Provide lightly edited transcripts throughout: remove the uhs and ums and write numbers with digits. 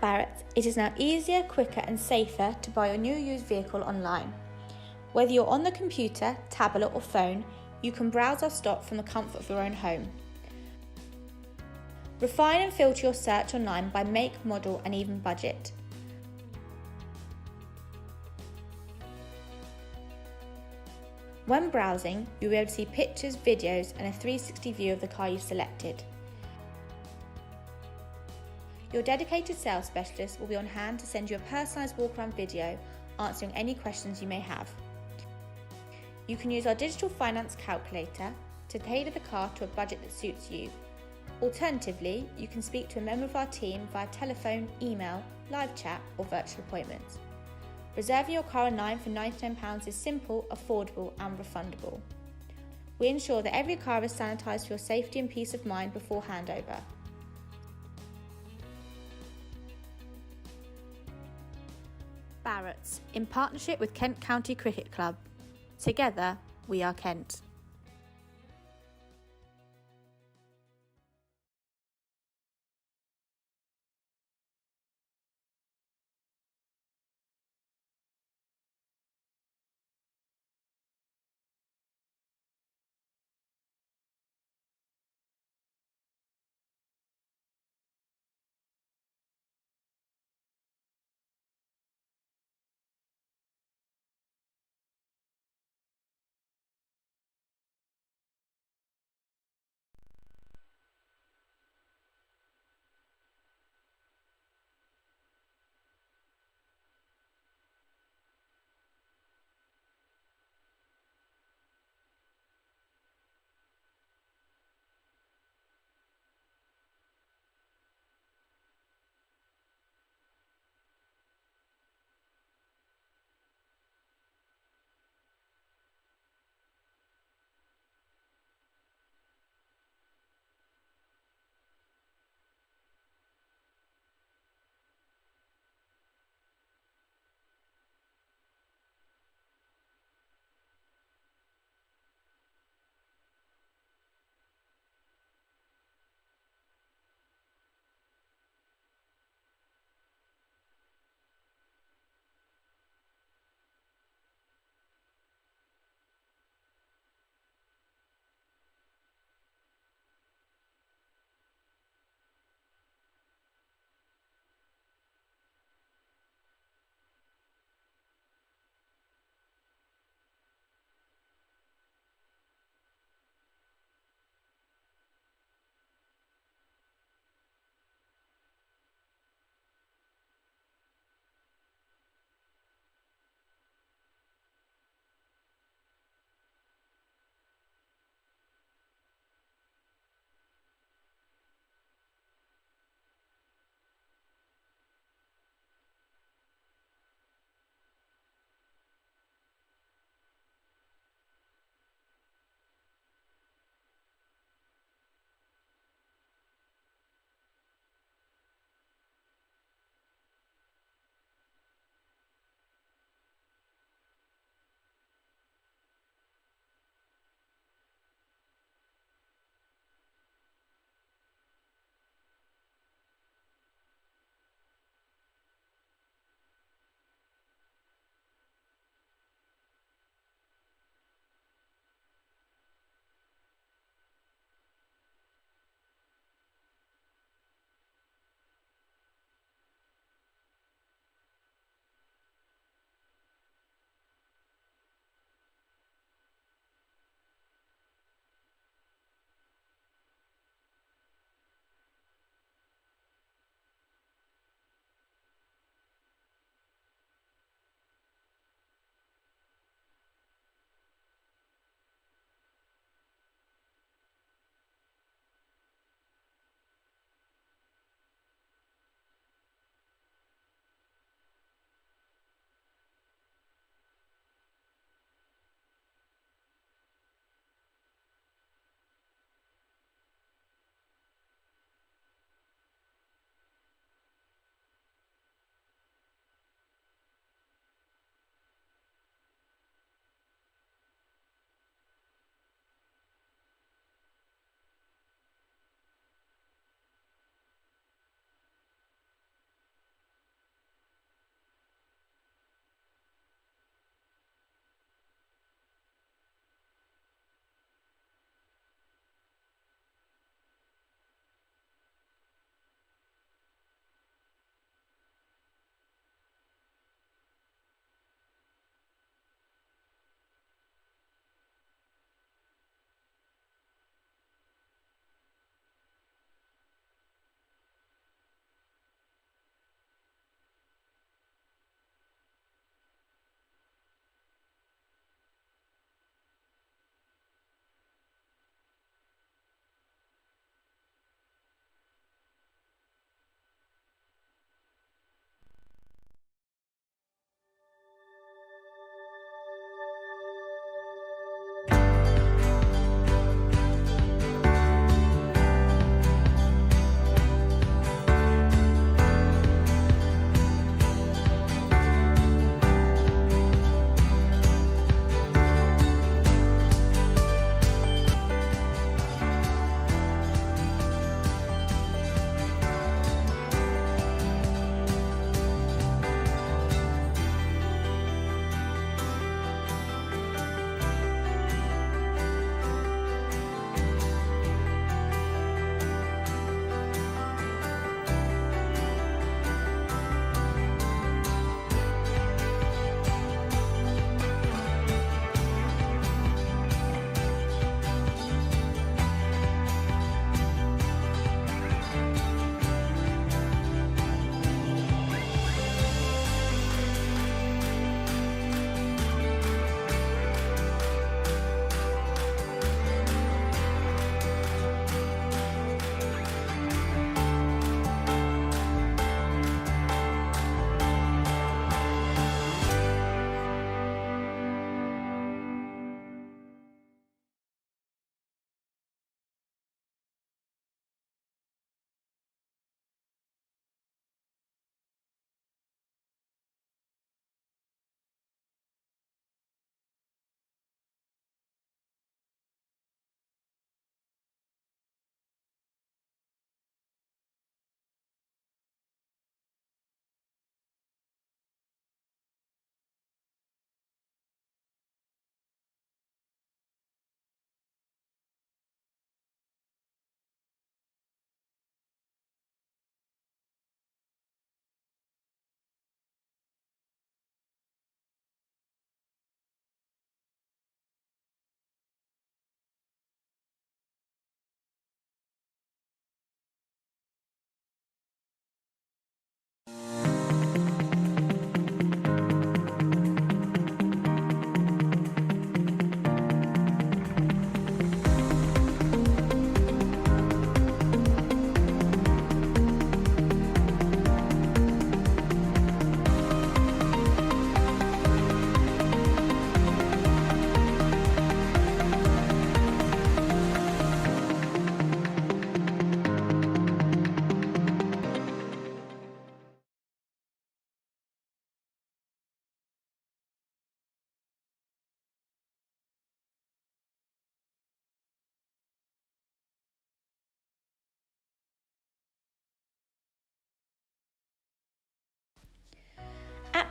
At Barrett's, it is now easier, quicker and safer to buy your new used vehicle online. Whether you're on the computer, tablet or phone, you can browse our stock from the comfort of your own home. Refine and filter your search online by make, model and even budget. When browsing, you'll be able to see pictures, videos and a 360 view of the car you've selected. Your dedicated sales specialist will be on hand to send you a personalised walk-around video answering any questions you may have. You can use our digital finance calculator to tailor the car to a budget that suits you. Alternatively, you can speak to a member of our team via telephone, email, live chat or virtual appointments. Reserving your car online for £99 is simple, affordable and refundable. We ensure that every car is sanitised for your safety and peace of mind before handover. Barrett's, in partnership with Kent County Cricket Club. Together, we are Kent.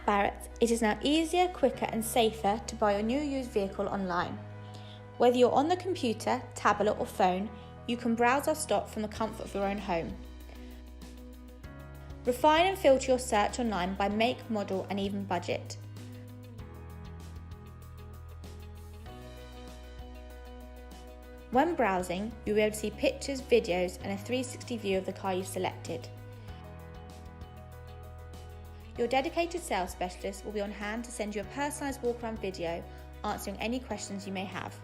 Barratt's, it is now easier, quicker and safer to buy your new used vehicle online. Whether you're on the computer, tablet or phone, you can browse our stock from the comfort of your own home. Refine and filter your search online by make, model and even budget. When browsing, you'll be able to see pictures, videos and a 360 view of the car you've selected. Your dedicated sales specialist will be on hand to send you a personalised walk-around video answering any questions you may have.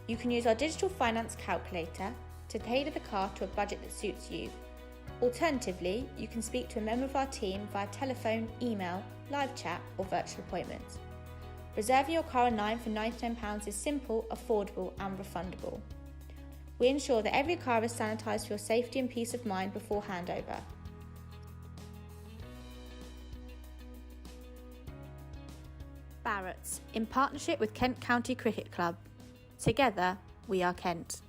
You can use our digital finance calculator to tailor the car to a budget that suits you. Alternatively, you can speak to a member of our team via telephone, email, live chat or virtual appointments. Reserving your car online for £99 is simple, affordable and refundable. We ensure that every car is sanitised for your safety and peace of mind before handover. Barratt's, in partnership with Kent County Cricket Club. Together, we are Kent.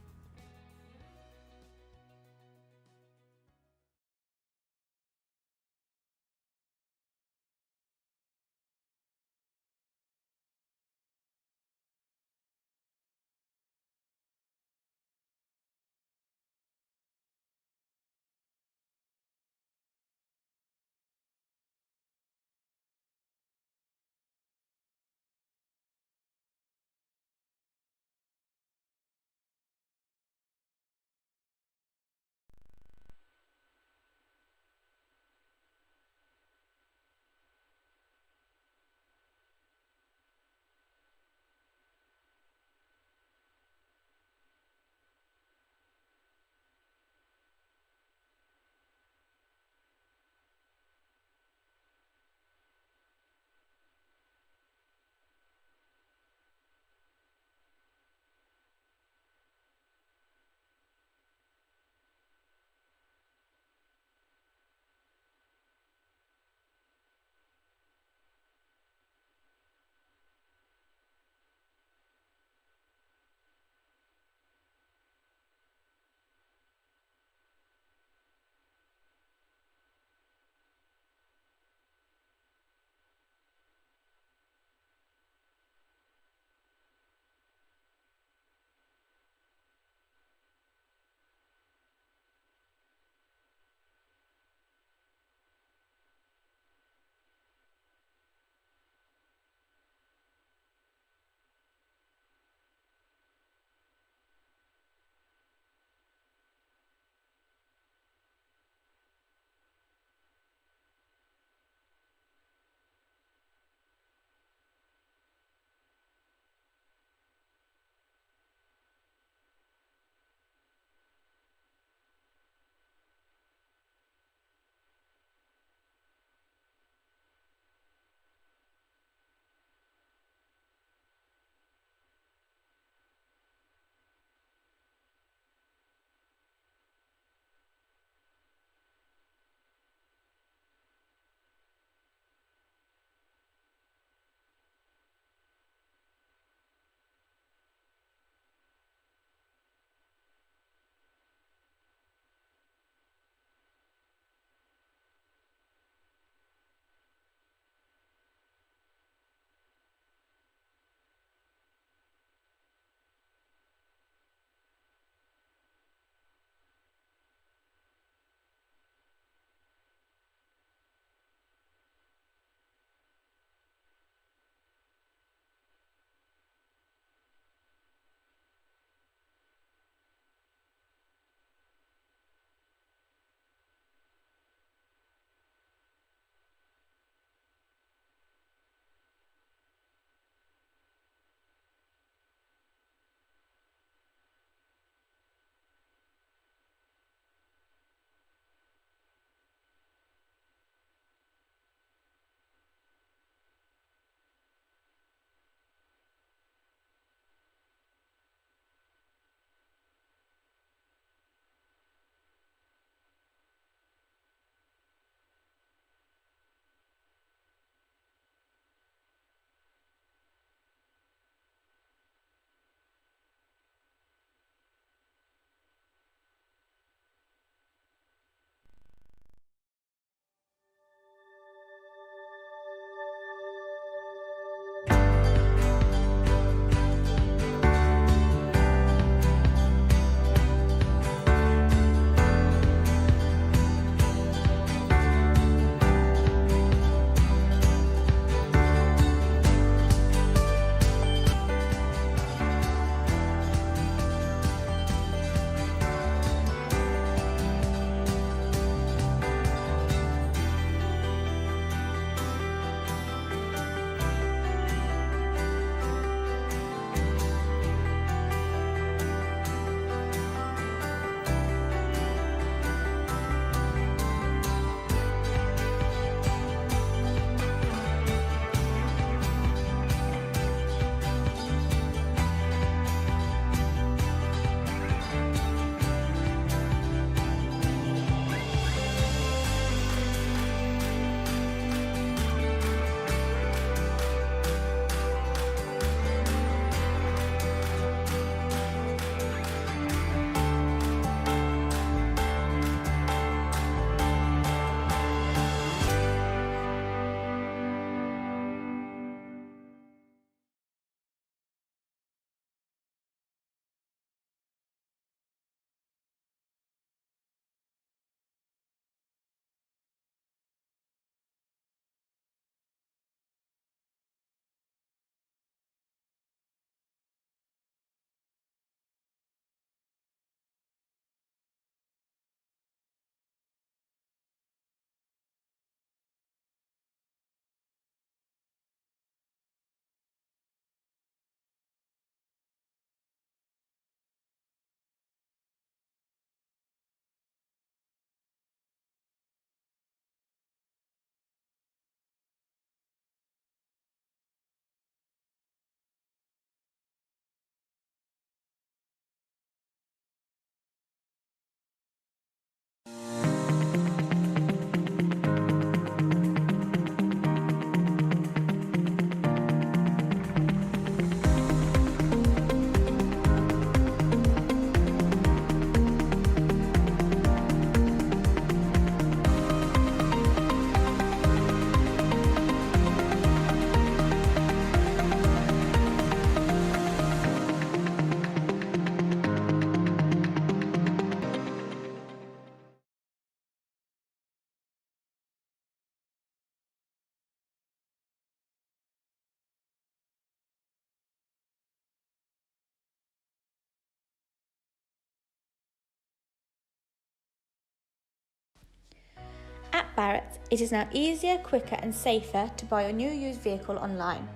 At Barrett's, it is now easier, quicker and safer to buy your new used vehicle online.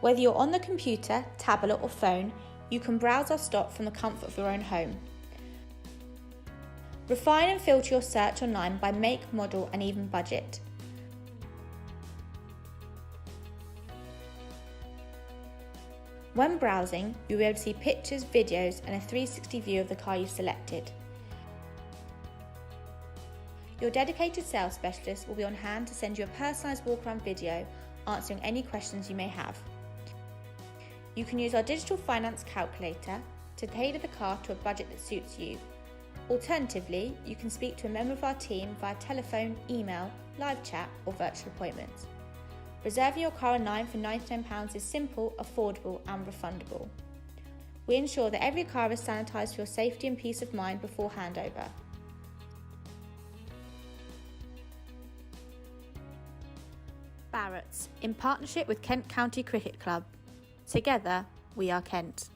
Whether you're on the computer, tablet or phone, you can browse our stock from the comfort of your own home. Refine and filter your search online by make, model and even budget. When browsing, you'll be able to see pictures, videos and a 360 view of the car you've selected. Your dedicated sales specialist will be on hand to send you a personalised walk-around video answering any questions you may have. You can use our digital finance calculator to tailor the car to a budget that suits you. Alternatively, you can speak to a member of our team via telephone, email, live chat or virtual appointments. Reserving your car online for £99 is simple, affordable and refundable. We ensure that every car is sanitised for your safety and peace of mind before handover. Barrett's, in partnership with Kent County Cricket Club. Together, we are Kent.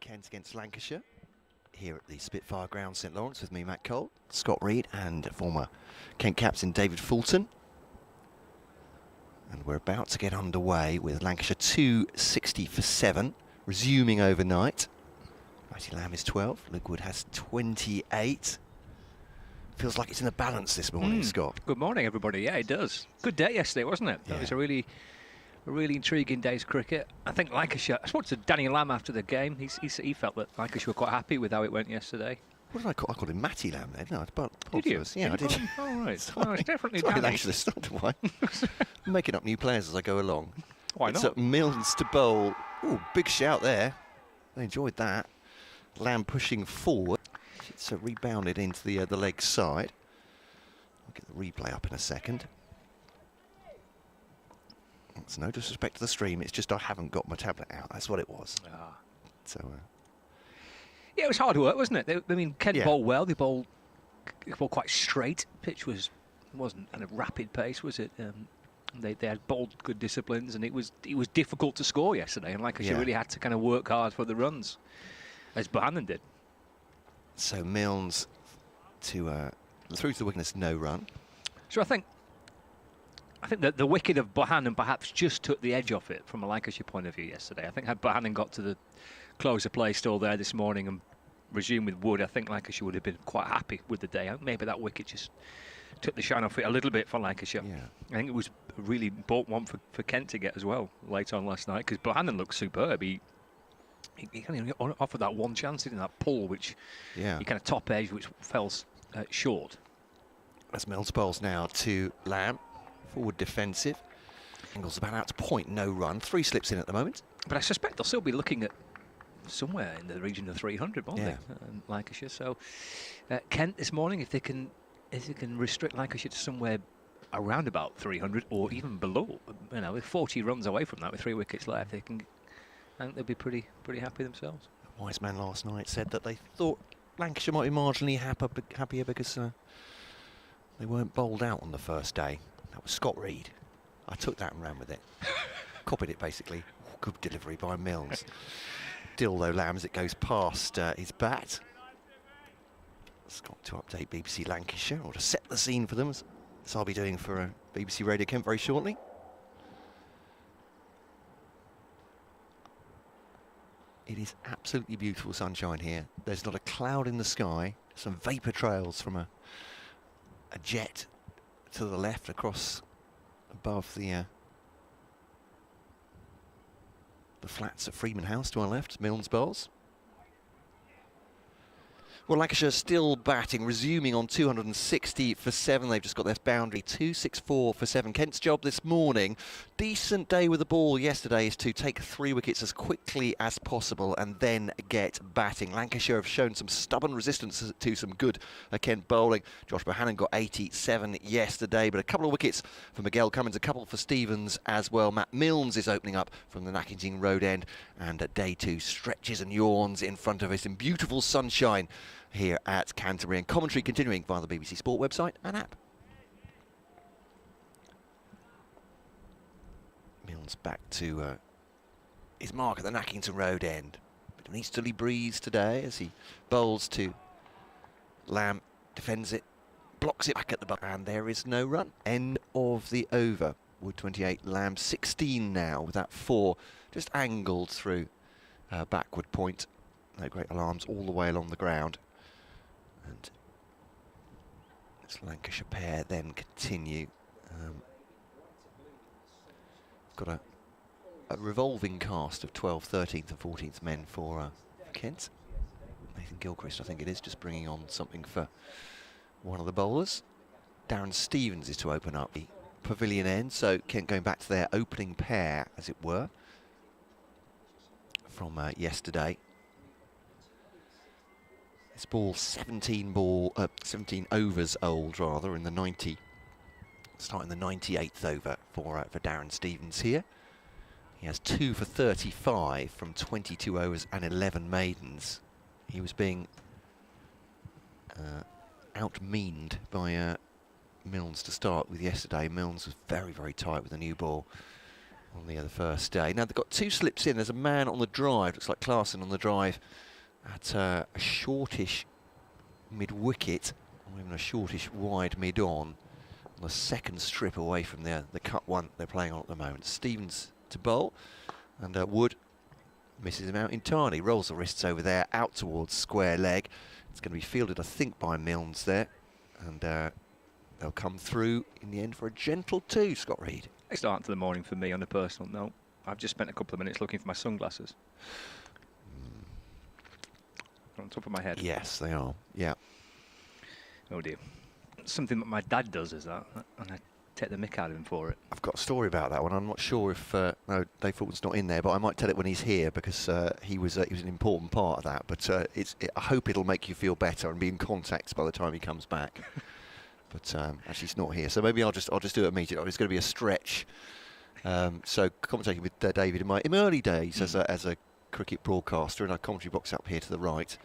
Kent against Lancashire here at the Spitfire Ground, St Lawrence, with me, Matt Cole, Scott Reed and former Kent captain David Fulton. And we're about to get underway with Lancashire 260 for 7, resuming overnight. Mighty Lamb is 12, Luke Wood has 28. Feels like it's in the balance this morning, Scott. Good morning, everybody. Yeah, it does. Good day yesterday, wasn't it? Yeah. That was a really intriguing day's cricket. I think Lancashire, I spoke to Danny Lamb after the game. He felt that Lancashire were quite happy with how it went yesterday. What did I call? I called him Matty Lamb then. No, Did you? Yeah, I did. Oh, right. Well, it's definitely Sorry, Danny. actually, it's not why. I'm making up new players as I go along. Why It's not? Milnes to bowl. Ooh, big shout there. I enjoyed that. Lamb pushing forward. It's rebounded into the leg side. I'll get the replay up in a second. It's no disrespect to the stream, it's just I haven't got my tablet out. That's what it was. So, Yeah, it was hard work, wasn't it? Kent Yeah. bowled well. They bowled quite straight. Pitch wasn't at a rapid pace, was it? They had bowled good disciplines, and it was difficult to score yesterday. And Lancashire really had to kind of work hard for the runs, as Bohannon did. So Milnes to through to the wicketness, no run. So I think that the wicket of Bohannon perhaps just took the edge off it from a Lancashire point of view yesterday. I think had Bohannon got to the closer play still there this morning and resumed with Wood, I think Lancashire would have been quite happy with the day. Maybe that wicket just took the shine off it a little bit for Lancashire. Yeah. I think it was a really important one for Kent to get as well late on last night, because Bohannon looked superb. He kind of offered that one chance in that pull, which he kind of top edge, which fell short. That's Milnes bowls now to Lamb. Forward defensive. Angles about out to point, no run. 3 slips in at the moment. But I suspect they'll still be looking at somewhere in the region of 300, won't they, Lancashire? So Kent this morning, if they can restrict Lancashire to somewhere around about 300 or even below, with 40 runs away from that, with 3 wickets left, I think they'll be pretty happy themselves. A wise man last night said that they thought Lancashire might be marginally happier because they weren't bowled out on the first day. That was Scott Reed. I took that and ran with it. Copied it, basically. Good delivery by Milnes. Still, though, Lamb, as it goes past his bat. Scott to update BBC Lancashire, or to set the scene for them, as I'll be doing for BBC Radio Kent very shortly. It is absolutely beautiful sunshine here. There's not a cloud in the sky. Some vapour trails from a jet to the left across above the flats at Freeman House to our left. Milnes bowls. Well, Lancashire still batting, resuming on 260 for 7. They've just got their boundary, 264 for 7. Kent's job this morning, decent day with the ball yesterday, is to take 3 wickets as quickly as possible and then get batting. Lancashire have shown some stubborn resistance to some good Kent bowling. Josh Bohannon got 87 yesterday, but a couple of wickets for Miguel Cummins, a couple for Stevens as well. Matt Milnes is opening up from the Nackington Road end, and day 2 stretches and yawns in front of us in beautiful sunshine here at Canterbury, and commentary continuing via the BBC Sport website and app. Milnes back to his mark at the Nackington Road end. Bit of an easterly breeze today as he bowls to Lamb, defends it, blocks it back at the butt, and there is no run. End of the over. Wood 28, Lamb 16 now with that 4 just angled through backward point. No great alarms all the way along the ground. And this Lancashire pair then continue. Got a revolving cast of 12th, 13th and 14th men for Kent. Nathan Gilchrist, I think it is, just bringing on something for one of the bowlers. Darren Stevens is to open up the pavilion end, so Kent going back to their opening pair, as it were, from yesterday. This ball 17 overs old, rather, in the starting the 98th over for Darren Stevens here. He has 2 for 35 from 22 overs and 11 maidens. He was being out-meaned by Milnes to start with yesterday. Milnes was very, very tight with the new ball. on the first day. Now they've got 2 slips in. There's a man on the drive, looks like Clarkson on the drive at a shortish mid-wicket, or even a shortish wide mid-on the second strip away from the cut one they're playing on at the moment. Stevens to bowl, and Wood misses him out entirely, rolls the wrists over there, out towards square leg. It's going to be fielded, I think, by Milnes there, and they'll come through in the end for a gentle 2, Scott Reed. A start to the morning for me on a personal note. I've just spent a couple of minutes looking for my sunglasses. On top of my head. Yes, they are. Yeah. Oh dear. Something that my dad does is that, and I take the mick out of him for it. I've got a story about that one. I'm not sure if no, Dave Fulton's not in there, but I might tell it when he's here because he was an important part of that. But I hope it'll make you feel better and be in context by the time he comes back. But actually, he's not here, so maybe I'll just do it immediately. It's going to be a stretch. So commentating with David in my early days as a cricket broadcaster in our commentary box up here to the right,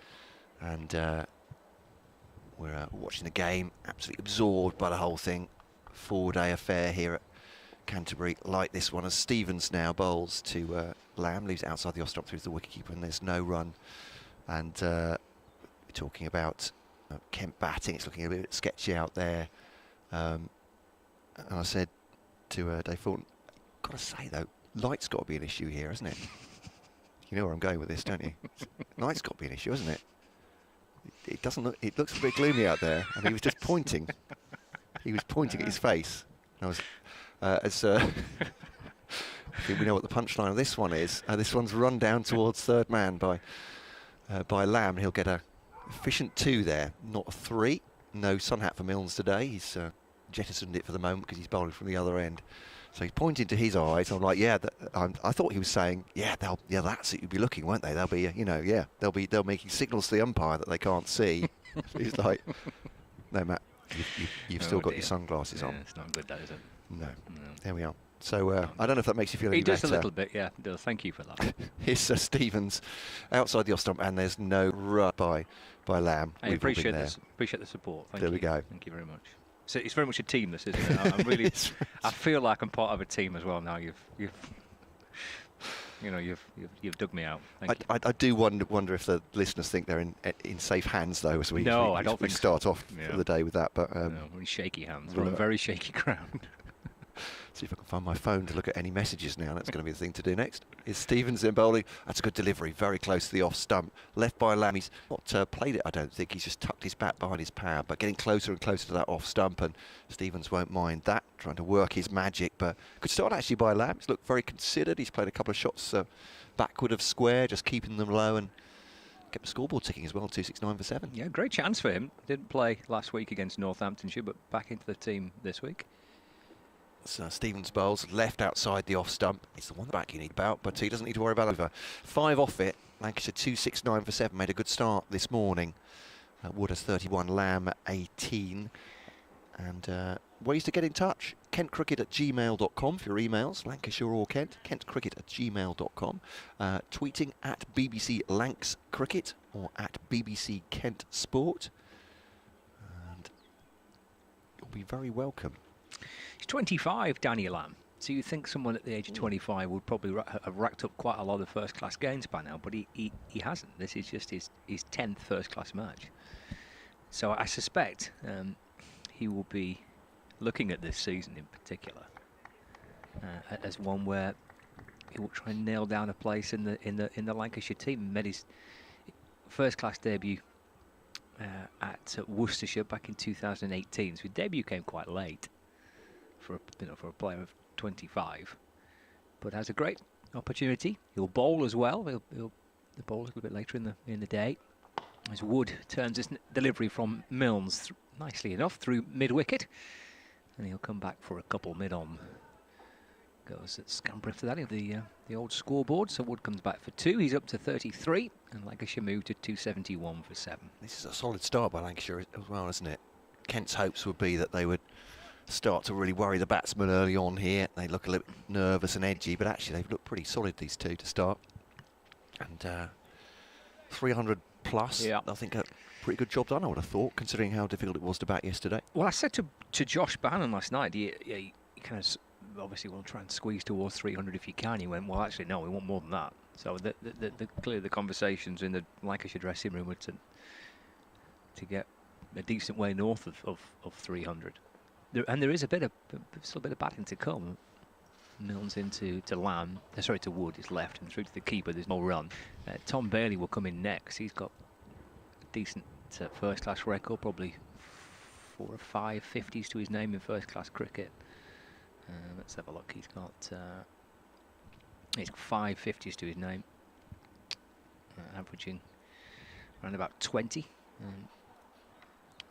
and we're watching the game, absolutely absorbed by the whole thing. 4-day affair here at Canterbury, like this one, as Stevens now bowls to Lamb, leaves it outside the off stump through the wicketkeeper, and there's no run. And we're talking about Kent batting. It's looking a bit sketchy out there. And I said to Dave Fulton, got to say though, light's got to be an issue here, hasn't it? You know where I'm going with this, don't you? Light's got to be an issue, hasn't it? It doesn't look. It looks a bit gloomy out there, and he was just pointing. He was pointing at his face. I was, I think we know what the punchline of this one is. This one's run down towards third man by Lamb. He'll get a efficient 2 there, not a 3. No sun hat for Milnes today. He's jettisoned it for the moment because he's bowling from the other end. So he's pointing to his eyes. I'm like, yeah. I thought he was saying, yeah, that's it. You'll be looking, won't they? They'll be, yeah. They're making signals to the umpire that they can't see. So he's like, no, Matt, you've still got your sunglasses on. It's not good, that is it? No. There we are. So I don't know if that makes you feel any better. He does a little bit, yeah. It does. Thank you for that. Here's Stevens outside the off stump, and there's no run by Lamb. I appreciate this. Appreciate the support. Thank you. There we go. Thank you very much. So it's very much a team, this, isn't it? I'm really. I feel like I'm part of a team as well now. You've dug me out. I do wonder if the listeners think they're in safe hands though, as we start off for the day with that. But no, we're in shaky hands. We're on very shaky ground. See if I can find my phone to look at any messages now. That's going to be the thing to do next. Is Stevens in bowling? That's a good delivery, very close to the off stump. Left by Lamb. He's not played it, I don't think. He's just tucked his bat behind his pad, but getting closer and closer to that off stump, and Stevens won't mind that, trying to work his magic. But good start actually by Lamb. He's looked very considered. He's played a couple of shots backward of square, just keeping them low, and kept the scoreboard ticking as well, 269 for 7. Yeah, great chance for him. Didn't play last week against Northamptonshire, but back into the team this week. So Stevens bowls left outside the off stump. It's the one back you need about, but he doesn't need to worry about over. 5 off it. Lancashire 269 for 7. Made a good start this morning. Wood has 31, Lamb 18. And ways to get in touch. KentCricket@gmail.com for your emails. Lancashire or Kent. KentCricket@gmail.com. Tweeting at BBC Lancs Cricket or at BBC Kent Sport. And you'll be very welcome. He's 25, Daniel Lamb. So you think someone at the age of 25 would probably have racked up quite a lot of first-class games by now, but he hasn't. This is just his 10th first-class match. So I suspect he will be looking at this season in particular as one where he will try and nail down a place in the Lancashire team. Made his first-class debut at Worcestershire back in 2018. So his debut came quite late for a player of 25, but has a great opportunity. He'll bowl as well. He'll bowl a little bit later in the day, as Wood turns his delivery from Milnes nicely enough through mid-wicket, and he'll come back for a couple mid-on. Goes at scamper after that, the old scoreboard. So Wood comes back for 2. He's up to 33, and Lancashire moved to 271 for 7. This is a solid start by Lancashire as well, isn't it? Kent's hopes would be that they would start to really worry the batsmen early on here. They look a little bit nervous and edgy, but actually they've looked pretty solid, these two, to start. And 300 plus, yeah. I think a pretty good job done, I would have thought, considering how difficult it was to bat yesterday. Well, I said to Josh Bannon last night, he kind of obviously we'll try and squeeze towards 300 if you can. He went, well, actually, no, we want more than that. So clearly the conversations in the Lancashire dressing room were to get a decent way north of 300. And there is still a bit of batting to come. Milnes into to Wood is left and through to the keeper. There's no run. Tom Bailey will come in next. He's got a decent first-class record, probably 4 or 5 50s to his name in first-class cricket. Let's have a look. He's got 5 50s to his name, averaging around about 20.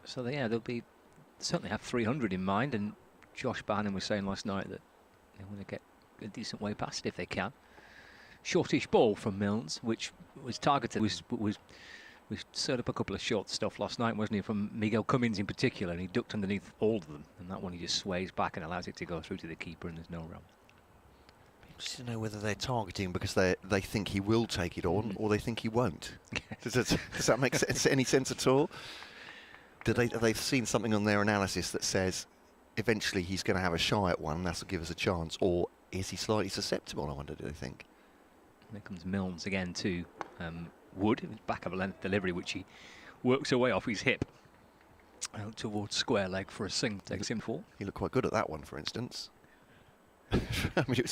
So they'll certainly have 300 in mind. And Josh Barnum was saying last night that they want to get a decent way past it if they can. Shortish ball from Milnes, which was targeted, was set up a couple of short stuff last night, wasn't he, from Miguel Cummins in particular, and he ducked underneath all of them, and that one he just sways back and allows it to go through to the keeper, and there's no run. Just to know whether they're targeting because they think he will take it on or they think he won't. Does that make sense? Any sense at all? They've seen something on their analysis that says eventually he's going to have a shy at one, and that'll give us a chance, or is he slightly susceptible, I wonder, do they think? There comes Milnes again to Wood, back of a length delivery, which he works away off his hip out towards square leg for a sing. Takes him 4. He looked quite good at that one, for instance. I mean,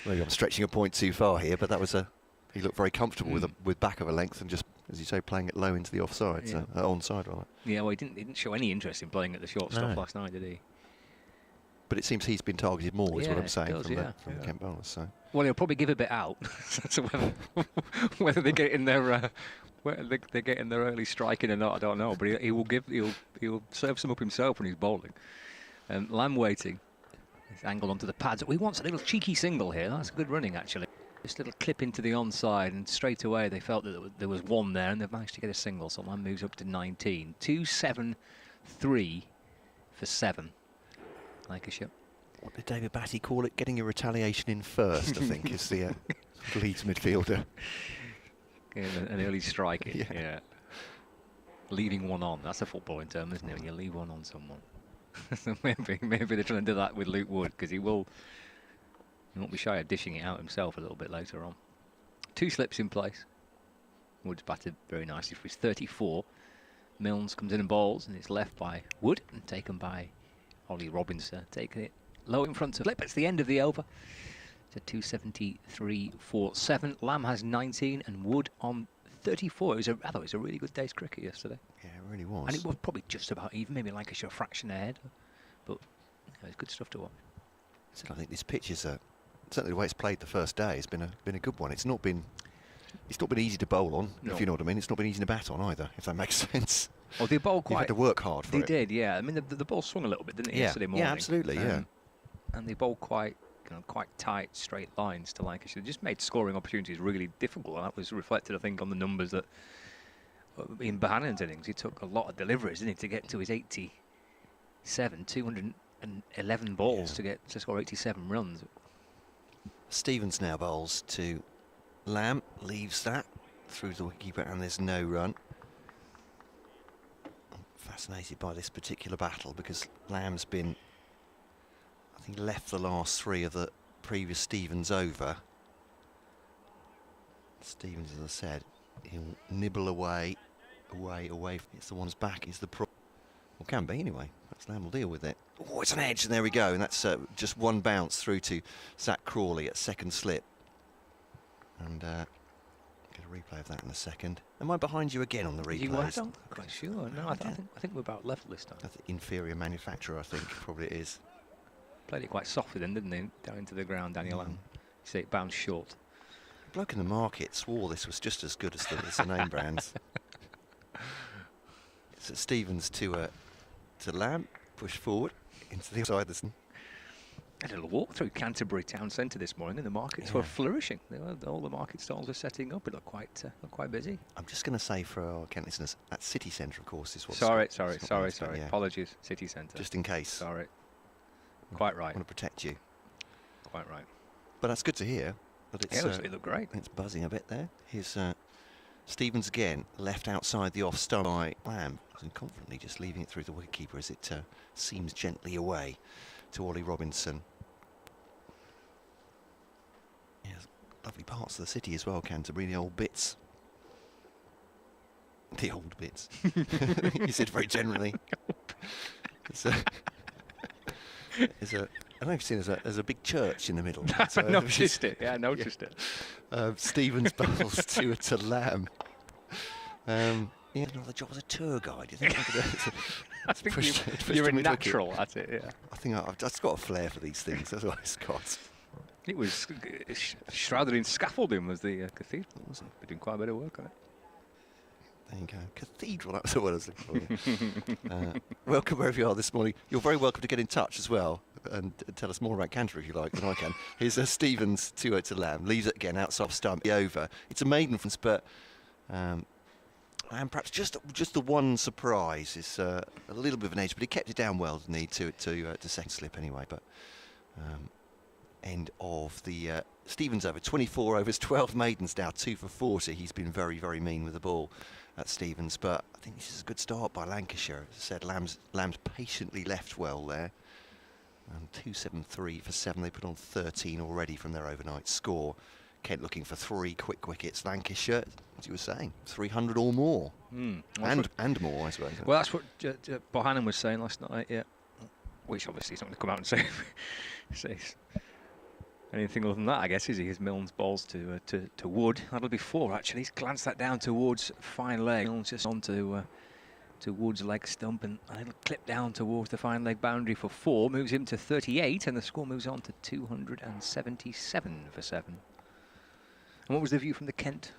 maybe I'm stretching a point too far here, but that was he looked very comfortable with back of a length and just, as you say, playing it low into the offside, so onside, rather. Yeah, well, he didn't show any interest in playing at the short stuff last night, did he? But it seems he's been targeted more, is what I'm saying, from the Kent bowlers. So. Well, he'll probably give a bit out. So whether they get in their early striking or not, I don't know. But he'll serve some up himself when he's bowling. Lamb waiting. He's angled onto the pads. He wants a little cheeky single here. That's good running, actually. Just a little clip into the onside, and straight away they felt that there was one there, and they've managed to get a single. So Lamb moves up to 19. 2-7-3 for 7. Lancashire. What did David Batty call it? Getting a retaliation in first, I think, is the Leeds midfielder. An early strike. Yeah. Leaving one on. That's a footballing term, isn't it? When you leave one on someone. So maybe they're trying to do that with Luke Wood, because he won't be shy of dishing it out himself a little bit later on. 2 slips in place. Wood's batted very nicely for his 34. Milnes comes in and bowls, and it's left by Wood and taken by Ollie Robinson, taking it low in front of Flip. It's the end of the over. It's a 273 for 7. Lamb has 19 and Wood on 34. I thought it was a really good day's cricket yesterday. Yeah, it really was. And it was probably just about even, maybe Lancashire a fraction ahead. But it's good stuff to watch. So I think this pitch is certainly the way it's played the first day has been a good one. It's not been easy to bowl on, if you know what I mean. It's not been easy to bat on either, if that makes sense. Well, they bowled quite. You had to work hard for it. They did, yeah. I mean, the ball swung a little bit, didn't it, yesterday morning? Yeah, absolutely, yeah. And they bowled quite tight, straight lines to Lancashire. They just made scoring opportunities really difficult, and that was reflected, I think, on the numbers that in Bohannon's innings. He took a lot of deliveries, didn't he, to get to his 87, 211 balls to score 87 runs. Stevens now bowls to Lamb, leaves that through the wicketkeeper, and there's no run. I'm fascinated by this particular battle because Lamb's been, I think, left the last 3 of the previous Stevens over. Stevens, as I said, he'll nibble away. It's the one's back is the problem. Well, can be anyway. Perhaps Lamb will deal with it. Oh, it's an edge, and there we go. And that's just one bounce through to Zach Crawley at second slip. And get a replay of that in a second. Am I behind you again on the replays? I'm not quite sure. No, I think we're about level this time. That's the inferior manufacturer, I think, probably it is. Played it quite softly then, didn't they? Down into the ground, Daniel Lamb. You see it bounced short. The bloke in the market swore this was just as good as the name brands. So Stevens to Lamb, push forward into the side. A little walk through Canterbury town centre this morning, and the markets were flourishing. All the market stalls were setting up. It looked quite busy. I'm just going to say for our Kent listeners, at City Centre, of course, is what. Sorry. Apologies, City Centre. Just in case. Sorry. Quite right. I want to protect you. Quite right. But that's good to hear. But it's, it looked great. It's buzzing a bit there. Here's Stevens again, left outside the off stump by Lamb, and confidently just leaving it through the wicketkeeper as it seems gently away. Ollie Robinson. Yeah, lovely parts of the city as well, Canterbury, the old bits. The old bits. You said very generally. There's a I don't know if you've seen there's a big church in the middle. I noticed it. Yeah, I noticed it. Stevens Bowles to Lamb. Another job as a tour guide. You think I think you're a natural at it. Yeah. I think I've just got a flair for these things. That's what it's got. It was shrouded in scaffolding was the cathedral. Wasn't it? We're doing quite a bit of work on it. There you go. Cathedral, that was the word I was looking for. Welcome wherever you are this morning. You're very welcome to get in touch as well and tell us more about Canterbury if you like than I can. Here's Stevens 2-0 to Lamb. Leaves it again outside stump. Over. It's a maiden from but and perhaps just the one surprise is a little bit of an edge, but he kept it down well, didn't he, to second slip anyway. But end of the Stevens over. 24 overs, 12 maidens now, 2 for 40. He's been very, very mean with the ball at Stevens, but I think this is a good start by Lancashire. As I said, Lamb's patiently left well there. 273 for 7. They put on 13 already from their overnight score. Kent looking for 3 quick wickets. Lancashire, as you were saying, 300 or more. And more, I suppose. Well, that's what Bohannon was saying last night, yeah. Which obviously he's not going to come out and say anything other than that, I guess, is he? His Milne's balls to Wood. That'll be 4, actually. He's glanced that down towards fine leg. Milne's just on to Wood's leg stump, and a little clip down towards the fine leg boundary for 4. Moves him to 38, and the score moves on to 277 for 7. And what was the view from the Kent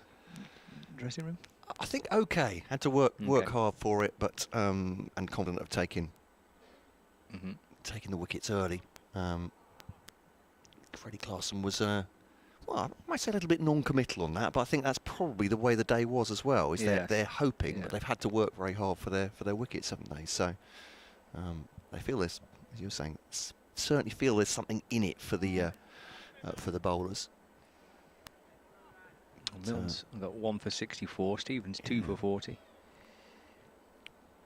dressing room? I think okay. Had to work hard for it, but and confident of taking the wickets early. Freddie Clarkson was, well, I might say a little bit non-committal on that, but I think that's probably the way the day was as well. Is they're hoping, but they've had to work very hard for their wickets, haven't they? So they feel this, as you were saying, certainly feel there's something in it for the bowlers. Milne's got 1 for 64. Stevens 2 for 40.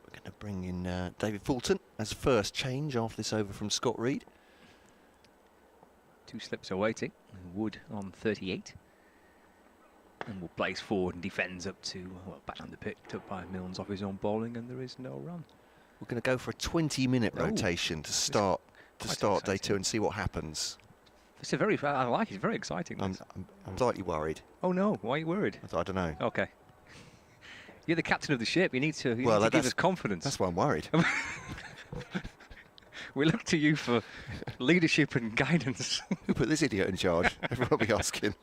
We're going to bring in David Fulton as first change after this over from Scott Reed. 2 slips awaiting. Wood on 38. And will blaze forward and defends up to, back on the picked up by Milnes off his own bowling, and there is no run. We're going to go for a 20-minute rotation to start day 2 and see what happens. It's I like it. It's very exciting. I'm slightly worried. Oh no, why are you worried? I don't know. Okay. You're the captain of the ship. You need to give us confidence. That's why I'm worried. We look to you for leadership and guidance. Who put this idiot in charge? Everyone will be asking.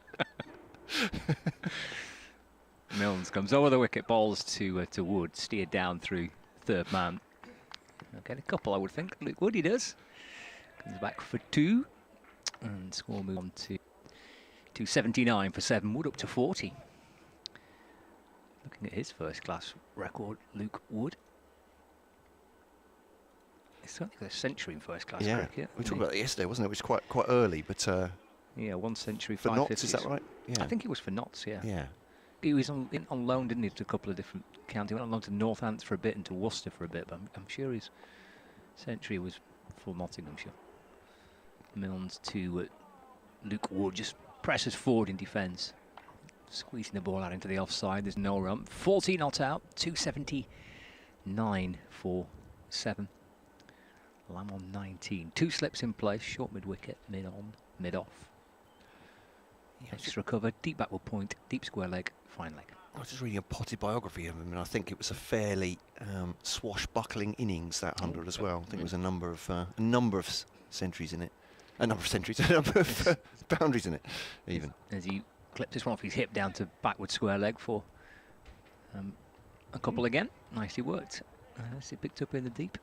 Milnes comes over the wicket, balls to Wood, steered down through third man. I'll get a couple, I would think. Luke Wood, he does. Comes back for 2. And score move on to 279 for 7. Wood up to 40. Looking at his first class record, Luke Wood. He's certainly got a century in first class cricket. We talked about it yesterday, wasn't it? Which was quite early, but yeah, 1 century, for 550s. Notts, is that right? Yeah. I think it was for Notts, yeah. Yeah. He was on loan, didn't he, to a couple of different counties. He went on loan to Northants for a bit and to Worcester for a bit, but I'm sure his century was for Nottinghamshire. Milnes to Luke Wood, just presses forward in defence, squeezing the ball out into the offside. There's no run. 14 not out, 279 for 7. Lamb on 19. 2 slips in place, short mid wicket, mid on, mid off. Extra cover, deep backward point, deep square leg, fine leg. I was just reading a potted biography of him, and I think it was a fairly swashbuckling innings, that 100 as well. I think there was a number of centuries in it. A number of boundaries in it, even. As he clips this one off his hip down to backward square leg for a couple again. Nicely worked. As he picked up in the deep.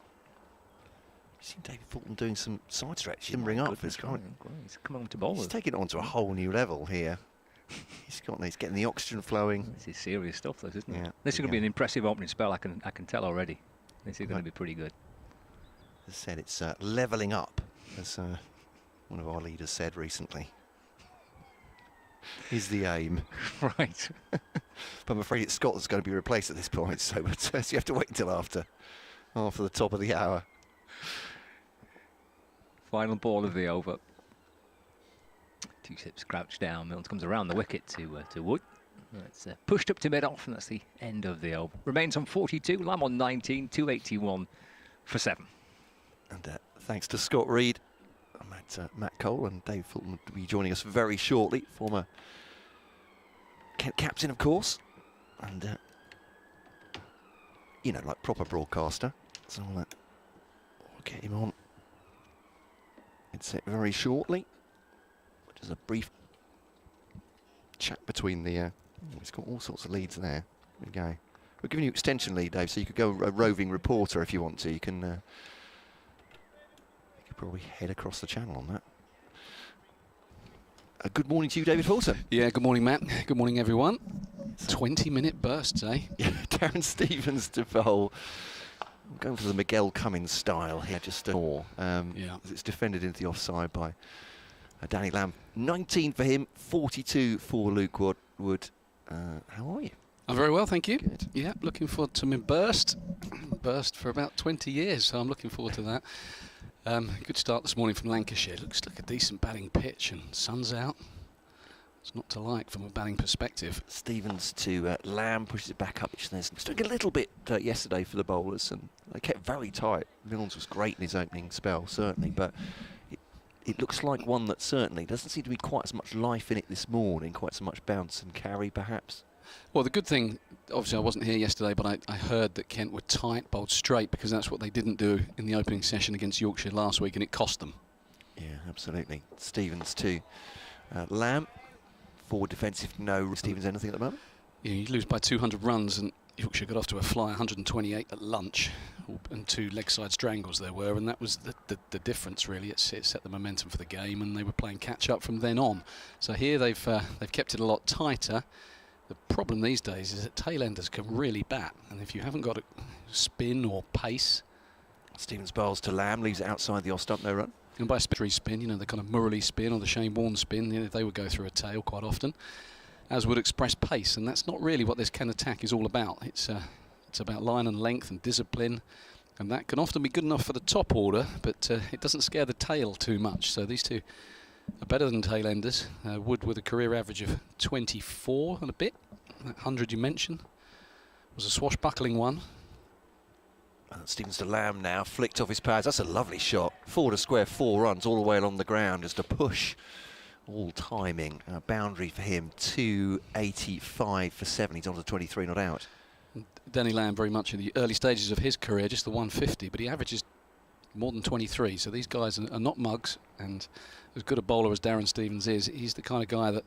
You've seen David Fulton doing some side stretch. He didn't ring up for his current. He's come on to bowl. He's taking it on to a whole new level here. He's getting the oxygen flowing. This is serious stuff, though, isn't it? Yeah, this is going to be an impressive opening spell. I can tell already. This is going to be pretty good. As I said, it's levelling up, as one of our leaders said recently. Is the aim. Right. But I'm afraid it's Scott that's going to be replaced at this point, so you have to wait until after the top of the hour. final ball of the over. 2 sips crouched down. Milnes comes around the wicket to Wood. It's pushed up to mid-off, and that's the end of the over. Remains on 42, Lamb on 19, 281 for 7. And thanks to Scott Reed, Matt Cole and Dave Fulton will be joining us very shortly. Former Kent captain, of course, and you know, like proper broadcaster. So we'll get him on. It's set very shortly. Just a brief chat between the. He's got all sorts of leads there. There we go. We're giving you extension lead, Dave, so you could go a roving reporter if you want to. You can. Probably head across the channel on that. Good morning to you, David Fulton. Yeah, good morning, Matt. Good morning, everyone. 20-minute bursts, eh? Yeah, Darren Stevens to bowl. I'm going for the Miguel Cummins style here, just more. Yeah. As it's defended into the offside by Danny Lamb. 19 for him, 42 for Luke Wood. How are you? I'm very well, thank you. Good. Yeah, looking forward to my burst for about 20 years, so I'm looking forward to that. Good start this morning from Lancashire. Looks like a decent batting pitch, and sun's out. It's not to like from a batting perspective. Stevens to Lamb, pushes it back up. It's doing a little bit yesterday for the bowlers, and they kept very tight. Milnes was great in his opening spell, certainly, but it looks like one that certainly doesn't seem to be quite as much life in it this morning, quite so much bounce and carry, perhaps. Well, the good thing, obviously I wasn't here yesterday, but I heard that Kent were tight, bowled straight, because that's what they didn't do in the opening session against Yorkshire last week, and it cost them. Yeah, absolutely. Stevens to Lamb. Forward defensive, no. Stevens, anything at the moment? Yeah, you lose by 200 runs, and Yorkshire got off to a fly, 128 at lunch, and 2 leg side strangles there were, and that was the difference really. It set the momentum for the game, and they were playing catch up from then on. So here they've kept it a lot tighter. The problem these days is that tail-enders can really bat, and if you haven't got a spin or pace... Stevens bowls to Lamb, leaves it outside the off-stump, no run. And by spin, you know, the kind of Murray spin or the Shane Warne spin, you know, they would go through a tail quite often, as would express pace, and that's not really what this Kent attack is all about. It's about line and length and discipline, and that can often be good enough for the top order, but it doesn't scare the tail too much. So these two are better than tail-enders. Wood with a career average of 24 and a bit. That 100 you mentioned was a swashbuckling one. Stevens to Lamb now, flicked off his pads. That's a lovely shot. Forward a square, 4 runs all the way along the ground. Just a push. All timing. Boundary for him, 285 for 7. He's on to 23, not out. Danny Lamb very much in the early stages of his career, just the 150, but he averages more than 23. So these guys are not mugs, and as good a bowler as Darren Stevens is, he's the kind of guy that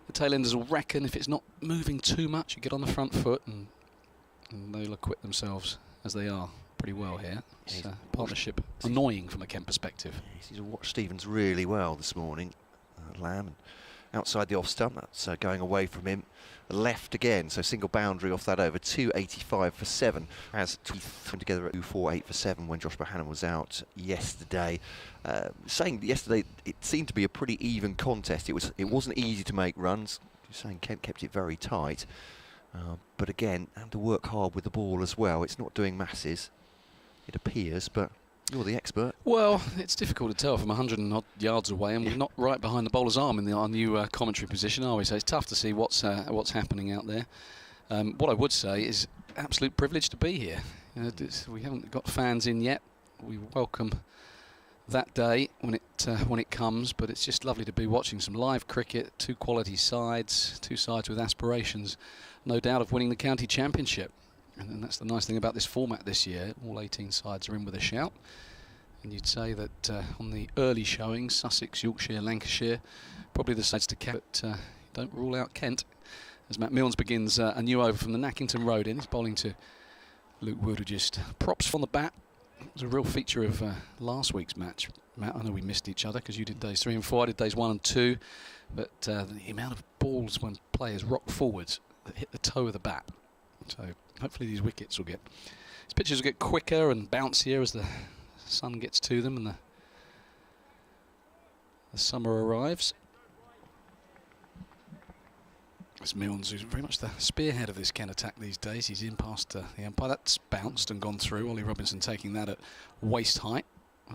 the tail-enders will reckon if it's not moving too much, you get on the front foot and they'll acquit themselves as they are pretty well here. It's a partnership annoying from a Kent perspective. He's watched Stevens really well this morning. Lamb outside the off stump, that's going away from him. Left again, so single boundary off that over, 285 for 7. As thrown together at 248 for 7 when Josh Bohannon was out yesterday. Saying that yesterday it seemed to be a pretty even contest. It wasn't easy to make runs. Saying Kent kept it very tight. But again, had to work hard with the ball as well. It's not doing masses, it appears, but you're the expert. Well, it's difficult to tell from 100 and odd yards away, and we're not right behind the bowler's arm in our new commentary position, are we? So it's tough to see what's happening out there. What I would say is absolute privilege to be here. You know, we haven't got fans in yet. We welcome that day when it comes, but it's just lovely to be watching some live cricket, 2 quality sides, 2 sides with aspirations, no doubt, of winning the county championship. And that's the nice thing about this format this year. All 18 sides are in with a shout. And you'd say that on the early showings, Sussex, Yorkshire, Lancashire, probably the sides to catch. But don't rule out Kent. As Matt Milnes begins a new over from the Nackington Road in. He's bowling to Luke Wood, who just props from the bat. It was a real feature of last week's match. Matt, I know we missed each other because you did days 3 and 4, I did days 1 and 2. But the amount of balls when players rock forwards that hit the toe of the bat. So hopefully these wickets will these pitches will get quicker and bouncier as the sun gets to them and the summer arrives. As Milnes, who's very much the spearhead of this Kent attack these days, he's in past the umpire. That's bounced and gone through. Ollie Robinson taking that at waist height,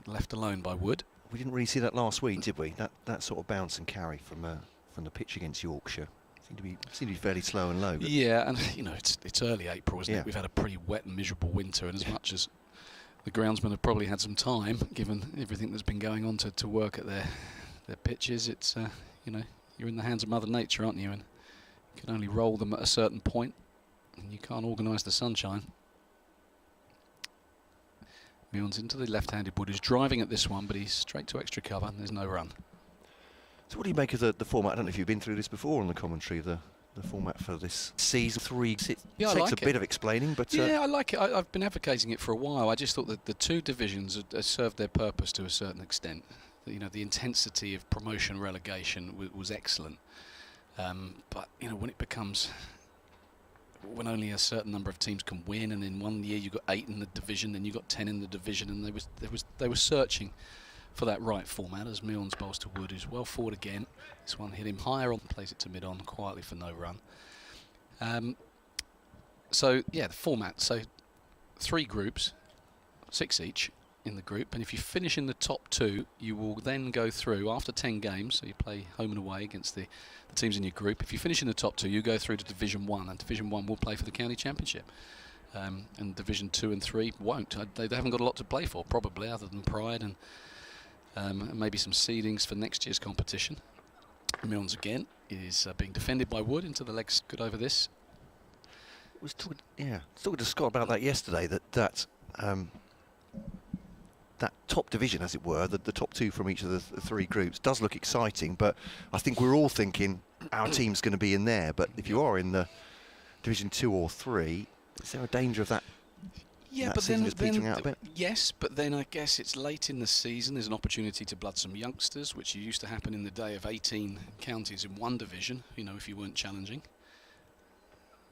left alone by Wood. We didn't really see that last week, did we? That sort of bounce and carry from the pitch against Yorkshire seemed to be fairly slow and low. Yeah, and you know it's early April, isn't Yeah. it? We've had a pretty wet and miserable winter, and as much as the groundsmen have probably had some time, given everything that's been going on to work at their pitches, it's you know, you're in the hands of Mother Nature, aren't you? And you can only roll them at a certain point, and you can't organise the sunshine. Milnes into the left-handed Wood, who's driving at this one, but he's straight to extra cover, and there's no run. So what do you make of the format? I don't know if you've been through this before on the commentary, the format for this season 3. It Yeah, I takes like a bit of explaining, but yeah, I like it. I've been advocating it for a while. I just thought that the two divisions had served their purpose to a certain extent. You know, the intensity of promotion relegation was excellent, but you know, when only a certain number of teams can win, and in one year you got 8 in the division, then you got 10 in the division, and they were searching for that right format as Milnes bowls to Wood, who's well forward again. This one hit him higher on, plays it to mid-on quietly for no run. So yeah, the format, so 3 groups, 6 each in the group, and if you finish in the top 2, you will then go through after 10 games, so you play home and away against the teams in your group. If you finish in the top 2, you go through to Division 1, and Division 1 will play for the county championship. And Division 2 and 3 won't. They haven't got a lot to play for, probably, other than pride and maybe some seedings for next year's competition. Milnes again is being defended by Wood into the legs. Good over this. was talking to Scott about that yesterday. That top division, as it were, the top 2 from each of the 3 groups, does look exciting. But I think we're all thinking our team's going to be in there. But if you are in the Division 2 or 3, is there a danger of that? Yeah, but then yes, but then I guess it's late in the season. There's an opportunity to blood some youngsters, which used to happen in the day of 18 counties in one division. You know, if you weren't challenging.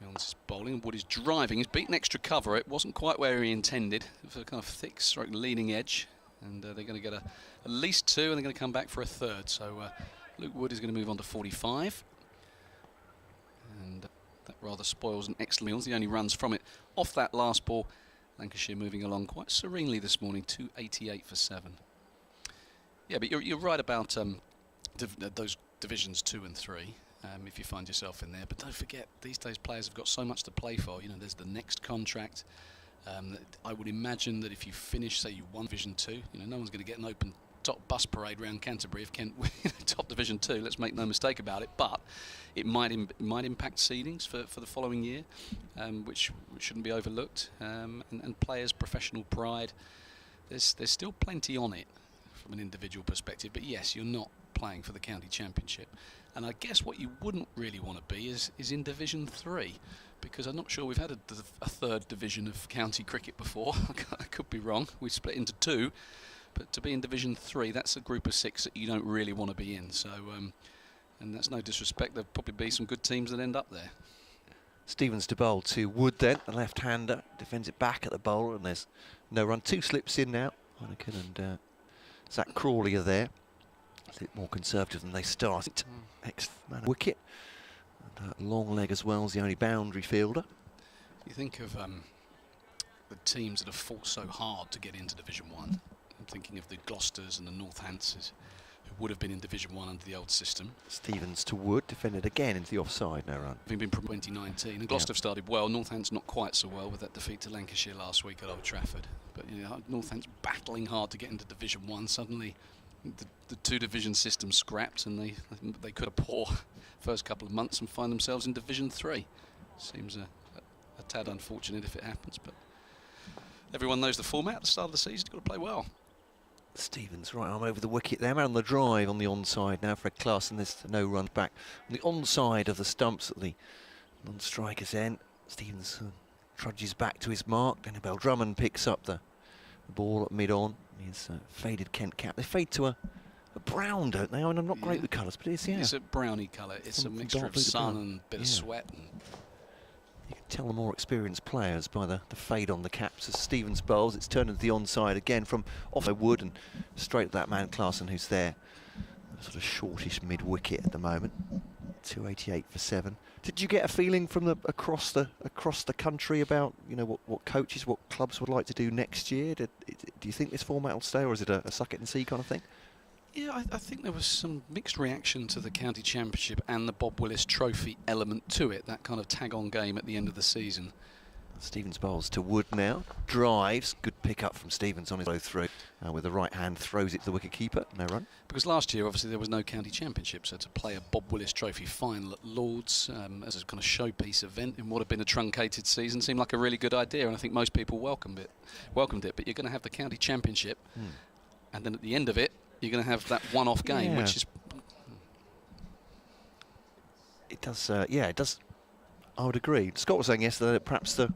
Milnes is bowling, Wood is driving. He's beaten extra cover. It wasn't quite where he intended. It was a kind of thick stroke leading edge, and they're going to get at least 2, and they're going to come back for a 3rd. So Luke Wood is going to move on to 45, and that rather spoils an excellent Milnes. He only runs from it off that last ball. Lancashire moving along quite serenely this morning, 288 for 7. Yeah, but you're right about those divisions 2 and 3. If you find yourself in there, but don't forget, these days players have got so much to play for. You know, there's the next contract. I would imagine that if you finish, say you won Division 2, you know, no one's going to get an open top bus parade around Canterbury if Kent win top Division 2. Let's make no mistake about it. But it might impact seedings for the following year, which shouldn't be overlooked. And players' professional pride. There's still plenty on it from an individual perspective. But yes, you're not playing for the county championship. And I guess what you wouldn't really want to be is in Division 3, because I'm not sure we've had a 3rd division of county cricket before. I could be wrong. We split into 2, but to be in Division 3, that's a group of 6 that you don't really want to be in. So, and that's no disrespect. There'll probably be some good teams that end up there. Stevens to bowl to Wood then, the left-hander, defends it back at the bowler, and there's no run. 2 slips in now. Heineken and Zach Crawley are there. A bit more conservative than they started. Ex-man wicket. And long leg as well as the only boundary fielder. You think of the teams that have fought so hard to get into Division 1. I'm thinking of the Gloucesters and the Northamptons, who would have been in Division 1 under the old system. Stevens to Wood, defended again into the offside, no run. Having been from 2019, and Gloucester have started well. Northampton not quite so well with that defeat to Lancashire last week at Old Trafford. But you know, Northampton battling hard to get into Division 1. Suddenly, the 2 division system scrapped, and they could have poor first couple of months and find themselves in Division 3. Seems a tad unfortunate if it happens, but everyone knows the format at the start of the season. You've got to play well. Stevens right arm over the wicket there, man on the drive on the onside now. Fred Clarkson, there's no run back on the onside of the stumps at the non-striker's end. Stevens trudges back to his mark. Then Bell Drummond picks up the ball at mid-on. His faded Kent cap. They fade to a brown, don't they? I mean, I'm not great with colours, but it's It's a browny colour. It's a mixture of sun and a bit of sweat. And you can tell the more experienced players by the fade on the caps. As Stevens bowls, it's turned into the onside again from off by Wood and straight at that man Clarkson, who's there. Sort of shortish mid-wicket at the moment. 288 for 7. Did you get a feeling from across the country about, you know, what coaches, what clubs would like to do next year? Do you think this format will stay, or is it a suck it and see kind of thing? Yeah, I think there was some mixed reaction to the County Championship and the Bob Willis Trophy element to it, that kind of tag-on game at the end of the season. Stevens bowls to Wood now, drives, good pick up from Stevens on his blow through, with the right hand throws it to the wicket keeper, no run. Because last year obviously there was no County Championship, so to play a Bob Willis Trophy final at Lords as a kind of showpiece event in what had been a truncated season seemed like a really good idea, and I think most people welcomed it. But you're going to have the County Championship, and then at the end of it you're going to have that one-off game, which is... It does, it does. I would agree. Scott was saying yesterday that perhaps the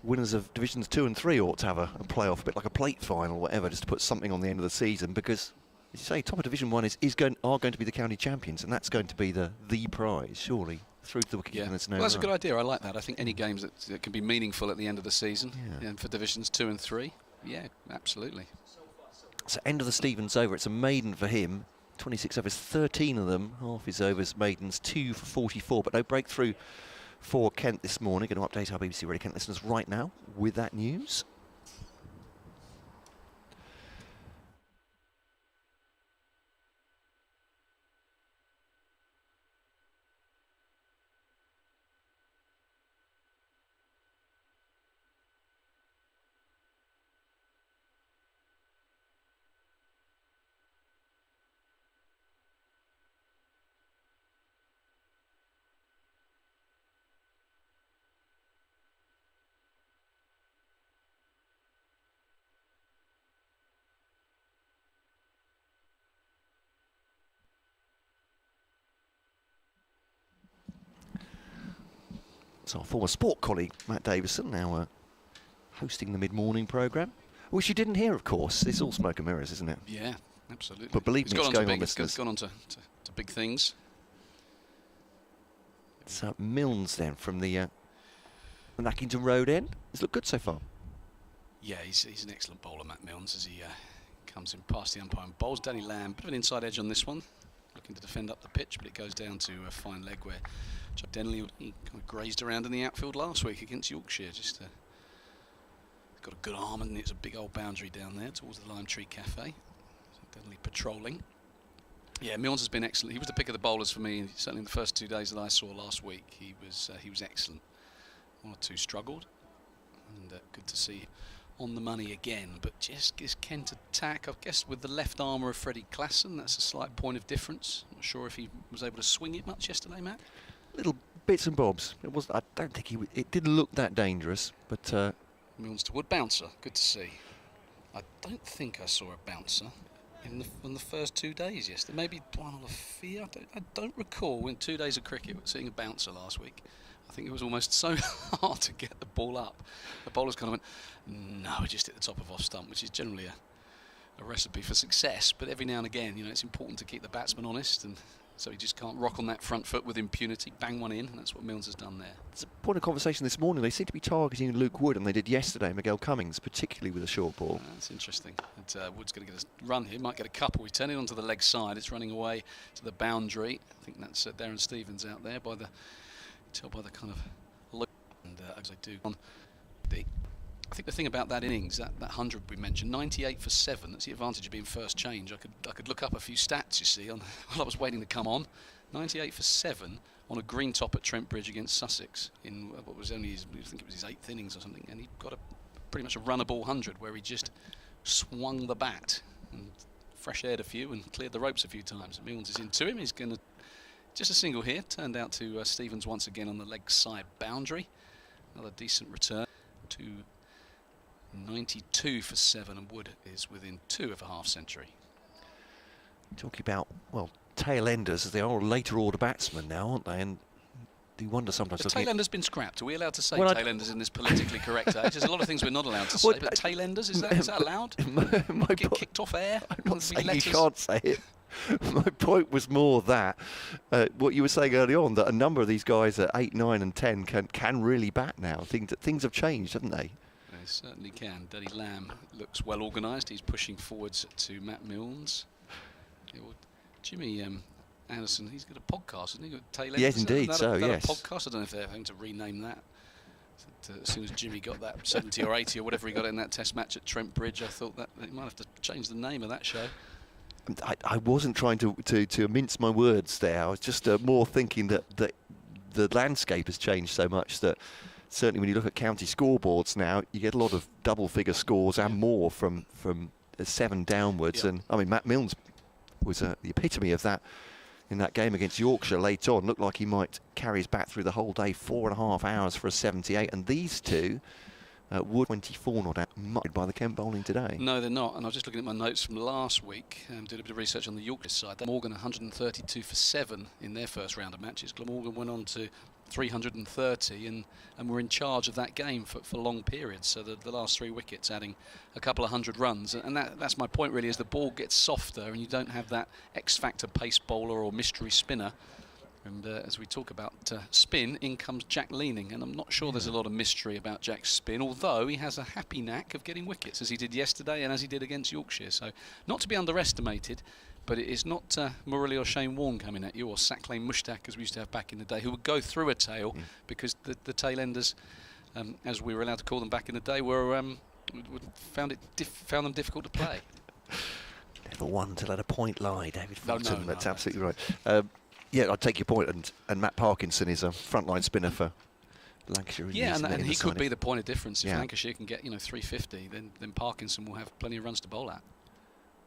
winners of Divisions 2 and 3 ought to have a playoff, a bit like a plate final or whatever, just to put something on the end of the season, because, as you say, top of Division 1 are going to be the county champions, and that's going to be the prize, surely, through to the wicket. Yeah. Well, that's a good idea. I like that. I think any games that can be meaningful at the end of the season, and for Divisions 2 and 3, yeah, absolutely. So end of the Stevens over. It's a maiden for him. 26 overs, 13 of them, half his overs maidens, 2 for 44, but no breakthrough for Kent this morning. Going to update our BBC Radio Kent listeners right now with that news. So our former sport colleague, Matt Davison, now hosting the mid-morning programme, which you didn't hear, of course. It's all smoke and mirrors, isn't it? Yeah, absolutely. But believe me, it's going on, listeners. It's gone on to big things. It's Milnes, then, from the Nackington Road end. It's looked good so far. Yeah, he's an excellent bowler, Matt Milnes, as he comes in past the umpire and bowls. Danny Lamb, bit of an inside edge on this one, looking to defend up the pitch, but it goes down to a fine leg where Chuck Denley kind of grazed around in the outfield last week against Yorkshire. Just got a good arm, and it's a big old boundary down there towards the Lime Tree Cafe. So Denley patrolling. Yeah, Milnes has been excellent. He was the pick of the bowlers for me, certainly in the first 2 days that I saw last week. He was excellent. One or two struggled, and good to see on the money again. But just gives Kent attack, I guess, with the left armour of Freddie Klassen. That's a slight point of difference. Not sure if he was able to swing it much yesterday, Matt. Little bits and bobs. It was. I don't think it didn't look that dangerous, but Milnes to Wood, bouncer. Good to see. I don't think I saw a bouncer in the first 2 days yesterday. Maybe Dwan Olafia. I don't recall in 2 days of cricket seeing a bouncer last week. I think it was almost so hard to get the ball up. The bowlers kind of went, no, it just hit the top of off stump, which is generally a recipe for success. But every now and again, it's important to keep the batsman honest, and so he just can't rock on that front foot with impunity, bang one in, and that's what Milnes has done there. It's a point of conversation this morning. They seem to be targeting Luke Wood, and they did yesterday, Miguel Cummings, particularly with a short ball. That's interesting. And, Wood's going to get a run here, might get a couple. He's turning onto the leg side. It's running away to the boundary. I think that's Darren Stevens out there by the kind of look. And as I do on I think the thing about that innings, that 100 we mentioned, 98 for 7, that's the advantage of being first change. I could look up a few stats, you see, while I was waiting to come on. 98 for 7 on a green top at Trent Bridge against Sussex in what was only I think it was his 8th innings or something, and he got pretty much a runnable 100 where he just swung the bat and fresh aired a few and cleared the ropes a few times. Milnes is into him. He's going to just a single here, turned out to Stevens once again on the leg side boundary. Another decent return to 92 for 7, and Wood is within 2 of a half century. Talking about, well, tail enders, as they are later order batsmen now, aren't they? And do wonder sometimes. The tail ender's been scrapped. Are we allowed to say tail enders in this politically correct age? There's a lot of things we're not allowed to say, but tail enders, is that allowed? Get kicked off air? I'm not saying you can't say it. My point was more that what you were saying early on, that a number of these guys at 8, 9 and 10 can really bat now. Things have changed, haven't they? They certainly can. Danny Lamb looks well organised. He's pushing forwards to Matt Milnes. Yeah, well, Jimmy Anderson, he's got a podcast, hasn't he? Got tail enders. Yes, indeed. Is so, that yes. a podcast? I don't know if they're having to rename that. As soon as Jimmy got that 70 or 80 or whatever he got in that test match at Trent Bridge, I thought that they might have to change the name of that show. I wasn't trying to mince my words there. I was just more thinking that the landscape has changed so much that certainly when you look at county scoreboards now, you get a lot of double-figure scores and more from 7 downwards. And I mean, Matt Milnes was the epitome of that in that game against Yorkshire late on. Looked like he might carry his bat through the whole day, 4.5 hours for a 78. And these two would 24 not out much by the Kent bowling today. No, they're not. And I was just looking at my notes from last week. Did a bit of research on the Yorkshire side. Glamorgan 132 for 7 in their first round of matches. Glamorgan went on to 330 and were in charge of that game for long periods. So the last 3 wickets adding a couple of 100 runs. And that's my point really, as the ball gets softer and you don't have that X-factor pace bowler or mystery spinner. And as we talk about spin, in comes Jack Leaning. And I'm not sure there's a lot of mystery about Jack's spin, although he has a happy knack of getting wickets, as he did yesterday and as he did against Yorkshire. So not to be underestimated, but it is not Murali or Shane Warne coming at you, or Saqlain Mushtaq, as we used to have back in the day, who would go through a tail because the tail enders, as we were allowed to call them back in the day, were found them difficult to play. Never one to let a point lie, David Fulton. No, that's absolutely right. Yeah, I'd take your point, and Matt Parkinson is a frontline spinner for Lancashire. Yeah, and he could be the point of difference. If Lancashire can get 350, then Parkinson will have plenty of runs to bowl at.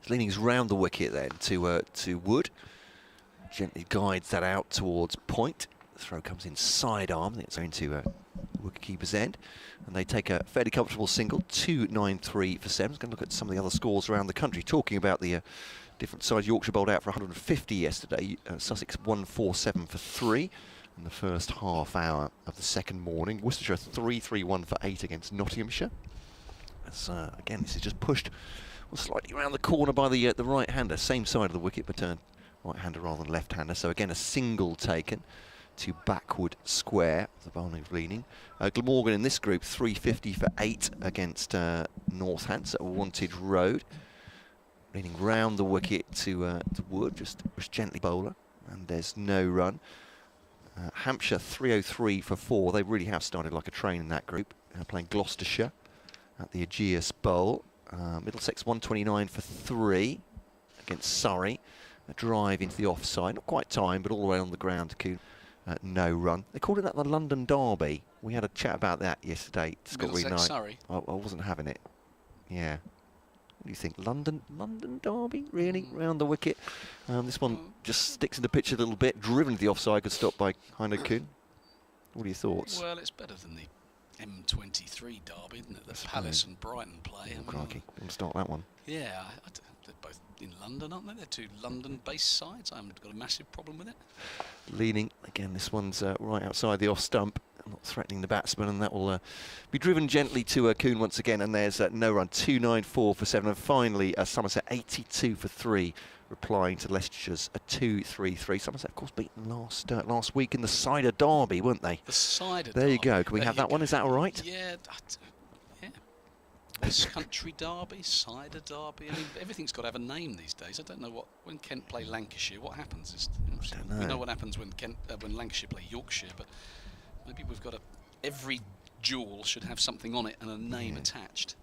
Leaning's round the wicket then to Wood. Gently guides that out towards point. The throw comes in sidearm. It's into wicketkeeper's end, and they take a fairly comfortable single. 293 for 7. Going to look at some of the other scores around the country. Talking about the different sides. Yorkshire bowled out for 150 yesterday. Sussex 147 for 3 in the first half hour of the second morning. Worcestershire 331 for 8 against Nottinghamshire. As again, this is just pushed slightly around the corner by the right-hander, same side of the wicket, but right-hander rather than left-hander. So again, a single taken to backward square, the bowling of Leaning. Glamorgan in this group, 350 for 8 against Northants at Wantage Road. Leaning round the wicket to Wood, just gently bowler, and there's no run. Hampshire 303 for 4. They really have started like a train in that group, playing Gloucestershire at the Aegeus Bowl. Middlesex 129 for 3 against Surrey. A drive into the offside, not quite timed, but all the way on the ground to no run. They called it that the London Derby. We had a chat about that yesterday. Scott Reed Knight. Surrey. I wasn't having it. Yeah. What do you think? London Derby, really? Round the wicket. This one just sticks in the pitch a little bit, driven to the offside, good stop by Heinrich Kuhn. What are your thoughts? Well, it's better than the M23 derby, isn't it? The Palace and Brighton play. Oh, crikey. We'll start that one. Yeah, they're both in London, aren't they? They're 2 London-based sides. I haven't got a massive problem with it. Leaning, again, this one's right outside the off stump, not threatening the batsman, and that will be driven gently to Kuhn once again, and there's no run. 294 for 7, and finally Somerset 82 for 3. Replying to Leicestershire's a 2-3-3. Somerset, of course, beaten last week in the Cider Derby, weren't they? The Cider There Derby. you go. Can we have that one? Is that all right? Yeah. West Country Derby, Cider Derby. I mean, everything's got to have a name these days. I don't know when Kent play Lancashire, what happens is we know what happens when Lancashire play Yorkshire, but maybe we've got every jewel should have something on it and a name attached.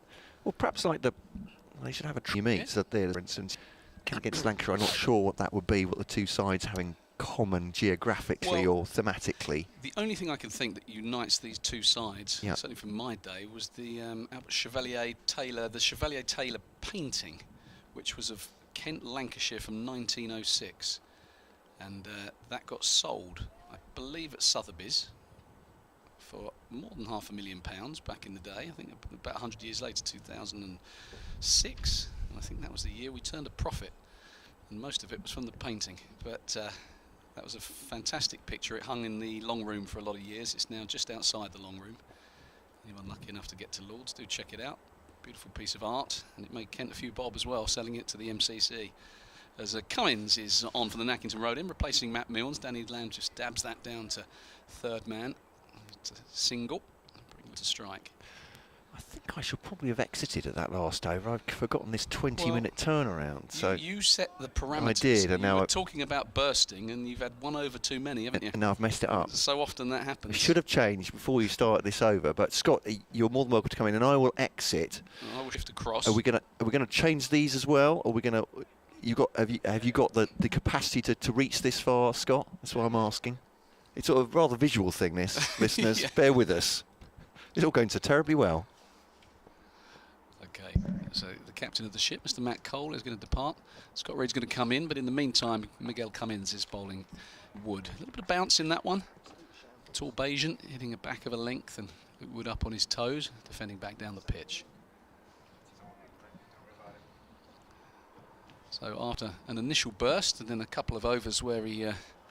Well, perhaps like they should have a tree meet. So there, for instance, Kent against Lancashire. I'm not sure what that would be. What the two sides having common geographically or thematically. The only thing I can think that unites these two sides, certainly from my day, was the Chevalier Taylor painting, which was of Kent, Lancashire from 1906, and that got sold, I believe, at Sotheby's for more than £500,000 back in the day. I think about 100 years later, 2006, and I think that was the year we turned a profit, and most of it was from the painting. But that was a fantastic picture. It hung in the long room for a lot of years. It's now just outside the long room. Anyone lucky enough to get to Lord's, do check it out. Beautiful piece of art, and it made Kent a few bob as well, selling it to the MCC. As Cummins is on for the Nackington Road in, replacing Matt Milnes. Danny Lamb just dabs that down to third man. It's a single, bring it to strike. I think I should probably have exited at that last over. I've forgotten this 20-minute turnaround. So you set the parameters. I did, and now we're talking about bursting, and you've had one over too many, haven't you? And now I've messed it up. So often that happens. We should have changed before you start this over. But Scott, you're more than welcome to come in, and I will exit. I will shift across. Are we gonna change these as well, or are we gonna? have you got the capacity to reach this far, Scott? That's what I'm asking. It's sort of a rather visual thing, this, listeners. Yeah. Bear with us. It's all going so terribly well. Okay, so the captain of the ship, Mr. Matt Cole, is going to depart. Scott Reed's going to come in, but in the meantime, Miguel Cummins is bowling Wood. A little bit of bounce in that one. Tall Bayesian hitting a back of a length, and Wood up on his toes, defending back down the pitch. So after an initial burst and then a couple of overs where he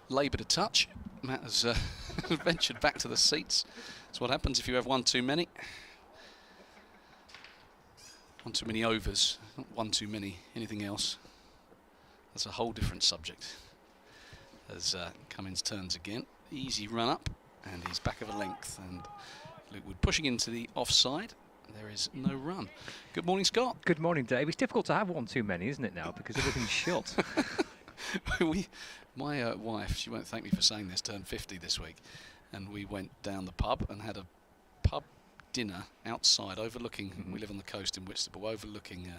laboured a touch, Matt has ventured back to the seats. That's what happens if you have one too many. One too many overs, not one too many, anything else. That's a whole different subject. As Cummins turns again, easy run up, and he's back of a length, and Luke Wood pushing into the offside. There is no run. Good morning, Scott. Good morning, Dave. It's difficult to have one too many, isn't it, now, because everything's shot. My wife, she won't thank me for saying this, turned 50 this week, and we went down the pub and had a pub dinner outside overlooking, we live on the coast in Whitstable, overlooking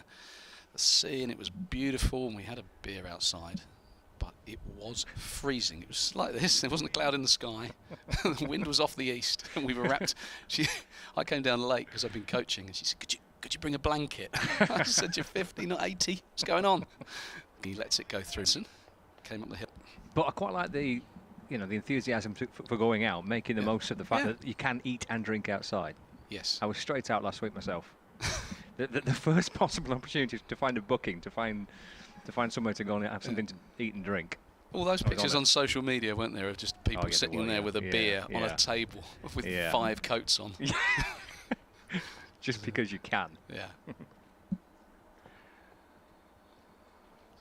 the sea, and it was beautiful, and we had a beer outside, but it was freezing. It was like this. There wasn't a cloud in the sky. The wind was off the east, and we were wrapped. I came down late because I've been coaching, and she said, could you bring a blanket? I said, you're 50, not 80. What's going on? He lets it go through. Came up the hill. But I quite like the enthusiasm for going out, making the most of the fact that you can eat and drink outside. Yes. I was straight out last week myself. the first possible opportunity to find a booking, to find somewhere to go and have something to eat and drink. All those pictures on social media, weren't there, of just people sitting there with a beer on a table with 5 coats on. Just because you can. Yeah.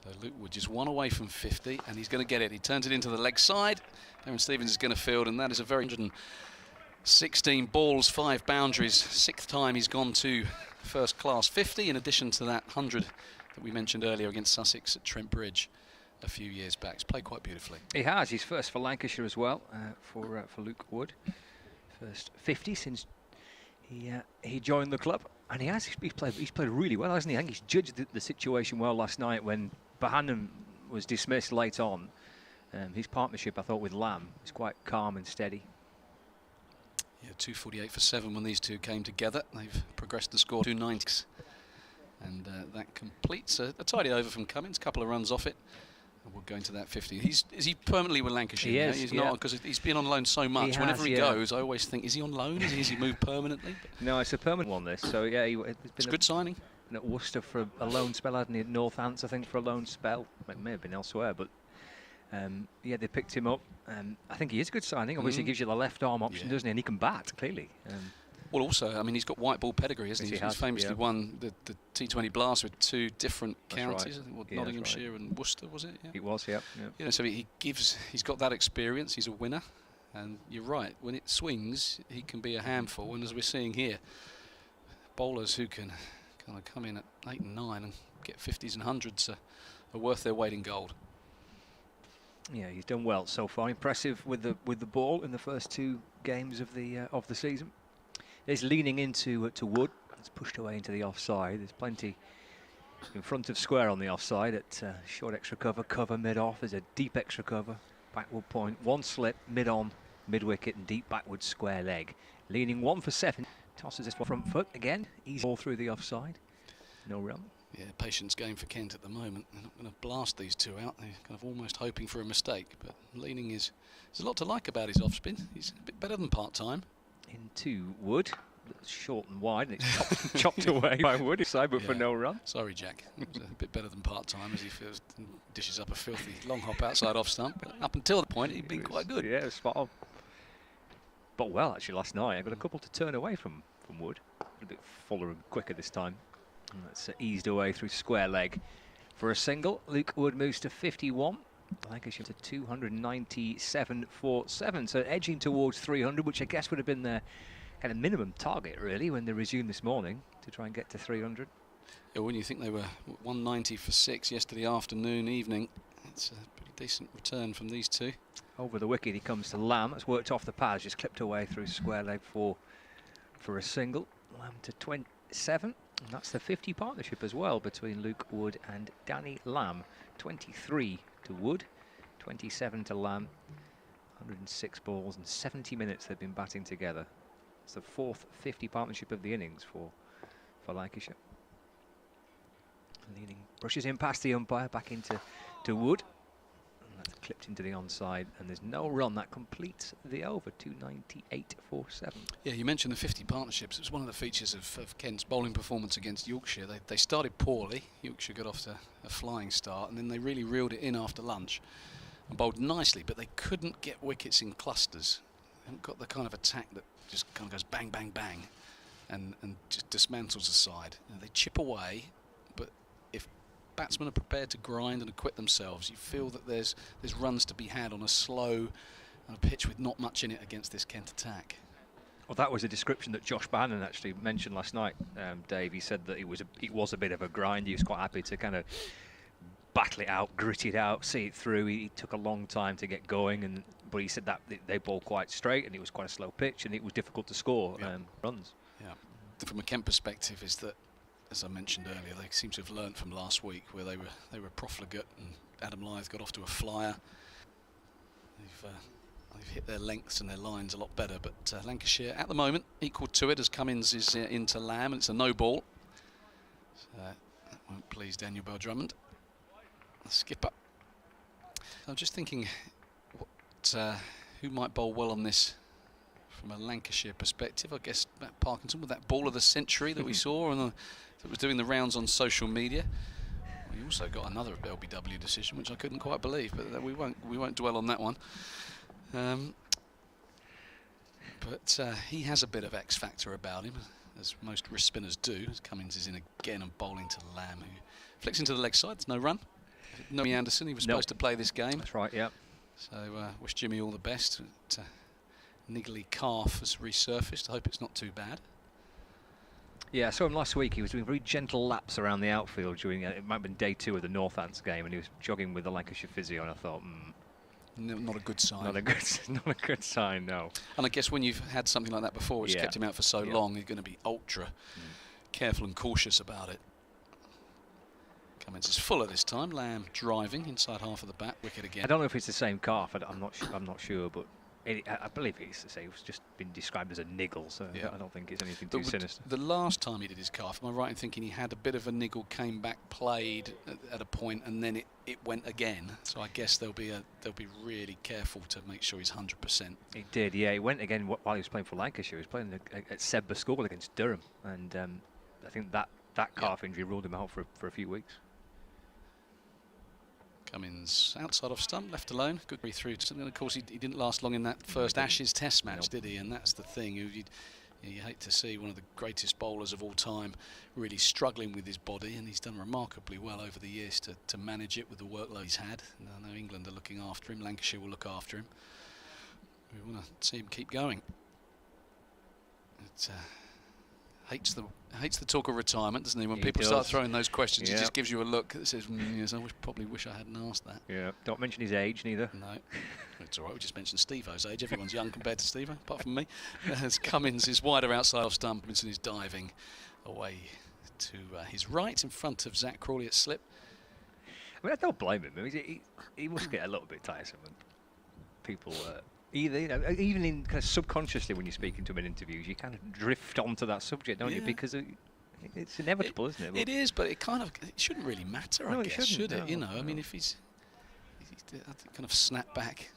So Luke Wood just one away from 50, and he's going to get it. He turns it into the leg side. Aaron Stevens is going to field, and that is a very 116 balls, 5 boundaries. 6th time he's gone to first class 50, in addition to that 100 that we mentioned earlier against Sussex at Trent Bridge a few years back. He's played quite beautifully. He has. He's first for Lancashire as well, for Luke Wood. First 50 since he joined the club, and he's played really well, hasn't he? I think he's judged the situation well last night when Bohannon was dismissed late on. His partnership, I thought, with Lamb is quite calm and steady. Yeah, 248 for 7 when these two came together. They've progressed the score to 290. And that completes a tidy over from Cummins, a couple of runs off it. And we'll go into that 50. Is he permanently with Lancashire? He is, He's not, because he's been on loan so much. Whenever he goes, I always think, is he on loan? Is he moved permanently? No, it's a permanent one, this. So, yeah, it's a good signing. At Worcester for a loan spell, hadn't he? At Northants, I think, for a loan spell. It may have been elsewhere, but yeah, they picked him up. I think he is a good signing. Obviously, gives you the left arm option, doesn't he? And he can bat, clearly. Well, also, I mean, he's got white ball pedigree, hasn't he? He's famously won the T20 Blast with 2 different counties. Right. I think, Nottinghamshire and Worcester, was it? Yeah. It was, yeah. You know, so he's got that experience. He's a winner, and you're right. When it swings, he can be a handful. And as we're seeing here, bowlers who can kind of come in at 8 and 9 and get 50s and 100s are worth their weight in gold. Yeah, he's done well so far. Impressive with the ball in the first 2 games of the season. He's leaning into Wood. It's pushed away into the offside. There's plenty in front of square on the offside at short extra cover mid-off. There's a deep extra cover, backward point, 1 slip, mid-on, mid-wicket and deep backward square leg. Leaning 1 for 7. Tosses this front foot again. Easy ball through the offside. No run. Yeah, patience game for Kent at the moment. They're not going to blast these 2 out. They're kind of almost hoping for a mistake. But leaning there's a lot to like about his off-spin. He's a bit better than part-time. Into Wood, short and wide, and it's chopped away by Wood side, but for no run. Sorry, Jack. It was a bit better than part-time as he dishes up a filthy long hop outside off stump. But up until that point, he'd been quite good. Yeah, spot on. But well, actually, last night I got a couple to turn away from Wood. A bit fuller and quicker this time. And that's eased away through square leg for a single. Luke Wood moves to 51. Lancashire to 297 for 7. So edging towards 300, which I guess would have been their kind of minimum target, really, when they resumed this morning to try and get to 300. Yeah, when you think they were 190 for 6 yesterday afternoon, evening, it's a pretty decent return from these 2. Over the wicket he comes to Lamb. That's worked off the pads, just clipped away through square leg for a single. Lamb to 27. And that's the 50 partnership as well between Luke Wood and Danny Lamb. 23 to Wood, 27 to Lamb. 106 balls and 70 minutes they've been batting together. It's the 4th 50 partnership of the innings for Lancashire. Leading brushes in past the umpire, back into Wood. And that's clipped into the onside, and there's no run. That completes the over, 298 for 7. Yeah, you mentioned the 50 partnerships. It was one of the features of Kent's bowling performance against Yorkshire. They started poorly. Yorkshire got off to a flying start, and then they really reeled it in after lunch and bowled nicely, but they couldn't get wickets in clusters. They haven't got the kind of attack that just kind of goes bang, bang, bang and just dismantles the side. You know, they chip away, but if batsmen are prepared to grind and acquit themselves, you feel that there's runs to be had on a slow pitch with not much in it against this Kent attack. Well, that was a description that Josh Bannon actually mentioned last night, Dave. He said that it was a bit of a grind. He was quite happy to kind of battle it out, grit it out, see it through. He took a long time to get going, but he said that they bowled quite straight and it was quite a slow pitch and it was difficult to score runs. Yeah. From a Kent perspective, is that, as I mentioned earlier, they seem to have learnt from last week where they were profligate and Adam Lyth got off to a flyer. They've hit their lengths and their lines a lot better, but Lancashire at the moment equal to it as Cummins is into Lamb, and it's a no ball. So that won't please Daniel Bell-Drummond. Skipper. I'm just thinking who might bowl well on this from a Lancashire perspective. I guess Matt Parkinson with that ball of the century that we saw and that was doing the rounds on social media. We also got another LBW decision, which I couldn't quite believe, but we won't dwell on that one. But he has a bit of X factor about him, as most wrist spinners do. As Cummins is in again and bowling to Lamb, who flicks into the leg side. There's no run. No, Jimmy Anderson, he was supposed to play this game. That's right, yeah. So wish Jimmy all the best. Niggly calf has resurfaced. I hope it's not too bad. Yeah, I saw him last week. He was doing very gentle laps around the outfield during, it might have been day 2 of the Northants game, and he was jogging with the Lancashire physio, and I thought, No, not a good sign. Not a good sign, no. And I guess when you've had something like that before, which kept him out for so long, you're going to be ultra careful and cautious about it. Cummins is full at this time. Lamb driving inside half of the bat, wicket again. I don't know if it's the same calf. I'm not sure, but I believe it's the same. It's just been described as a niggle, so I don't think it's anything too sinister. The last time he did his calf, am I right in thinking he had a bit of a niggle, came back, played at a point, and then it went again? So I guess they'll be really careful to make sure he's 100%. He did, yeah. He went again while he was playing for Lancashire. He was playing at Sebba School against Durham, and I think that calf injury ruled him out for a few weeks. Cummins outside off stump, left alone, good way through. And of course, he didn't last long in that first Ashes Test match, did he? And that's the thing. You hate to see one of the greatest bowlers of all time really struggling with his body, and he's done remarkably well over the years to manage it with the workload he's had. And I know England are looking after him. Lancashire will look after him. We want to see him keep going. It hates the talk of retirement, doesn't he? When people start throwing those questions, it just gives you a look that says, yes, I probably wish I hadn't asked that. Yeah, don't mention his age neither. No, it's all right. We just mentioned Steve-O's age. Everyone's young compared to Steve-O, apart from me. As Cummins is wider outside off stump, Robinson is diving away to his right in front of Zach Crawley at slip. I mean, I don't blame him. I mean, he must get a little bit tiresome when people... even in kind of subconsciously when you're speaking to him in interviews, you kind of drift onto that subject, don't you? Because it's inevitable, isn't it? It is, but it shouldn't really matter, I guess, should it? No, I mean, if he's kind of snap back,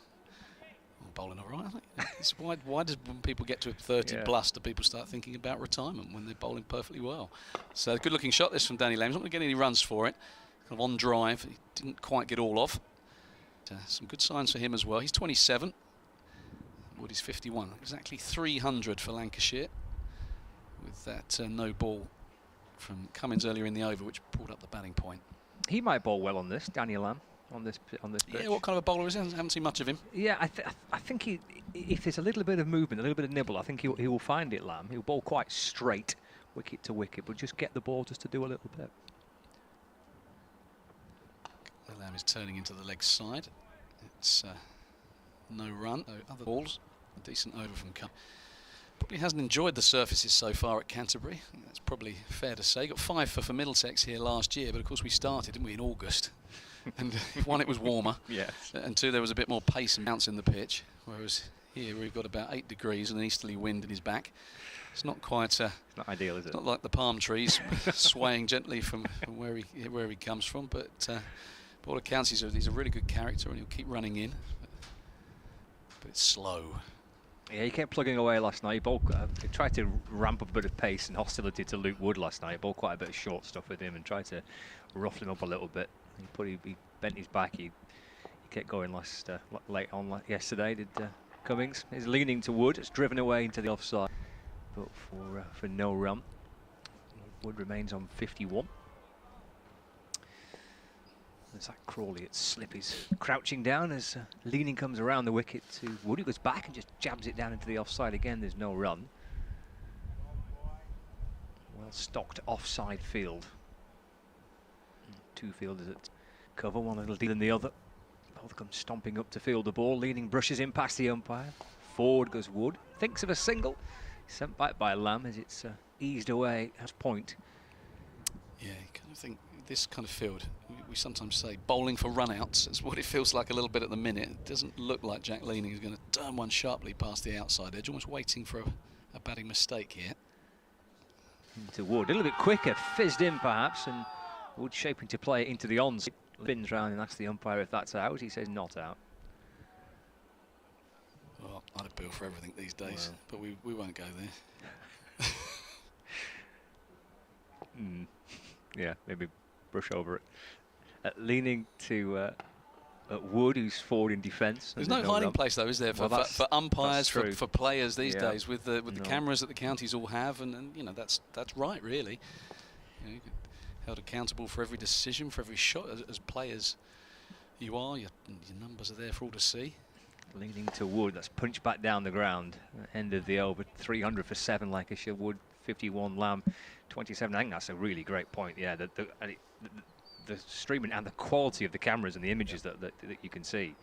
bowling all right. It's why does when people get to 30 plus, do people start thinking about retirement when they're bowling perfectly well? So good looking shot this from Danny Lamb. He's not going to get any runs for it. Kind of on drive, he didn't quite get all of. Some good signs for him as well. He's 27. Wood is 51. Exactly 300 for Lancashire with that no ball from Cummins earlier in the over, which brought up the batting point. He might bowl well on this, Daniel Lamb, on this pitch. Yeah, what kind of a bowler is he? I haven't seen much of him. Yeah, I think if there's a little bit of movement, a little bit of nibble, I think he will find it, Lamb. He'll bowl quite straight, wicket to wicket, but just get the ball just to do a little bit. Lamb is turning into the leg side. It's no run, no other balls. A decent over from Cummins. Probably hasn't enjoyed the surfaces so far at Canterbury. I think that's probably fair to say. Got 5 for Middlesex here last year, but of course we started, didn't we, in August. And 1, it was warmer. Yes. And 2, there was a bit more pace and bounce in the pitch. Whereas here we've got about 8 degrees and an easterly wind in his back. It's not quite. It's not ideal, is it? Not like the palm trees swaying gently from where he comes from. But by all accounts, he's a really good character, and he'll keep running in. But it's slow. Yeah, he kept plugging away last night. He tried to ramp up a bit of pace and hostility to Luke Wood last night. He bowled quite a bit of short stuff with him and tried to ruffle him up a little bit. He bent his back. He kept going late on yesterday. Did Cummings? He's leaning to Wood. It's driven away into the offside, but for no run. Wood remains on 51. There's that Crawley at slip. He's crouching down as leaning comes around the wicket to Wood. He goes back and just jabs it down into the offside again. There's no run. Well stocked offside field. 2 fielders at cover, one a little deeper than the other. Both come stomping up to field the ball. Leaning brushes in past the umpire. Forward goes Wood. Thinks of a single. Sent back by Lamb as it's eased away as point. Yeah, you kind of think this kind of field, we sometimes say bowling for run-outs. That's what it feels like a little bit at the minute. It doesn't look like Jack Leaning is going to turn one sharply past the outside edge, almost waiting for a batting mistake here. Into Wood, a little bit quicker, fizzed in perhaps, and Wood shaping to play it into the ons. Spins round and asks the umpire if that's out. He says not out. Well, I'd appeal for everything these days, but we won't go there. Yeah, maybe brush over it. Leaning to Wood, who's forward in defence. There's no hiding place, though, is there, for umpires, for players these days, with the cameras that the counties all have, and you know that's right, really. You know, you get held accountable for every decision, for every shot. As players, you are. Your numbers are there for all to see. Leaning to Wood, that's punched back down the ground. End of the over, 300 for 7, Lancashire. Wood 51, Lamb 27. I think that's a really great point. Yeah, the streaming and the quality of the cameras and the images that you can see.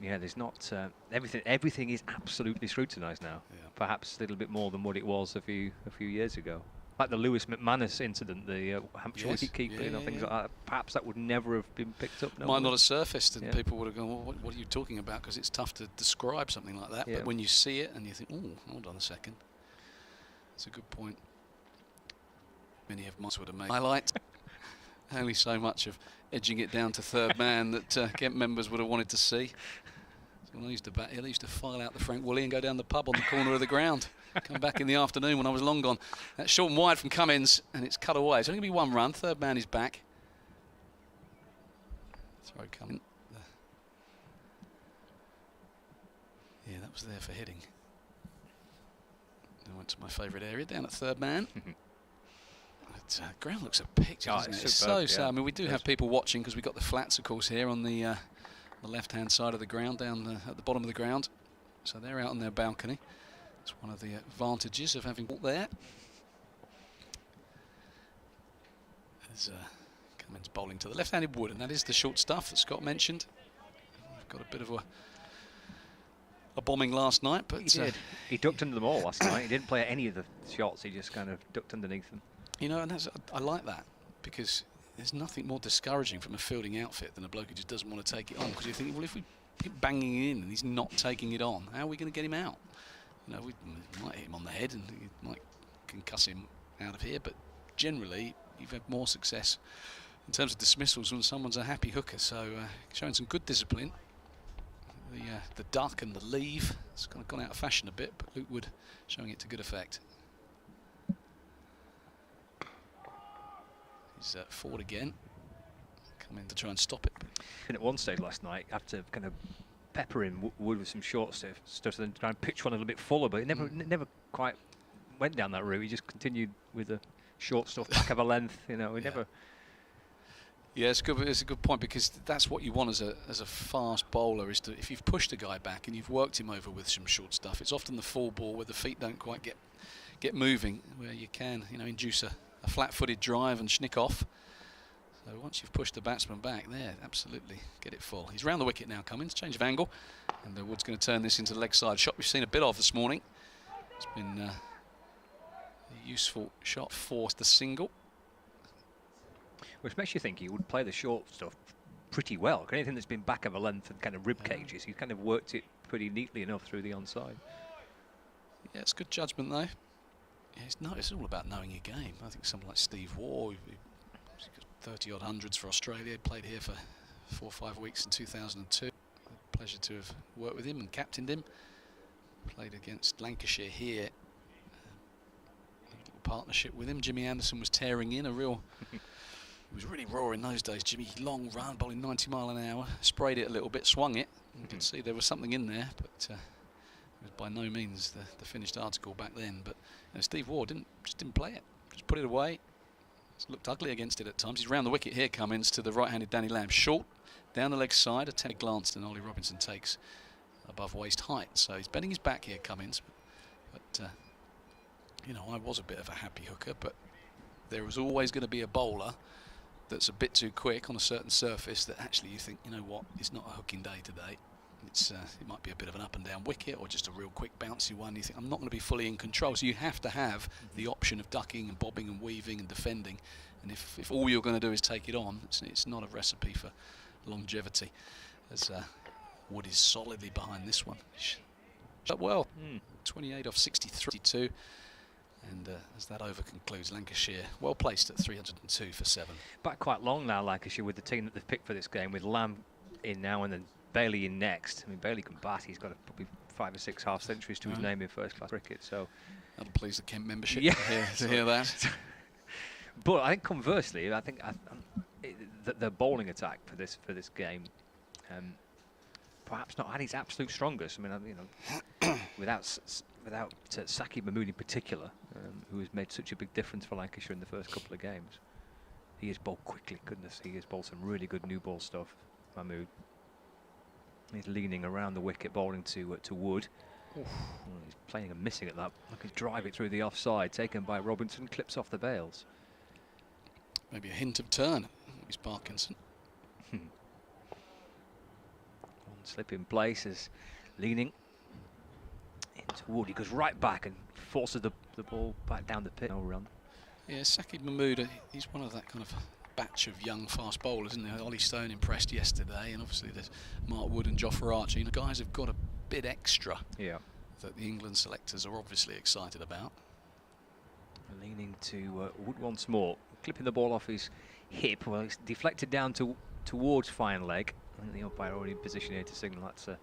Yeah, there's not everything is absolutely scrutinised now. Yeah. Perhaps a little bit more than what it was a few years ago. Like the Lewis McManus incident, the Hampshire wicket-keeping, things like that. Perhaps that would never have been picked up. Might not have surfaced, and people would have gone, well, what are you talking about? Because it's tough to describe something like that. Yeah. But when you see it and you think, oh, hold on a second. That's a good point. Many of us would have made highlight. Only so much of edging it down to third man that Kent members would have wanted to see. So when I used to bat here, I used to file out the Frank Woolley and go down the pub on the corner of the ground. Come back in the afternoon when I was long gone. That's short and wide from Cummins, and it's cut away. It's only going to be 1 run. Third man is back. Throw coming. Yeah, that was there for hitting. I went to my favourite area, down at third man. Ground looks a picture, doesn't it? It's so sad. I mean, we do have people watching because we've got the flats, of course, here on the left-hand side of the ground, down at the bottom of the ground. So they're out on their balcony. It's one of the advantages of having walked there. There's Cummins bowling to the left-handed Wood, and that is the short stuff that Scott mentioned. We've got a bit of a bombing last night, but he ducked under them all last night. He didn't play any of the shots. He just kind of ducked underneath them. You know, and I like that, because there's nothing more discouraging from a fielding outfit than a bloke who just doesn't want to take it on. Because you think, well, if we keep banging it in and he's not taking it on, how are we going to get him out? You know, we might hit him on the head and we might concuss him out of here, but generally you've had more success in terms of dismissals when someone's a happy hooker. So showing some good discipline. The duck and the leave, it's kind of gone out of fashion a bit, but Luke Wood showing it to good effect. He's forward again. Come in to try and stop it. And at one stage last night, after kind of peppering Wood with some short stuff, and try and pitch one a little bit fuller, but it never quite went down that route. He just continued with the short stuff, back of a length. You know, he never. Yeah, it's good. It's a good point, because that's what you want as a fast bowler, is to, if you've pushed a guy back and you've worked him over with some short stuff, it's often the full ball where the feet don't quite get moving, where you can, you know, induce a flat-footed drive and schnick off. So once you've pushed the batsman back there, absolutely get it full. He's round the wicket now, Cummins, change of angle, and Wood's going to turn this into the leg side shot we've seen a bit of this morning. It's been a useful shot, forced the single. Which makes you think he would play the short stuff pretty well. Anything that's been back of a length and kind of rib cages, he's kind of worked it pretty neatly enough through the onside. Yeah, it's good judgment though. Yeah, it's all about knowing your game. I think someone like Steve Waugh, 30 odd hundreds for Australia, played here for 4 or 5 weeks in 2002. Pleasure to have worked with him and captained him. Played against Lancashire here. A little partnership with him. Jimmy Anderson was tearing in a real. He was really raw in those days. Jimmy, long round, bowling 90 mile an hour, sprayed it a little bit, swung it. You could see there was something in there, but it was by no means the finished article back then. But Steve Waugh just didn't play it, just put it away. It's looked ugly against it at times. He's round the wicket here, Cummins, to the right-handed Danny Lamb. Short, down the leg side, a tentative glance, and Ollie Robinson takes above waist height. So he's bending his back here, Cummins. But you know, I was a bit of a happy hooker, but there was always going to be a bowler that's a bit too quick on a certain surface that actually you think, you know what, it's not a hooking day today. It might be a bit of an up and down wicket or just a real quick bouncy one. You think, I'm not going to be fully in control. So you have to have the option of ducking and bobbing and weaving and defending. And if all you're going to do is take it on, it's not a recipe for longevity. As Wood is solidly behind this one. Shot well, 28 off 63. And as that over concludes, Lancashire well placed at 302 for 7. Back quite long now, Lancashire, with the team that they've picked for this game, with Lamb in now and then Bailey in next. I mean, Bailey can bat. He's got probably 5 or 6 half centuries to his name in first-class cricket. So that'll please the Kent membership to hear that. But I think conversely, I think the bowling attack for this game, perhaps not at its absolute strongest. I mean, you know, without Saqib Mahmood in particular, who has made such a big difference for Lancashire in the first couple of games. He has bowled quickly, goodness. He has bowled some really good new ball stuff, Mahmood. He's leaning around the wicket, bowling to Wood. He's playing and missing at that. Look, he's drive it through the offside, taken by Robinson, clips off the bails. Maybe a hint of turn. He's Parkinson. One slip in place is leaning into Wood. He goes right back and forces the ball back down the pitch. No run. Yeah, Saqib Mahmood, he's one of that kind of batch of young fast bowlers, isn't there? Ollie Stone impressed yesterday, and obviously there's Mark Wood and Jofra Archer. You know, guys have got a bit extra that the England selectors are obviously excited about. Leaning to Wood once more, clipping the ball off his hip. Well, it's deflected down towards fine leg, and the umpire already in position here to signal that's a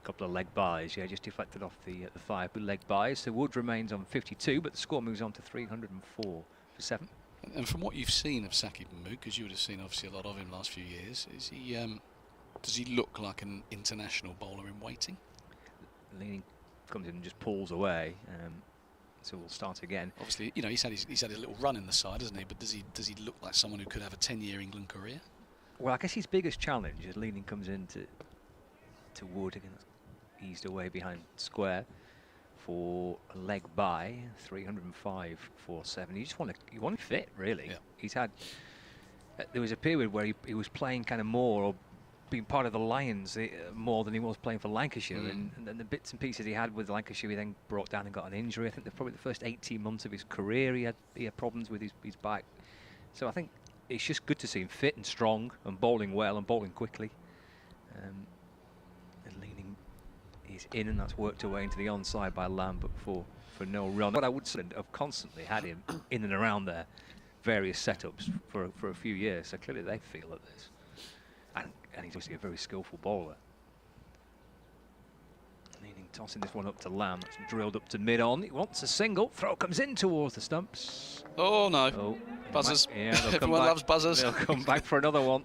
couple of leg byes. Yeah, just deflected off the 5 leg byes. So Wood remains on 52, but the score moves on to 304 for 7. And from what you've seen of Saqib Mahmood, because you would have seen obviously a lot of him last few years, is he does he look like an international bowler in waiting? Leaning comes in and just pulls away. So we'll start again. Obviously, you know, he's had a little run in the side, hasn't he? But does he look like someone who could have a 10-year England career? Well, I guess his biggest challenge as Leaning comes into Wood again, eased away behind square for a leg by 305 for 7. You want to fit, really. Yeah. He's had there was a period where he was playing kind of more, or being part of the Lions more than he was playing for Lancashire, and then the bits and pieces he had with Lancashire, he then brought down and got an injury. I think probably the first 18 months of his career he had problems with his back. So I think it's just good to see him fit and strong and bowling well and bowling quickly. And Leaning is in, and that's worked away into the onside by Lamb, but for no run. But I would say I've constantly had him in and around there, various setups for a few years. So clearly they feel at this. And he's obviously a very skillful bowler. Leaning, tossing this one up to Lamb. It's drilled up to mid-on. He wants a single. Throw comes in towards the stumps. Oh, no. Oh, buzzers. Yeah, everyone loves buzzers. They'll come back for another one.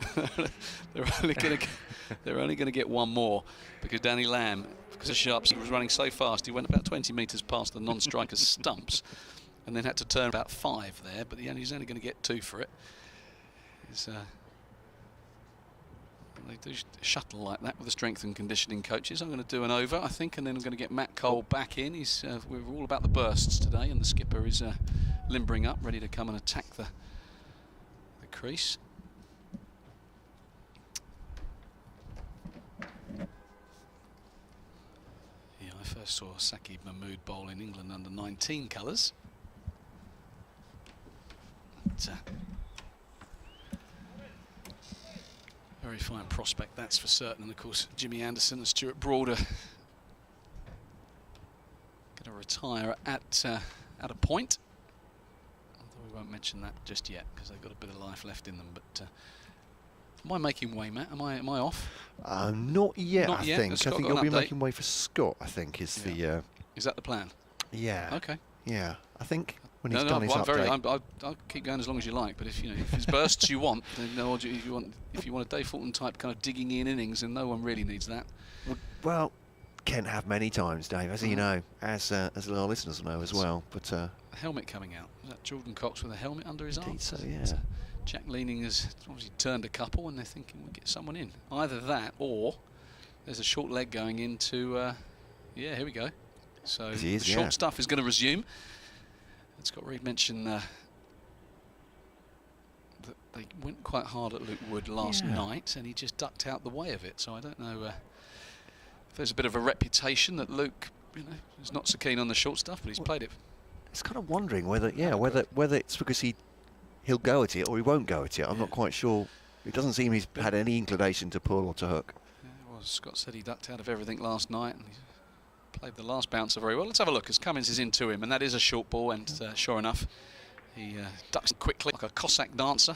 They're only going to get one more, because Danny Lamb, because of sharps, he was running so fast, he went about 20 metres past the non-striker's stumps and then had to turn about 5 there, but he's only going to get 2 for it. They do shuttle like that with the strength and conditioning coaches. I'm going to do an over, I think, and then I'm going to get Matt Cole back in. We're all about the bursts today, and the skipper is limbering up, ready to come and attack the crease. Yeah, I first saw Saqib Mahmood bowl in England under 19 colours. Very fine prospect, that's for certain. And of course, Jimmy Anderson and Stuart Broader going to retire at a point. Although we won't mention that just yet because they've got a bit of life left in them. But am I making way, Matt? Am I off? Not yet. Not I yet. think. I think you'll be update. making way for Scott. I think is the. Is that the plan? Yeah. Okay. Yeah. I think when he's done his update. I'll keep going as long as you like. But if if it's bursts you want, then no. If you want a Dave Fulton type kind of digging in innings, then no one really needs that. Well, Kent have many times, Dave, as you know, as our listeners know as well. But a helmet coming out. Is that Jordan Cox with a helmet under his arm? So yeah. Jack Leaning has obviously turned a couple, and they're thinking we'll get someone in. Either that, or there's a short leg going into. Yeah, here we go. So the short stuff is going to resume. Scott Reed mentioned that they went quite hard at Luke Wood last night, and he just ducked out the way of it. So I don't know if there's a bit of a reputation that Luke, is not so keen on the short stuff, but he's played it. It's kind of wondering whether it's because he'll go at it or he won't go at it. I'm not quite sure. It doesn't seem he's had any inclination to pull or to hook. Yeah, well, Scott said he ducked out of everything last night, and he played the last bouncer very well. Let's have a look as Cummins is into him, and that is a short ball, and sure enough, he ducks quickly like a Cossack dancer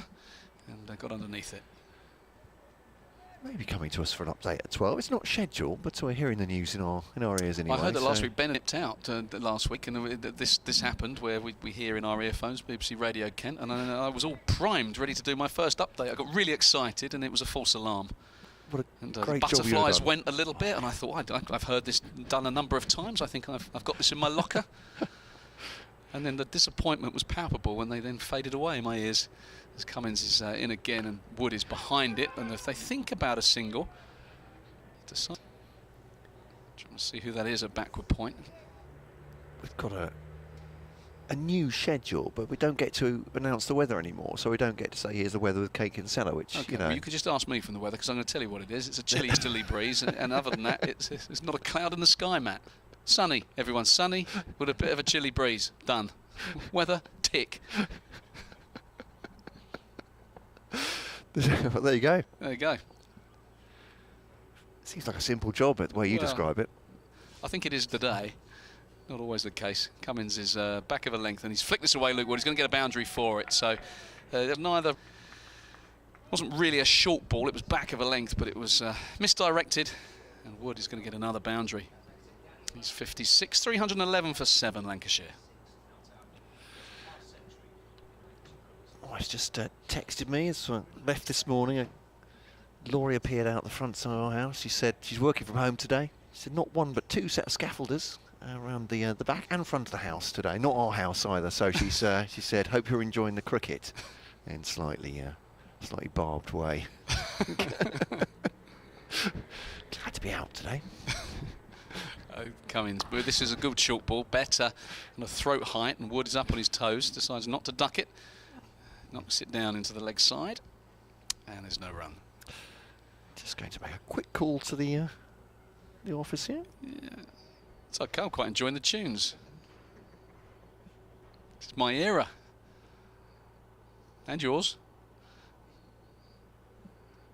and got underneath it. Maybe coming to us for an update at 12. It's not scheduled, but we're hearing the news in our ears anyway. I heard that last week Ben nipped out last week, and this happened where we hear in our earphones BBC Radio Kent, and I was all primed, ready to do my first update. I got really excited, and it was a false alarm. What and a the great job butterflies went a little bit, and I thought I've heard this done a number of times. I think I've got this in my locker. And then the disappointment was palpable when they then faded away in my ears. As Cummins is in again and Wood is behind it, and if they think about a single, decide. Trying to see who that is at backward point. We've got a new schedule, but we don't get to announce the weather anymore, so we don't get to say here's the weather with cake and cellar, which well, you could just ask me from the weather, because I'm going to tell you what it is. It's a chilly, stilly breeze, and other than that, it's not a cloud in the sky, Matt. Sunny, everyone, sunny with a bit of a chilly breeze. Done. Weather, tick. Well, there you go. There you go. Seems like a simple job, the way you describe it. I think it is today. Not always the case. Cummins is back of a length, and he's flicked this away, Luke Wood. He's going to get a boundary for it. So neither wasn't really a short ball. It was back of a length, but it was misdirected, and Wood is going to get another boundary. He's 56, 311 for 7, Lancashire. He's just texted me as I left this morning. Laurie appeared out the front side of our house. She said she's working from home today. She said not one but 2 set of scaffolders around the back and front of the house today. Not our house either. So she said, hope you're enjoying the cricket in slightly barbed way. Glad to be out today. Cummins, but this is a good short ball, better on a throat height, and Wood is up on his toes, decides not to duck it, knocks it down into the leg side, and there's no run. Just going to make a quick call to the office here. Yeah, it's okay. I'm quite enjoying the tunes. It's my era, and yours.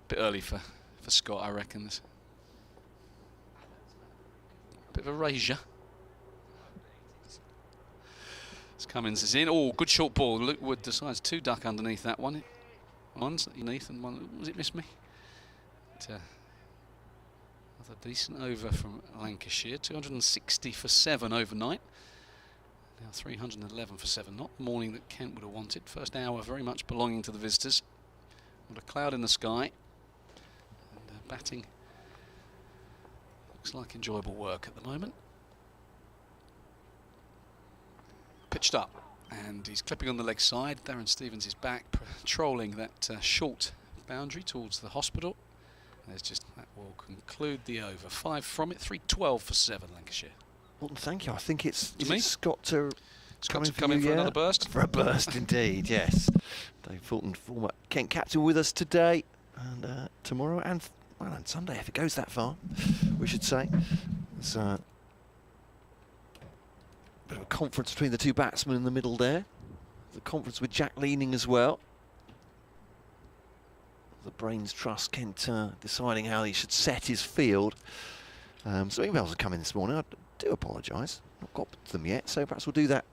Bit early for Scott, I reckon. This bit of a erasure. Cummins is in. Oh, good short ball. Luke Wood decides to duck underneath that one. One's underneath, and one was it missed me? But, another decent over from Lancashire. 260 for 7 overnight. Now 311 for 7. Not the morning that Kent would have wanted. First hour very much belonging to the visitors. Not a cloud in the sky. And batting looks like enjoyable work at the moment. Pitched up, and he's clipping on the leg side. Darren Stevens is back, patrolling that short boundary towards the hospital. There's just that will conclude the over. 5 from it, 312 for 7, Lancashire. Well, thank you. I think it's Scott to come in for another burst. For a burst, indeed. Yes. Dave Fulton, former Kent captain, with us today and tomorrow and Sunday, if it goes that far, we should say. It's Bit of a conference between the two batsmen in the middle there. The conference with Jack leaning as well. The Brains Trust, Kent deciding how he should set his field. Some emails have come in this morning. I do apologise. Not got to them yet, so perhaps we'll do that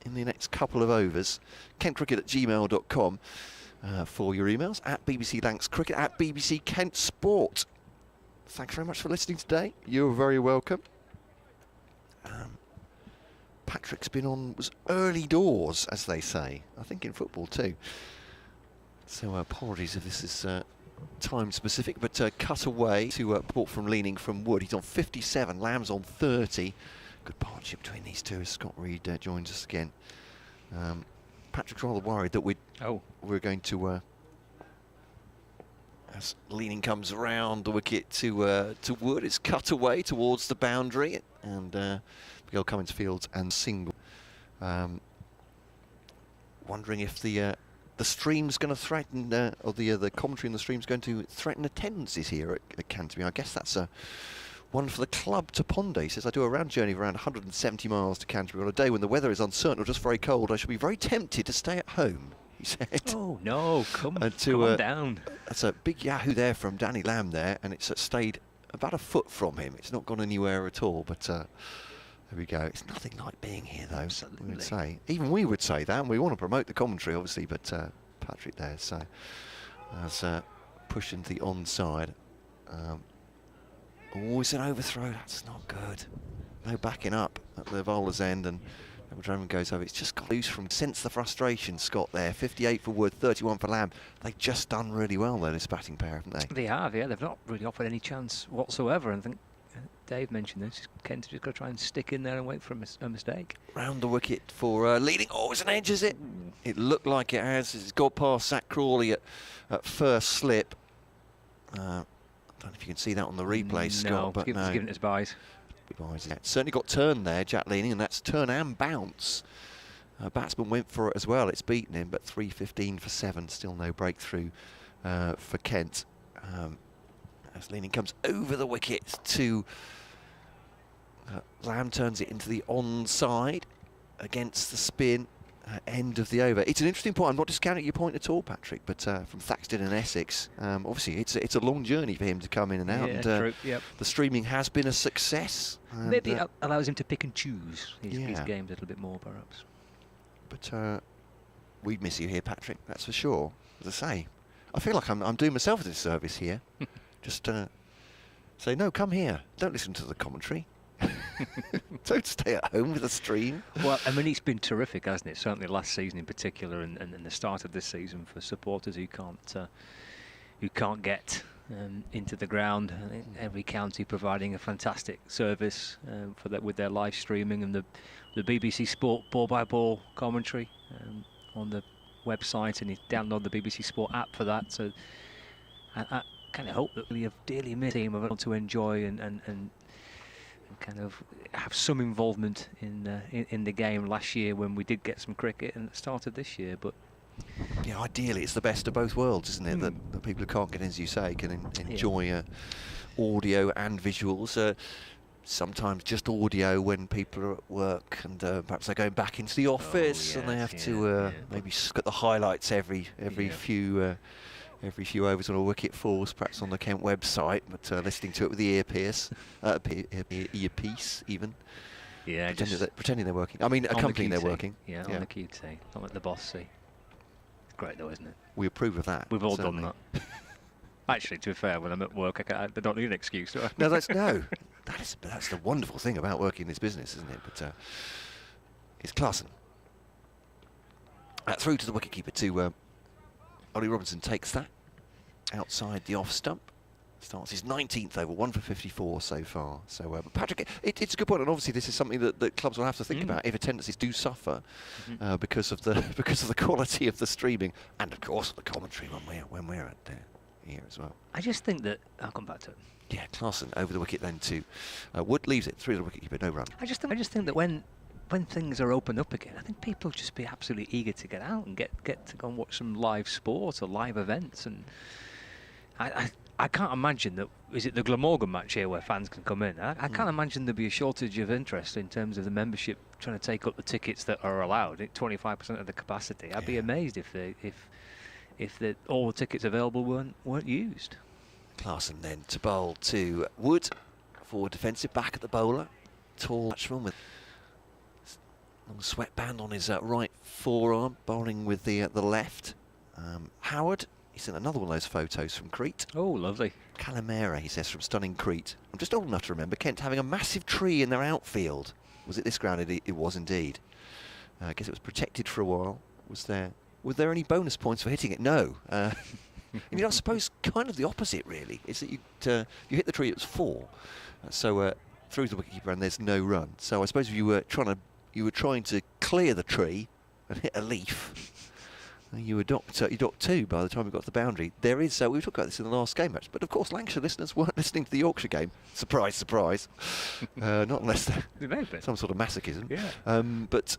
in the next couple of overs. KentCricket@gmail.com for your emails. At BBC Lancs Cricket, at BBC Kent Sport. Thanks very much for listening today. You're very welcome. Patrick's been on, was early doors, as they say. I think in football too. So apologies if this is time specific, but cut away to Port from leaning from Wood. He's on 57, Lamb's on 30. Good partnership between these two as Scott Reed joins us again. Patrick's rather worried that we're going to, as leaning comes around the wicket to Wood, it's cut away towards the boundary, and Miguel Cummins fields and single. Wondering if the stream's going to threaten, or the commentary in the stream's going to threaten attendances here at Canterbury. I guess that's one for the club to ponder. He says, I do a round journey of around 170 miles to Canterbury on a day when the weather is uncertain or just very cold. I shall be very tempted to stay at home, he said. Oh, no, come on down. That's a big yahoo there from Danny Lamb there, and it's stayed about a foot from him. It's not gone anywhere at all, but there we go. It's nothing like being here, though. Absolutely. We would say. Even we would say that, and we want to promote the commentary, obviously, but Patrick there, so as pushing the onside. Always an overthrow, that's not good. No backing up at the bowler's end, and Drummond goes over. It's just got loose from, sense the frustration, Scott there. 58 for Wood, 31 for Lamb. They've just done really well there, this batting pair, haven't they? They have, yeah. They've not really offered any chance whatsoever. And I think Dave mentioned this. Kent's just got to try and stick in there and wait for a mistake. Round the wicket for leading. Oh, it's an edge, is it? It looked like it has. It's got past Zach Crawley at first slip. I don't know if you can see that on the replay, Scott. But he's given it his buys. Certainly got turn there, Jack leaning, and that's turn and bounce. Batsman went for it as well. It's beaten him, but 3:15 for 7. Still no breakthrough for Kent. As leaning comes over the wicket to Lamb, turns it into the onside against the spin. End of the over. It's an interesting point. I'm not discounting your point at all, Patrick, but from Thaxton and Essex, obviously it's a long journey for him to come in and out. Yeah, and, true. Yep. The streaming has been a success. Maybe it allows him to pick and choose his games a little bit more, perhaps. But we'd miss you here, Patrick. That's for sure. As I say, I feel like I'm doing myself a disservice here. Just say no, come here. Don't listen to the commentary. Don't stay at home with a stream. Well, I mean, it's been terrific, hasn't it? Certainly last season in particular, and the start of this season for supporters who can't get into the ground. I think every county providing a fantastic service for that with their live streaming, and the BBC Sport ball-by-ball commentary on the website, and you download the BBC Sport app for that. So I kind of hope that we have dearly missed him able to enjoy and kind of have some involvement in the game last year when we did get some cricket, and it started this year. But yeah, ideally it's the best of both worlds, isn't it? That people who can't get in, as you say, can enjoy audio and visuals. Sometimes just audio when people are at work, and perhaps they're going back into the office, and they have to maybe look at the highlights every few overs on a wicket falls, perhaps on the Kent website, but listening to it with the earpiece even. Yeah, pretending they're working. I mean, accompanying they're working. Yeah, on the QT, not let the boss see. It's great though, isn't it? We approve of that. We've all done that. Actually, to be fair, when I'm at work, I don't need an excuse, do I? No, that's the wonderful thing about working in this business, isn't it? But it's Clarkson. Through to the wicketkeeper to Ollie Robinson, takes that outside the off stump. Starts his 19th over, 1 for 54 so far. So, but Patrick, it's a good point, and obviously this is something that clubs will have to think about if attendances do suffer because of the quality of the streaming and of course the commentary when we're at here as well. I just think that I'll come back to it. Yeah, Clarkson over the wicket then to Wood, leaves it through the wicketkeeper, no run. I just think that when things are opened up again, I think people will just be absolutely eager to get out and get to go and watch some live sport or live events. And I can't imagine that. Is it the Glamorgan match here where fans can come in? I can't imagine there'd be a shortage of interest in terms of the membership trying to take up the tickets that are allowed at 25% of the capacity. I'd be amazed if all the tickets available weren't used. Clarkson then to bowl to Wood, forward defensive, back at the bowler. Tall batsman with long sweatband on his right forearm, bowling with the left. Howard, he's in another one of those photos from Crete. Oh, lovely. Calimera, he says, from stunning Crete. I'm just old enough to remember Kent having a massive tree in their outfield. Was it this ground? It was indeed. I guess it was protected for a while. Were there any bonus points for hitting it? No. I mean, I suppose kind of the opposite, really. Is that you hit the tree, it was 4. So through the wicketkeeper, and there's no run. So I suppose if you were trying to clear the tree and hit a leaf, you docked 2 by the time you got to the boundary. There is, we talked about this in the last game match, but of course Lancashire listeners weren't listening to the Yorkshire game. Surprise, surprise. Not unless some sort of masochism. Yeah. But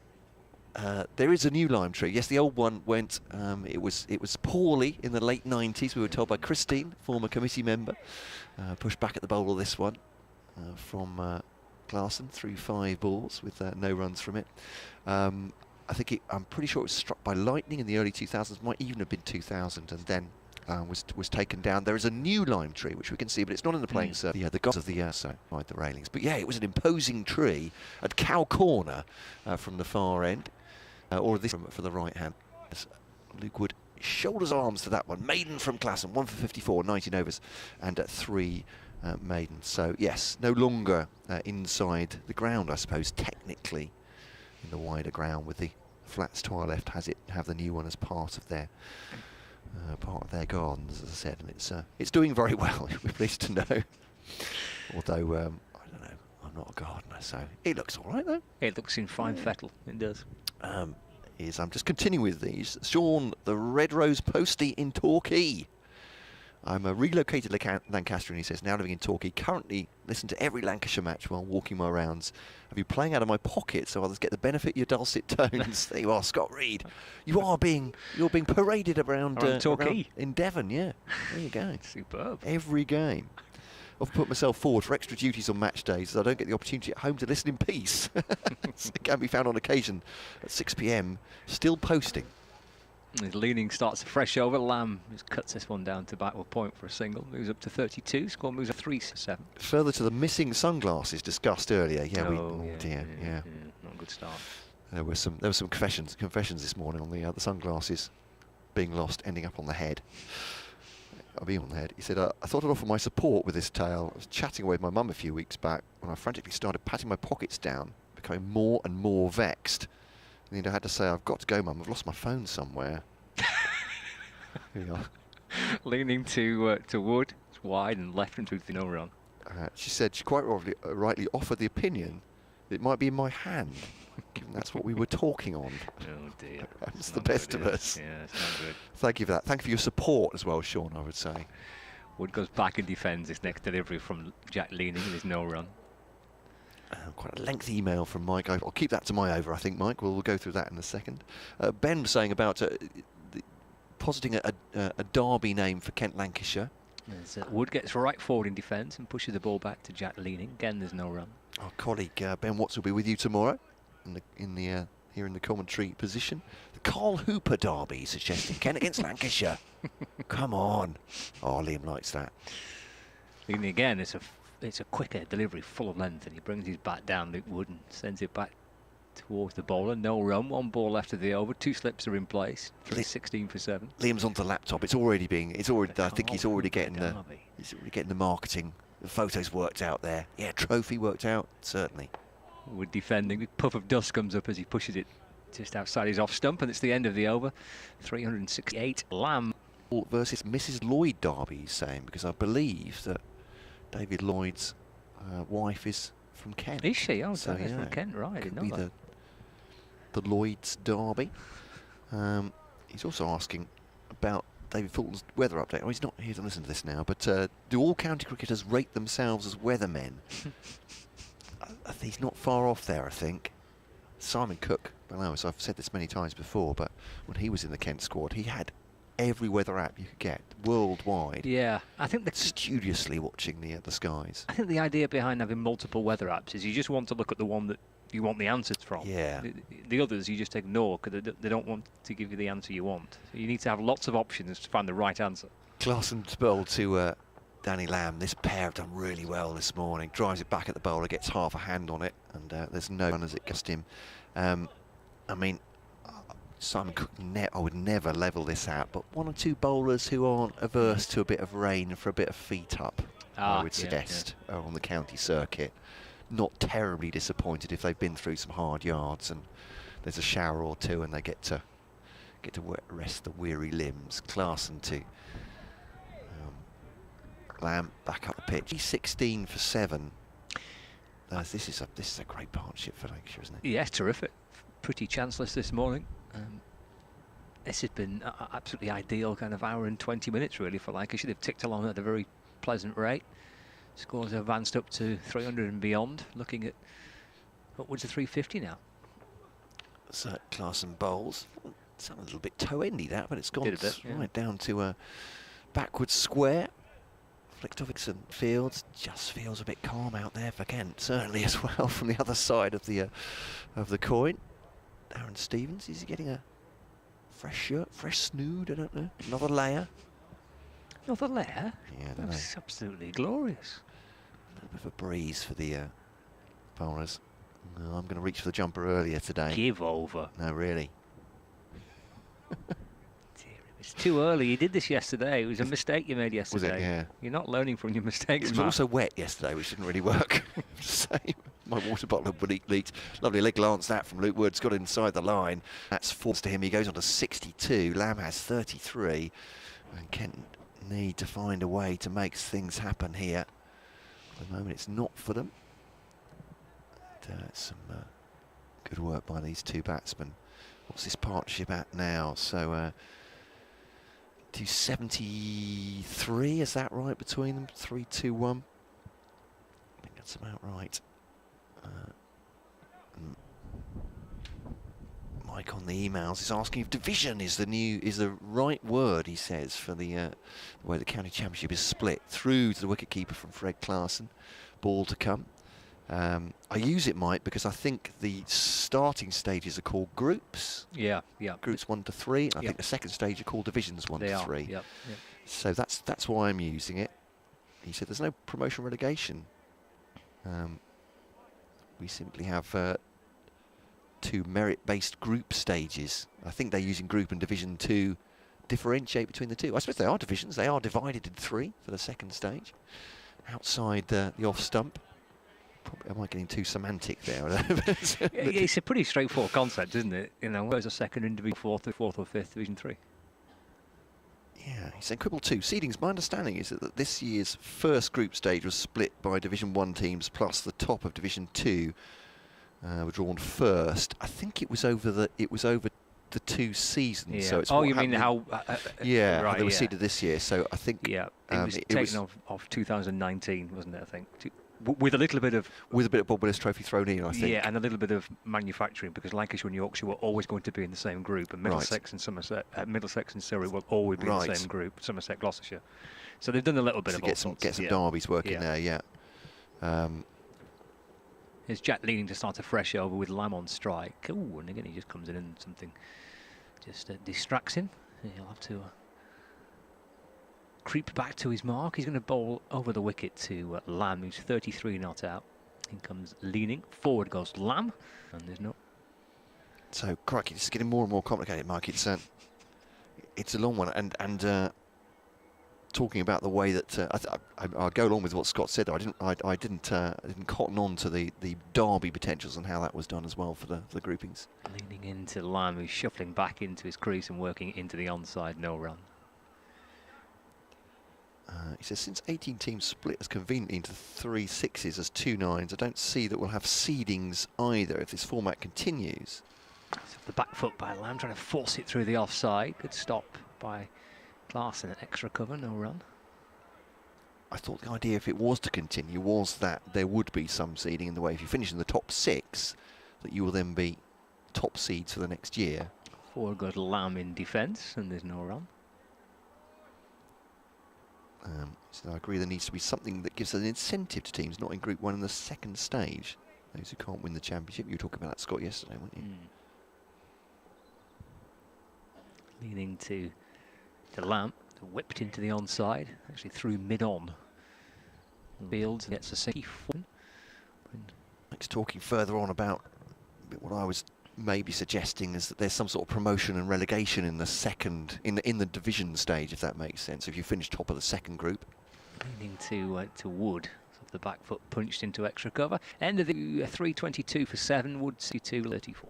there is a new lime tree. Yes, the old one went. It was poorly in the late 90s. We were told by Christine, former committee member, pushed back at the bowl of this one from Clarkson through 5 balls with no runs from it. I'm pretty sure it was struck by lightning in the early 2000s. Might even have been 2000, and then was taken down. There is a new lime tree which we can see, but it's not in the playing surface. Yeah, the gods of the behind the railings. But yeah, it was an imposing tree at Cow Corner from the far end. Or this for the right hand. Luke Wood shoulders arms to that one. Maiden from Classen, 1 for 54, 19 overs, and 3 maidens. So yes, no longer inside the ground, I suppose, technically, in the wider ground with the flats to our left. Have the new one as part of their gardens, as I said, and it's doing very well. We're pleased to know. Although I don't know, I'm not a gardener, so it looks all right though. It looks in fine fettle. It does. I'm just continuing with these. Sean, the Red Rose Postie in Torquay. I'm a relocated Lancastrian, he says, now living in Torquay. Currently listen to every Lancashire match while walking my rounds. I've been playing out of my pocket so others get the benefit of your dulcet tones. There you are, Scott Reed. You're being paraded around Torquay. In Devon, yeah. There you go. Superb. Every game. I've put myself forward for extra duties on match days so I don't get the opportunity at home to listen in peace. It can be found on occasion at 6 p.m. Still posting. His leaning starts a fresh over. Lamb just cuts this one down to backward point for a single. Moves up to 32. Score moves up 3-7. Further to the missing sunglasses discussed earlier. Yeah, yeah. Not a good start. There were some confessions this morning on the sunglasses being lost, ending up on the head. Being on the head. He said, I thought I'd offer my support with this tale. I was chatting away with my mum a few weeks back when I frantically started patting my pockets down, becoming more and more vexed. And then I had to say, I've got to go, Mum. I've lost my phone somewhere. Here you are. Leaning to Wood. It's wide and left into the no run. She said she quite rightly offered the opinion that it might be in my hand, given that's what we were talking on. Oh dear. That's the best of us. Yeah, it's not good. Thank you for that. Thank you for your support as well, Sean, I would say. Wood goes back and defends his next delivery from Jack Leaning in his no run. Quite a lengthy email from Mike. I'll keep that to my over, I think, Mike. We'll go through that in a second. Ben was saying about positing a derby name for Kent Lancashire. Wood gets right forward in defence and pushes the ball back to Jack Leaning. Again, there's no run. Our colleague Ben Watts will be with you tomorrow here in the commentary position. The Carl Hooper derby suggesting Kent against Lancashire. Come on. Oh, Liam likes that. Leaning again, it's a quicker delivery, full of length, and he brings his bat down, Luke Wood, and sends it back towards the bowler. No run, 1 ball left of the over, 2 slips are in place. 16 for 7. Liam's onto the laptop. I think he's already getting the marketing, the photos worked out there. Yeah, trophy worked out, certainly. Wood defending. A puff of dust comes up as he pushes it just outside his off stump, and it's the end of the over. 368. Lamb versus Mrs. Lloyd derby, he's saying, because I believe that David Lloyd's wife is from Kent. Is she? Oh, so she's from Kent, right? Could be the Lloyd's derby. He's also asking about David Fulton's weather update. Oh, he's not here to listen to this now, but do all county cricketers rate themselves as weathermen? He's not far off there, I think. Simon Cook, below us, I've said this many times before, but when he was in the Kent squad, he had every weather app you could get worldwide. Yeah, I think studiously watching the skies. I think the idea behind having multiple weather apps is you just want to look at the one that you want the answers from. Yeah. The others you just ignore because they don't want to give you the answer you want. So you need to have lots of options to find the right answer. Clarkson's bowl to Danny Lamb. This pair have done really well this morning. Drives it back at the bowler, gets half a hand on it, and there's no run as it gets him. I mean, Simon Cook, I would never level this out, but one or two bowlers who aren't averse to a bit of rain for a bit of feet up, I would suggest, on the county circuit. Not terribly disappointed if they've been through some hard yards and there's a shower or two and they get to rest the weary limbs. Clarkson to Lamb back up the pitch. 16 for 7. This is a great partnership for Lancashire, isn't it? Yeah, terrific. Pretty chanceless this morning. This has been absolutely ideal kind of hour and 20 minutes really for Lancashire. They've ticked along at a very pleasant rate. Scores have advanced up to 300 and beyond, looking at upwards of 350 now. So Clarkson bowls. It's a little bit toe-endy that, but it's gone right down to a backwards square. Flicked off Dixon Fields. Just feels a bit calm out there for Kent, certainly as well from the other side of the coin. Aaron Stevens, is he getting a fresh shirt, fresh snood? I don't know. Another layer. Another layer? Yeah, I don't know. That's absolutely glorious. A little bit of a breeze for the bowlers. No, I'm going to reach for the jumper earlier today. Give over. No, really. It's too early. You did this yesterday. It was a mistake you made yesterday. Was it? Yeah. You're not learning from your mistakes, It was Matt. also wet yesterday, which didn't really work. Same. My water bottle had leaked. Lovely leg glance that from Luke Woods. Got inside the line. That's forced to him. He goes on to 62. Lamb has 33. And Kent need to find a way to make things happen here. At the moment, it's not for them. Some good work by these two batsmen. What's this partnership at now? So 273, is that right between them? 3-2-1. I think that's about right. Mike on the emails is asking if division is the right word, he says, for the way the county championship is split through to the wicketkeeper from Fred Clarkson. Ball to come. I use it, Mike, because I think the starting stages are called groups. Yeah. Groups 1 to 3. I think the second stage are called divisions 1 to 3. Yep. So that's why I'm using it. He said there's no promotion relegation. We simply have 2 merit-based group stages. I think they're using group and division to differentiate between the two. I suppose they are divisions. They are divided in 3 for the second stage. Outside the off stump. Probably, am I getting too semantic there? It's a pretty straightforward concept, isn't it? You know, where's a second in Division 4th or 5th, Division 3? Yeah, he said Quibble 2. Seedings, my understanding is that this year's first group stage was split by Division 1 teams plus the top of Division 2 were drawn first. I think it was over the 2 seasons. Yeah. So it's you mean how? Yeah, right, how they were seeded this year. So I think it was taken off 2019, wasn't it? I think. With a little bit of Bob Willis Trophy thrown in, I think. Yeah, and a little bit of manufacturing because Lancashire and Yorkshire were always going to be in the same group, and Middlesex and Somerset, Middlesex and Surrey will always be in the same group. Somerset, Gloucestershire. So they've done a little bit of get some derbies working there. Yeah. Here's Jack leaning to start a fresh over with Lamb on strike. Ooh, and again he just comes in and something just distracts him. He'll have to creep back to his mark. He's going to bowl over the wicket to Lamb, who's 33 not out. He comes leaning. Forward goes Lamb, and there's no... So, crikey, this is getting more and more complicated, Mike. It's a long one, and talking about the way that I'll go along with what Scott said. Though I didn't cotton on to the derby potentials and how that was done as well for the groupings. Leaning into Lamb, who's shuffling back into his crease and working into the onside, no run. He says, since 18 teams split as conveniently into 3 6s as 2 9s, I don't see that we'll have seedings either if this format continues. So the back foot by Lamb, trying to force it through the offside. Good stop by Clarkson, an extra cover, no run. I thought the idea, if it was to continue, was that there would be some seeding in the way if you finish in the top 6, that you will then be top seeds for the next year. Forward goes Lamb in defence, and there's no run. So I agree there needs to be something that gives an incentive to teams not in Group 1 in the second stage. Those who can't win the championship. You were talking about that, Scott, yesterday, weren't you? Leaning to Lamb, whipped into the onside, actually through mid-on. Fields gets a safety. Mike's talking further on about what I was maybe suggesting is that there's some sort of promotion and relegation in the second, in the division stage, if that makes sense. If you finish top of the second group. Leaning to Wood. The back foot punched into extra cover. End of the 3:22 for 7. Wood 2:34.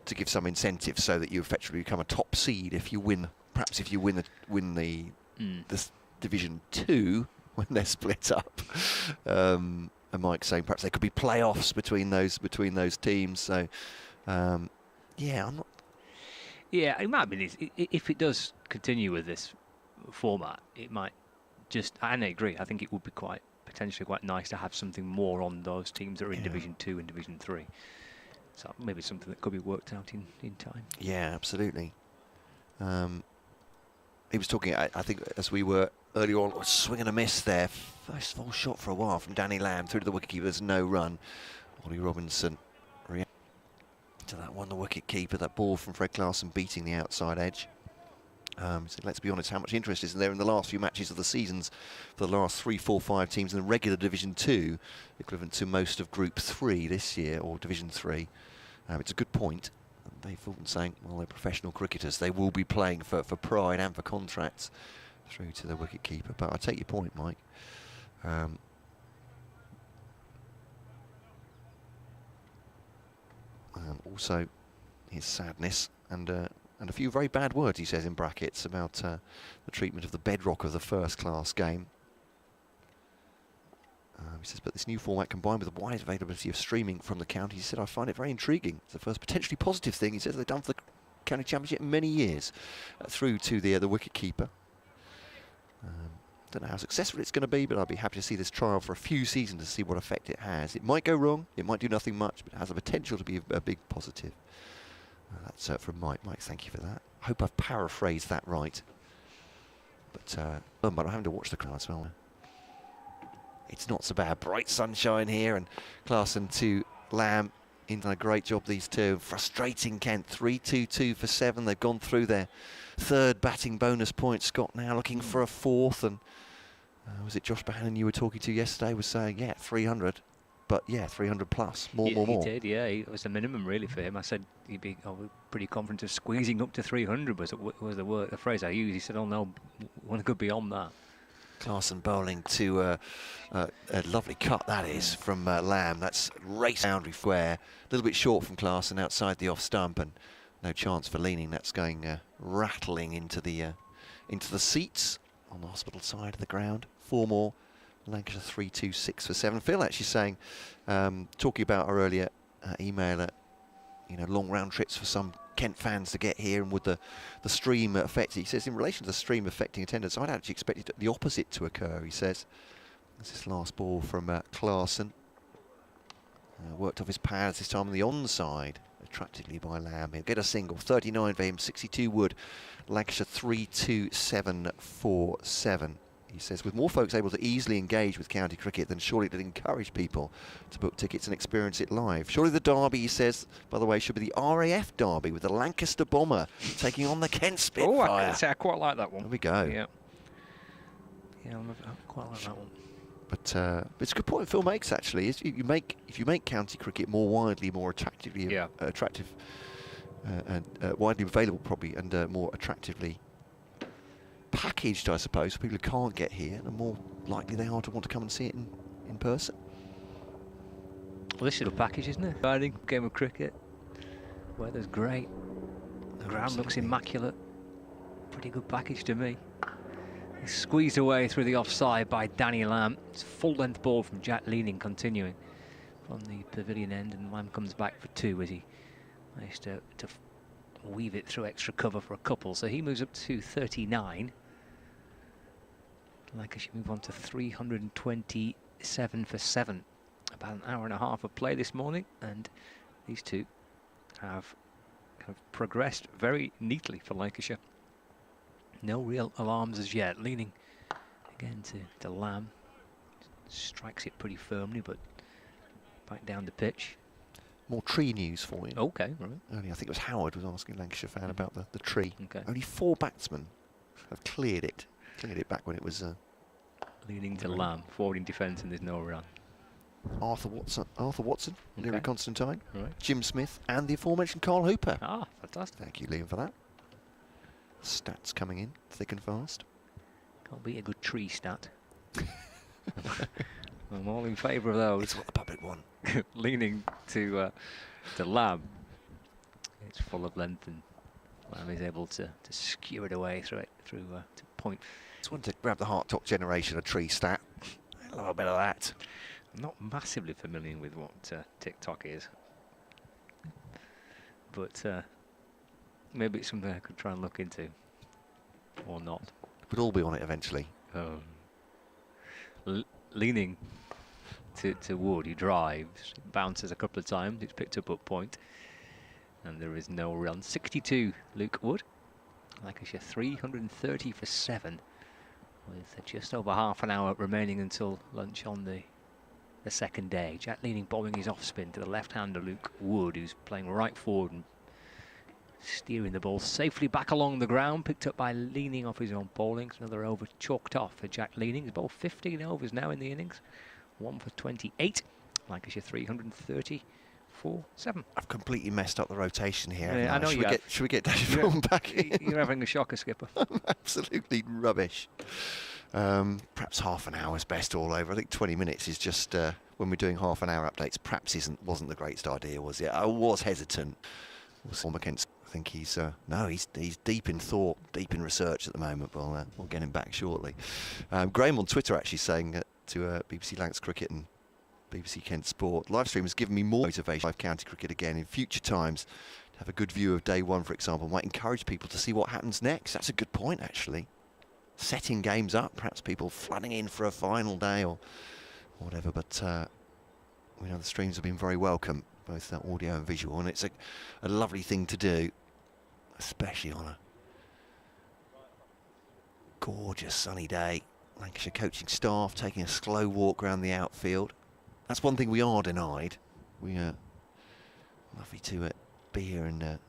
To give some incentive so that you effectively become a top seed if you win. Perhaps if you win the Division 2 when they're split up. And Mike's saying perhaps there could be playoffs between those teams. So yeah, I'm not. Yeah, it might be. If it does continue with this format, it might just. And I agree. I think it would be potentially quite nice to have something more on those teams that are in Division 2 and Division 3. So maybe something that could be worked out in time. Yeah, absolutely. He was talking, I think, as we were earlier on, swing and a miss there. First full shot for a while from Danny Lamb through to the wicketkeeper. There's no run. Ollie Robinson reacted to that one, the wicketkeeper. That ball from Fred Clarkson beating the outside edge. So let's be honest, how much interest is there in the last few matches of the seasons for the last 3, 4, 5 teams in the regular Division 2, equivalent to most of Group 3 this year, or Division 3. It's a good point. Dave Fulton saying, well, they're professional cricketers. They will be playing for pride and for contracts through to the wicketkeeper. But I take your point, Mike. Also, his sadness and a few very bad words, he says in brackets, about the treatment of the bedrock of the first-class game. He says, but this new format combined with the wide availability of streaming from the county, he said, I find it very intriguing. It's the first potentially positive thing, he says, they've done for the county championship in many years, through to the wicket-keeper. Don't know how successful it's going to be, but I'll be happy to see this trial for a few seasons to see what effect it has. It might go wrong, it might do nothing much, but it has the potential to be a big positive. That's from Mike. Mike, thank you for that. I hope I've paraphrased that right. But I'm having to watch the crowd as well. It's not so bad. Bright sunshine here, and Clarkson to Lamb. He's done a great job, these two. Frustrating Kent, 3-2-2 for 7. They've gone through their third batting bonus point. Scott now looking for a fourth, and was it Josh Bohannon you were talking to yesterday was saying, yeah, 300. But yeah, 300 plus, more. He did, yeah. It was the minimum really for him. I said he'd be pretty confident of squeezing up to 300 was the phrase I used. He said, oh no, we want to go beyond that. Clarkson bowling to a lovely cut, that is, from Lamb. That's race boundary square. A little bit short from Clarkson outside the off stump, and no chance for leaning. That's going rattling into the seats on the hospital side of the ground. 4 more. Lancashire 3-2-6 for 7. Phil actually saying, talking about our earlier email, long round trips for some Kent fans to get here, and would the stream affect it? He says, in relation to the stream affecting attendance, I'd actually expected the opposite to occur, he says. This is last ball from Clarkson. Worked off his pads this time on the onside, attractively by Lamb. He'll get a single, 39 for him, 62 Wood. Lancashire 3-2-7 for 7. He says, with more folks able to easily engage with county cricket, then surely it'd encourage people to book tickets and experience it live. Surely the derby, he says, by the way, should be the RAF derby with the Lancaster Bomber taking on the Kent Spitfire. I quite like that one. There we go. Yeah, I quite like that one. But it's a good point Phil makes, actually. If you make county cricket more widely, more attractively attractive, and widely available, probably, and more attractively packaged, I suppose, for people who can't get here, the more likely they are to want to come and see it in person. Well, this is a package, isn't it? Riding game of cricket. Weather's great. The ground looks immaculate. Pretty good package to me. He's squeezed away through the offside by Danny Lamb. It's a full-length ball from Jack Leaning, continuing from the pavilion end, and Lamb comes back for 2 as he managed to weave it through extra cover for a couple. So he moves up to 39. Lancashire move on to 327 for 7. About an hour and a half of play this morning, and these two have kind of progressed very neatly for Lancashire. No real alarms as yet. Leaning again to Lamb. Strikes it pretty firmly, but back down the pitch. More tree news for you. Okay, right. Only, I think it was Howard was asking a Lancashire fan about the tree. Okay. Only 4 batsmen have cleared it back when it was... Leading to Lamb, forward in defence, and there's no run. Arthur Watson, Leary Constantine, Right. Jim Smith, and the aforementioned Carl Hooper. Ah, fantastic. Thank you, Liam, for that. Stats coming in thick and fast. Can't beat a good tree stat. I'm all in favour of those. It's what the public want. Leaning to Lamb. It's full of length, and Lamb is able to skew it away through to point. Just wanted to grab the Heart Top Generation, a tree stat. A little bit of that. I'm not massively familiar with what TikTok is, but maybe it's something I could try and look into, or not. We'd all be on it eventually. Leaning to Wood, he drives, bounces a couple of times, it's picked up at point, and there is no run. 62, Luke Wood. Lancashire 330 for 7, with just over half an hour remaining until lunch on the second day. Jack Leaning bombing his off spin to the left-hander Luke Wood, who's playing right forward and steering the ball safely back along the ground, picked up by Leaning off his own bowling. Another over chalked off for Jack Leaning. He's bowled 15 overs now in the innings, 1 for 28. Lancashire 330 for 7. I've completely messed up the rotation here. Yeah, I know you have. Should we get David Vaughan back in? You're having a shocker, Skipper. Absolutely rubbish. Perhaps half an hour is best all over. I think 20 minutes is just when we're doing half an hour updates. Perhaps wasn't the greatest idea, was it? I was hesitant. Against, I think he's deep in thought, deep in research at the moment. But we'll get him back shortly. Graham on Twitter actually saying to BBC Lancs Cricket and BBC Kent Sport, live stream has given me more motivation live county cricket again in future times. To have a good view of day one, for example, might encourage people to see what happens next. That's a good point, actually. Setting games up, perhaps people flooding in for a final day or whatever. But we know the streams have been very welcome, both audio and visual, and it's a lovely thing to do, especially on a gorgeous sunny day. Lancashire coaching staff taking a slow walk around the outfield. That's one thing we are denied. We are lovely to be here and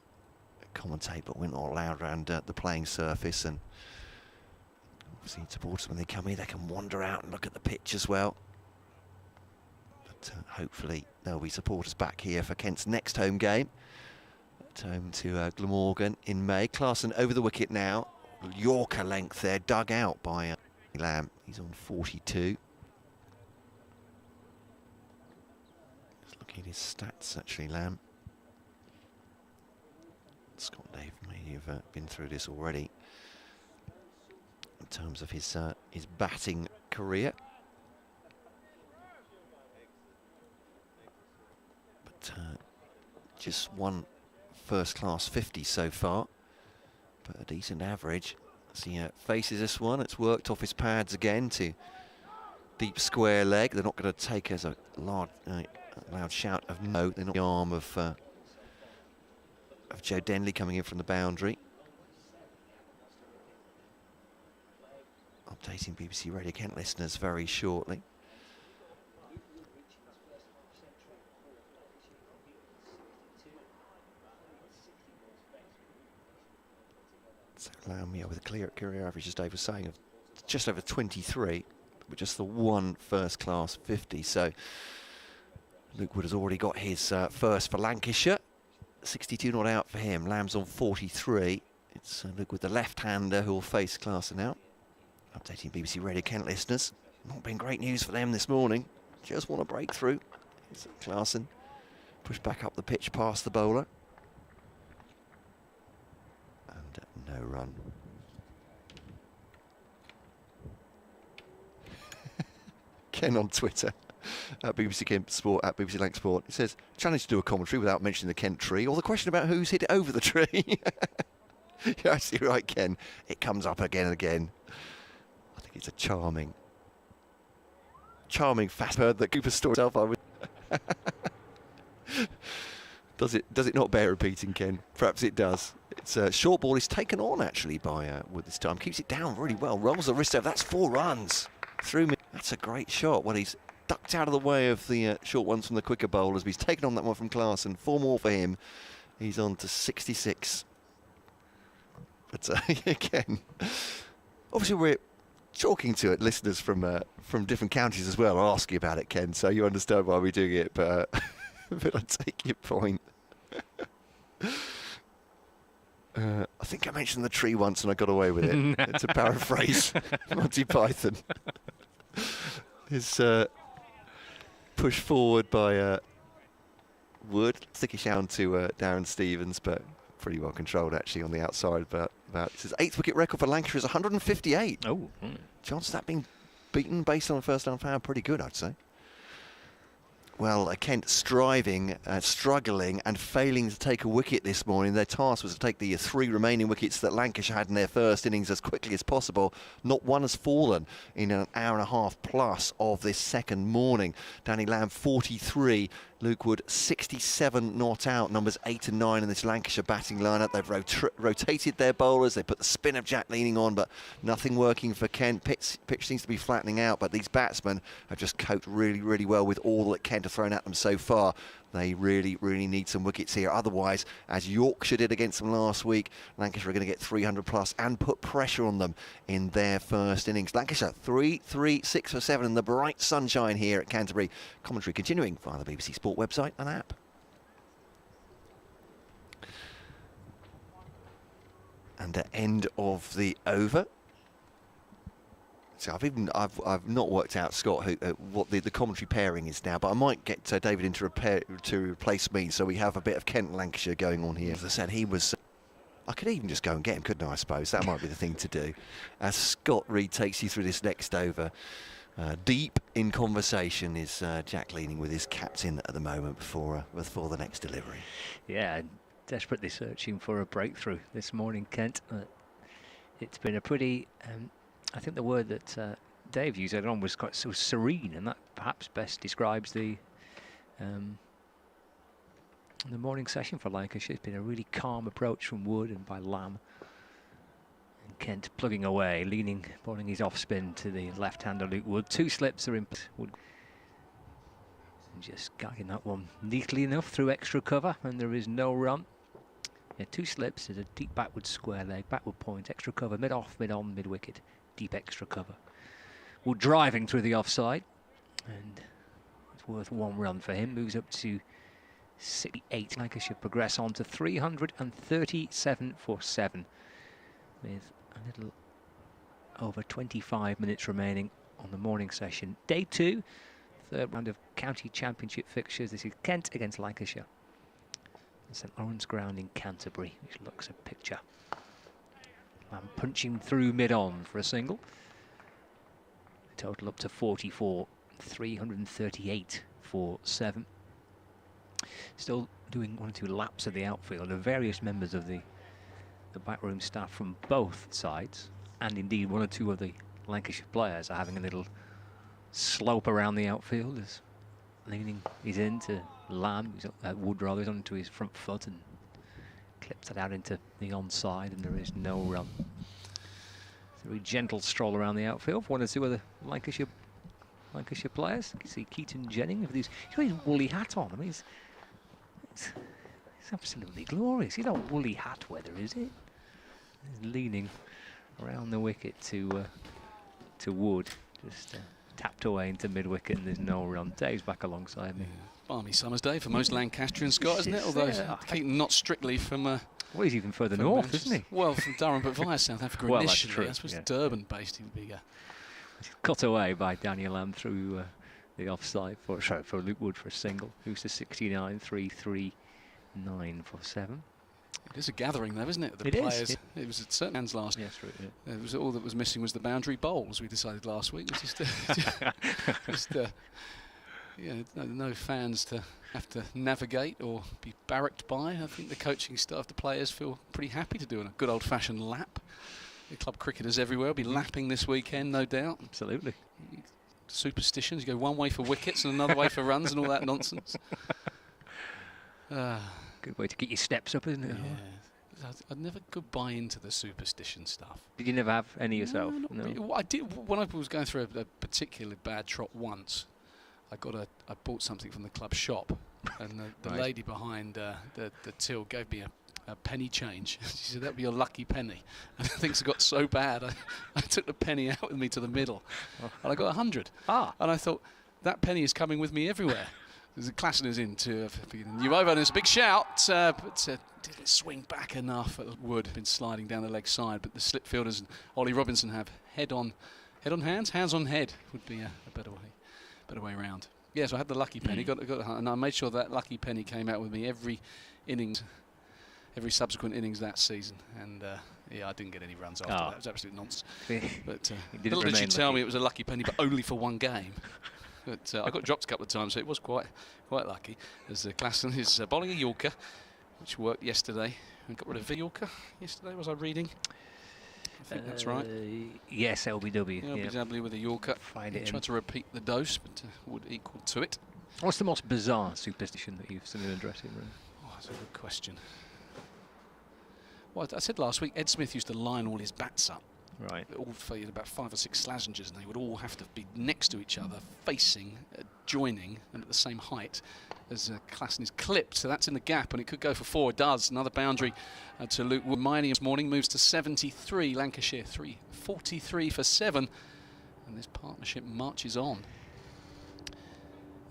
commentate, but we're not allowed around the playing surface. And obviously supporters, when they come here, they can wander out and look at the pitch as well. But hopefully there'll be supporters back here for Kent's next home game. At home to Glamorgan in May. Clarkson over the wicket now. Yorker length there, dug out by Lamb. He's on 42. Just looking at his stats, actually, Lamb. Scott Dave may have been through this already in terms of his batting career. But just one first-class 50 so far, but a decent average. As he faces this one, it's worked off his pads again to deep square leg. They're not going to take as a loud shout of no. They're not the arm of Joe Denley coming in from the boundary. Updating BBC Radio Kent listeners very shortly. So Lamb with a clear career average, as Dave was saying, of just over 23, but just the one first-class 50. So Luke Wood has already got his first for Lancashire. 62 not out for him. Lamb's on 43. It's Luke Wood, the left-hander, who will face Clarkson now. Updating BBC Radio Kent listeners. Not been great news for them this morning. Just want a breakthrough. It's Clarkson pushed back up the pitch past the bowler. And no run. Ken on Twitter. At BBC Kent Sport, at BBC Lancs Sport. It says, challenge to do a commentary without mentioning the Kent tree, or the question about who's hit it over the tree. You're actually right, Ken. It comes up again and again. I think it's a charming fast bird that Cooper stored himself. I would. Does it not bear repeating, Ken? Perhaps it does. It's a short ball is taken on actually by Wood this time. Keeps it down really well. Rolls the wrist over. That's 4 runs through me. That's a great shot. Well, he's ducked out of the way of the short ones from the quicker bowlers. But he's taken on that one from Klaasen. 4 more for him. He's on to 66. But again, obviously we're talking to it, listeners from different counties as well. I'll ask you about it, Ken, so you understand why we're doing it. But but I take your point. I think I mentioned the tree once and I got away with it. To paraphrase Monty Python. Is pushed forward by Wood. Sticky down to Darren Stevens, but pretty well controlled actually on the outside. But it's his 8th wicket record for Lancashire is 158. Oh, Chances of that being beaten based on the first down foul, pretty good, I'd say. Well, Kent striving, struggling and failing to take a wicket this morning. Their task was to take the 3 remaining wickets that Lancashire had in their first innings as quickly as possible. Not one has fallen in an hour and a half plus of this second morning. Danny Lamb 43, Luke Wood 67 not out. Numbers 8 and 9 in this Lancashire batting lineup. They've rotated their bowlers. They put the spin of Jack Leaning on, but nothing working for Kent. Pitch seems to be flattening out, but these batsmen have just coped really, really well with all that Kent have thrown at them so far. They really, really need some wickets here. Otherwise, as Yorkshire did against them last week, Lancashire are going to get 300 plus and put pressure on them in their first innings. Lancashire 3, 6 for 7 in the bright sunshine here at Canterbury. Commentary continuing via the BBC Sport website and app. And the end of the over. So I've not worked out, Scott, what the commentary pairing is now, but I might get David in to replace me, so we have a bit of Kent Lancashire going on here. As I said, he was. I could even just go and get him, couldn't I? I suppose that might be the thing to do. As Scott Reed takes you through this next over, deep in conversation is Jack Leaning with his captain at the moment before the next delivery. Yeah, desperately searching for a breakthrough this morning, Kent. It's been a pretty. I think the word that Dave used earlier on was quite so serene, and that perhaps best describes the morning session for Lancashire. It's been a really calm approach from Wood and by Lamb. And Kent plugging away, Leaning, bowling his off spin to the left-hander Luke Wood. 2 slips are in. Wood and just guiding that one neatly enough through extra cover, and there is no run. Yeah, 2 slips is a deep backward square leg, backward point, extra cover, mid-off, mid-on, mid-wicket. Deep extra cover. Wood driving through the offside, and it's worth 1 run for him. Moves up to 68. Lancashire progress on to 337 for 7, with a little over 25 minutes remaining on the morning session. Day 2, 3rd round of county championship fixtures. This is Kent against Lancashire. St Lawrence Ground in Canterbury, which looks a picture. And punching through mid-on for a single. Total up to 44, 338 for 7. Still doing 1 or 2 laps of the outfield, and various members of the backroom staff from both sides, and indeed 1 or 2 of the Lancashire players are having a little slope around the outfield as Leaning is into Lamb, Wood rather, is onto his front foot and clips it out into the onside, and there is no run. It's a very gentle stroll around the outfield for 1 or 2 of the Lancashire players. You can see Keaton Jennings with he's got his woolly hat on. I mean, it's absolutely glorious. It's not woolly hat weather, is it? He's leaning around the wicket to Wood, just tapped away into mid-wicket, and there's no run. Dave's back alongside me. Yeah. Balmy summer's day for most Lancastrian Scott, isn't it? Although Keaton not strictly from. Well, he's even further north, isn't he? Well, from Durham, but via South Africa well, initially. That's true. I suppose Durban-based he would be. Cut away by Daniel Lamb through the offside for Luke Wood for a single. Who's to 69, 339 for 7. It is a gathering, though, isn't it? The it players. Is. It was at certain hands last. Yes, right, yeah. It was all that was missing was the boundary bowl, as we decided last week. It was just, no fans to have to navigate or be barracked by. I think the coaching staff, the players, feel pretty happy to do a good old-fashioned lap. The club cricketers everywhere will be lapping this weekend, no doubt. Absolutely. Superstitions. You go one way for wickets and another way for runs and all that nonsense. Good way to get your steps up, isn't it? Yeah. I'd never could buy into the superstition stuff. Did you never have any yourself? No. Really. Well, I did when I was going through a particularly bad trot once. I bought something from the club shop, and the Right. lady behind the till gave me a penny change. She said, "That'd be your lucky penny." And things got so bad, I took the penny out with me to the middle, and I got 100. Ah. And I thought, that penny is coming with me everywhere. The Klassen is in to new over, and it's a big shout, but didn't swing back enough. Wood been sliding down the leg side, but the slip fielders and Ollie Robinson have head on hands on head would be a better way around. Yes, I had the lucky penny, and I made sure that lucky penny came out with me every innings, every subsequent innings that season, and yeah, I didn't get any runs after that. It was absolute nonsense. But little did she tell me it was a lucky penny, but only for one game. But I got dropped a couple of times, so it was quite lucky. As Klassen is bowling a Yorker, which worked yesterday. I got rid of a Yorker yesterday, was I reading? I think that's right. Yes, LBW. LBW with a Yorker. He tried to repeat the dose, but would equal to it. What's the most bizarre superstition that you've seen in a dressing room? Oh, that's a good question. Well, I said last week, Ed Smith used to line all his bats up. Right. All faded about 5 or 6 Slasengers, and they would all have to be next to each other, facing, joining, and at the same height as Klassen is clipped. So that's in the gap, and it could go for 4. It does. Another boundary to Luke Wood. Mining this morning moves to 73. Lancashire 43 for 7, and this partnership marches on.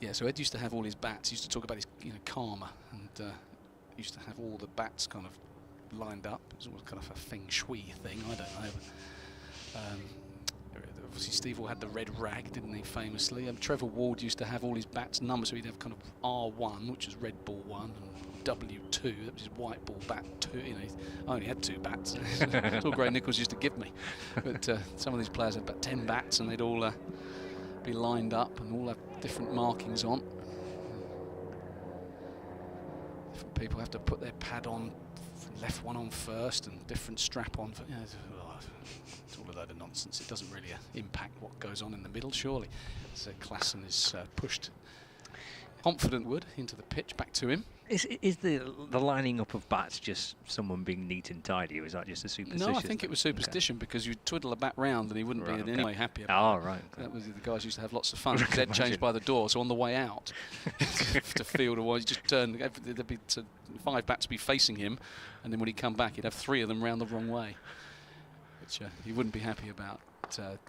Yeah, so Ed used to have all his bats. He used to talk about his karma, and used to have all the bats kind of lined up. It was kind of a feng shui thing, I don't know. Obviously Steve Hall had the red rag, didn't he, famously. Trevor Ward used to have all his bats numbered, so he'd have kind of R1, which is red ball 1, and W2, that was his white ball bat 2. I only had 2 bats. That's all Gray Nichols used to give me. But some of these players had about 10 bats, and they'd all be lined up and all have different markings on. Different people have to put their pad on, left one on first and different strap on. It's all a load of nonsense. It doesn't really impact what goes on in the middle, surely. So Klassen is pushed confident Wood into the pitch, back to him. Is the lining up of bats just someone being neat and tidy, or is that just a superstition? No, I think it was superstition, because you'd twiddle a bat round and he wouldn't be in any way happy about it. Oh, right. Okay. That was, the guys used to have lots of fun. Ed changed by the door, so on the way out to field, or you just turn, there'd be 5 bats be facing him, and then when he'd come back, he'd have 3 of them round the wrong way, which he wouldn't be happy about.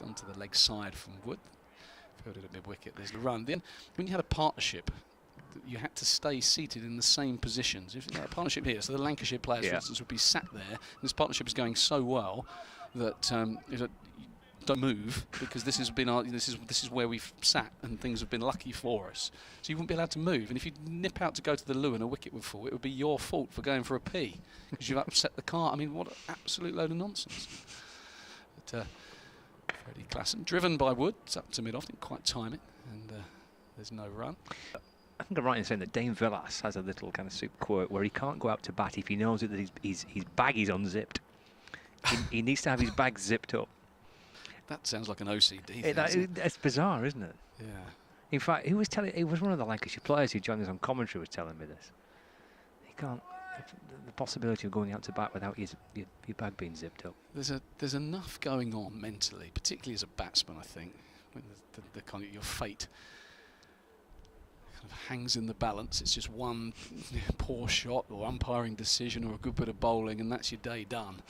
Onto the leg side from Wood. Fielded at mid-wicket. There's the run. Then, when you had a partnership, you had to stay seated in the same positions. If you had a partnership here, so the Lancashire players, for instance, would be sat there. And this partnership is going so well that you don't move, because this has been this is where we've sat, and things have been lucky for us. So you wouldn't be allowed to move. And if you nip out to go to the loo and a wicket would fall, it would be your fault for going for a pee, because you've upset the car. I mean, what an absolute load of nonsense. But Freddie Klassen, driven by Wood, it's up to mid-off, didn't quite time it, and there's no run. I think I'm right in saying that Dane Villas has a little kind of super quirk where he can't go out to bat if he knows that his bag is unzipped. he needs to have his bag zipped up. That sounds like an OCD thing. That's bizarre, isn't it? Yeah. In fact, it was one of the Lancashire players who joined us on commentary was telling me this. He can't. The possibility of going out to bat without your bag being zipped up. There's enough going on mentally, particularly as a batsman, I think, when the kind of your fate kind of hangs in the balance. It's just one poor shot or umpiring decision or a good bit of bowling, and that's your day done.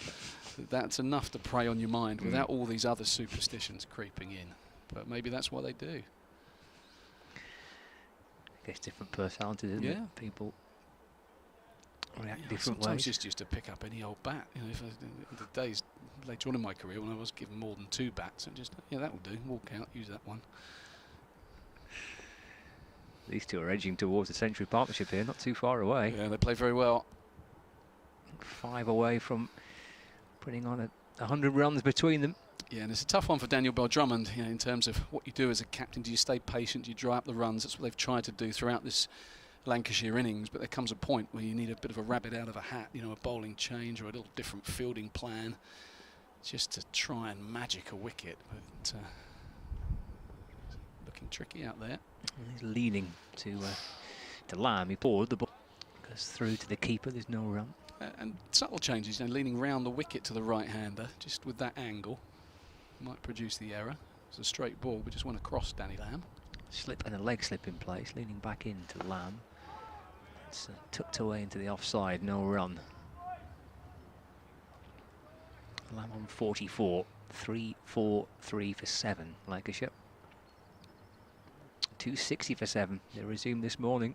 That's enough to prey on your mind without all these other superstitions creeping in. But maybe that's what they do. I guess different personalities, isn't it? People react different sometimes ways. Just used to pick up any old bat. If the days later on in my career when I was given more than 2 bats, and just that will do. Walk out, use that one. These two are edging towards the century partnership here, not too far away. Yeah, they play very well. 5 away from putting on 100 runs between them. Yeah, and it's a tough one for Daniel Bell Drummond, in terms of what you do as a captain. Do you stay patient? Do you dry up the runs? That's what they've tried to do throughout this Lancashire innings, but there comes a point where you need a bit of a rabbit out of a hat, a bowling change or a little different fielding plan, just to try and magic a wicket. But looking tricky out there. He's leaning to Lamb. He poured the ball, goes through to the keeper. There's no run. And subtle changes, leaning round the wicket to the right-hander, just with that angle, might produce the error. It's a straight ball, but just went across Danny Lamb. slip and a leg slip in place, leaning back into Lamb. It's tucked away into the offside, no run. Lamb on 44, 3-4-3 for 7, Lancashire. 260 for 7, they resumed this morning.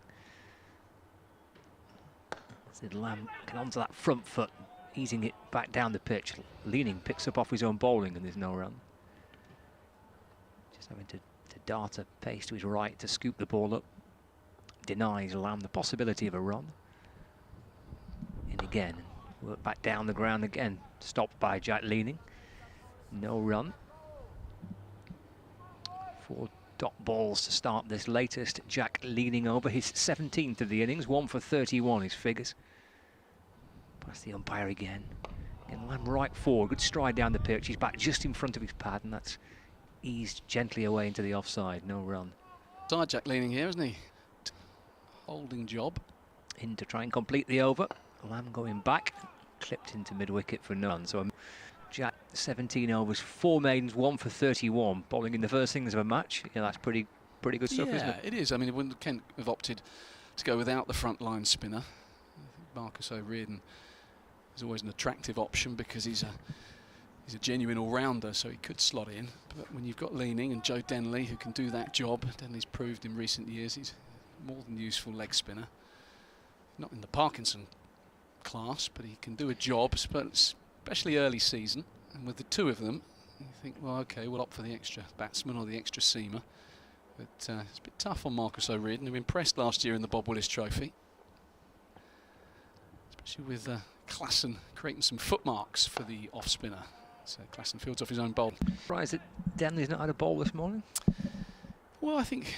As Lamb get onto that front foot, easing it back down the pitch, leaning, picks up off his own bowling, and there's no run. Just having to dart a pace to his right to scoop the ball up. Denies Lamb the possibility of a run. In again, work back down the ground again, stopped by Jack leaning. No run. 4 dot balls to start this latest. Jack leaning over his 17th of the innings, 1 for 31 his figures. Past the umpire again. Again, Lamb right forward, good stride down the pitch. He's back just in front of his pad, and that's eased gently away into the offside. No run. Side Jack leaning here, isn't he? Holding job. In to try and complete the over. Lamb going back, clipped into mid-wicket for none. So Jack, 17 overs, 4 maidens, 1 for 31, bowling in the first innings of a match. Yeah, that's pretty good stuff, isn't it? Yeah, it is. I mean, wouldn't Kent have opted to go without the front line spinner? I think Marcus O'Riordan is always an attractive option because he's a genuine all-rounder, so he could slot in. But when you've got leaning and Joe Denley, who can do that job, Denley's proved in recent years he's more than useful leg spinner. Not in the Parkinson class, but he can do a job, especially early season. And with the two of them, you think, well, okay, we'll opt for the extra batsman or the extra seamer. But it's a bit tough on Marcus O'Riordan, who impressed last year in the Bob Willis Trophy. Especially with Klassen creating some footmarks for the off-spinner. So Klassen fields off his own bowl. Surprised that Denley's not had a bowl this morning? Well, I think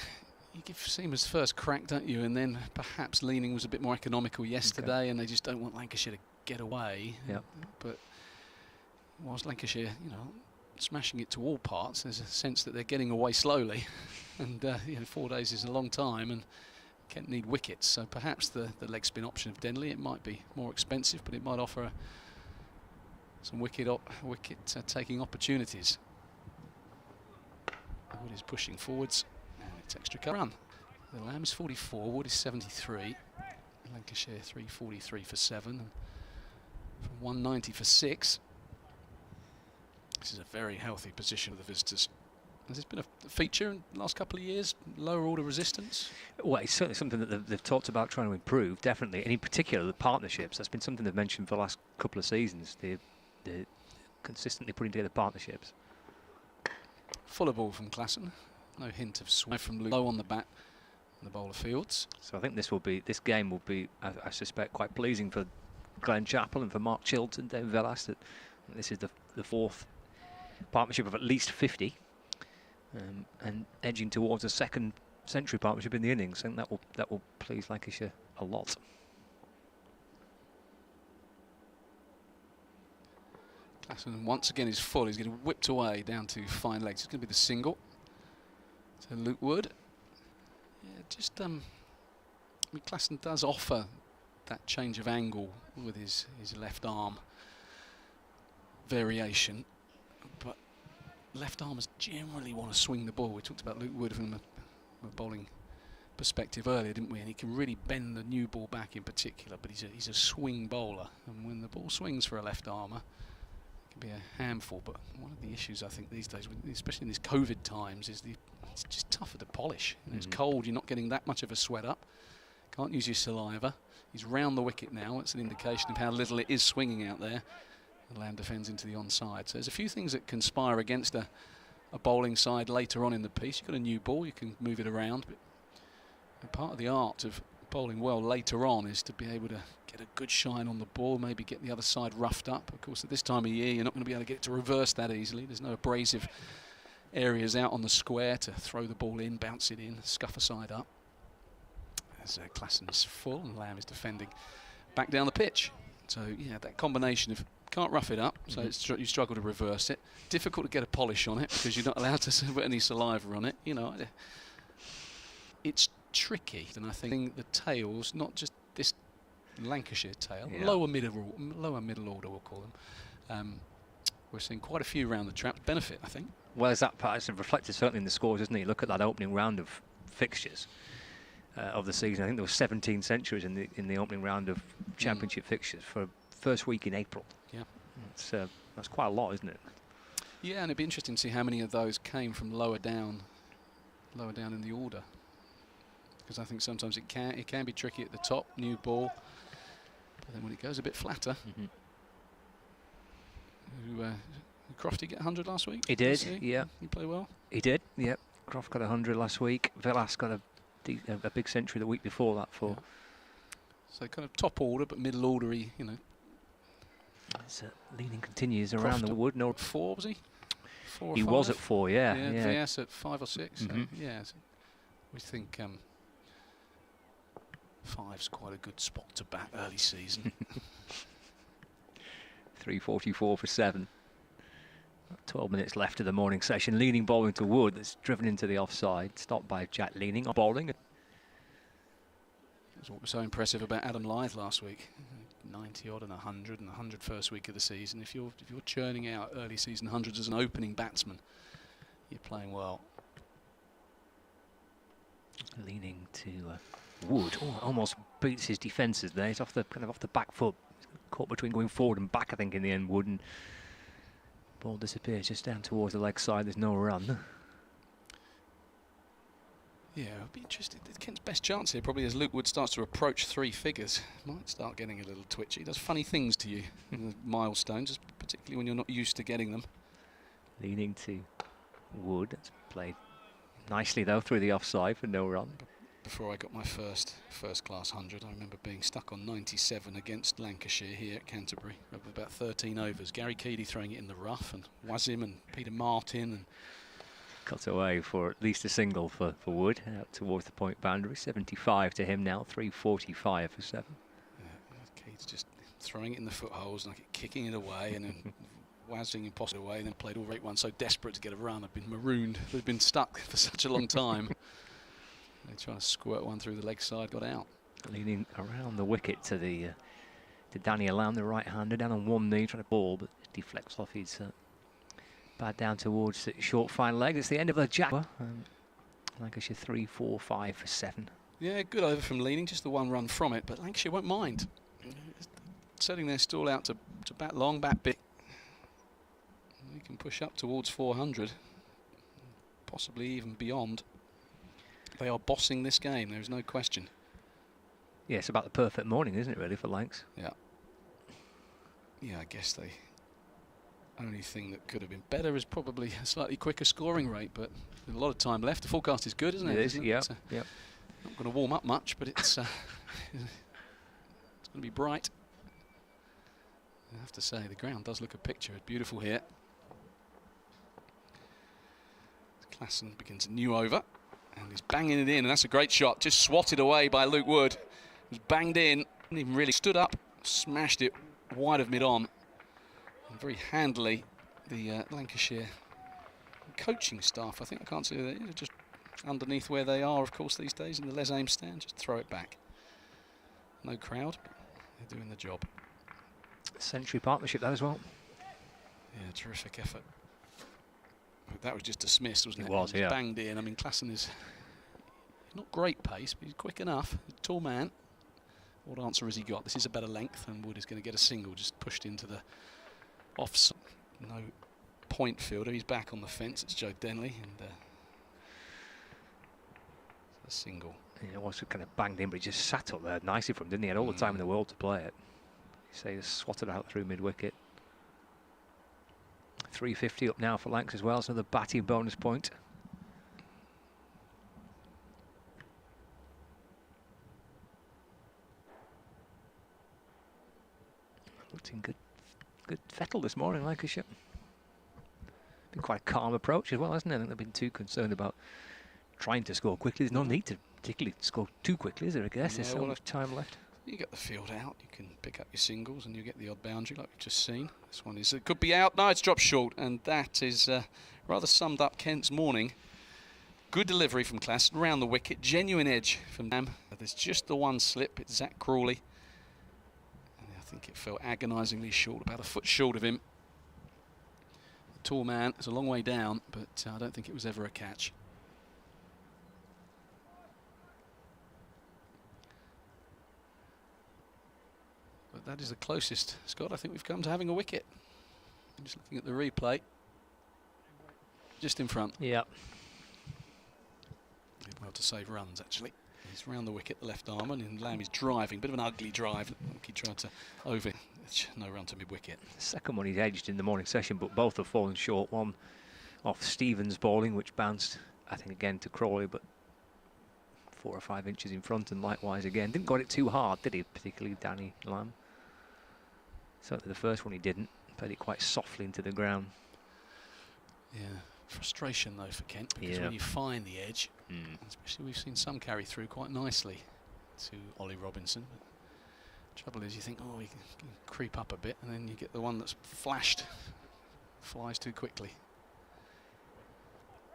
you give seamers first crack, don't you? And then perhaps leaning was a bit more economical yesterday, and they just don't want Lancashire to get away. Yep. But whilst Lancashire, smashing it to all parts, there's a sense that they're getting away slowly. And 4 days is a long time, and Kent need wickets. So perhaps the leg spin option of Denley, it might be more expensive, but it might offer some wicket taking opportunities. Wood is pushing forwards, and it's extra cover run. The Lamb is 44, Wood is 73. Lancashire 343 for 7, and from 190 for 6. This is a very healthy position for the visitors. Has this been a feature in the last couple of years, lower order resistance? Well, it's certainly something that they've talked about trying to improve, definitely. And in particular, the partnerships. That's been something they've mentioned for the last couple of seasons. They're consistently putting together partnerships. Fuller ball from Klassen. No hint of swing from low on the bat in the bowler fields. So I think this game will be, I suspect, quite pleasing for Glenn Chappell and for Mark Chilton, Dave Velas. That this is the 4th partnership of at least 50. And edging towards a second century partnership in the innings. I think that will please Lancashire a lot. Klassen once again is full. He's getting whipped away down to fine legs. It's going to be the single. So Luke Wood. Yeah, Klassen does offer that change of angle with his left arm variation, but left armers generally want to swing the ball. We talked about Luke Wood from a bowling perspective earlier, didn't we? And he can really bend the new ball back in particular, but he's a swing bowler, and when the ball swings for a left armer, it can be a handful. But one of the issues I think these days, especially in these COVID times, is it's just tougher to polish. It's cold, you're not getting that much of a sweat up. Can't use your saliva. He's round the wicket now. It's an indication of how little it is swinging out there. The Lamb defends into the onside. So there's a few things that conspire against a bowling side later on in the piece. You've got a new ball, you can move it around. But part of the art of bowling well later on is to be able to get a good shine on the ball, maybe get the other side roughed up. Of course, at this time of year, you're not going to be able to get it to reverse that easily. There's no abrasive areas out on the square to throw the ball in, bounce it in, scuff a side up. As Klassen's full and Lamb is defending back down the pitch. So, yeah, that combination of can't rough it up, so you struggle to reverse it. Difficult to get a polish on it because you're not allowed to put any saliva on it. It's tricky, and I think the tails, not just this Lancashire tail, lower middle order we'll call them. We're seeing quite a few around the traps benefit, I think. well as that part, it's reflected certainly in the scores, isn't it? You look at that opening round of fixtures of the season. I think there were 17 centuries in the opening round of championship fixtures for first week in April. Yeah, that's quite a lot, isn't it? Yeah, and it'd be interesting to see how many of those came from lower down in the order. Because I think sometimes it can be tricky at the top, new ball, but then when it goes a bit flatter. Crofty get 100 last week? He did, yeah. He played well? He did, yep. Croft got 100 last week. Villas got a big century the week before that for. Yeah. So kind of top order, but middle ordery, you know. Leading continues Croft around the wood. No, 4 was he? 4 or he 5? was at 4, yeah. VS at 5 or 6. So yeah, so we think 5's quite a good spot to bat early season. 344 for 7. 12 minutes left of the morning session. Leaning bowling to Wood, that's driven into the offside. Stopped by Jack Leaning on bowling. That's what was so impressive about Adam Lyth last week. 90 odd and 100 and 100 first week of the season. If you're churning out early season hundreds as an opening batsman, you're playing well. Leaning to Wood. Oh, almost beats his defences there. He's off the back foot. Caught between going forward and back, I think, in the end. Wood, and ball disappears just down towards the leg side. There's no run. Yeah, I'd be interested. Kent's best chance here probably as Luke Wood starts to approach 3 figures. Might start getting a little twitchy. He does funny things to you in the milestones, particularly when you're not used to getting them. Leaning to Wood. That's played nicely though through the offside for no run. Before I got my first class 100, I remember being stuck on 97 against Lancashire here at Canterbury over about 13 overs. Gary Keady throwing it in the rough, and Wazim and Peter Martin, and cut away for at least a single for Wood out towards the point boundary. 75 to him now. 345 for 7. Yeah, Keady's just throwing it in the footholes and kicking it away, and then wazzing impossible away, and then played all rate one. So desperate to get a run, I've been marooned. They've been stuck for such a long time. They're trying to squirt one through the leg side, got out. Leaning around the wicket to Danny Alam, the right-hander, down on one knee, trying to ball, but deflects off his bat down towards the short fine leg. It's the end of the jack. Lancashire 345 for 7. Yeah, good over from Leaning, just the 1 run from it, but Lancashire won't mind. Setting their stall out to bat long, bat big. They can push up towards 400, possibly even beyond. They are bossing this game, there is no question. Yeah, it's about the perfect morning, isn't it, really, for Lancs? Yeah. Yeah, I guess the only thing that could have been better is probably a slightly quicker scoring rate, but with a lot of time left. The forecast is good, isn't it? It is, yeah. Yep. Not going to warm up much, but it's going to be bright. I have to say, the ground does look a picture. It's beautiful here. Klassen begins a new over. And he's banging it in, and that's a great shot. Just swatted away by Luke Wood. It was banged in, didn't even really stood up, smashed it wide of mid-on. And very handily, the Lancashire coaching staff, I think I can't see that, just underneath where they are, of course, these days in the Les Ames stand, just throw it back. No crowd, but they're doing the job. Century partnership, that as well. Yeah, terrific effort. That was just dismissed, wasn't it? It was, yeah. Banged in. I mean, Klassen is not great pace, but he's quick enough. He's a tall man. What answer has he got? This is a better length, and Wood is going to get a single, just pushed into the offside. No point fielder. He's back on the fence. It's Joe Denley, and a single. Yeah, it was kind of banged in, but he just sat up there nicely for him, didn't he? He had all the time in the world to play it. So he swatted out through mid-wicket. 350 up now for Lancs as well. It's another batting bonus point. Looked in good fettle this morning, Lancashire. Been quite a calm approach as well, hasn't it? I think they've been too concerned about trying to score quickly. There's no need to particularly score too quickly, is there? I guess there's so much time left. You get the field out, you can pick up your singles, and you get the odd boundary like we've just seen. This one is, it could be out. No, it's dropped short, and that is rather summed up Kent's morning. Good delivery from Klassen around the wicket, genuine edge from them. There's just the one slip. It's Zach Crawley, and I think it fell agonisingly short, about a foot short of him. tall man. It's a long way down, but I don't think it was ever a catch. But that is the closest, Scott, I think we've come to having a wicket. I'm just looking at the replay. Just in front. Yeah. Did well to save runs, actually. He's round the wicket, the left arm, and Lamb is driving. Bit of an ugly drive. He tried to over. No run to mid-wicket. The second one he's edged in the morning session, but both have fallen short. One off Stevens' bowling, which bounced, I think, again to Crawley, but 4 or 5 inches in front, and likewise again. Didn't got it too hard, did he? Particularly Danny Lamb. Certainly the first one he didn't. Played it quite softly into the ground. Yeah. Frustration though for Kent, because when you find the edge, especially we've seen some carry through quite nicely to Ollie Robinson. Trouble is, you think, oh, he can creep up a bit, and then you get the one that's flashed, flies too quickly.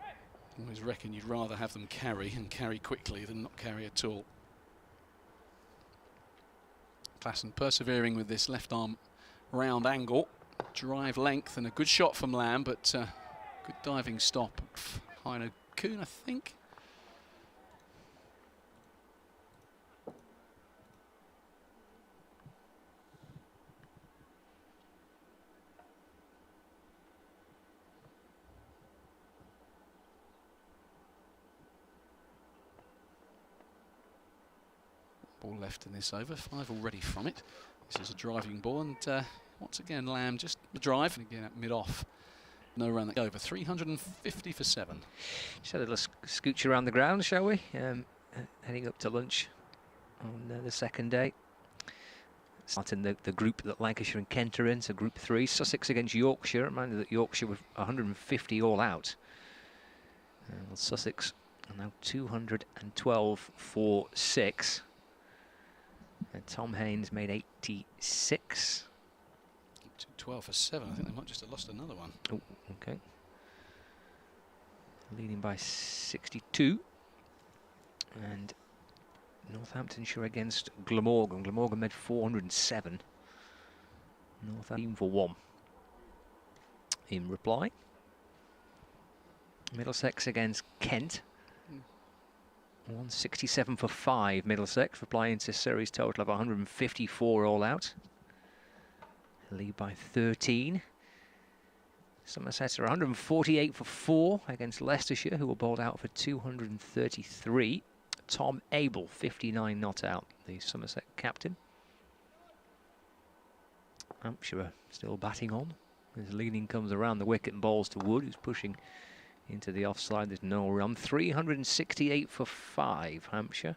I always reckon you'd rather have them carry and carry quickly than not carry at all. Klassen persevering with this left arm round angle, drive length, and a good shot from Lamb, but good diving stop. Heino Kuhn, I think. Ball left in this over, 5 already from it. This is a driving ball, and once again Lamb just the drive, and again at mid-off. No run that over, 350 for 7. Just had a little scooch around the ground, shall we? Heading up to lunch on the second day. Starting the group that Lancashire and Kent are in, so Group 3. Sussex against Yorkshire. Reminder that Yorkshire with 150 all out. Well, Sussex are now 212 for 6. And Tom Haynes made 86. 12 for 7. I think they might just have lost another one. Oh, okay. Leading by 62. And Northamptonshire against Glamorgan. Glamorgan made 407. Northampton for 1. In reply, Middlesex against Kent. 167 for 5. Middlesex replying to series total of 154 all out. Lead by 13. Somerset are 148 for 4 against Leicestershire, who were bowled out for 233. Tom Abel, 59 not out, the Somerset captain. Hampshire are still batting on. As Leaning comes around the wicket and bowls to Wood, who's pushing into the offside. There's no run. 368 for 5, Hampshire.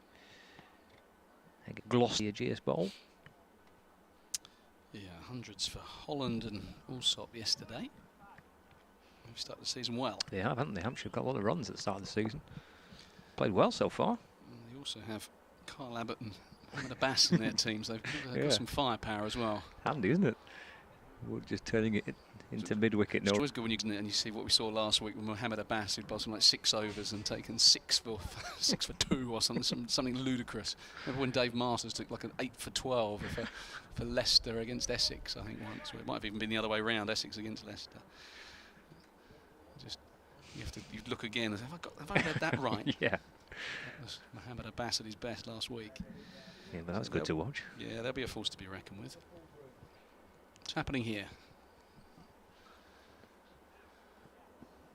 They get glossy a GS bowl. Yeah, hundreds for Holland and Allsop yesterday. They've started the season well. They have, haven't they? Hampshire got a lot of runs at the start of the season. Played well so far. And they also have Carl Abbott and Ahmed Abbas in their teams. They've got some firepower as well. Handy, isn't it? We're just turning it into mid-wicket. It's always good when you see what we saw last week with Mohammed Abbas, who'd bowled something like 6 overs and taken 6 for 2 or something ludicrous. Remember when Dave Masters took like an 8 for 12 for Leicester against Essex, I think once. It might have even been the other way round, Essex against Leicester. Just you look again and say, have I read that right? Yeah. That was Mohammed Abbas at his best last week. Yeah, but that was good to watch. Yeah, there'll be a force to be reckoned with. What's happening here?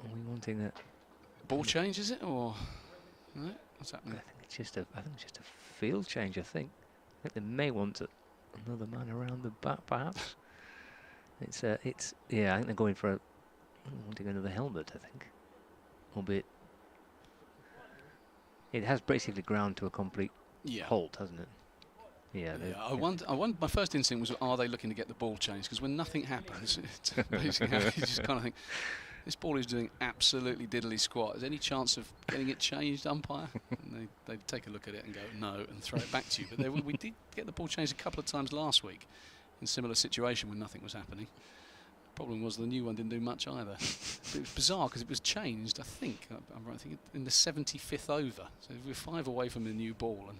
Are we wanting that Ball change, is it, or no? What's happening? I think it's just a field change. I think they may want another man around the bat, perhaps. Yeah. I think they're going for wanting another helmet. I think, albeit it has basically ground to a complete halt, hasn't it? Yeah. I wonder. My first instinct was, are they looking to get the ball changed? Because when nothing happens, it's basically you just kind of think, this ball is doing absolutely diddly squat. Is there any chance of getting it changed, umpire? And they take a look at it and go, no, and throw it back to you. But we did get the ball changed a couple of times last week in a similar situation when nothing was happening. The problem was the new one didn't do much either. But it was bizarre because it was changed, I think, in the 75th over. So we were 5 away from the new ball and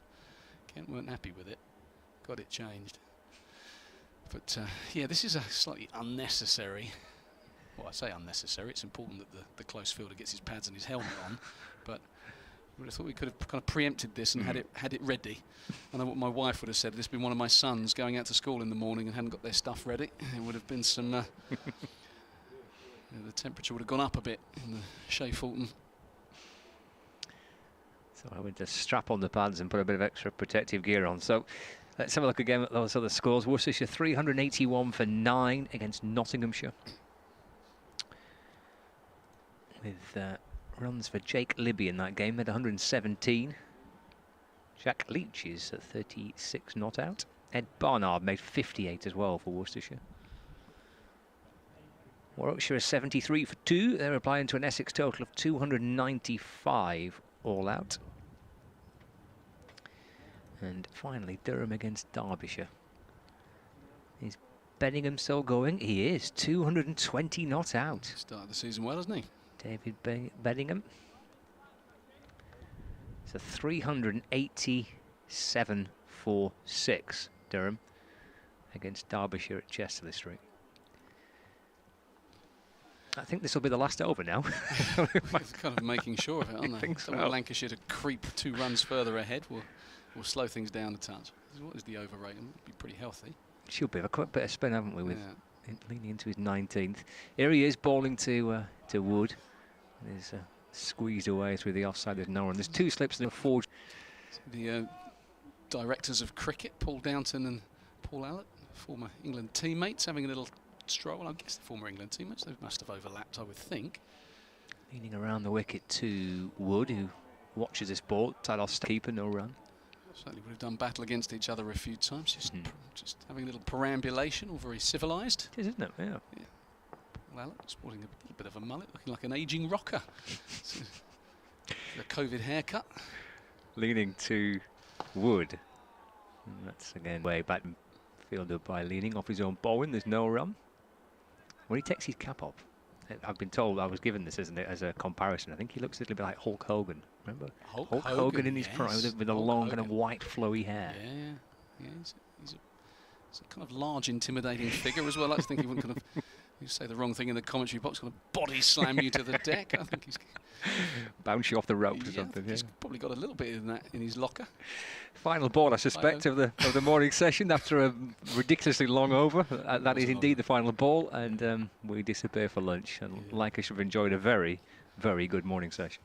Kent weren't happy with it. Got it changed. But yeah, this is a slightly unnecessary Well, I say unnecessary. It's important that the close fielder gets his pads and his helmet on, but I would have thought we could have kind of preempted this and had it ready. I know what my wife would have said. If this had been one of my sons going out to school in the morning and hadn't got their stuff ready, it would have been some. The temperature would have gone up a bit in the Shea Fulton. So I would just strap on the pads and put a bit of extra protective gear on. So let's have a look again at those other scores. Worcestershire 381 for 9 against Nottinghamshire. With runs for Jake Libby in that game, made 117. Jack Leach is at 36 not out. Ed Barnard made 58 as well for Worcestershire. Warwickshire is 73 for 2. They're applying to an Essex total of 295 all out. And finally, Durham against Derbyshire. Is Bellingham still going? He is. 220 not out. Started the season well, hasn't he? David Bellingham. It's a 387 for 6, Durham, against Derbyshire at Chesterley Street. I think this will be the last over now. Kind of making sure of it, aren't they? Think so. Don't want Lancashire to creep 2 runs further ahead. We'll slow things down a touch. What is the over rating? It'll be pretty healthy. She'll be a quick bit of spin, haven't we, with leaning into his 19th. Here he is, bowling to Wood. He's squeezed away through the offside. There's no one. There's 2 slips and a 4. The directors of cricket, Paul Downton and Paul Allett, former England teammates, having a little stroll. I guess the former England teammates, they must have overlapped, I would think. Leaning around the wicket to Wood, who watches this ball. Tied off keeper, no run. Certainly would have done battle against each other a few times. Just having a little perambulation, all very civilised. It is, isn't it? Yeah. Paul Allett sporting a little bit of a mullet, looking like an ageing rocker. A COVID haircut. Leaning to Wood. And that's again way back fielded by Leaning off his own bowling. There's no run. When he takes his cap off, I've been told, I was given this as a comparison. I think he looks a little bit like Hulk Hogan. Remember? Hulk Hogan in his prime with a long kind of white flowy hair. Yeah. He's a kind of large, intimidating figure as well. I just think he wouldn't kind of. You say the wrong thing in the commentary box, kind of body slam you to the deck. I think he's bounce you off the ropes or something. He's probably got a little bit of that in his locker. Final ball, I suspect, of the morning session after a ridiculously long over. That is indeed the final ball, and we disappear for lunch. And Lancashire have enjoyed a very, very good morning session.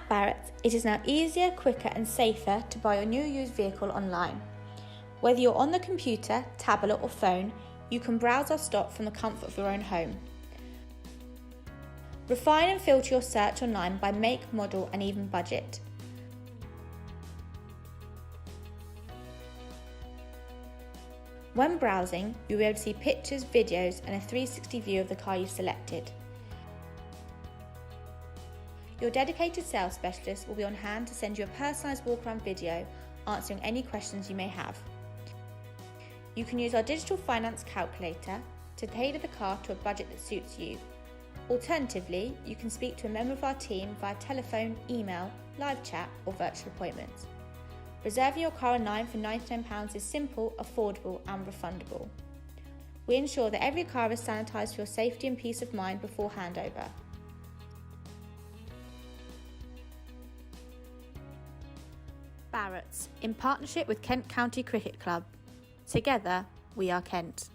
At Barrett's, it is now easier, quicker and safer to buy your new used vehicle online. Whether you're on the computer, tablet or phone, you can browse our stock from the comfort of your own home. Refine and filter your search online by make, model and even budget. When browsing, you'll be able to see pictures, videos and a 360 view of the car you've selected. Your dedicated sales specialist will be on hand to send you a personalised walk-around video answering any questions you may have. You can use our digital finance calculator to tailor the car to a budget that suits you. Alternatively, you can speak to a member of our team via telephone, email, live chat or virtual appointments. Reserving your car online for £99 is simple, affordable and refundable. We ensure that every car is sanitised for your safety and peace of mind before handover. Barrett's, in partnership with Kent County Cricket Club. Together, we are Kent.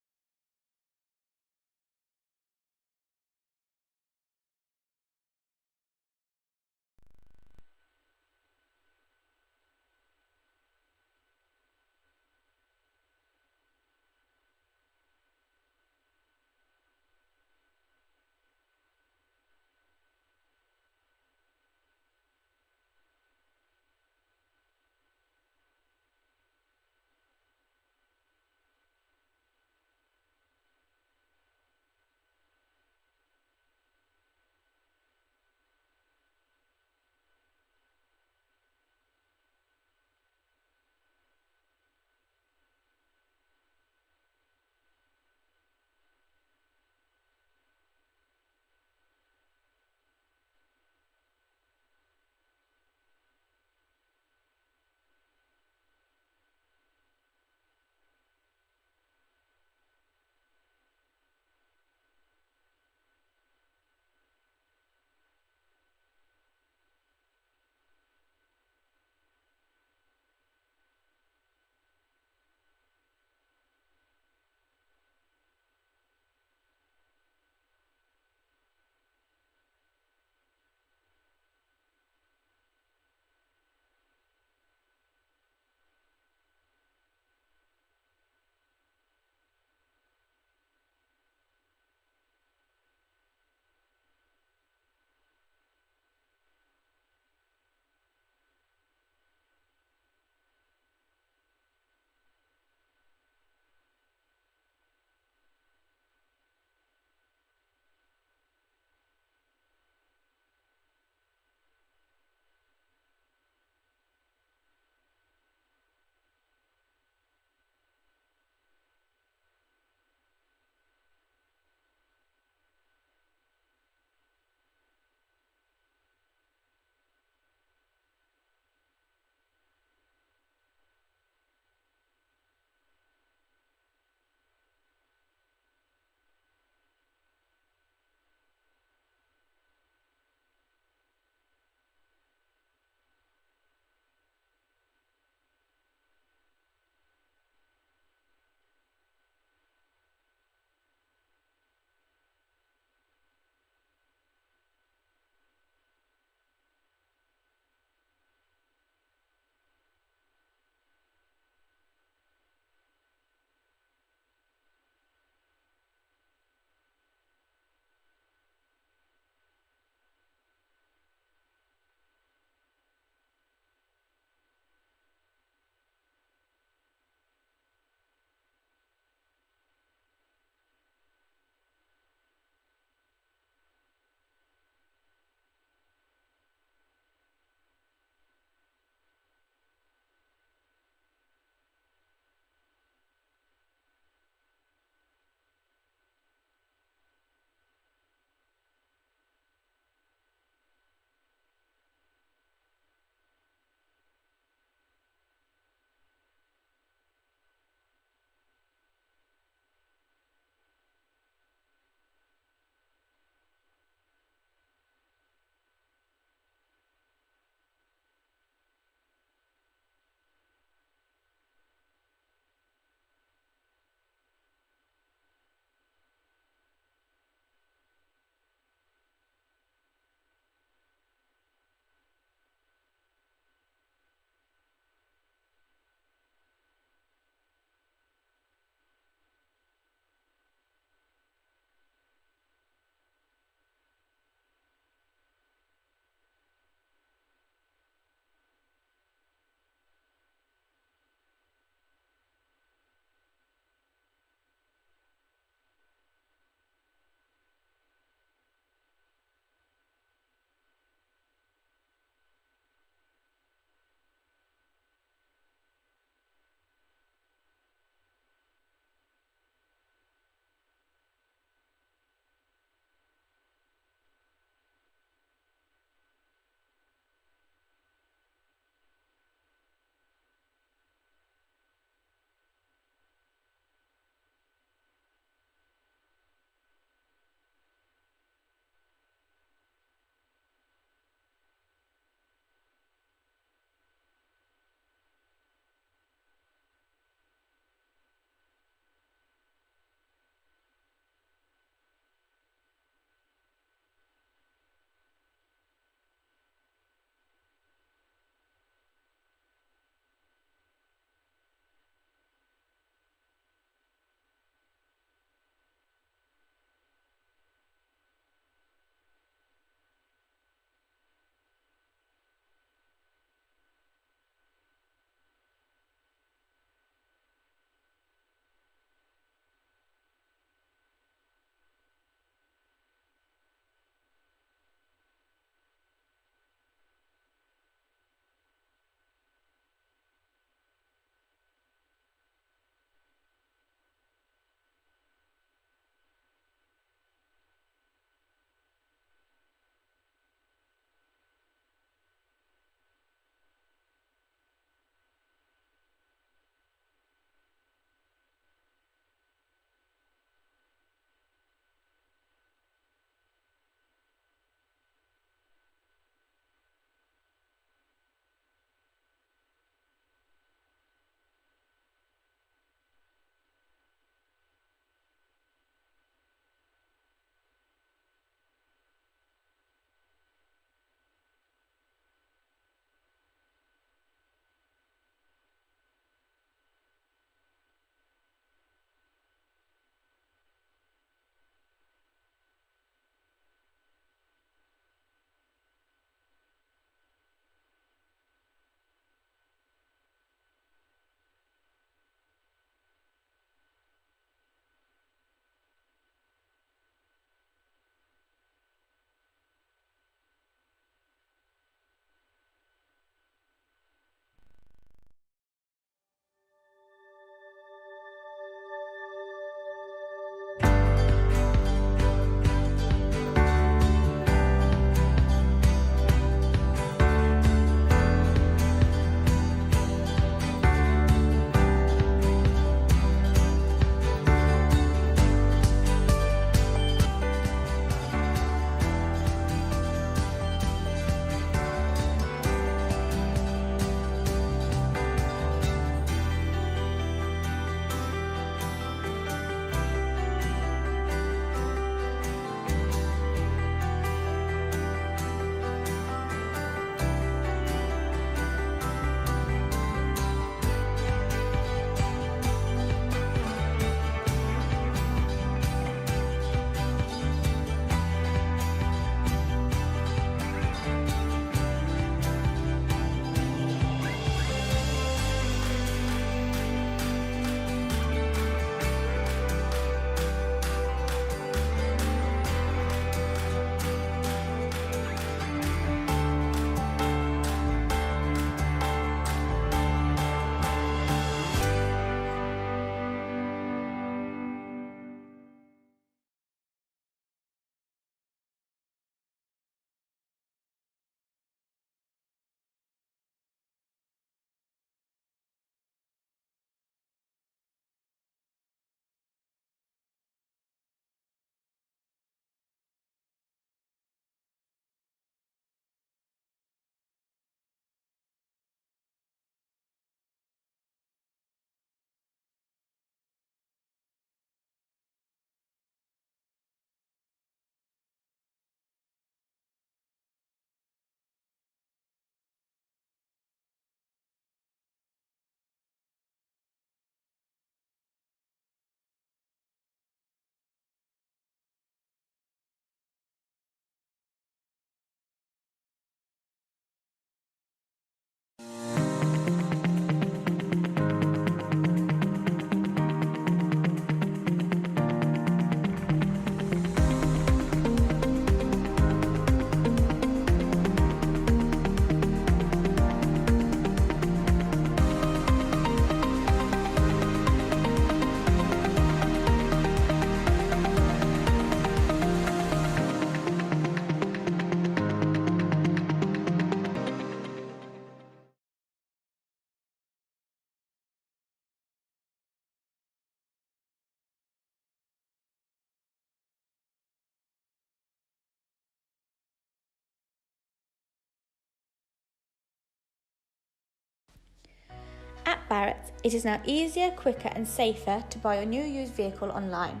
At Barrett's, it is now easier, quicker and safer to buy your new used vehicle online.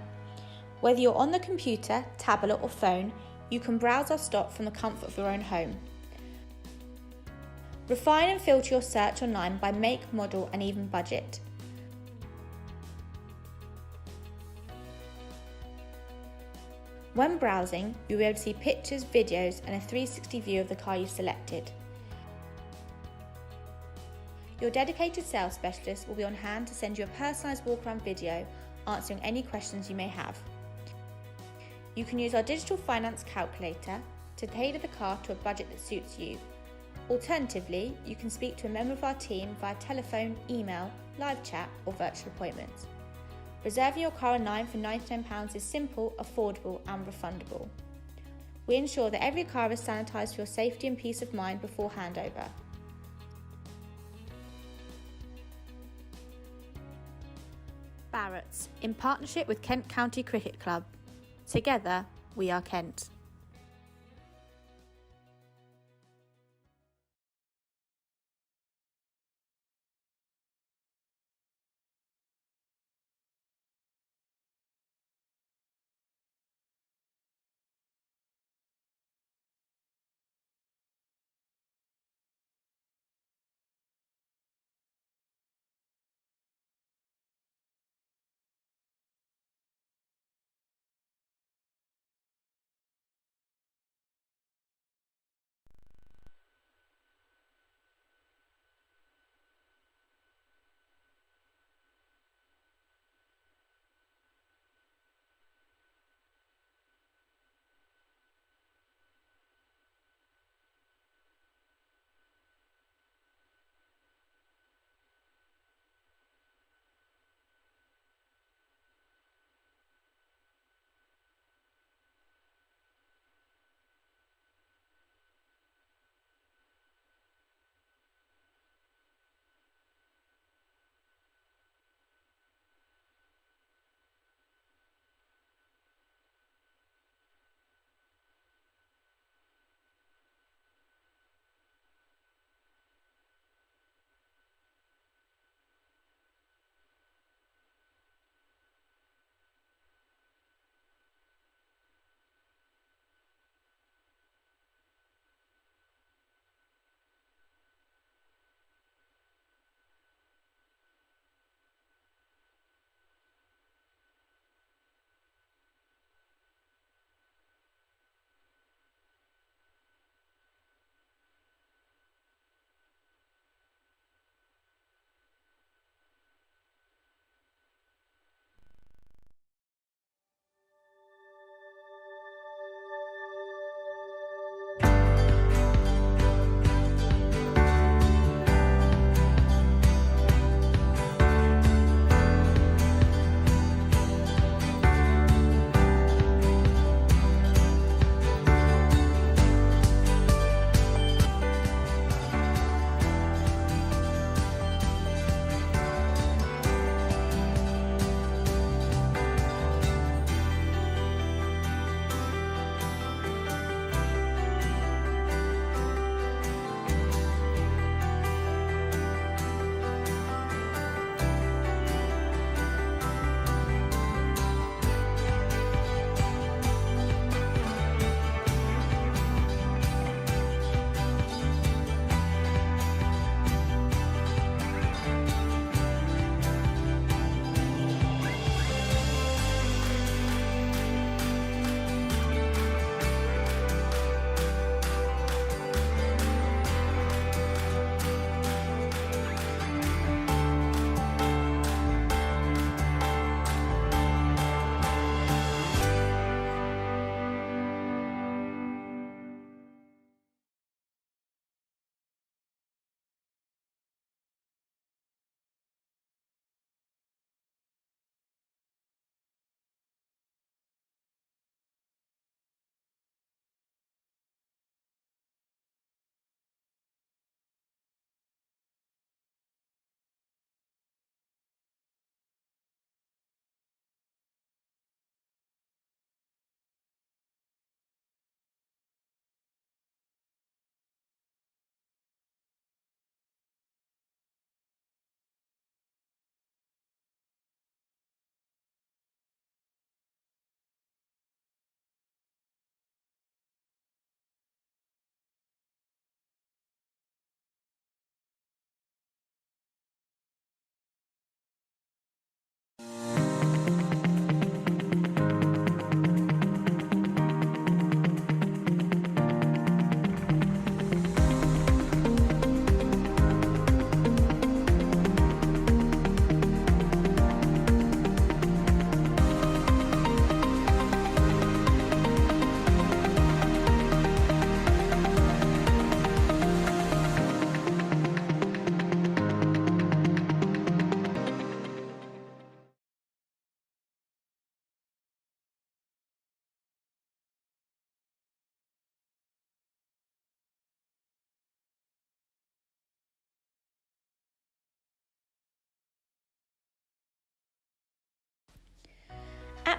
Whether you're on the computer, tablet or phone, you can browse our stock from the comfort of your own home. Refine and filter your search online by make, model and even budget. When browsing, you'll be able to see pictures, videos and a 360 view of the car you've selected. Your dedicated sales specialist will be on hand to send you a personalised walk-around video answering any questions you may have. You can use our digital finance calculator to tailor the car to a budget that suits you. Alternatively, you can speak to a member of our team via telephone, email, live chat or virtual appointments. Reserving your car online for £99 is simple, affordable and refundable. We ensure that every car is sanitised for your safety and peace of mind before handover. Barrett's, in partnership with Kent County Cricket Club. Together, we are Kent.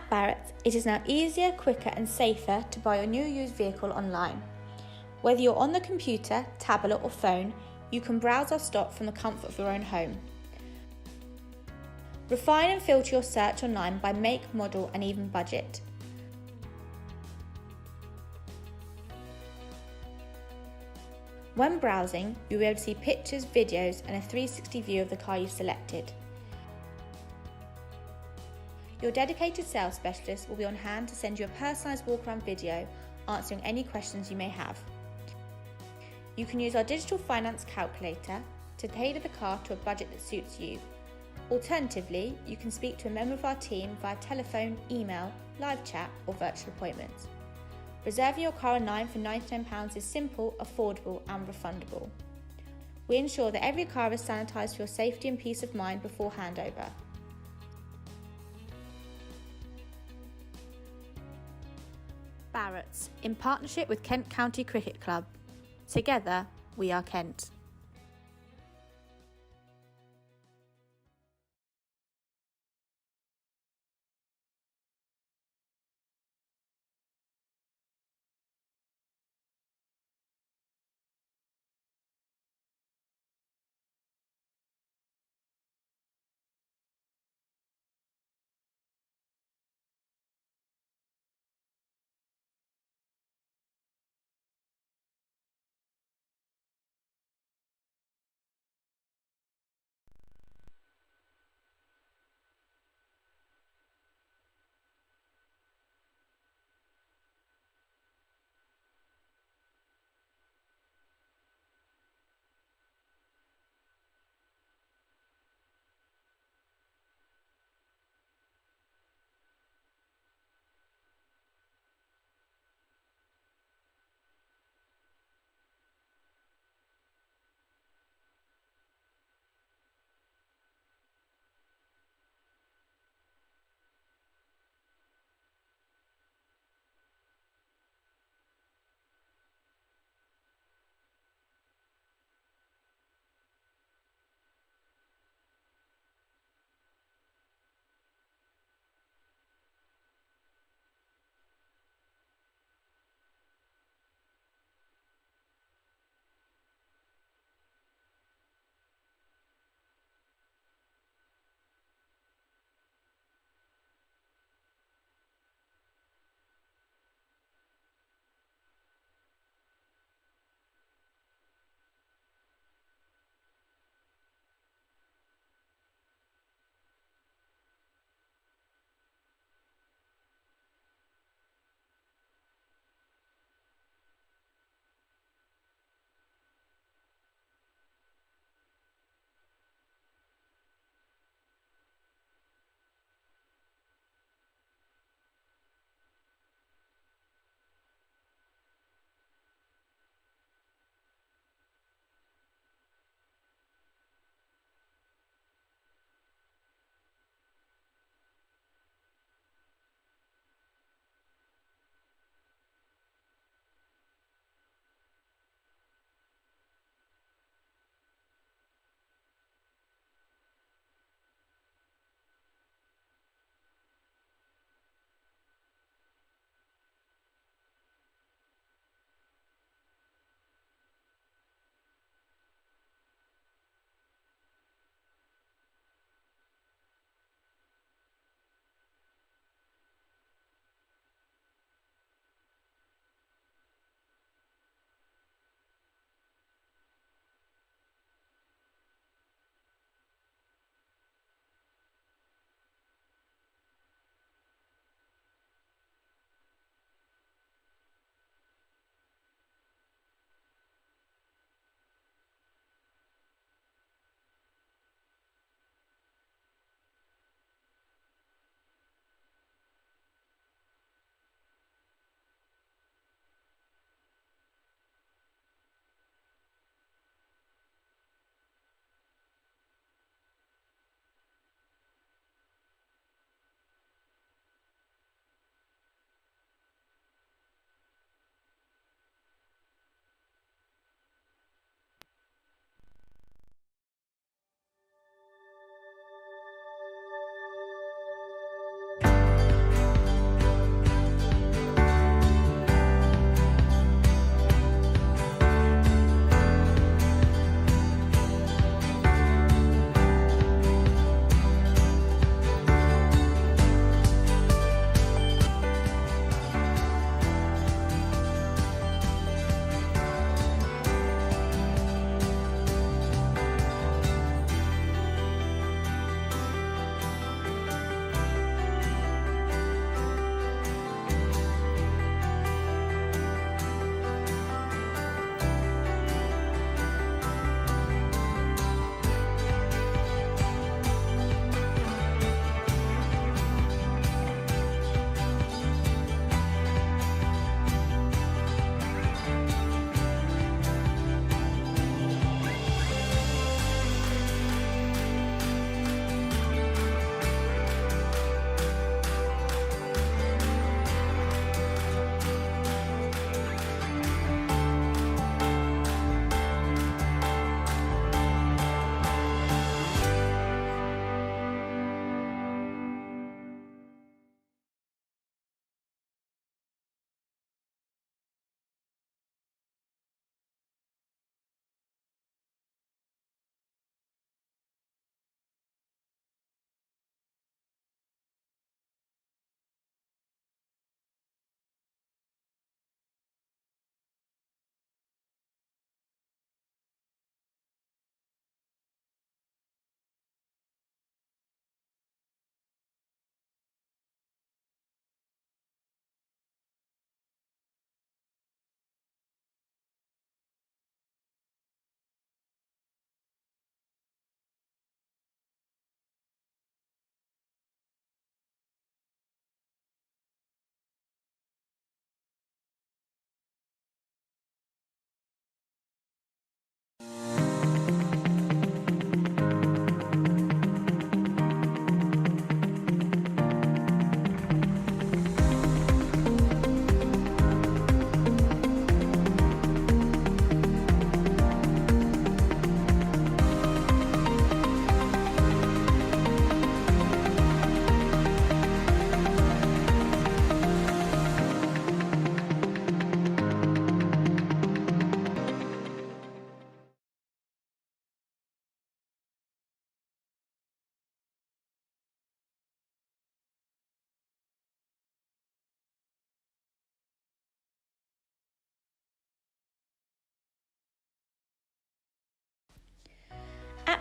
At Barrett's, it is now easier, quicker and safer to buy your new used vehicle online. Whether you're on the computer, tablet or phone, you can browse our stock from the comfort of your own home. Refine and filter your search online by make, model and even budget. When browsing, you'll be able to see pictures, videos and a 360 view of the car you've selected. Your dedicated sales specialist will be on hand to send you a personalised walk-around video answering any questions you may have. You can use our digital finance calculator to tailor the car to a budget that suits you. Alternatively, you can speak to a member of our team via telephone, email, live chat or virtual appointments. Reserving your car online for £99 is simple, affordable and refundable. We ensure that every car is sanitised for your safety and peace of mind before handover. Barrett's, in partnership with Kent County Cricket Club. Together, we are Kent.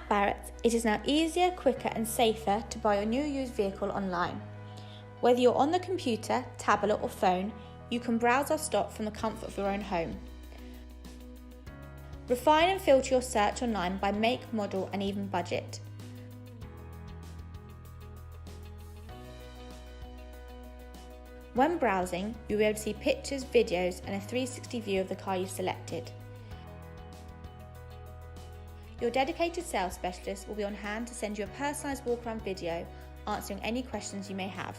At Barrett's, it is now easier, quicker and safer to buy your new used vehicle online. Whether you're on the computer, tablet or phone, you can browse our stock from the comfort of your own home. Refine and filter your search online by make, model and even budget. When browsing, you'll be able to see pictures, videos and a 360 view of the car you've selected. Your dedicated sales specialist will be on hand to send you a personalised walk-around video answering any questions you may have.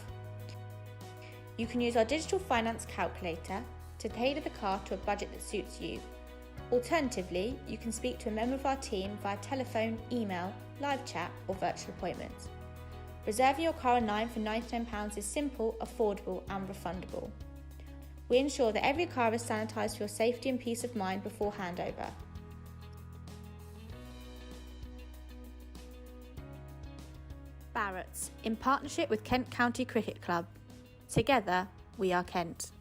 You can use our digital finance calculator to tailor the car to a budget that suits you. Alternatively, you can speak to a member of our team via telephone, email, live chat or virtual appointments. Reserving your car online for £99 is simple, affordable and refundable. We ensure that every car is sanitised for your safety and peace of mind before handover. Barrett's, in partnership with Kent County Cricket Club. Together, we are Kent.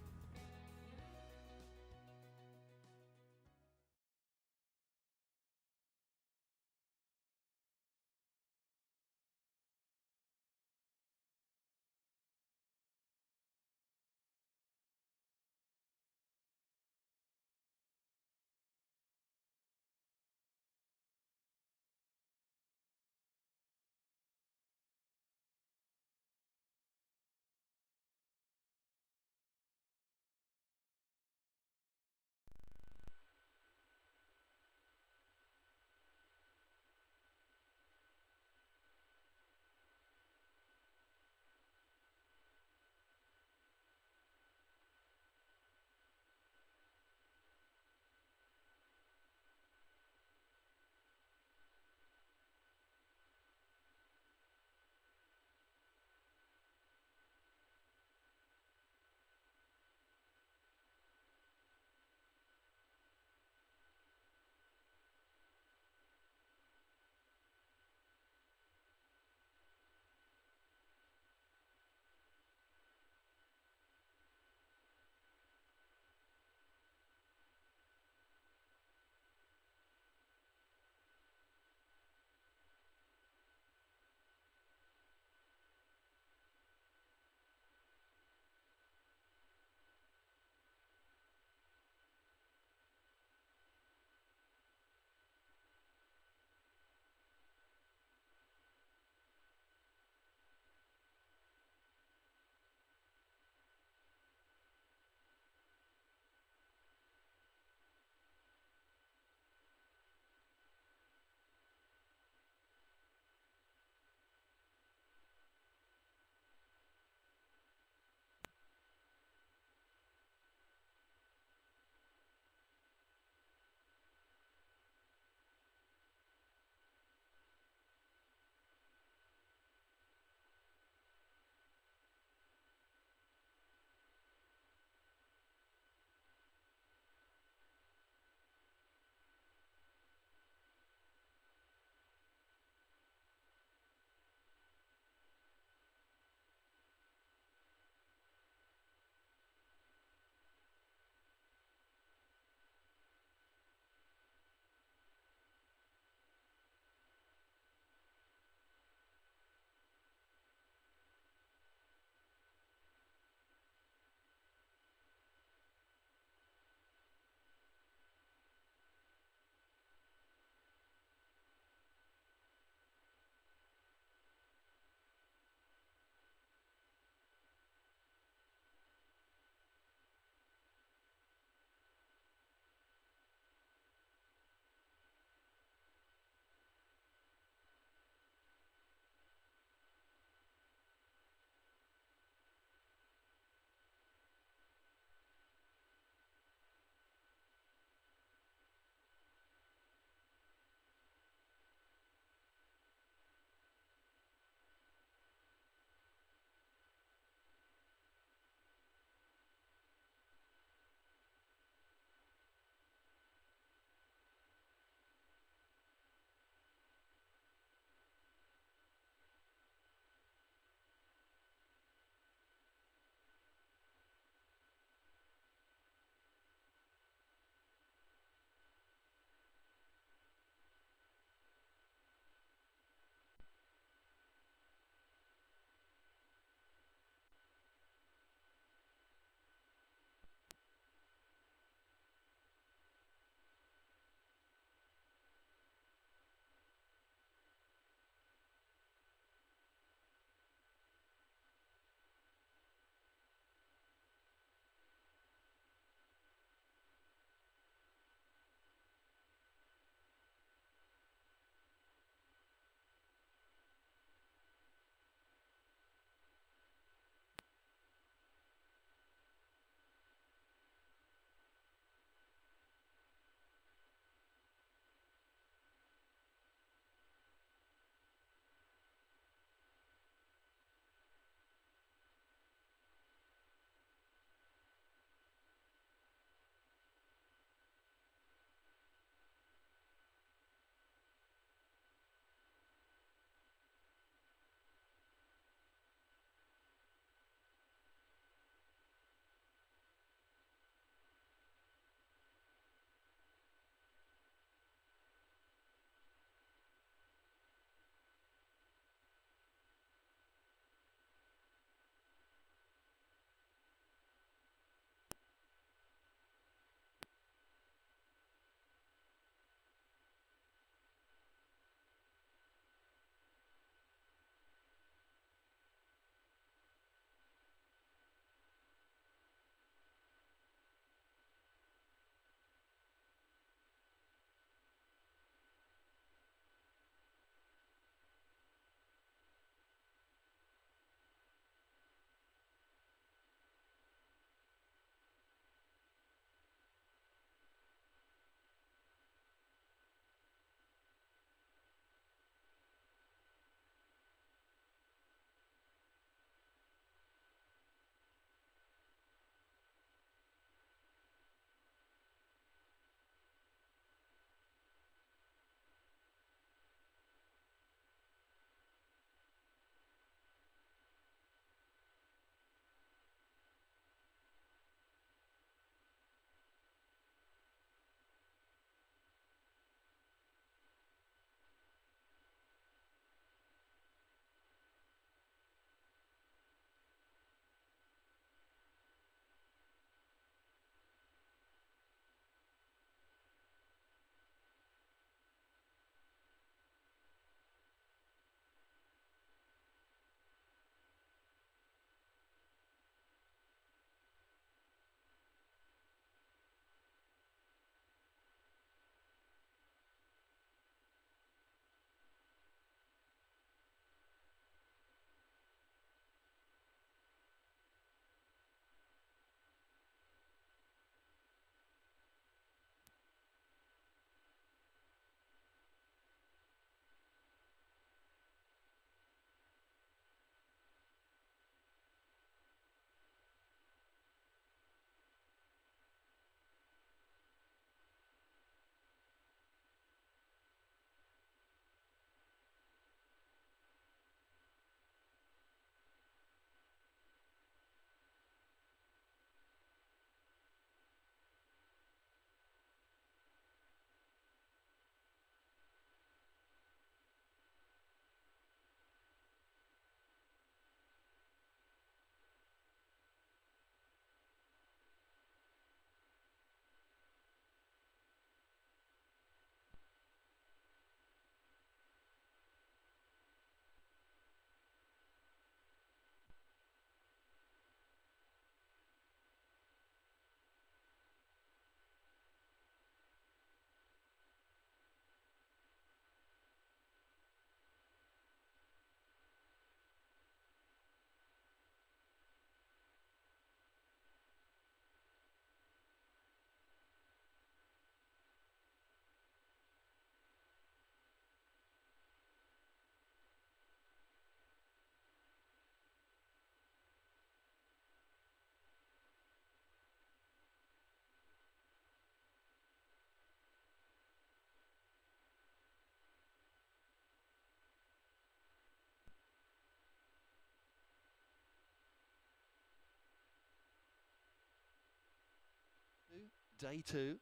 Day 2.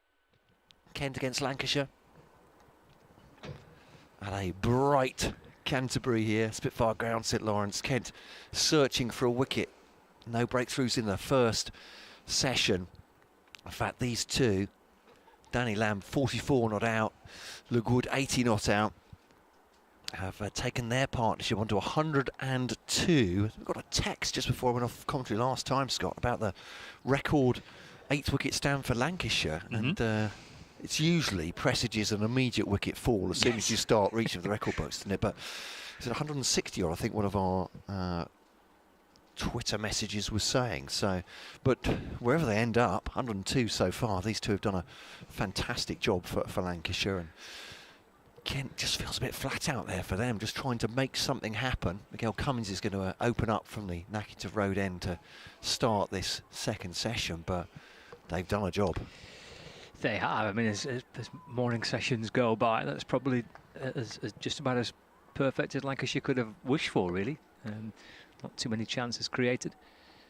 Kent against Lancashire. At a bright Canterbury here. Spitfire Ground, St Lawrence. Kent searching for a wicket. No breakthroughs in the first session. In fact, these two, Danny Lamb 44 not out, Le Goud 80 not out, have taken their partnership onto 102. We got a text just before I went off commentary last time, Scott, about the record 8th wicket stand for Lancashire, and it's usually presages an immediate wicket fall as soon as you start reaching the record books, isn't it? But it's 160, or I think one of our Twitter messages was saying. So, but wherever they end up, 102 so far. These two have done a fantastic job for Lancashire, and Kent just feels a bit flat out there for them, just trying to make something happen. Miguel Cummins is going to open up from the Nackington Road end to start this second session, but they've done a job. They have. I mean, as morning sessions go by, that's probably as just about as perfect as Lancashire could have wished for, really. Not too many chances created.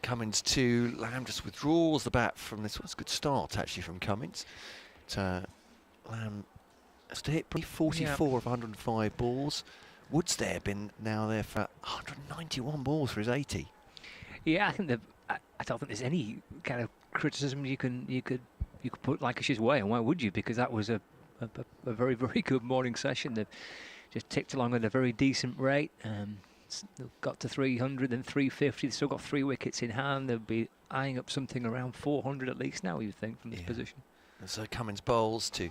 Cummins to Lamb, just withdraws the bat from this. Was a good start, actually, from Cummins. Lamb has to hit 44 of 105 balls. Wood's been there for 191 balls for his 80. Yeah, I think I don't think there's any kind of criticism you could put Lancashire's way, and why would you? Because that was a very, very good morning session. They've just ticked along at a very decent rate. They've got to 300 and 350. They've still got 3 wickets in hand. They'll be eyeing up something around 400 at least now, you'd think, from this position. And so Cummins bowls to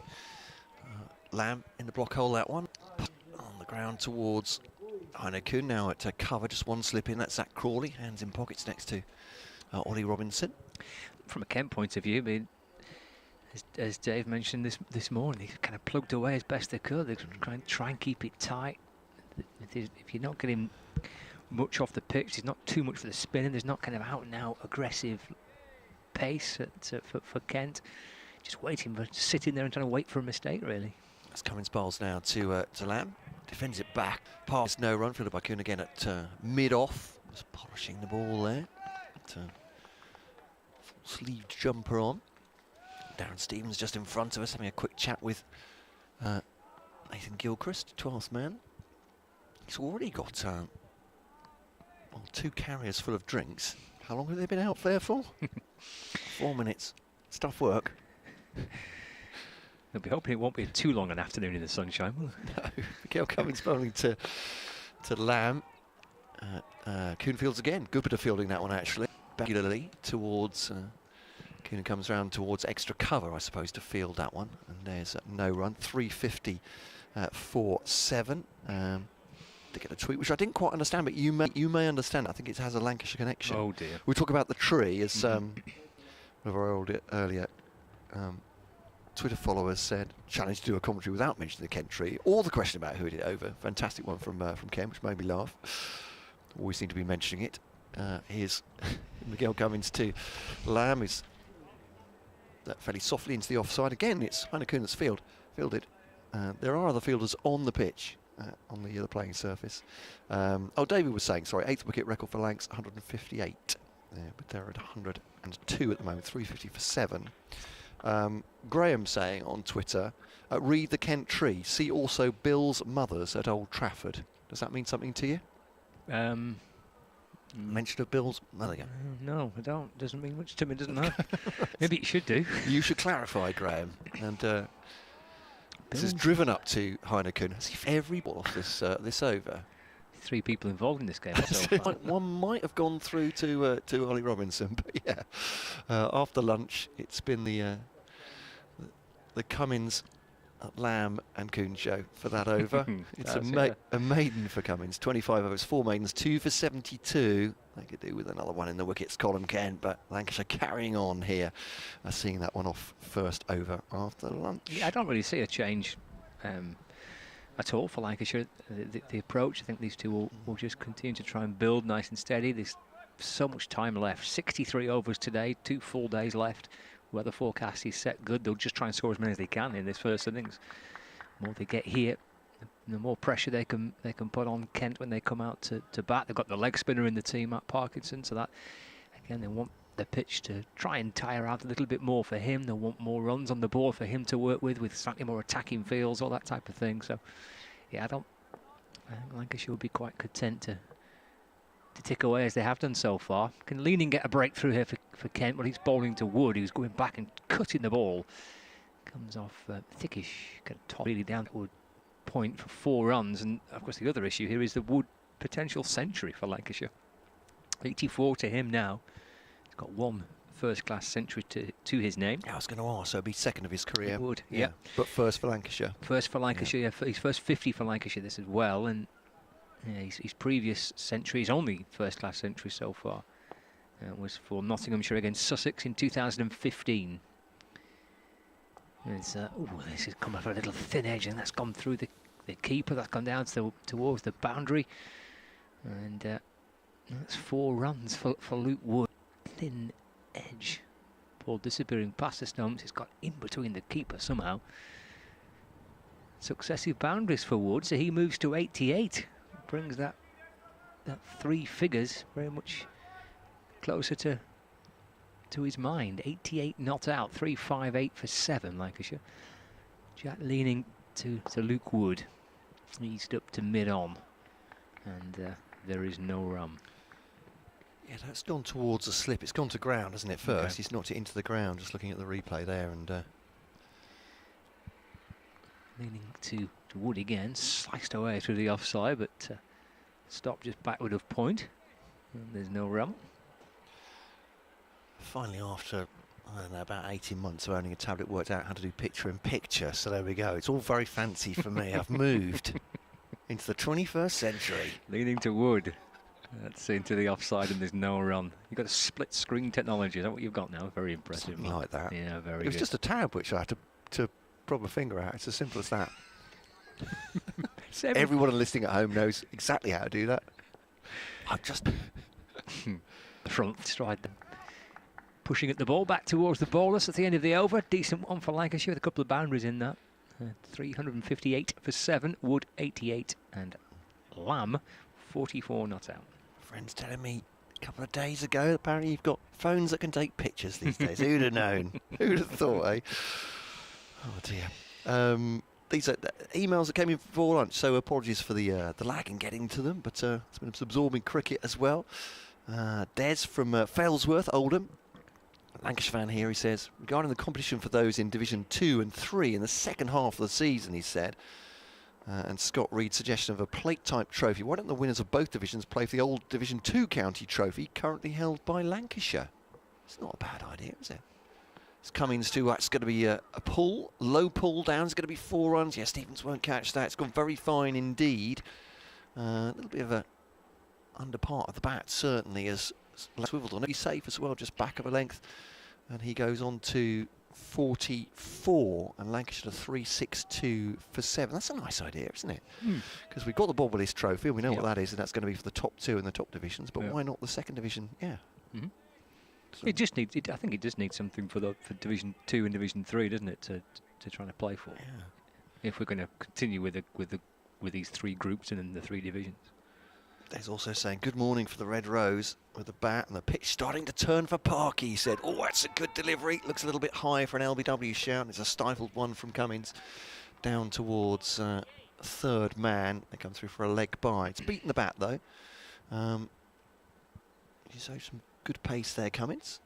Lamb in the block hole, that one. On the ground towards Heinekun, now at cover, just one slip in. That's Zach Crawley, hands in pockets next to Ollie Robinson. From a Kent point of view, I mean, as Dave mentioned this morning, they kind of plugged away as best they could. They're try and keep it tight. If you're not getting much off the pitch, there's not too much for the spinning, there's not kind of out and out aggressive pace for Kent. Just waiting, but sitting there and trying to wait for a mistake, really. That's Cummins bowls now to Lamb. Defends it back. Pass, no run. Fielded by Kuhn again at mid-off. Just polishing the ball there. Full sleeved jumper on. Darren Stevens just in front of us, having a quick chat with Nathan Gilchrist, 12th man. He's already got 2 carriers full of drinks. How long have they been out there for? 4 minutes. Stuff work. They'll be hoping it won't be too long an afternoon in the sunshine, will it? No. Miguel Cummins bowling to Lamb. Coonfields again. Good bit of fielding, that one, actually. Regularly towards... Kuhn comes round towards extra cover, I suppose, to field that one. And there's no run. 350 for 7. To get a tweet, which I didn't quite understand, but you may understand. I think it has a Lancashire connection. Oh dear. We talk about the tree, as one of our earlier Twitter followers said, challenge to do a commentary without mentioning the Kent tree, or the question about who hit it over. Fantastic one from Ken, which made me laugh. Always seem to be mentioning it. Here's Miguel Cummins to Lamb, is that fairly softly into the offside. Again, it's Heinekun that's fielded. There are other fielders on the pitch. On the playing surface. David was saying, sorry, 8th wicket record for Lancs, 158. But they're at 102 at the moment, 350 for 7. Graham saying on Twitter, read the Kent tree. See also Bill's mothers at Old Trafford. Does that mean something to you? Mention of Bill's mother again? No, I don't. Doesn't mean much to me, doesn't it? Maybe it should do. You should clarify, Graham. And this is driven up to Heinekun. Has he every ball off this over? 3 people involved in this game so far. One might have gone through to Ollie Robinson, but yeah. After lunch, it's been the Cummins, Lamb and Kuhn show for that over. It's a maiden for Cummins. 25 overs, 4 maidens, 2 for 72. They could do with another one in the wickets column, Ken, but Lancashire carrying on here, seeing that one off first over after lunch. Yeah, I don't really see a change at all for Lancashire. The approach, I think these two will just continue to try and build nice and steady. There's so much time left. 63 overs today, 2 full days left. Weather forecast is set good. They'll just try and score as many as they can in this first innings. The more they get here, the more pressure they can put on Kent when they come out to bat. They've got the leg spinner in the team, Matt Parkinson, so that again they want the pitch to try and tire out a little bit more for him. They want more runs on the board for him to work with slightly more attacking fields, all that type of thing. So, yeah, I think Lancashire will be quite content to tick away as they have done so far. Can Leaning get a breakthrough here for Kent, but he's bowling to Wood, who's going back and cutting the ball. Comes off thickish, get a top really down to Wood point for 4 runs. And of course the other issue here is the Wood potential century for Lancashire. 84 to him now. He's got 1 first-class century to his name. I was going to ask, so it'd be second of his career. It would, yeah. But first for Lancashire. First for Lancashire, yeah. His first 50 for Lancashire this as well. And yeah, his previous century, his only first-class century so far, was for Nottinghamshire against Sussex in 2015. This has come off a little thin edge, and that's gone through the keeper. That's gone down towards the boundary, and that's 4 runs for Luke Wood. Thin edge, ball disappearing past the stumps. It's got in between the keeper somehow. Successive boundaries for Wood, so he moves to 88. Brings that 3 figures very much closer to his mind. 88 not out, 358 for 7 Lancashire. Jack Leaning to Luke Wood, eased up to mid-on, and there is no run. Yeah, that's gone towards a slip. It's gone to ground, hasn't it, first? Okay. He's knocked it into the ground, just looking at the replay there. And Leaning to Wood again, sliced away through the offside, but stopped just backward of point. And there's no run. Finally, after, I don't know, about 18 months of owning a tablet, worked out how to do picture-in-picture. So there we go. It's all very fancy for me. I've moved into the 21st century. Leaning to Wood. That's into the offside, and there's no run. You've got a split screen technology. Is that what you've got now? Very impressive. Something like that. Yeah, very good. It was just a tab which I had to prop my finger out. It's as simple as that. Everyone listening at home knows exactly how to do that. I've just... Front stride them. Pushing at the ball back towards the bowlers at the end of the over. Decent one for Lancashire with a couple of boundaries in that. 358 for 7. Wood 88 and Lamb 44 not out. Friends telling me a couple of days ago apparently you've got phones that can take pictures these days. Who'd have known? Who'd have thought, eh? Oh dear. These are emails that came in before lunch, so apologies for the lag in getting to them, but it's been absorbing cricket as well. Des from Failsworth, Oldham. Lancashire fan here, he says, regarding the competition for those in Division 2 and 3 in the second half of the season, he said, and Scott Reed's suggestion of a plate-type trophy. Why don't the winners of both divisions play for the old Division 2 county trophy currently held by Lancashire? It's not a bad idea, is it? It's Cummings too. It's going to be a pull, low pull down. It's going to be 4 runs. Yeah, Stevens won't catch that. It's gone very fine indeed. A little bit of a under part of the bat, certainly, as swiveled on. He's safe as well, just back of a length. And he goes on to 44, and Lancashire to 362 for 7. That's a nice idea, isn't it? Because we've got the Bob Willis Trophy, and we know what that is, and that's going to be for the top 2 in the top divisions. But why not the second division? Yeah. So it just needs. I think it does need something for Division 2 and Division 3, doesn't it, to try to play for? Yeah. If we're going to continue with these 3 groups and in the 3 divisions. There's also saying good morning for the Red Rose with the bat and the pitch starting to turn for Parky. He said, oh, that's a good delivery. Looks a little bit high for an LBW shout. It's a stifled one from Cummings down towards third man. They come through for a leg by. It's beaten the bat though. You showed some good pace there, Cummings.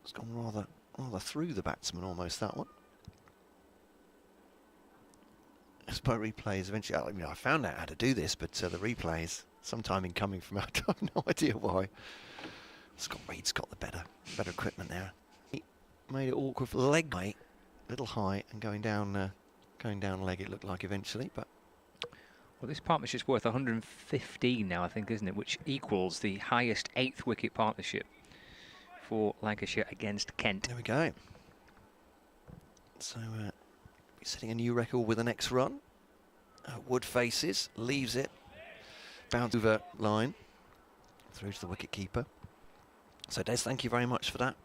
It's gone rather through the batsman almost, that one. As by replays, eventually, I mean, I found out how to do this, but the replays, sometime in coming from out, I have no idea why. Scott Reed's got the better equipment there. He made it awkward for the leg weight, little high, and going down leg. It looked like eventually, but well, this partnership's worth 115 now, I think, isn't it? Which equals the highest 8th wicket partnership for Lancashire against Kent. There we go. So. Setting a new record with the next run. Wood faces, leaves it, bounce over line, through to the wicket keeper. So Des, thank you very much for that.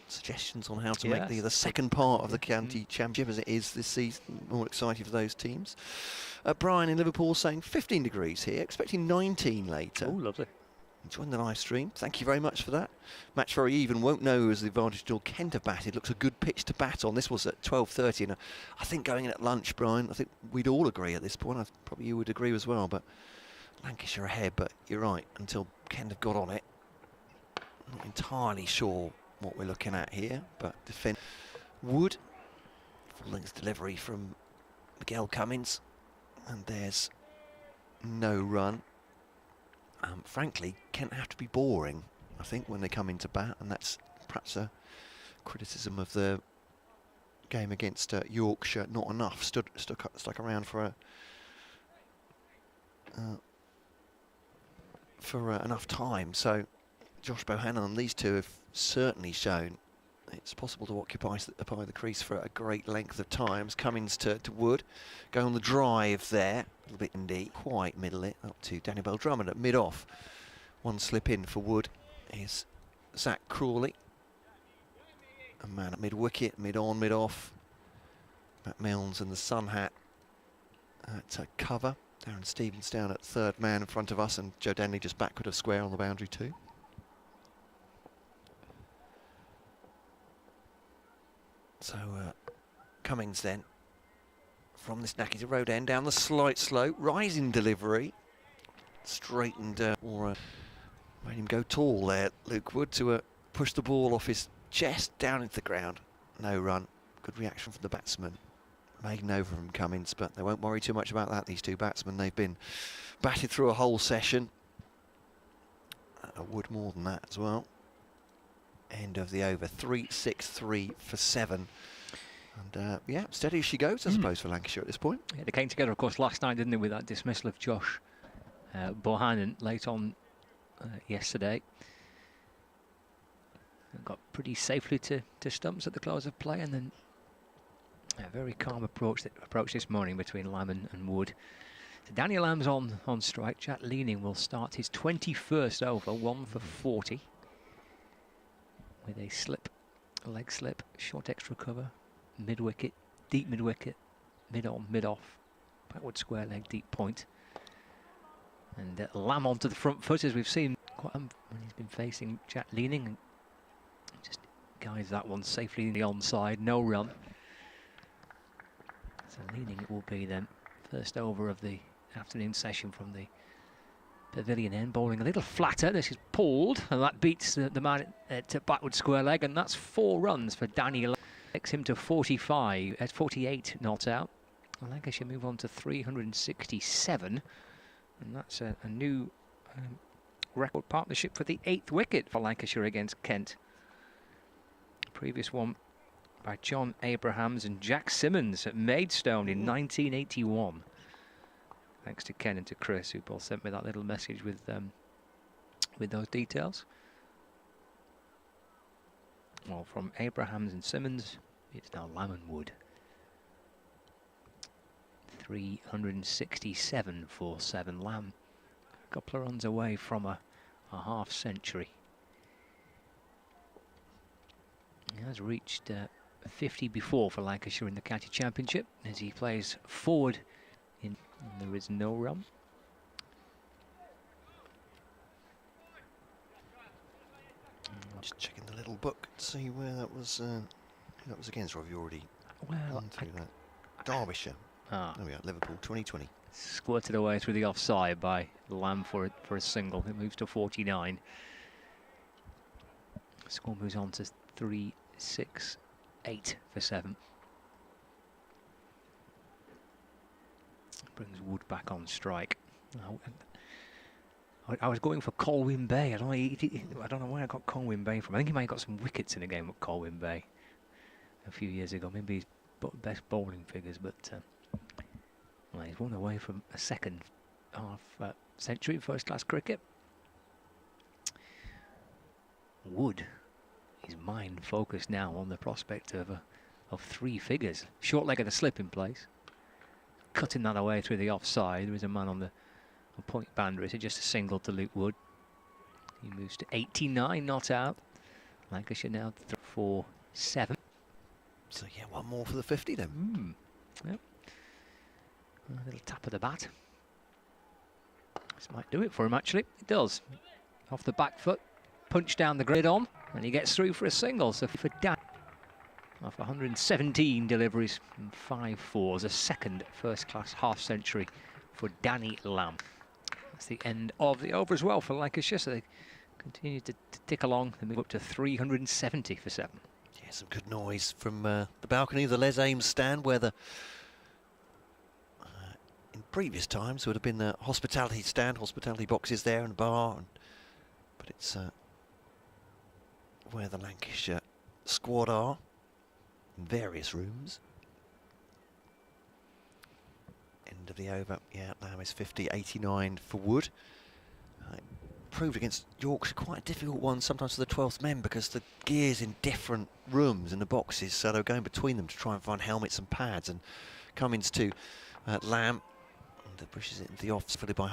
suggestions on how to make the second part of the county championship as it is this season more exciting for those teams. Brian in Liverpool saying 15 degrees here, expecting 19 later. Oh, lovely. Enjoying the live stream. Thank you very much for that. Match very even. Won't know as the advantage till Kent have batted. Looks a good pitch to bat on. This was at 12:30, and I think going in at lunch, Brian, I think we'd all agree at this point. Probably you would agree as well, but Lancashire ahead. But you're right, until Kent have got on it, not entirely sure what we're looking at here, but defend Wood. Full length delivery from Miguel Cummins, and there's no run. Frankly, Kent have to be boring, I think, when they come into bat, and that's perhaps a criticism of the game against Yorkshire. Not enough, stuck around for enough time. So Josh Bohannon and these two have certainly shown it's possible to occupy the crease for a great length of times. Cummins to Wood, going on the drive there, a little bit indeed, quite middle it, up to Daniel Bell-Drummond at mid-off. One slip in for Wood is Zach Crawley. A man at mid-wicket, mid-on, mid-off. Matt Milnes and the Sun Hat at cover. Darren Stevens down at third man in front of us, and Joe Denley just backward of square on the boundary too. So Cummins then from this Nackington Road end down the slight slope, rising delivery, straightened or made him go tall there, Luke Wood, to push the ball off his chest down into the ground. No run. Good reaction from the batsman. Maiden over from Cummins, but they won't worry too much about that, these two batsmen. They've been batted through a whole session. Wood more than that as well. End of the over, 3-6-3 for 7. And yeah, steady as she goes, I suppose, for Lancashire at this point. Yeah, they came together, of course, last night, didn't they, with that dismissal of Josh Bohannon late on yesterday. Got pretty safely to stumps at the close of play, and then a very calm approach this morning between Lamb and Wood. So Daniel Lamb's on strike. Jack Leaning will start his 21st over, 1 for 40. With a leg slip, short extra cover, mid-wicket, deep mid-wicket, mid-on, mid-off, backward square leg, deep point. And Lamb onto the front foot, as we've seen when he's been facing Jack Leaning, and just guides that one safely in the onside, no run. So Leaning it will be then, first over of the afternoon session from the Pavilion end, bowling a little flatter. This is pulled, and that beats the man at backward square leg, and that's 4 runs for Daniel. Takes him to 45 at 48 not out. Lancashire move on to 367, and that's a new record partnership for the 8th wicket for Lancashire against Kent. Previous one by John Abrahams and Jack Simmons at Maidstone in 1981. Thanks to Ken and to Chris, who both sent me that little message with those details. Well, from Abrahams and Simmons, it's now Lamb and Wood. 367 for 7. Lamb, a couple of runs away from a half century. He has reached 50 before for Lancashire in the county championship as he plays forward. And there is no run. Just checking the little book to see where that was. Who that was against, or have you already gone through that? Derbyshire. There we are. Liverpool 2020. Squirted away through the offside by Lamb for a single. It moves to 49. Score moves on to 3-6-8 for 7. Brings Wood back on strike. I was going for Colwyn Bay. I don't know where I got Colwyn Bay from. I think he might have got some wickets in a game at Colwyn Bay a few years ago. Maybe his best bowling figures, but well, he's one away from a second half century first-class cricket. Wood, his mind focused now on the prospect of 3 figures. Short leg of the slip in place. Cutting that away through the offside. There is a man on the point boundary. So just a single to Luke Wood. He moves to 89 not out. Lancashire now 647. So yeah, one more for the 50 then. Yep. A little tap of the bat. This might do it for him, actually. It does. Off the back foot, punch down the grid on, and he gets through for a single. So for Dan, off 117 deliveries and 5 fours, a second first-class half-century for Danny Lamb. That's the end of the over as well for Lancashire. So they continue to tick along and move up to 370 for 7. Yeah, some good noise from the balcony of the Les Ames stand, where the in previous times would have been the hospitality stand, hospitality boxes there and bar, but it's where the Lancashire squad are in various rooms. End of the over. Yeah, Lamb is 50, 89 for Wood. Proved against Yorkshire quite a difficult one sometimes for the 12th men, because the gear's in different rooms in the boxes, so they're going between them to try and find helmets and pads. And Cummins to Lamb, and pushes it into the off, followed by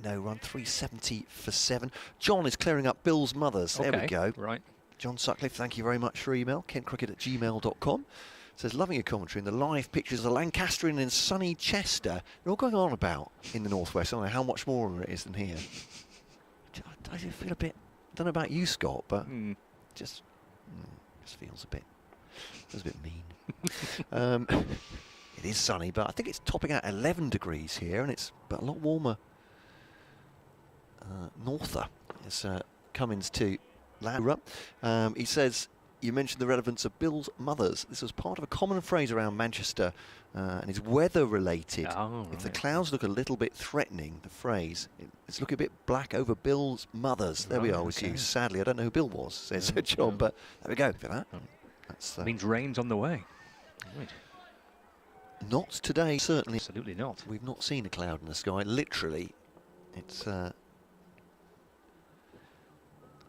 no run, 370 for 7. John is clearing up Bill's mothers. Okay, there we go. Right. John Sutcliffe, thank you very much for your email. KentCricket@gmail.com. Says, loving your commentary and the live pictures of Lancastrian in sunny Chester. They're all going on about in the northwest. I don't know how much more it is than here. I do feel a bit, don't know about you, Scott, but just feels a bit mean. It is sunny, but I think it's topping out 11 degrees here, and it's a lot warmer norther. It's Cummins to Laura. He says, you mentioned the relevance of Bill's mothers. This was part of a common phrase around Manchester, and is weather related. Oh, if the right. clouds look a little bit threatening, the phrase, it's looking a bit black over Bill's mothers. There we are, was used. Sadly, I don't know who Bill was, says John, but there we go for that. That's, means rain's on the way. Right. Not today, certainly. Absolutely not. We've not seen a cloud in the sky. Literally, it's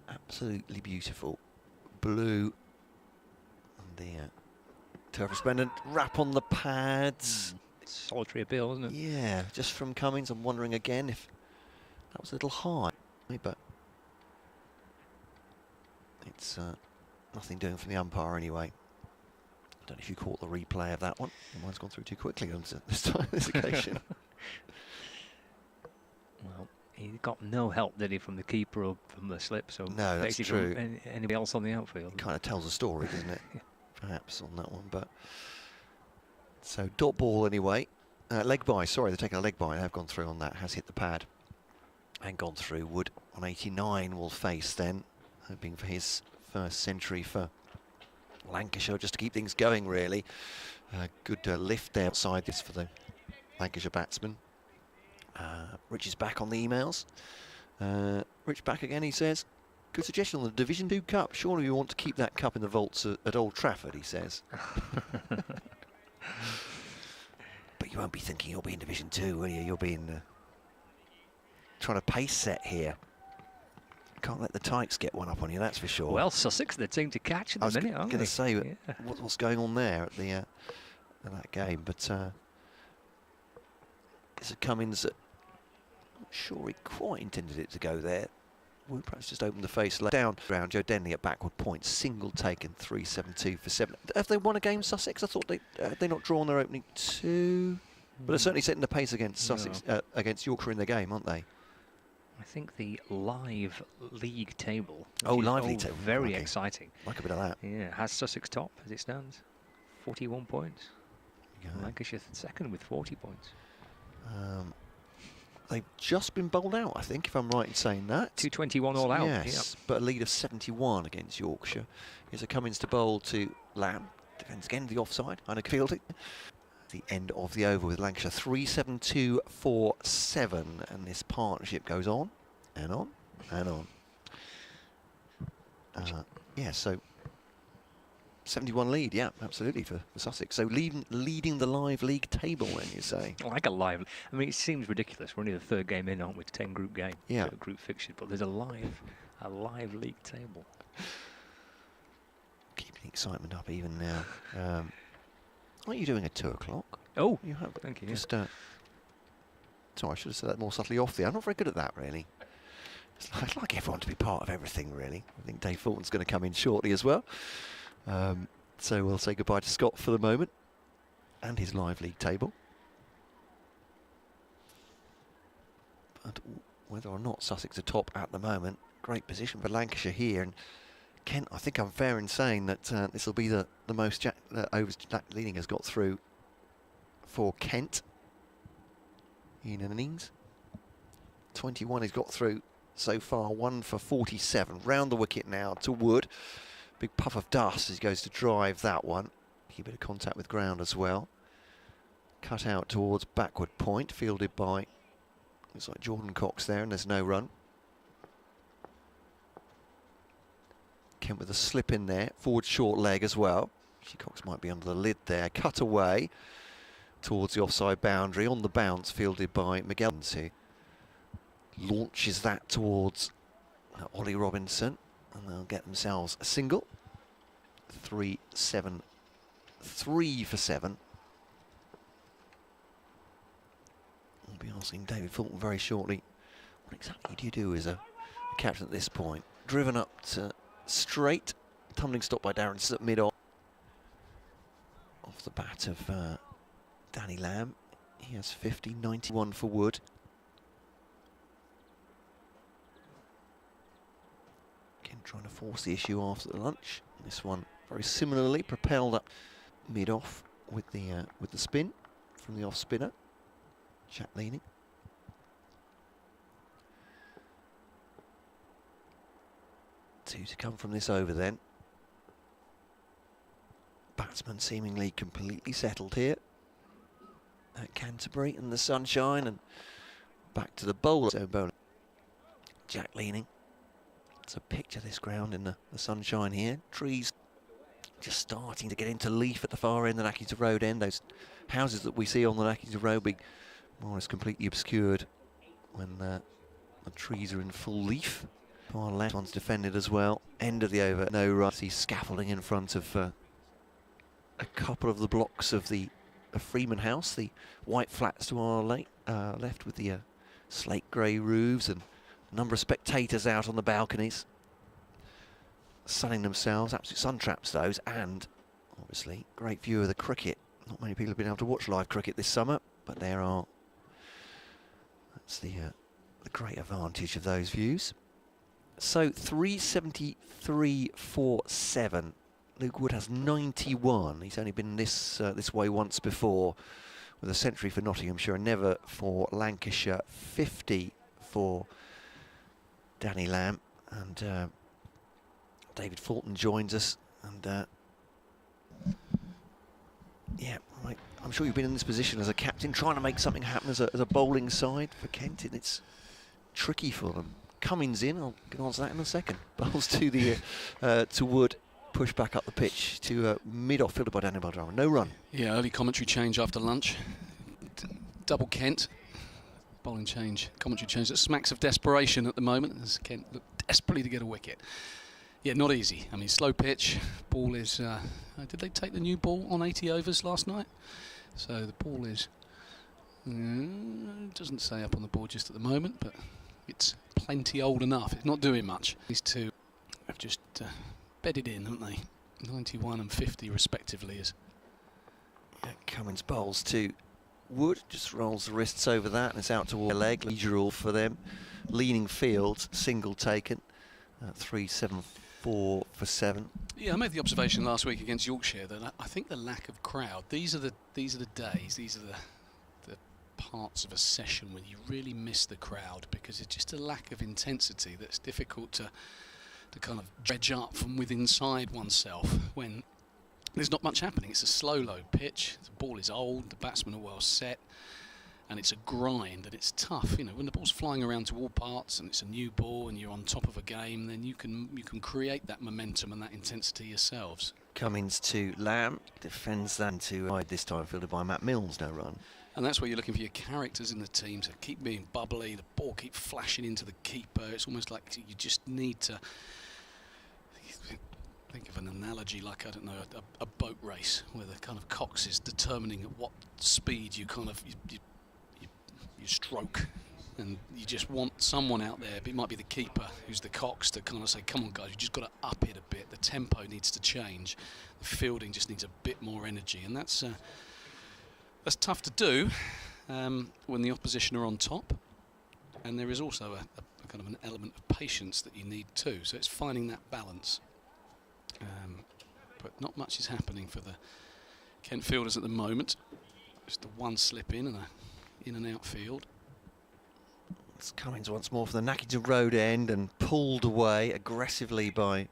absolutely beautiful. Blue. And the turf resplendent wrap on the pads. Solitary appeal, isn't it? Yeah, just from Cummins. I'm wondering again if that was a little high, but it's nothing doing from the umpire anyway. I don't know if you caught the replay of that one. Mine's gone through too quickly on this occasion. Well, he got no help, did he, from the keeper or from the slip? So no, that's basically true. Anybody else on the outfield? It kind of tells a story, doesn't it? Perhaps on that one, but so dot ball anyway. Leg by, sorry, they're taking a leg by. They have gone through on that. Has hit the pad and gone through. Wood on 89 will face then, hoping for his first century for Lancashire, just to keep things going really. Good lift there outside this for the Lancashire batsman. Rich is back on the emails. Rich back again, he says, good suggestion on the Division 2 Cup. Surely we want to keep that cup in the vaults at Old Trafford, he says. But you won't be thinking you'll be in Division 2, will you? You'll be in trying to pace set here. Can't let the Tykes get one up on you, that's for sure. Well, Sussex, the team to catch in a minute, aren't they? I was going to say what's going on there at the in that game, but it's a Cummins that I'm not sure he quite intended it to go there. Would perhaps just open the face down round. Joe Denley at backward point, single taken, 372 for 7. Have they won a game, Sussex? I thought they not drawn their opening 2, but they're certainly setting the pace against Sussex against Yorkshire in the game, aren't they? I think the live league table. Live league table. Very exciting. Like a bit of that. Yeah, has Sussex top as it stands. 41 points. Lancashire second with 40 points. They've just been bowled out, I think, if I'm right in saying that. 221 all out. Yes, but a lead of 71 against Yorkshire. Here's a Cummins to bowl to Lamb. Defends again the offside. Fielding. The end of the over with Lancashire 372 for 7, and this partnership goes on and on and on. Yeah, so 71 lead, yeah, absolutely for Sussex. So leading the live league table, then you say? Like a live. I mean, it seems ridiculous. We're only the third game in, aren't we? 10 group game, group fixture, but there's a live league table. Keeping the excitement up even now. Aren't you doing a 2 o'clock? Oh, you have. Thank you. Just, sorry, I should have said that more subtly off there. I'm not very good at that, really. I'd like everyone to be part of everything, really. I think Dave Fulton's going to come in shortly as well. So we'll say goodbye to Scott for the moment and his live league table. But whether or not Sussex are top at the moment, great position for Lancashire here. And Kent, I think I'm fair in saying that this will be the most overs Jack Leading has got through for Kent in an innings. 21 he's got through so far, 1 for 47. Round the wicket now to Wood. Big puff of dust as he goes to drive that one. Keep a bit of contact with ground as well. Cut out towards backward point, fielded by, looks like Jordan Cox there, and there's no run. Kent with a slip in there, forward short leg as well. Cox might be under the lid there. Cut away towards the offside boundary, on the bounce, fielded by Miguel, who launches that towards Ollie Robinson, and they'll get themselves a single. 3 for 7. I'll be asking David Fulton very shortly, what exactly do you do as a captain at this point? Driven up to straight, tumbling stop by Darren at mid-off. Off the bat of Danny Lamb. He has 50, 91 for Wood. Again, trying to force the issue after the lunch. This one very similarly propelled up mid-off with the spin from the off spinner. Jack Leaning. Two to come from this over then. Batsman seemingly completely settled here at Canterbury in the sunshine, and back to the bowler. So bowler Jack Leaning. It's a picture, this ground in the sunshine here. Trees just starting to get into leaf at the far end, the Lancashire Road end. Those houses that we see on the Lancashire Road being more or less completely obscured when the trees are in full leaf. Far left one's defended as well. End of the over, no run. See scaffolding in front of a couple of the blocks of the Freeman House, the white flats to our left with the slate grey roofs, and a number of spectators out on the balconies sunning themselves. Absolute sun traps those, and obviously great view of the cricket. Not many people have been able to watch live cricket this summer, but there are. That's the great advantage of those views. So 373 for 7. Luke Wood has 91. He's only been this way once before, with a century for Nottinghamshire, and never for Lancashire. 50 for Danny Lamb, and David Fulton joins us. And yeah, I'm sure you've been in this position as a captain, trying to make something happen as a bowling side for Kent, and it's tricky for them. Cummins in, I'll get on to that in a second. Bowls to the to Wood, push back up the pitch to mid-off, fielded by Daniel Baldrama. No run. Yeah, early commentary change after lunch. Double Kent. Bowling change, commentary change that smacks of desperation at the moment, as Kent looked desperately to get a wicket. Yeah, not easy. I mean, slow pitch. Ball is. Did they take the new ball on 80 overs last night? So the ball is. Doesn't say up on the board just at the moment, but it's plenty old enough. It's not doing much. These two have just bedded in, haven't they? 91 and 50 respectively. As Cummins bowls to Wood, just rolls the wrists over that, and it's out toward the leg. Leisurely for them. Leaning field, single taken. 374 for 7. Yeah, I made the observation last week against Yorkshire that I think the lack of crowd. These are the days. These are the parts of a session when you really miss the crowd, because it's just a lack of intensity that's difficult to kind of dredge up from within inside oneself when there's not much happening. It's a slow, low pitch. The ball is old. The batsmen are well set, and it's a grind, and it's tough. You know, when the ball's flying around to all parts, and it's a new ball, and you're on top of a game, then you can create that momentum and that intensity yourselves. Cummins to Lamb, defends that to wide this time, fielded by Matt Mills. No run. And that's where you're looking for your characters in the team to keep being bubbly, the ball keep flashing into the keeper. It's almost like you just need to think of an analogy like, I don't know, a boat race where the kind of cox is determining at what speed you kind of you stroke And you just want someone out there, it might be the keeper, who's the Cox, to kind of say, come on guys, you just got to up it a bit. The tempo needs to change. The fielding just needs a bit more energy. And that's tough to do when the opposition are on top. And there is also a kind of an element of patience that you need too. So it's finding that balance. But not much is happening for the Kent fielders at the moment. Just the one slip in and a in and out field. It's Cummins once more for the Nackington Road end and pulled away aggressively by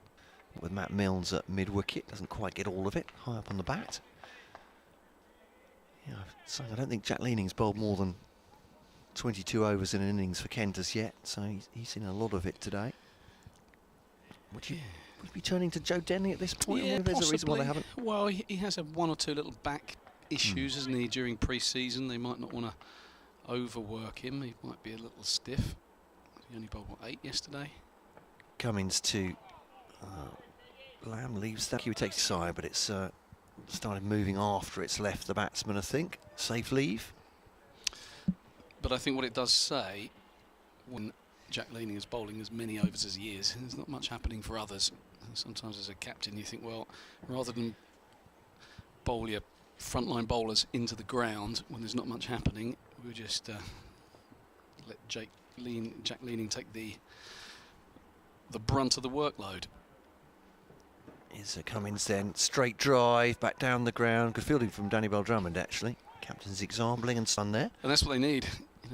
with Matt Milnes at mid-wicket. Doesn't quite get all of it, high up on the bat. Yeah, so I don't think Jack Leaning's bowled more than 22 overs in an innings for Kent as yet, so he's seen a lot of it today. Would you be turning to Joe Denley at this point? Yeah, or there's possibly. a reason why they haven't? Well, he has had one or two little back issues, hasn't he, during pre-season. They might not want to overwork him. He might be a little stiff. He only bowled, what, 8 yesterday? Cummins to Lamb, leaves that. He takes his side, but it's started moving after it's left the batsman, I think. Safe leave. But I think what it does say, when Jack Leaning is bowling as many overs as he is, there's not much happening for others. And sometimes as a captain you think, well, rather than bowl your frontline bowlers into the ground when there's not much happening, we'll just let Jack Leaning take the brunt of the workload. Is Cummins then, straight drive, back down the ground. Good fielding from Danny Bell-Drummond, actually. Captain's exambling and sun there. And that's what they need.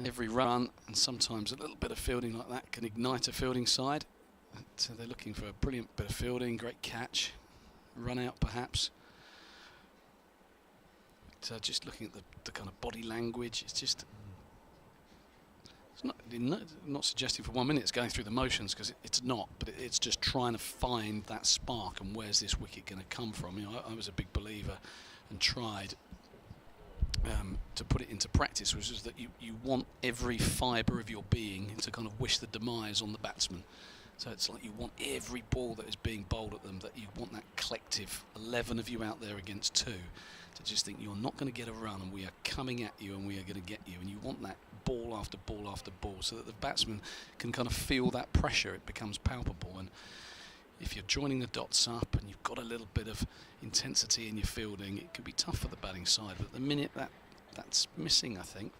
Every run, and sometimes a little bit of fielding like that can ignite a fielding side. So they're looking for a brilliant bit of fielding, great catch, run out perhaps. But, just looking at the kind of body language, it's just... It's not suggesting for 1 minute it's going through the motions, because it's not, but it's just trying to find that spark and where's this wicket going to come from. You know, I was a big believer and tried to put it into practice, which is that you want every fibre of your being to kind of wish the demise on the batsman. So it's like you want every ball that is being bowled at them, that you want that collective 11 of you out there against 2 to just think you're not going to get a run and we are coming at you and we are going to get you, and you want that ball after ball after ball so that the batsman can kind of feel that pressure. It becomes palpable, and if you're joining the dots up and you've got a little bit of intensity in your fielding, it could be tough for the batting side. But at the minute that's missing, I think,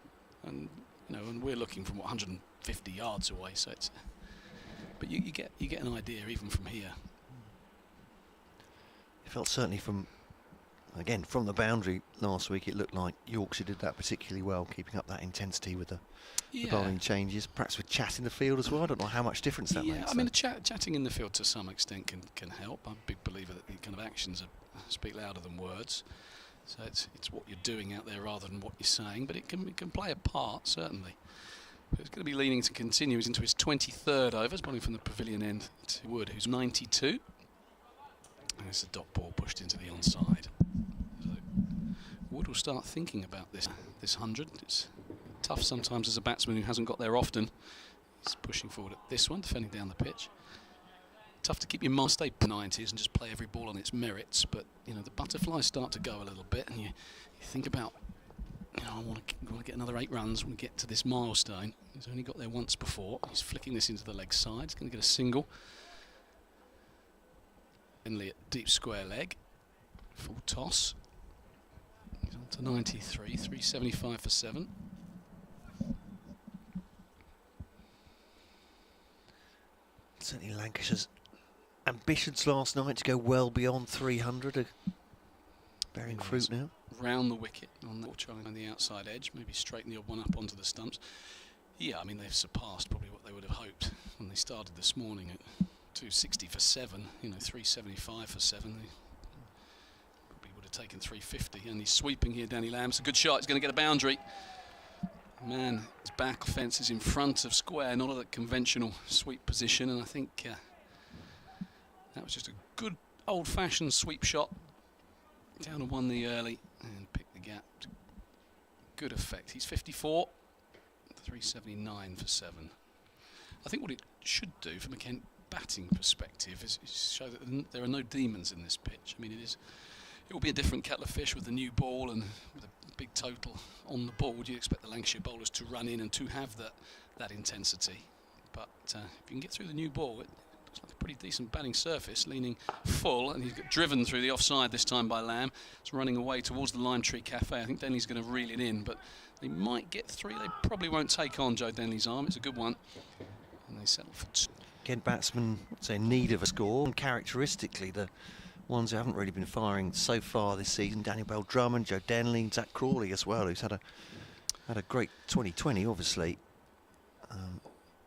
and you know, and we're looking from 150 yards away, so it's. But you get an idea even from here. It felt certainly from the boundary last week, it looked like Yorkshire did that particularly well, keeping up that intensity with the bowling changes, perhaps with chat in the field as well. I don't know how much difference that makes. I mean, chatting in the field to some extent can help. I'm a big believer that the kind of actions speak louder than words. So it's what you're doing out there rather than what you're saying, but it can play a part, certainly. But it's going to be leaning to continue. He's into his 23rd overs, bowling from the pavilion end to Wood, who's 92. And it's a dot ball pushed into the onside. So Wood will start thinking about this 100. It's tough sometimes as a batsman who hasn't got there often. He's pushing forward at this one, defending down the pitch. Tough to keep your mind stay 90s and just play every ball on its merits, but you know the butterflies start to go a little bit, and you think about, you know, I want to get another 8 runs. I want to get to this milestone. He's only got there once before. He's flicking this into the leg side. He's going to get a single. Finley at deep square leg. Full toss. He's on to 93. 375 for 7. Certainly Lancashire's ambitions last night to go well beyond 300 are bearing fruit now. Round the wicket on that, trying on the outside edge, maybe straighten the odd one up onto the stumps. Yeah, I mean, they've surpassed probably what they would have hoped when they started this morning at 260 for 7, you know, 375 for 7. They probably would have taken 350, and he's sweeping here, Danny Lamb. It's a good shot, he's going to get a boundary. Man, his back fence is in front of square, not at a conventional sweep position, and I think that was just a good old-fashioned sweep shot. Down and won the early and picked the gap. Good effect. He's 54, 379 for 7. I think what it should do from a Kent batting perspective is show that there are no demons in this pitch. I mean, it will be a different kettle of fish with the new ball and with a big total on the board. You expect the Lancashire bowlers to run in and to have that intensity. But if you can get through the new ball, it looks like a pretty decent batting surface, leaning full, and he's got driven through the offside this time by Lamb. It's running away towards the Lime Tree Cafe. I think Denley's going to reel it in, but they might get three. They probably won't take on Joe Denley's arm. It's a good one. And they settle for two. Again, batsmen, I'd say, in need of a score. And characteristically, the ones who haven't really been firing so far this season, Daniel Bell-Drummond, Joe Denley, Zach Crawley as well, who's had a great 2020, obviously.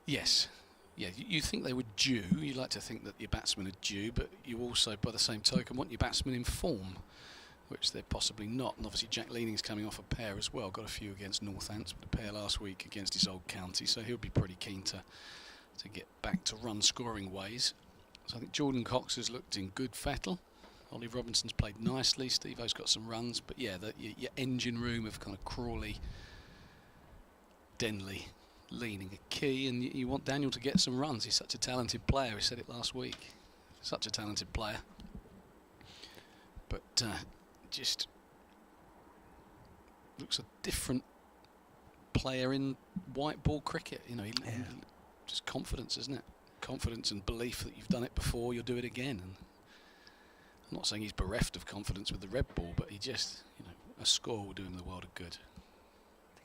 Yes. Yeah, you think they were due. You like to think that your batsmen are due, but you also, by the same token, want your batsmen in form, which they're possibly not. And obviously Jack Leaning's coming off a pair as well. Got a few against Northants, but a pair last week against his old county, so he'll be pretty keen to get back to run-scoring ways. So I think Jordan Cox has looked in good fettle. Ollie Robinson's played nicely. Steve-O's got some runs, but yeah, your engine room of kind of Crawley, Denley, Leaning a key, and you want Daniel to get some runs. He's such a talented player. We said it last week. Such a talented player. But just looks a different player in white ball cricket. You know, just confidence, isn't it? Confidence and belief that you've done it before, you'll do it again. And I'm not saying he's bereft of confidence with the red ball, but he just, a score will do him the world of good.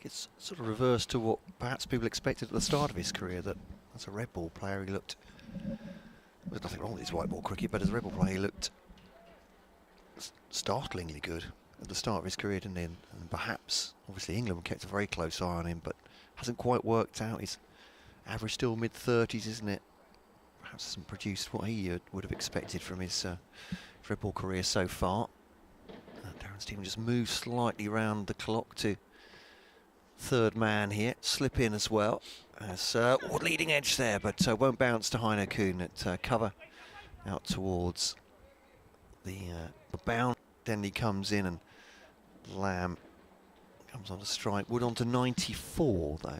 It's sort of reversed to what perhaps people expected at the start of his career, that as a red ball player he looked, there's nothing wrong with his white ball cricket, but as a red ball player he looked startlingly good at the start of his career, didn't he? And perhaps, obviously England kept a very close eye on him, but hasn't quite worked out. His average still mid-30s, isn't it? Perhaps hasn't produced what he would have expected from his red ball career so far. Darren Stephen just moves slightly round the clock to third man here, slip in as well as leading edge there, but won't bounce to Heino Kuhn at cover out towards the bound. Denley comes in and Lamb comes on to strike. Wood on to 94 though.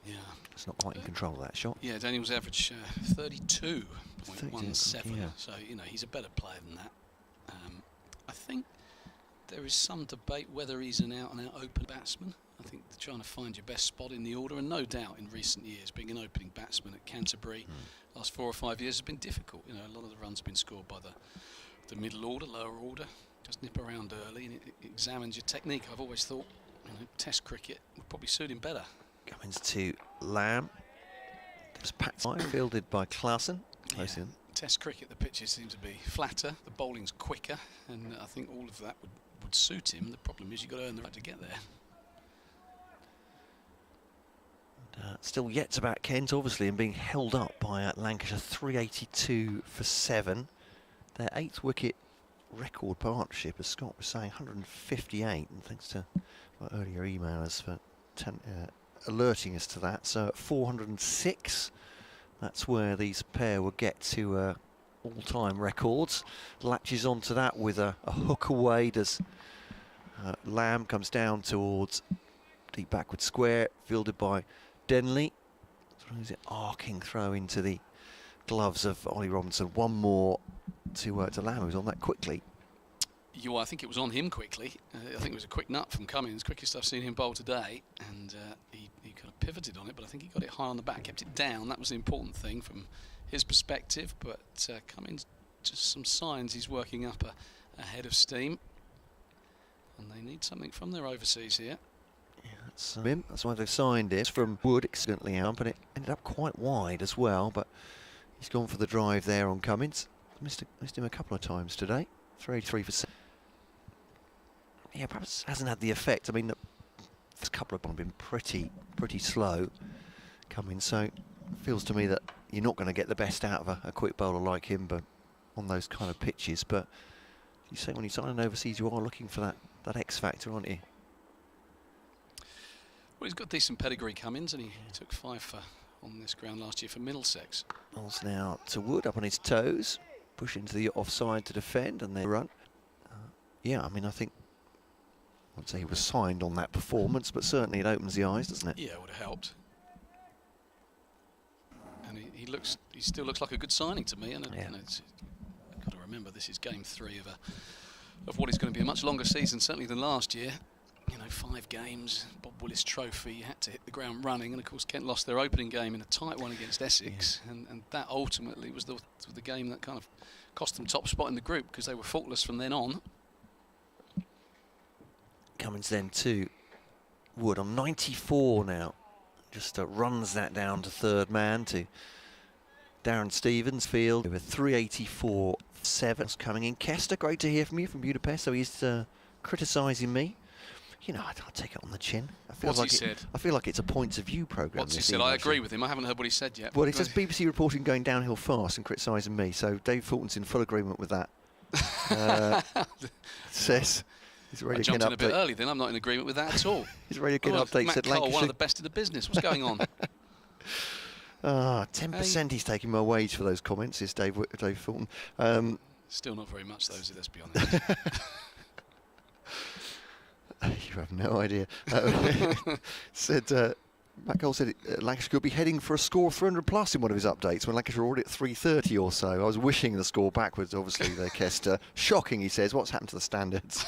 Yeah, it's not quite in control of that shot. Yeah, Daniel's average 32.17. Yeah. So he's a better player than that. I think there is some debate whether he's an out-and-out open batsman. I think trying to find your best spot in the order, and no doubt in recent years being an opening batsman at Canterbury last 4 or 5 years has been difficult. A lot of the runs have been scored by the middle order, lower order. Just nip around early and it examines your technique. I've always thought Test cricket would probably suit him better. Cummins to Lamb. There's packed fielded by Klaassen. Close in. Test cricket, the pitches seem to be flatter, the bowling's quicker, and I think all of that would suit him. The problem is you've got to earn the right to get there. Still yet to bat Kent, obviously, and being held up by Lancashire, 382 for 7. Their 8th wicket record partnership, as Scott was saying, 158, and thanks to my earlier emailers for alerting us to that. So at 406, that's where these pair will get to all-time records. Latches onto that with a hook away. Does Lamb comes down towards deep backward square, fielded by Denley. Throws it arcing throw into the gloves of Ollie Robinson. One more to Lamb, who's on that quickly. I think it was on him quickly. I think it was a quick nut from Cummins, quickest I've seen him bowl today, and he kind of pivoted on it, but I think he got it high on the back, kept it down. That was the important thing from his perspective, but Cummins, just some signs he's working up a head of steam, and they need something from their overseas here. Yeah, that's why they've signed it. It's from Wood, accidentally out, but it ended up quite wide as well, but he's gone for the drive there on Cummins. Missed him a couple of times today. 383 for 7. Yeah, perhaps hasn't had the effect. I mean, the first couple of them have been pretty slow coming, so it feels to me that you're not going to get the best out of a quick bowler like him, but on those kind of pitches. But you say when you sign an overseas, you are looking for that X factor, aren't you? Well, he's got decent pedigree, Cummins, and he took 5 on this ground last year for Middlesex. Balls now to Wood, up on his toes, push into the offside to defend, and then run. Yeah, I mean, I think I wouldn't say he was signed on that performance, but certainly it opens the eyes, doesn't it? Yeah, it would have helped. And he still looks like a good signing to me. And yeah. I've got to remember, this is game 3 of what is going to be a much longer season, certainly than last year. you know, 5 games, Bob Willis Trophy, you had to hit the ground running, and of course Kent lost their opening game in a tight one against Essex, and that ultimately was the game that kind of cost them top spot in the group, because they were faultless from then on. Cummins then to Wood on 94 now. Just runs that down to third man to Darren Stevens field with 384.7 coming in. Kester, great to hear from you from Budapest. So he's criticising me. You know, I'll take it on the chin. What's he said? I feel like it's a points of view programme. What's he said? I agree with him. I haven't heard what he said yet. Well, he says BBC reporting going downhill fast and criticising me. So Dave Fulton's in full agreement with that. Says his Radio I jumped Kent in a bit early then. I'm not in agreement with that at all. His Radio Kent update said Matt Cole, Lancashire. one of the best in the business. What's going on? 10% he's taking my wage for those comments, is Dave Fulton. Still not very much, though, let's be honest. You have no idea. Said Matt Cole said Lancashire could be heading for a score of 300 plus in one of his updates when Lancashire are already at 330 or so. I was wishing the score backwards, obviously, there, Kester. Shocking, he says. What's happened to the standards?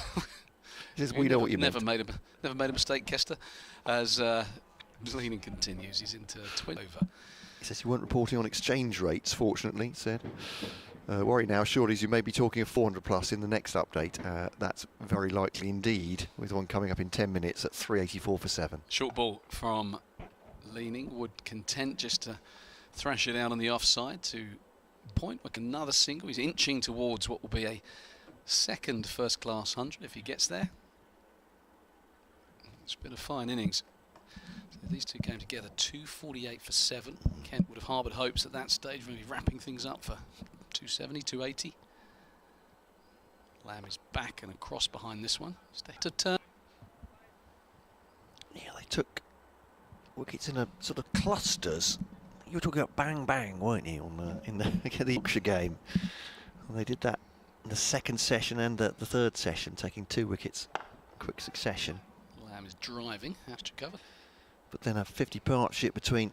He says, we know what you meant. Never made a mistake, Kester. As Leaning continues, he's into 20 over. He says you weren't reporting on exchange rates, fortunately, said. Worry now, surely, as you may be talking of 400 plus in the next update. That's very likely indeed, with one coming up in 10 minutes at 384 for 7. Short ball from Leaning. Wood content just to thrash it out on the offside to point, like another single. He's inching towards what will be a second first-class 100 if he gets there. It's been a fine innings. So these two came together, 248 for 7. Kent would have harboured hopes at that stage, maybe wrapping things up for 270, 280. Lamb is back and across behind this one. Stay to turn. Yeah, they took wickets in a sort of clusters. You were talking about bang bang, weren't you, on in the Yorkshire game? And they did that in the second session and the third session, taking 2 wickets, quick succession. Lamb is driving, has to cover. But then a 50 partnership between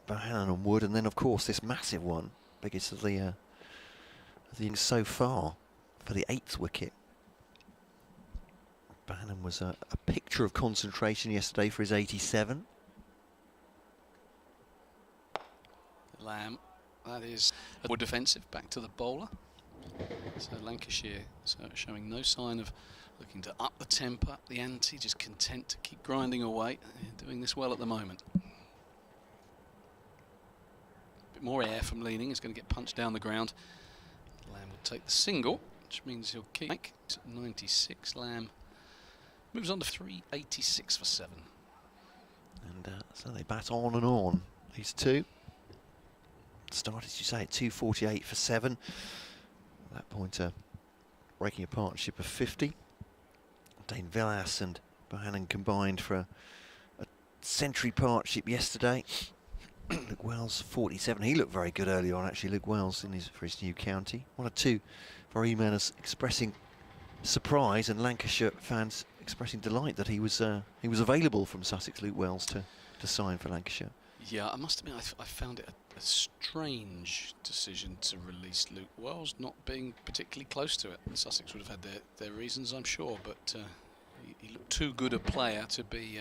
Bohannon and Wood, and then of course this massive one, biggest of the innings so far, for the 8th wicket. Bohannon was a picture of concentration yesterday for his 87. Lamb, that is a Wood defensive, back to the bowler. So Lancashire showing no sign of looking to up the tempo, up the ante, just content to keep grinding away. They're doing this well at the moment. A bit more air from Leaning, is going to get punched down the ground. Lamb will take the single, which means he'll keep at 96. Lamb moves on to 386 for 7. And so they bat on and on, these two. Started, as you say, at 248 for 7. At that point, breaking a partnership of 50. Dane Villas and Bohannon combined for a century partnership yesterday. Luke Wells, 47. He looked very good early on, actually, Luke Wells, for his new county. One or two very manners expressing surprise, and Lancashire fans expressing delight that he was available from Sussex, Luke Wells, to sign for Lancashire. Yeah, I must admit, I found it a strange decision to release Luke Wells, not being particularly close to it. Sussex would have had their reasons, I'm sure, but he looked too good a player to be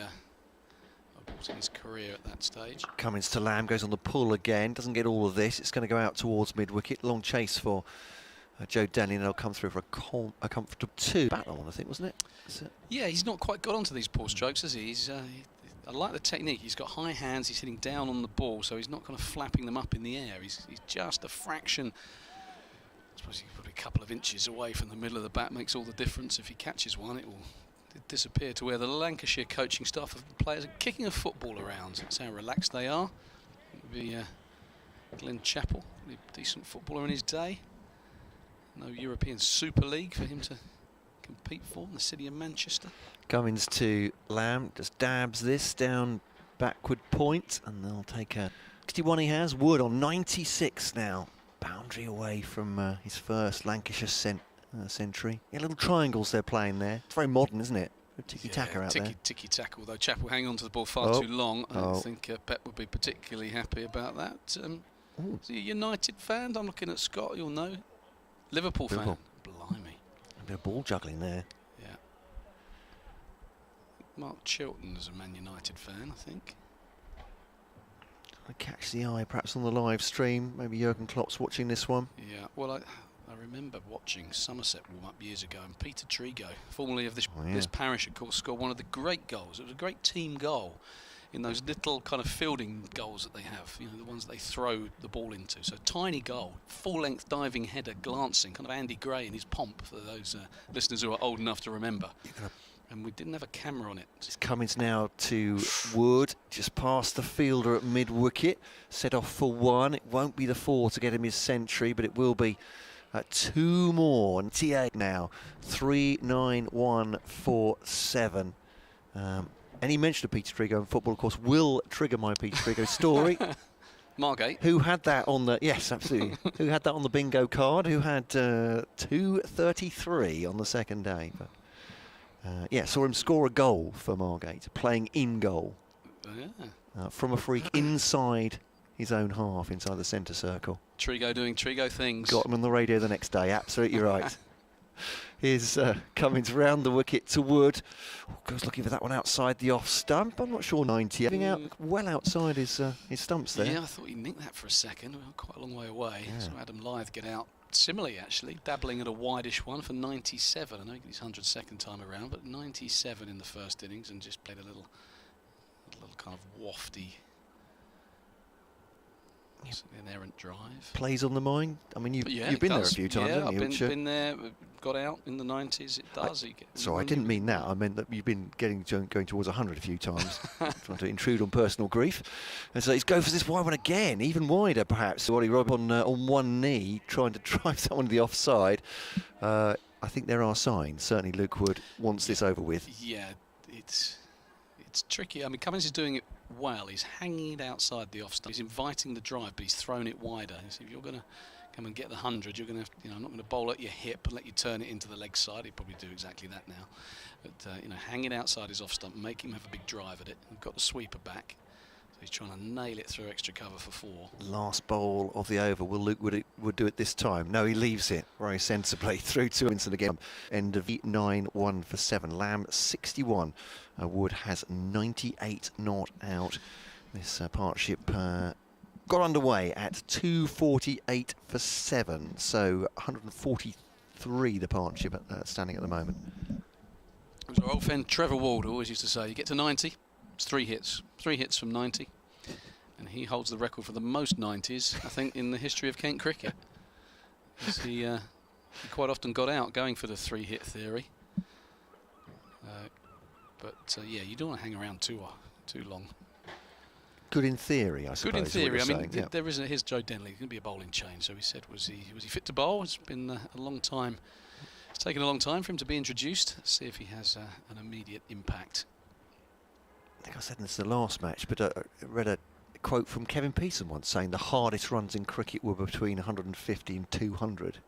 aborting his career at that stage. Cummins to Lamb, goes on the pull again, doesn't get all of this. It's going to go out towards mid-wicket. Long chase for Joe Denley, and they'll come through for a comfortable 2. Battle one, I think, wasn't it? Yeah, he's not quite got onto these poor strokes, has he? I like the technique. He's got high hands, he's hitting down on the ball, so he's not kind of flapping them up in the air. He's just a fraction, I suppose he's probably a couple of inches away from the middle of the bat, makes all the difference. If he catches one, it will disappear to where the Lancashire coaching staff of the players are kicking a football around. That's how relaxed they are. It would be Glenn Chappell, a decent footballer in his day. No European Super League for him to compete for in the city of Manchester. Cummins to Lamb, just dabs this down backward point, and they'll take a 61 he has. Wood on 96 now. Boundary away from his first Lancashire century. Yeah, little triangles they're playing there. It's very modern, isn't it? Tiki-taka out there. Tiki-taka, although Chappell hang on to the ball far too long. I don't think Pep would be particularly happy about that. Is he a United fan? I'm looking at Scott, you'll know. Liverpool fan. Blimey. A bit of ball juggling there. Yeah. Mark Chilton is a Man United fan, I think. I catch the eye perhaps on the live stream. Maybe Jurgen Klopp's watching this one. Yeah, well, I remember watching Somerset warm up years ago, and Peter Trigo, formerly of this parish, of course, scored one of the great goals. It was a great team goal in those little kind of fielding goals that they have, you know, the ones they throw the ball into. So tiny goal, full-length diving header, glancing, kind of Andy Gray in his pomp for those listeners who are old enough to remember. And we didn't have a camera on it. It's Cummins now to Wood, just past the fielder at mid-wicket. Set off for one. It won't be the 4 to get him his century, but it will be 2 more. TA now, 3-9-1-4-7. Any mention of Peter Trigo in football, of course, will trigger my Peter Trigo story. Margate. Who had that on the... Yes, absolutely. Who had that on the bingo card? Who had 233 on the second day? But, yeah, saw him score a goal for Margate, playing in goal. From a freak inside his own half, inside the centre circle. Trigo doing Trigo things. Got him on the radio the next day, absolutely right. Here's Cummins round the wicket to Wood. Oh, goes looking for that one outside the off stump. I'm not sure 90. Getting out well outside his stumps there. Yeah, I thought he nicked that for a second. We were quite a long way away. Yeah. So Adam Lyth get out similarly, actually, dabbling at a wideish one for 97. I know he got his 102nd time around, but 97 in the first innings, and just played a little kind of wafty. An errant drive. Plays on the mind. I mean, you've been there a few times, haven't you? Yeah, I've been there. Got out in the 90s. It does. Sorry, I didn't mean that. I meant that you've been going towards 100 a few times, trying to intrude on personal grief. And so he's go for this wide one again, even wider perhaps. Wally Rob on one knee, trying to drive someone to the offside. I think there are signs. Certainly, Luke Wood wants this over with. Yeah, it's tricky. I mean, Cummins is doing it well. He's hanging it outside the off stump. He's inviting the drive, but he's thrown it wider. So if you're going to come and get the 100, you're going to, I'm not going to bowl at your hip and let you turn it into the leg side. He'd probably do exactly that now. But hang it outside his off stump, make him have a big drive at it. We've got the sweeper back, so he's trying to nail it through extra cover for 4. Last bowl of the over. Will Luke Wood do it this time? No, he leaves it very sensibly through to Winston again. End of 9-1 for 7. Lamb 61. Wood has 98 not out. This partnership got underway at 2:48 for 7, so 143 the partnership standing at the moment. As our old friend Trevor Ward always used to say, you get to 90, it's 3 hits. 3 hits from 90. And he holds the record for the most 90s, I think, in the history of Kent cricket. He quite often got out going for the 3-hit theory. But yeah, you don't want to hang around too long. Good in theory, I suppose. Good in theory. I mean, there isn't. Here's Joe Denley. He's going to be a bowling change. So he said, was he fit to bowl? It's been a long time. It's taken a long time for him to be introduced. Let's see if he has an immediate impact. I think I said this in the last match, but I read a quote from Kevin Pearson once saying the hardest runs in cricket were between 150 and 200.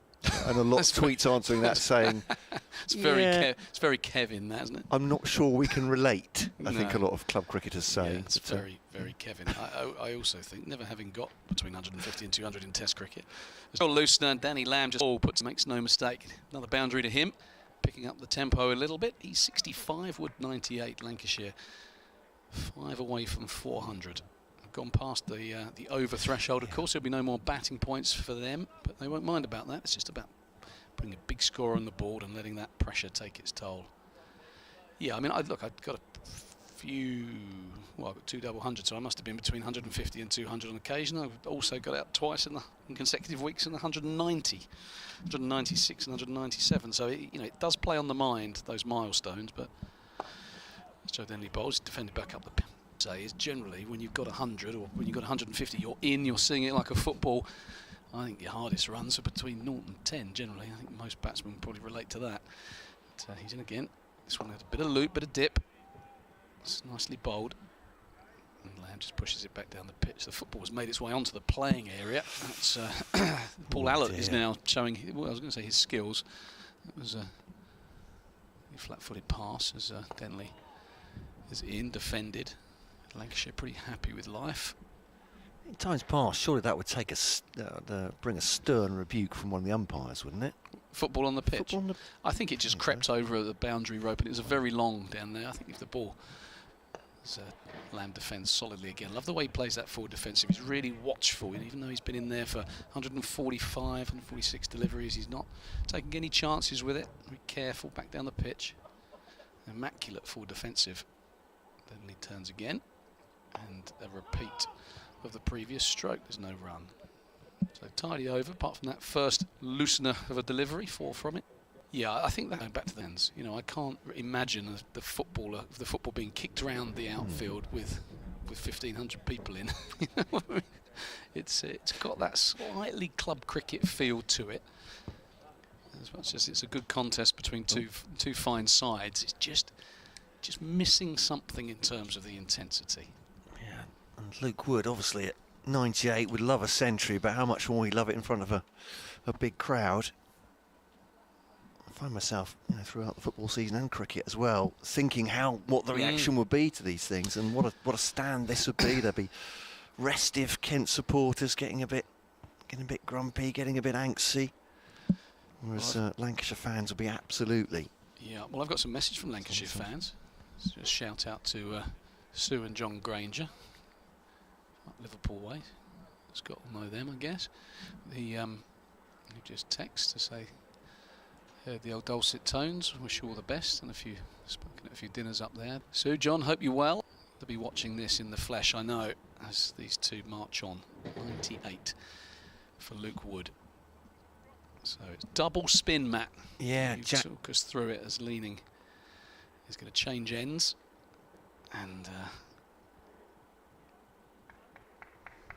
And a lot of tweets answering that saying... it's very Kevin, that, isn't it? I'm not sure we can relate, I think a lot of club cricketers say. Yeah, it's very Kevin. I also think, never having got between 150 and 200 in Test cricket, Loosener, Danny Lamb just makes no mistake. Another boundary to him, picking up the tempo a little bit. He's 65, Wood 98, Lancashire 5 away from 400. Gone past the over threshold. Of course, there'll be no more batting points for them, but they won't mind about that. It's just about putting a big score on the board and letting that pressure take its toll. Yeah, I mean, I've got a few. Well, I've got 2 double hundreds, so I must have been between 150 and 200 on occasion. I've also got out twice in consecutive weeks in the 190, 196 and 197. So it does play on the mind, those milestones. But as Joe Denley bowls, defended back up the pitch. Is generally when you've got 100 or when you've got 150, you're seeing it like a football. I think your hardest runs are between 0 and 10 generally. I think most batsmen probably relate to that. But, he's in again. This one had a bit of loop, bit of dip. It's nicely bowled. And Lamb just pushes it back down the pitch. The football has made its way onto the playing area. That's Paul Allott is now showing, well, I was going to say his skills. It was a flat-footed pass as Denley is defended. Lancashire pretty happy with life. In times past, surely that would take bring a stern rebuke from one of the umpires, wouldn't it? Football on the pitch. Football on the I think it just crept over the boundary rope, and it was a very long down there. I think if the ball Lamb defends solidly again. Love the way he plays that forward defensive. He's really watchful, and even though he's been in there for 145, 146 deliveries, he's not taking any chances with it. Very careful back down the pitch. Immaculate forward defensive. Then he turns again, and a repeat of the previous stroke. There's no run. So tidy over, apart from that first loosener of a delivery, 4 from it. Yeah, I think that going back to the ends. You know, I can't imagine the football being kicked around the outfield with 1,500 people in. You know what I mean? It's got that slightly club cricket feel to it. As much as it's a good contest between two fine sides, it's just missing something in terms of the intensity. Yeah, and Luke Wood, obviously at 98, would love a century, but how much more he'd love it in front of a big crowd. I find myself, you know, throughout the football season and cricket as well, thinking what the reaction would be to these things, and what a stand this would be. There'd be restive Kent supporters getting a bit grumpy, getting a bit angsty, whereas Lancashire fans will be absolutely. Yeah, well, I've got some message from Lancashire fans. Just shout out to Sue and John Granger, up Liverpool way. Scott will know them, I guess. He just text to say, heard the old dulcet tones, wish you all the best, and spoken at a few dinners up there. Sue, John, hope you're well. They'll be watching this in the flesh, I know, as these two march on. 98 for Luke Wood. So it's double spin, Matt. Yeah, you took us through it as Leaning is going to change ends, and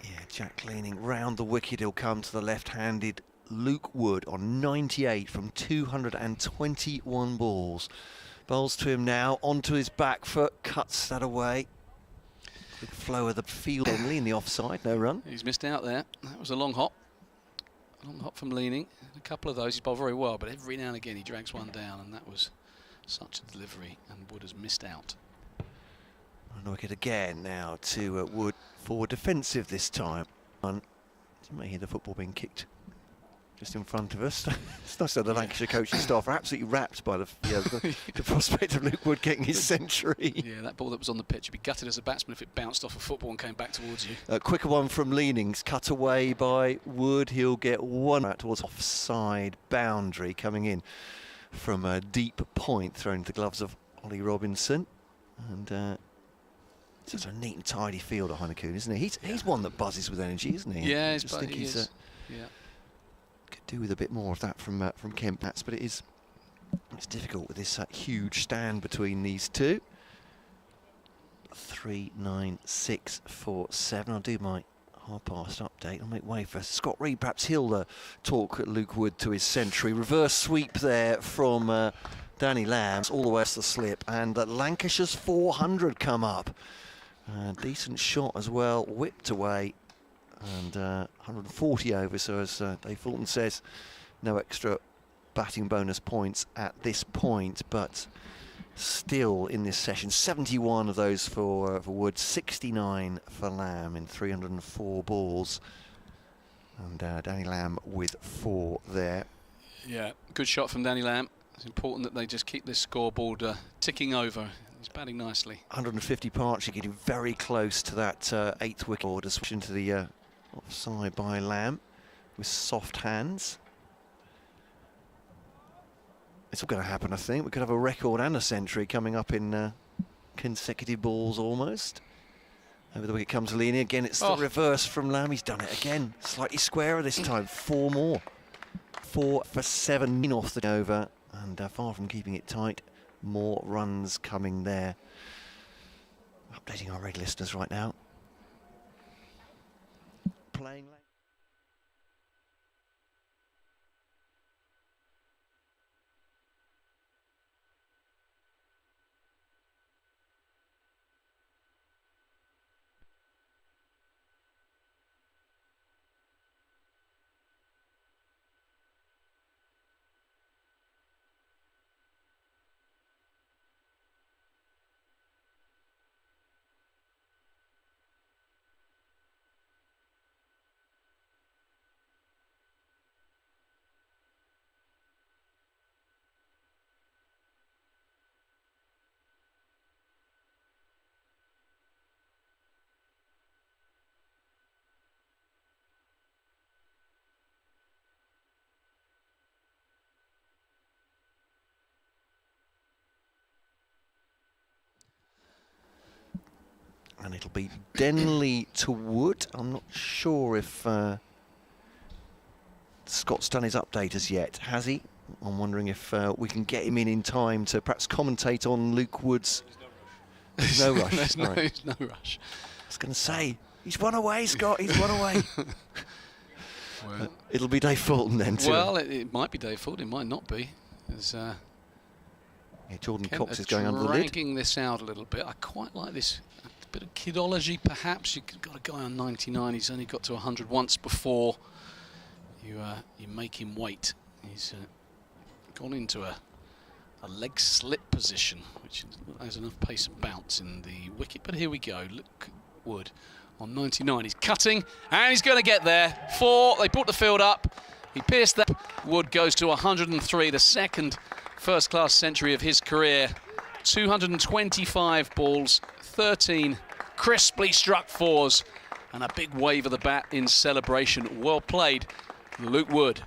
yeah, Jack Leaning round the wicket. He'll come to the left-handed Luke Wood on 98 from 221 balls. Bowls to him now, onto his back foot, cuts that away. Good flow of the field only in the offside, no run. He's missed out there. That was a long hop. A long hop from Leaning. A couple of those he's bowled very well, but every now and again he drags one down, and that was such a delivery, and Wood has missed out. And wicket again now to Wood, forward defensive this time. You may hear the football being kicked just in front of us. It's nice that the Lancashire coaching staff are absolutely wrapped by the prospect of Luke Wood getting his century. Yeah, that ball that was on the pitch would be gutted as a batsman if it bounced off a football and came back towards you. A quicker one from Leanings, cut away by Wood. He'll get one out towards offside boundary, coming in from a deep point, thrown into the gloves of Ollie Robinson. And it's just a neat and tidy field at Heineken, isn't he? He's one that buzzes with energy, isn't he? Yeah, I just think he is. Could do with a bit more of that from Kent bats, but it's difficult with this huge stand between these two. 3, 9, 6, 4, 7. I'll do my half-past update. I'll make way for Scott Reed. Perhaps he'll talk Luke Wood to his century. Reverse sweep there from Danny Lamb all the way to the slip, and Lancashire's 400 come up. Decent shot as well, whipped away, and 140 over. So as Dave Fulton says, no extra batting bonus points at this point, but still in this session 71 of those for Wood, 69 for Lamb in 304 balls, and Danny Lamb with 4 there. Yeah, good shot from Danny Lamb. It's important that they just keep this scoreboard ticking over. He's batting nicely. 150 Partridge getting very close to that 8th wicket order, switching to the offside by Lamb with soft hands. It's all going to happen, I think. We could have a record and a century coming up in consecutive balls almost. Over the wicket comes Leaning. Again, it's the reverse from Lamb. He's done it again. Slightly squarer this time. 4 more. 4 for 7 off the over. And far from keeping it tight. More runs coming there. Updating our regular listeners right now. Playing And it'll be Denley to Wood. I'm not sure if Scott's done his update as yet, has he? I'm wondering if we can get him in time to perhaps commentate on Luke Wood's. There's no rush. There's no rush. I was going to say, he's one away, Scott, he's one away. Well, it'll be Dave Fulton then, too. Well, it might be Dave Fulton, it might not be. Yeah, Jordan Kent Cox is going under the lid. dragging this out a little bit. I quite like this. A bit of kidology, perhaps. You've got a guy on 99. He's only got to 100 once before. You make him wait. He's gone into a leg slip position, which has enough pace and bounce in the wicket. But here we go. Luke Wood on 99. He's cutting, and he's going to get there. 4. They brought the field up. He pierced that. Wood goes to 103, the second first-class century of his career. 225 balls, 13 crisply struck 4s, and a big wave of the bat in celebration. Well played, Luke Wood.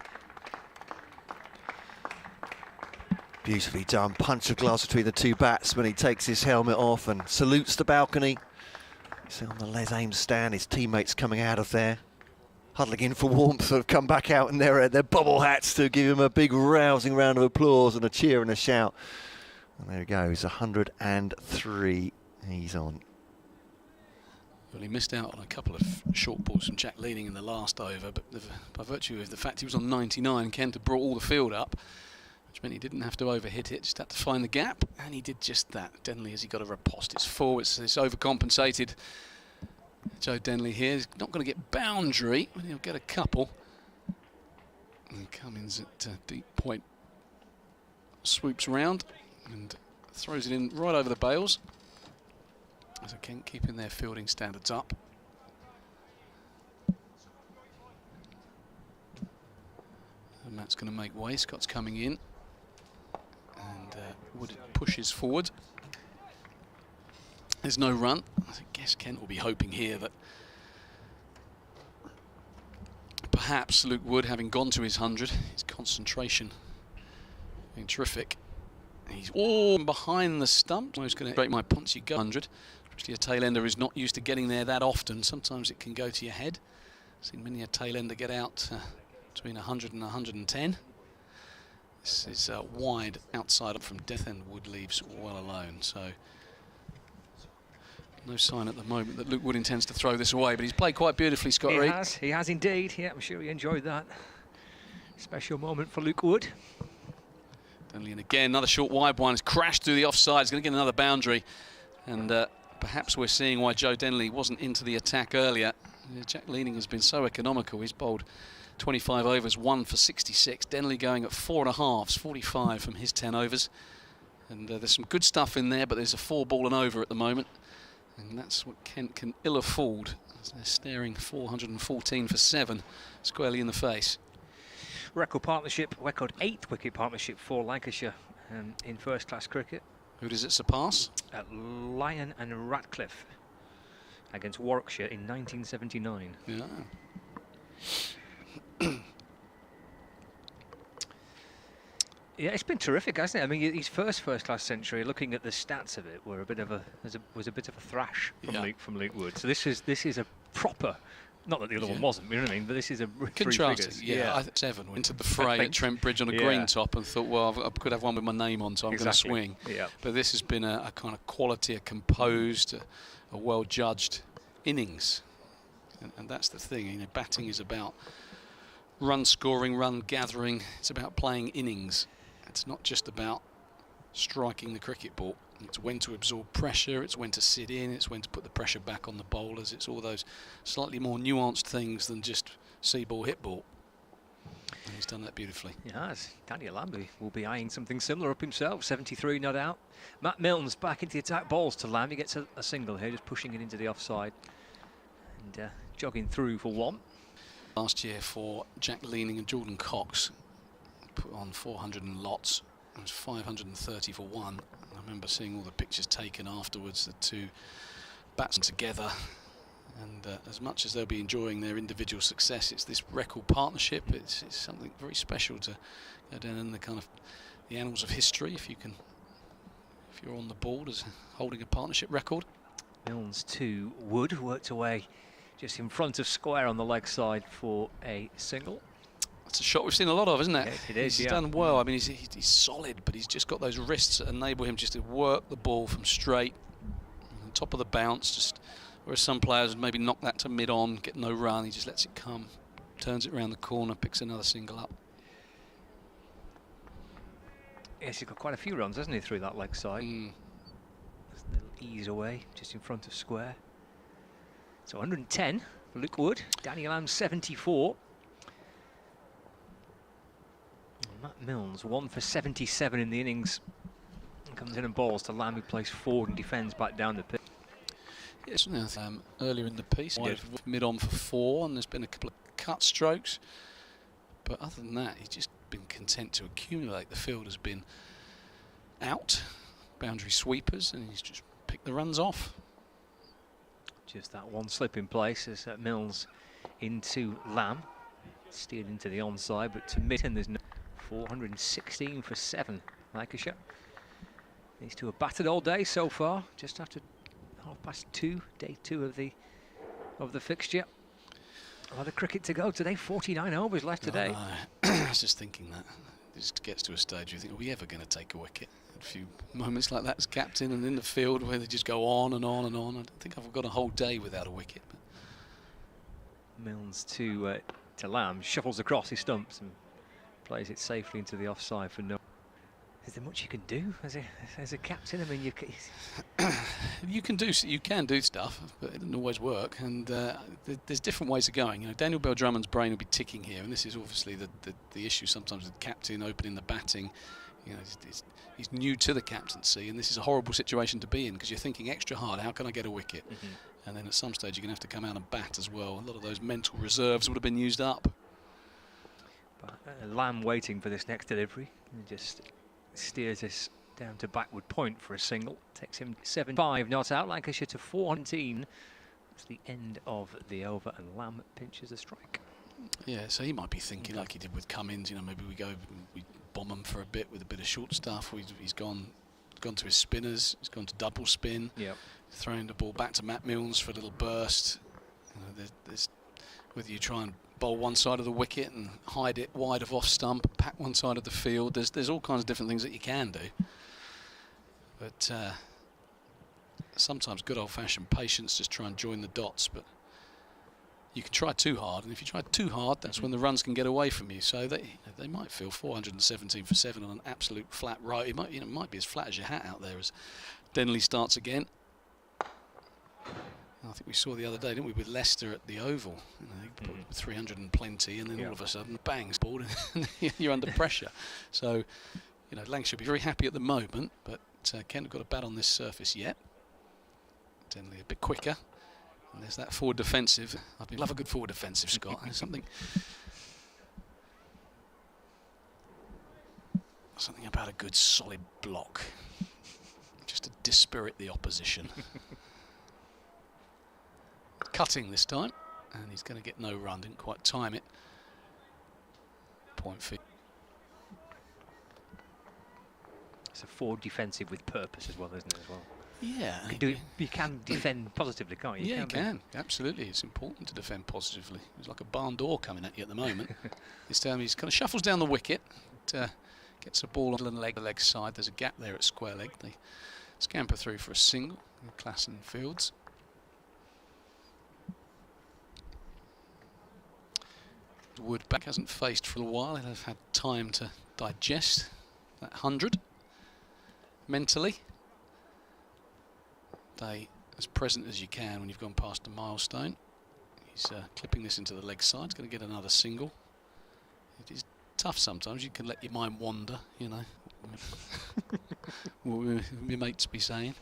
Beautifully done. Punch of glass between the two bats when he takes his helmet off and salutes the balcony. See on the Les Ames stand, his teammates coming out of there, huddling in for warmth, have come back out in their bobble hats to give him a big rousing round of applause and a cheer and a shout. And there he goes, 103. He's on. Well, he missed out on a couple of short balls from Jack Leaning in the last over, but by virtue of the fact he was on 99, Kent had brought all the field up, which meant he didn't have to overhit it, just had to find the gap, and he did just that. Denley, has he got a riposte? It's 4, it's overcompensated. Joe Denley here is not going to get boundary, but he'll get a couple. And Cummins at deep point swoops round and throws it in right over the bails. So Kent keeping their fielding standards up. And Matt's going to make way. Scott's coming in. And Wood pushes forward. There's no run. I guess Kent will be hoping here that perhaps Luke Wood, having gone to his 100, his concentration being terrific. He's all behind the stump. I was going to break my Ponzi go 100. Especially a tail ender is not used to getting there that often. Sometimes it can go to your head. I've seen many a tail ender get out between 100 and 110. This is wide outside from death, and Wood leaves well alone. So no sign at the moment that Luke Wood intends to throw this away, but he's played quite beautifully, Scott Reed. He has indeed. Yeah, I'm sure he enjoyed that. Special moment for Luke Wood. Denley, and again, another short wide one. Has crashed through the offside. He's going to get another boundary. And perhaps we're seeing why Joe Denley wasn't into the attack earlier. Jack Leaning has been so economical. He's bowled 25 overs, 1 for 66. Denley going at 4.5s, 45 from his 10 overs. And there's some good stuff in there, but there's a 4-ball and over at the moment. And that's what Kent can ill afford, as they're staring 414 for 7 squarely in the face. Record 8th wicket partnership for Lancashire in first-class cricket. Who does it surpass? Lyon and Ratcliffe against Warwickshire in 1979. Yeah. Yeah, it's been terrific, hasn't it? I mean, his first-class century, looking at the stats of it, was a bit of a thrash from Luke Wood. So this is a proper. Not that the other one wasn't, you know what I mean? But this is a contrasting. Yeah, I think 7 went into the fray at Trent Bridge on a green top and thought, well, I could have one with my name on, so I'm going to swing. Yeah. But this has been a kind of quality, a composed, a well-judged innings, and that's the thing. You know, batting is about run scoring, run gathering. It's about playing innings. It's not just about striking the cricket ball. It's when to absorb pressure, it's when to sit in, it's when to put the pressure back on the bowlers. It's all those slightly more nuanced things than just see ball, hit ball. And he's done that beautifully. Yes, Daniel Lambie will be eyeing something similar up himself, 73 no doubt. Matt Milton's back into the attack, balls to Lamb. He gets a single here, just pushing it into the offside. And jogging through for 1. Last year for Jack Leaning and Jordan Cox, put on 400 and lots. It was 530 for 1. I remember seeing all the pictures taken afterwards, the two batsmen together. And as much as they'll be enjoying their individual success, it's this record partnership. It's something very special to go down in the kind of the annals of history if you're on the board as holding a partnership record. Milnes to Wood, worked away just in front of square on the leg side for a single. That's a shot we've seen a lot of, isn't it? Yeah, it is, he's yeah. done well. I mean, he's solid, but he's just got those wrists that enable him just to work the ball from straight, on top of the bounce. Just whereas some players would maybe knock that to mid-on, get no run. He just lets it come, turns it around the corner, picks another single up. Yes, he's got quite a few runs, hasn't he, through that leg side? Just a little ease away, just in front of square. So 110 for Luke Wood, Danny Lamb 74. And Matt Milnes 1 for 77 in the innings. And comes in and balls to Lamb, who plays forward and defends back down the pitch. Yes, earlier in the piece, mid-on for 4, and there's been a couple of cut strokes. But other than that, he's just been content to accumulate. The field has been out, boundary sweepers, and he's just picked the runs off. Just that one slip in place as Milnes into Lamb. Steered into the onside, but to mid, and there's no 416 for 7, Lancashire. These two are battered all day so far, just after 2:30, day 2 of the fixture. A lot of cricket to go today, 49 overs left today. I was just thinking that. It just gets to a stage where you think, are we ever going to take a wicket? A few moments like that as captain and in the field where they just go on and on and on. I don't think I've got a whole day without a wicket. But Milnes to Lamb, shuffles across his stumps and plays it safely into the offside for no. Is there much you can do as a captain? I mean, you can do stuff, but it doesn't always work. And there's different ways of going. You know, Daniel Bell-Drummond's brain will be ticking here, and this is obviously the issue sometimes with the captain opening the batting. You know, he's new to the captaincy, and this is a horrible situation to be in because you're thinking extra hard. How can I get a wicket? And then at some stage you're going to have to come out and bat as well. A lot of those mental reserves would have been used up. But Lamb waiting for this next delivery. He just steers us down to backward point for a single. Takes him 7-5 not out. Lancashire to 419. That's the end of the over, and Lamb pinches the strike. Yeah, so he might be thinking like he did with Cummins. You know, maybe we bomb him for a bit with a bit of short stuff. He's gone to his spinners. He's gone to double spin. Yep. Throwing the ball back to Matt Milnes for a little burst. You know, there's whether you try and bowl one side of the wicket and hide it wide of off stump, pack one side of the field. There's all kinds of different things that you can do. But sometimes good old-fashioned patience, just try and join the dots. But you can try too hard, and if you try too hard, that's when the runs can get away from you. So they might feel 417 for 7 on an absolute flat right. It might be as flat as your hat out there as Denley starts again. I think we saw the other day, didn't we, with Leicester at the Oval. You know, they put 300 and plenty, and then all of a sudden, bang, ball, and you're under pressure. So, you know, Lancashire will be very happy at the moment, but Kent have got a bat on this surface yet. Denley a bit quicker, and there's that forward defensive. I love a good forward defensive, Scott. There's something about a good solid block, just to dispirit the opposition. Cutting this time, and he's going to get no run. Didn't quite time it. Point fit. It's a forward defensive with purpose as well, isn't it? As well. Yeah. You can defend positively, can't you? Yeah, you can. Absolutely, it's important to defend positively. It's like a barn door coming at you at the moment. This time he's kind of shuffles down the wicket, gets a ball on the leg side. There's a gap there at square leg. They scamper through for a single. Class in Fields. Wood back hasn't faced for a while. He'll have had time to digest that 100 mentally. Stay as present as you can when you've gone past a milestone. He's clipping this into the leg side. He's going to get another single. It is tough sometimes. You can let your mind wander, you know. What your mates be saying,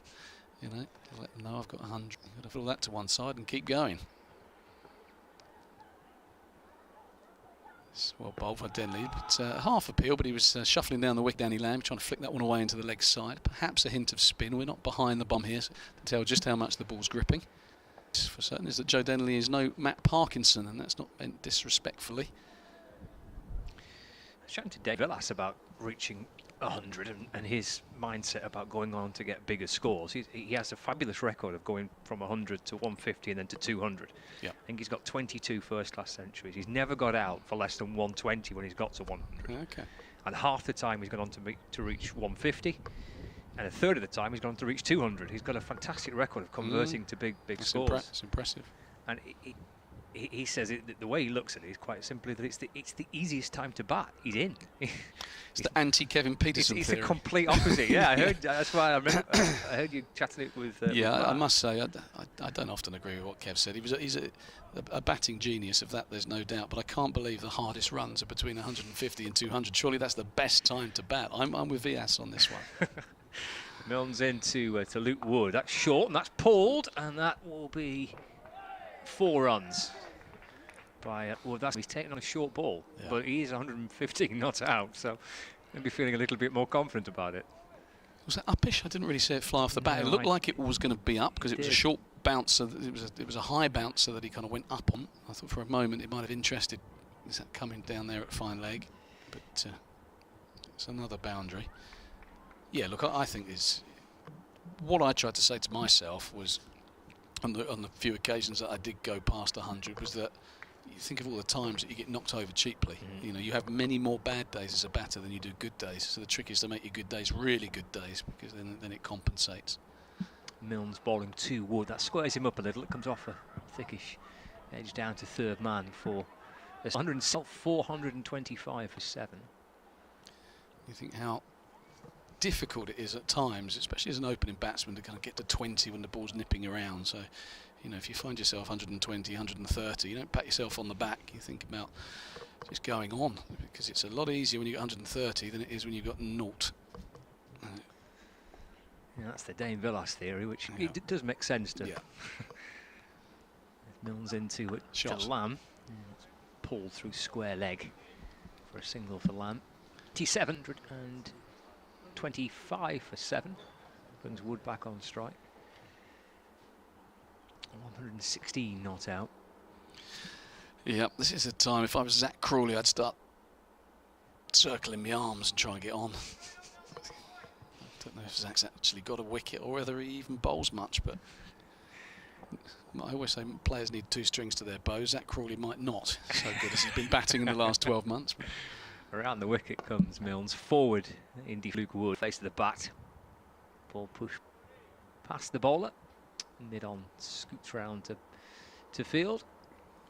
you know. Let them know I've got 100. You've got to put all that to one side and keep going. Well bowled by Denley, but half appeal, but he was shuffling down the wicket, Danny Lamb, trying to flick that one away into the leg side. Perhaps a hint of spin. We're not behind the bomb here to tell just how much the ball's gripping. For certain is that Joe Denley is no Matt Parkinson, and that's not meant disrespectfully. I was chatting to Dave Villas about reaching 100 and his mindset about going on to get bigger scores. He has a fabulous record of going from 100 to 150 and then to 200. Yeah. I think he's got 22 first-class centuries. He's never got out for less than 120 when he's got to 100. Okay. And half the time he's gone on to reach 150, and a third of the time he's gone on to reach 200. He's got a fantastic record of converting to big scores. It's impressive. And he says the way he looks at it is quite simply that it's the easiest time to bat. He's in. It's the anti-Kevin Peterson It's theory. the complete opposite. Yeah, I heard. That's why I heard you chatting it with. Yeah, with I must say I don't often agree with what Kev said. He's a batting genius, of that there's no doubt. But I can't believe the hardest runs are between 150 and 200. Surely that's the best time to bat. I'm with Vias on this one. Milnes into to Luke Wood. That's short and that's pulled, and that will be 4 runs. He's taken on a short ball, but he is 115 not out, so he'll be feeling a little bit more confident about it. Was that uppish? I didn't really see it fly off the bat. It looked like it was going to be up because it was a short bounce. So it was a high bounce, so that he kind of went up on. I thought for a moment it might have interested. Is that coming down there at fine leg? But it's another boundary. Yeah, look, I think is what I tried to say to myself was on the few occasions that I did go past 100 was that. You think of all the times that you get knocked over cheaply. You know, you have many more bad days as a batter than you do good days. So the trick is to make your good days really good days, because then it compensates. Milnes bowling to Wood. That squares him up a little. It comes off a thickish edge down to third man for 425 for 7. You think how difficult it is at times, especially as an opening batsman, to kind of get to 20 when the ball's nipping around. So, you know, if you find yourself 120, 130, you don't pat yourself on the back. You think about just going on, because it's a lot easier when you get 130 than it is when you've got 0. Yeah, that's the Dane Villas theory, which it does make sense to. Yeah. Milnes into it to Lamb. It's pulled through square leg for a single for Lamb. 725 for 7. Brings Wood back on strike. 116 not out. Yeah, this is a time, if I was Zach Crawley, I'd start circling my arms and try and get on. I don't know if Zach's actually got a wicket or whether he even bowls much, but I always say players need 2 strings to their bow. Zach Crawley might not, so good as he's been batting in the last 12 months. Around the wicket comes Milnes. Forward, Indy Luke Wood, face to the bat. Ball pushed past the bowler. Mid-on, scoots round to field.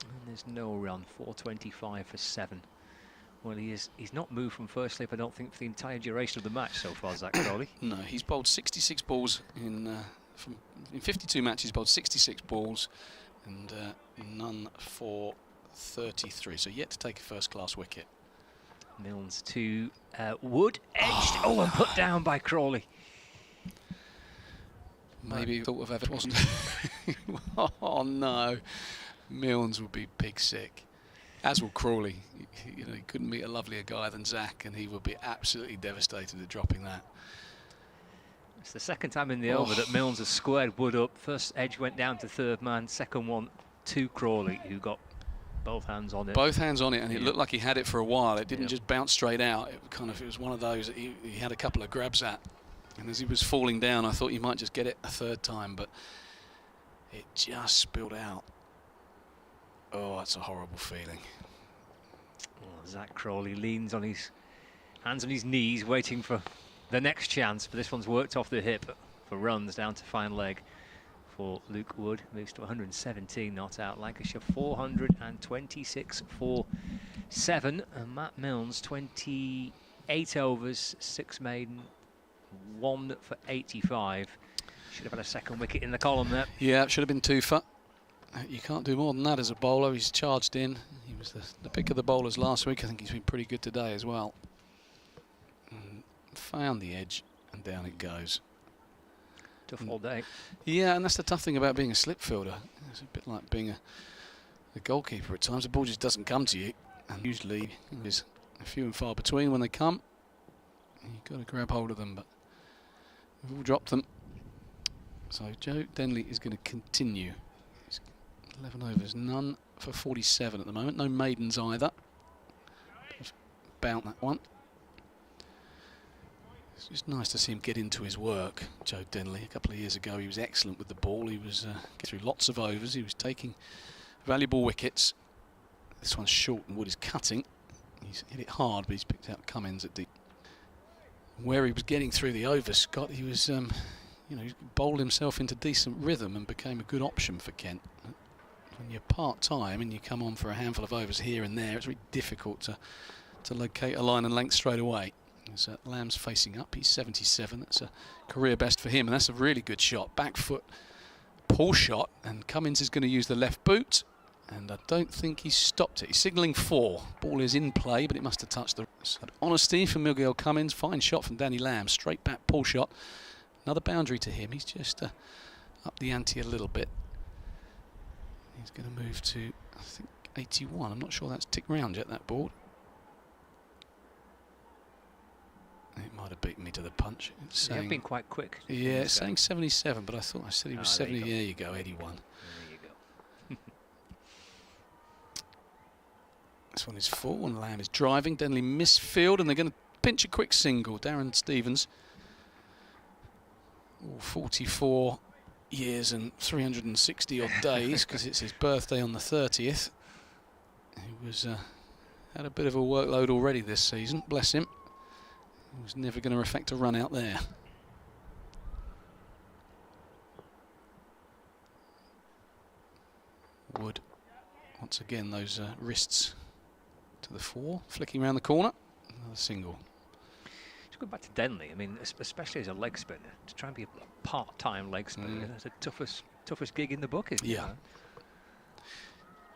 And there's no run. 425 for 7. Well, he's not moved from first slip, I don't think, for the entire duration of the match so far, Zach Crawley. No, he's bowled 66 balls in 52 matches. Bowled 66 balls and none for 33. So yet to take a first-class wicket. Milnes to Wood, edged, and put down by Crawley. Maybe thought of Everett, wasn't Oh no, Milnes will be pig sick, as will Crawley. You know, he couldn't meet a lovelier guy than Zach, and he would be absolutely devastated at dropping that. It's the second time in the over that Milnes has squared Wood up. First edge went down to third man, second one to Crawley, who got both hands on it. Both hands on it, and it looked like he had it for a while. It didn't just bounce straight out. It was one of those that he had a couple of grabs at. And as he was falling down, I thought you might just get it a third time, but it just spilled out. Oh, that's a horrible feeling. Well, Zach Crawley leans on his hands on his knees, waiting for the next chance. But this one's worked off the hip for runs down to fine leg for Luke Wood. Moves to 117 not out. Lancashire 426 for 7. And Matt Milnes 28 overs, 6 maiden. 1 for 85. Should have had a second wicket in the column there. Yeah, it should have been 2 for. You can't do more than that as a bowler. He's charged in. He was the pick of the bowlers last week. I think he's been pretty good today as well. And found the edge, and down it goes. Tough all day. Yeah, and that's the tough thing about being a slip fielder. It's a bit like being a goalkeeper at times. The ball just doesn't come to you, and usually there's a few and far between when they come. You've got to grab hold of them, but we've all dropped them. So Joe Denley is going to continue. He's 11 overs, none for 47 at the moment. No maidens either. Bout that one. It's just nice to see him get into his work, Joe Denley. A couple of years ago he was excellent with the ball. He was getting through lots of overs. He was taking valuable wickets. This one's short and Wood is cutting. He's hit it hard, but he's picked out Cummins at deep. Where he was getting through the over, Scott, he was, you know, he bowled himself into decent rhythm and became a good option for Kent. When you're part-time and you come on for a handful of overs here and there, it's really difficult to locate a line and length straight away. As Lamb's facing up, he's 77. That's a career best for him, and that's a really good shot. Back foot pull shot, and Cummins is going to use the left boot, and I don't think he's stopped it. He's signalling 4. Ball is in play, but it must have touched the... Honesty from Miguel Cummins. Fine shot from Danny Lamb. Straight back pull shot. Another boundary to him. He's just up the ante a little bit. He's going to move to, I think, 81. I'm not sure that's ticked round yet, that board. It might have beaten me to the punch. It's saying, They've been quite quick. Yeah, it's saying 77, but I thought I said he was 70. There you go, 81. There you go. This one is full, and Lamb is driving. Denley misfield, and they're going to pinch a quick single. Darren Stevens, 44 years and 360 odd days, because it's his birthday on the 30th. He was had a bit of a workload already this season, bless him. He was never going to affect a run out there. Wood, once again, those wrists to the 4, flicking around the corner. Another single. Just go back to Denley. I mean, especially as a leg spinner, to try and be a part-time leg spinner, that's the toughest gig in the book, isn't it? Yeah.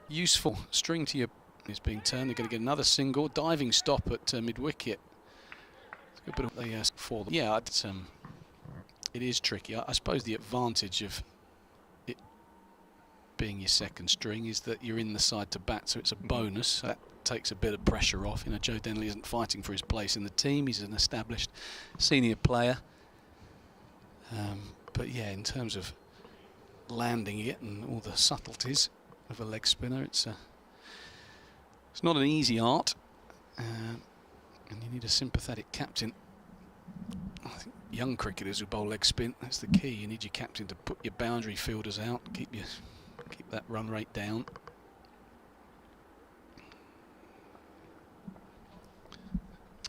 Useful string to your is being turned. They're going to get another single. Diving stop at mid-wicket. Good bit of they ask for them. Yeah, it is tricky. I suppose the advantage of it being your second string is that you're in the side to bat, so it's a bonus. So that takes a bit of pressure off. You know, Joe Denley isn't fighting for his place in the team. He's an established senior player. But yeah, in terms of landing it and all the subtleties of a leg spinner, it's not an easy art. And you need a sympathetic captain. I think young cricketers who bowl leg spin, that's the key. You need your captain to put your boundary fielders out, keep that run rate down.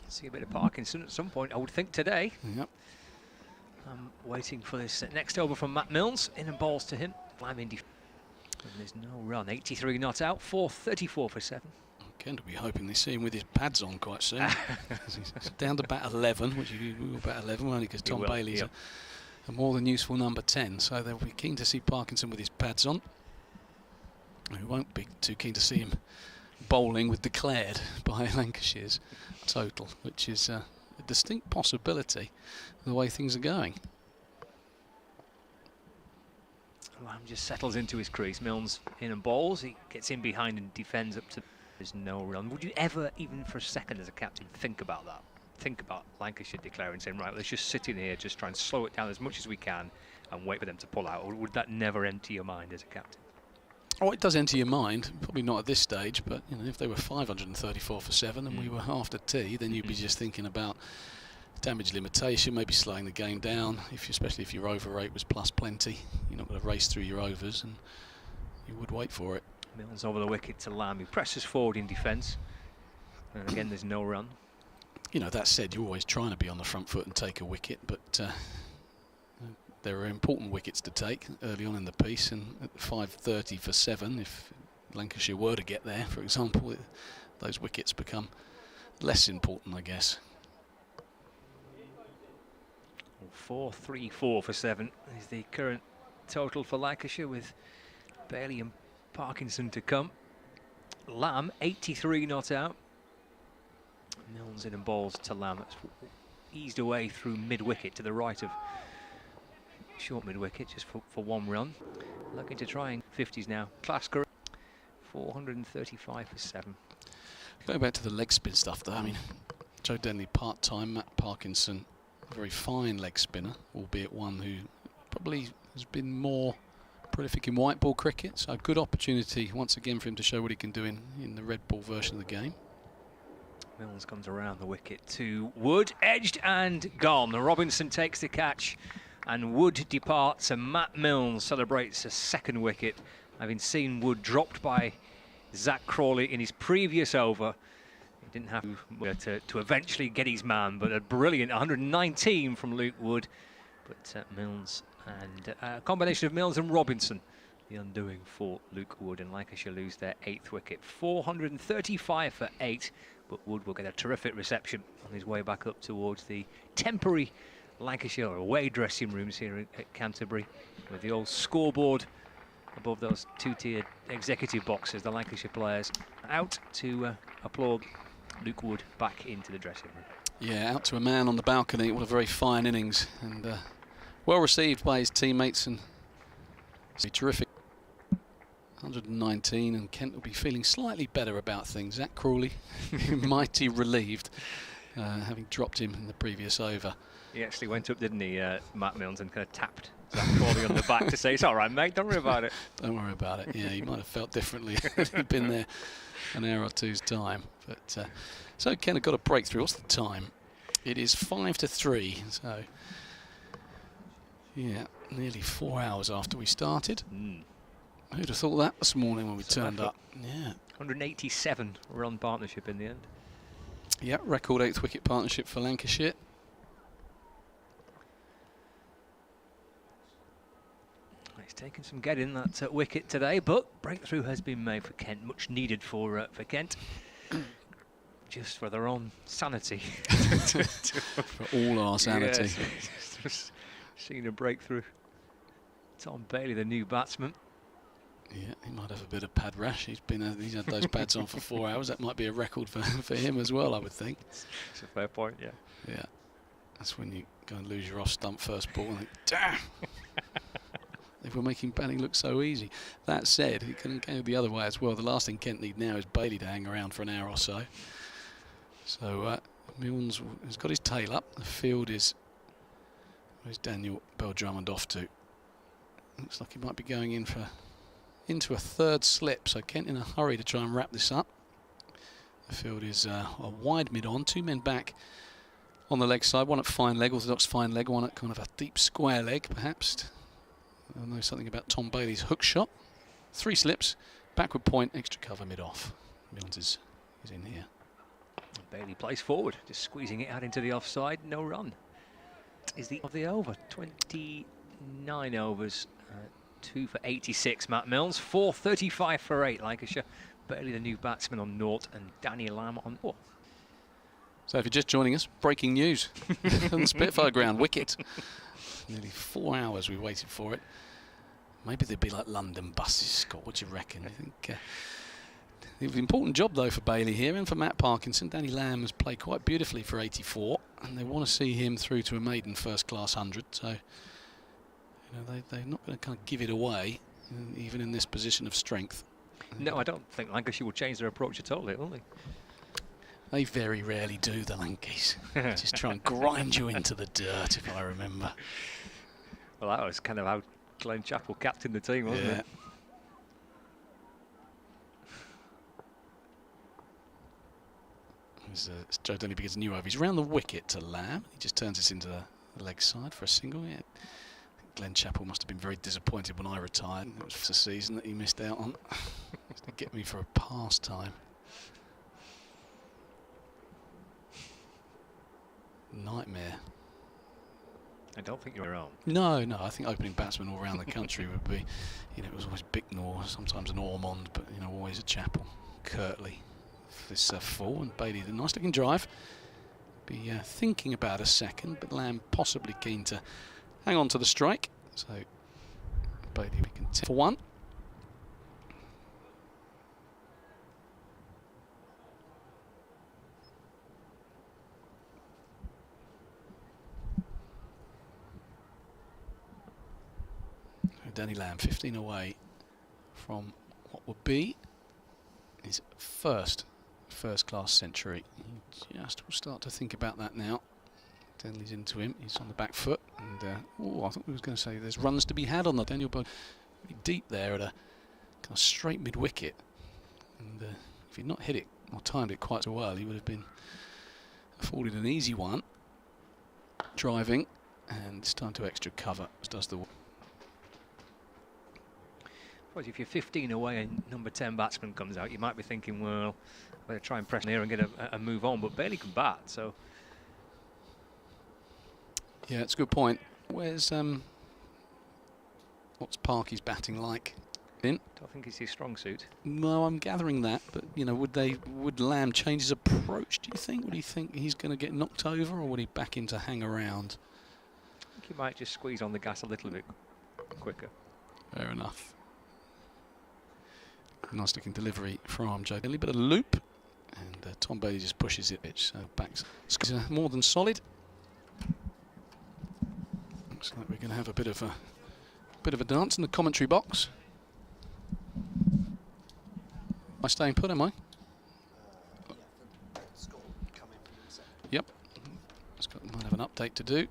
See a bit of Parkinson at some point, I would think today. Yep. I'm waiting for this next over from Matt Milnes. In and balls to him. Lamb in and there's no run. 83 not out. 434 for 7. Again, to be hoping they see him with his pads on quite soon. He's down to bat 11, which we will bat 11 only because Tom Bailey's a more than useful number 10. So they'll be keen to see Parkinson with his pads on. We won't be too keen to see him bowling with declared by Lancashire's total, which is a distinct possibility the way things are going. Lamb just settles into his crease. Milnes in and bowls. He gets in behind and defends up to... There's no run. Would you ever, even for a second as a captain, think about that? Think about Lancashire declaring, saying, right, let's just sit in here, just try and slow it down as much as we can and wait for them to pull out? Or would that never enter your mind as a captain? Oh, it does enter your mind. Probably not at this stage, but you know, if they were 534 for 7 and we were after tea, then you'd be just thinking about damage limitation, maybe slowing the game down. Especially if your over rate was plus plenty, you're not going to race through your overs, and you would wait for it. Milnes over the wicket to Lamb, who presses forward in defence. And again, there's no run. You know, that said, you're always trying to be on the front foot and take a wicket, but there are important wickets to take early on in the piece, and at 5:30 for 7, if Lancashire were to get there, for example, those wickets become less important, I guess. 434 for 7 is the current total for Lancashire, with Bailey and Parkinson to come. Lamb 83 not out. Milnes in and balls to Lamb. That's eased away through mid-wicket to the right of short mid-wicket, just for 1 run. Looking to trying 50s now. Class career 435 for 7. Going back to the leg spin stuff though, I mean, Joe Denley part-time, Matt Parkinson, a very fine leg spinner, albeit one who probably has been more prolific in white ball cricket, so a good opportunity once again for him to show what he can do in the red ball version of the game. Milnes comes around the wicket to Wood, edged and gone. Robinson takes the catch and Wood departs, and Matt Milnes celebrates a second wicket, having seen Wood dropped by Zach Crawley in his previous over. He didn't have to eventually get his man, but a brilliant 119 from Luke Wood. But Milnes and a combination of Milnes and Robinson, the undoing for Luke Wood, and Lancashire lose their 8th wicket. 435 for 8, but Wood will get a terrific reception on his way back up towards the temporary Lancashire away dressing rooms here at Canterbury, with the old scoreboard above those two-tiered executive boxes. The Lancashire players out to applaud Luke Wood back into the dressing room. Yeah, out to a man on the balcony. What a very fine innings, and well received by his teammates, and it's terrific. 119, and Kent will be feeling slightly better about things. Zach Crawley, mighty relieved, having dropped him in the previous over. He actually went up, didn't he, Matt Milnes, and kind of tapped Zach Crawley on the back to say, "It's all right, mate, don't worry about it." Don't worry about it. Yeah, he might have felt differently had he been there an hour or two's time. But so Kent have got a breakthrough. What's the time? It is 5 to 3. So yeah, nearly 4 hours after we started. Who'd have thought that this morning when we turned up? Yeah. 187 run partnership in the end. Yeah, record 8th wicket partnership for Lancashire. He's taken some getting that wicket today, but breakthrough has been made for Kent, much needed for Kent. Just for their own sanity. For all our sanity. Yes, just seeing a breakthrough. Tom Bailey, the new batsman. Yeah, he might have a bit of pad rash. He's had those pads on for 4 hours. That might be a record for him as well, I would think. It's a fair point, yeah. Yeah, that's when you go and lose your off stump first ball and think, damn. They were making batting look so easy. That said, it can go the other way as well. The last thing Kent need now is Bailey to hang around for an hour or so. So Milnes has got his tail up. The field is, where's Daniel Bell-Drummond off to? Looks like he might be going into a third slip. So Kent in a hurry to try and wrap this up. The field is a wide mid-on, 2 men back on the leg side. One at fine leg, orthodox fine leg. One at kind of a deep square leg, perhaps. I know something about Tom Bailey's hook shot. 3 slips, backward point, extra cover mid-off. Milnes is in here. Bailey plays forward, just squeezing it out into the offside. No run. Is the of the over. 29 overs, 2 for 86. Matt Milnes, 435 for 8. Lancashire. Bailey, the new batsman, on 0, and Danny Lamb on 4. So if you're just joining us, breaking news on the Spitfire Ground, wicket. Nearly 4 hours we waited for it. Maybe they'd be like London buses, Scott. What do you reckon? I think it was an important job though for Bailey here and for Matt Parkinson. Danny Lamb has played quite beautifully for 84, and they want to see him through to a maiden first-class 100. So you know they're not going to kind of give it away, even in this position of strength. No, I don't think Lancashire will change their approach at all, will they? They very rarely do, the Lankies. Just try and grind you into the dirt, if I remember. Well, that was kind of how Glenn Chappell captained the team, wasn't it? Joe Dunley begins a new over. He's round the wicket to Lamb. He just turns this into the leg side for a single. Yeah. Glenn Chappell must have been very disappointed when I retired. It was a season that he missed out on. To get me for a pastime. Nightmare. I don't think you're wrong. No, I think opening batsmen all around the country would be, you know, it was always Bicknell, sometimes an Ormond, but, you know, always a Chappell. Kirtley for this full, and Bailey, the nice looking drive. Be thinking about a second, but Lamb possibly keen to hang on to the strike. So Bailey, we can tip for 1. Danny Lamb, 15 away from what would be his first-class century. He just will start to think about that now. Denley's into him. He's on the back foot, and I thought we was going to say there's runs to be had on the Daniel Bone. Really deep there at a kind of straight mid-wicket, and if he'd not hit it or timed it quite so well, he would have been afforded an easy one. Driving, and it's time to extra cover, as does the... Well, if you're 15 away and number 10 batsman comes out, you might be thinking, well, I better try and press here and get a move on, but Bailey can bat, so... Yeah, it's a good point. Where's... what's Parky's batting like? In? Don't think it's his strong suit. No, I'm gathering that, but, you know, would Lamb change his approach, do you think? Would he think he's going to get knocked over, or would he back in to hang around? I think he might just squeeze on the gas a little bit quicker. Fair enough. Nice looking delivery from Joe Bailey, bit of loop, and Tom Bailey just pushes it, so backs more than solid. Looks like we're going to have a bit of a dance in the commentary box. Am I staying put, am I? Yep. Might have an update to do.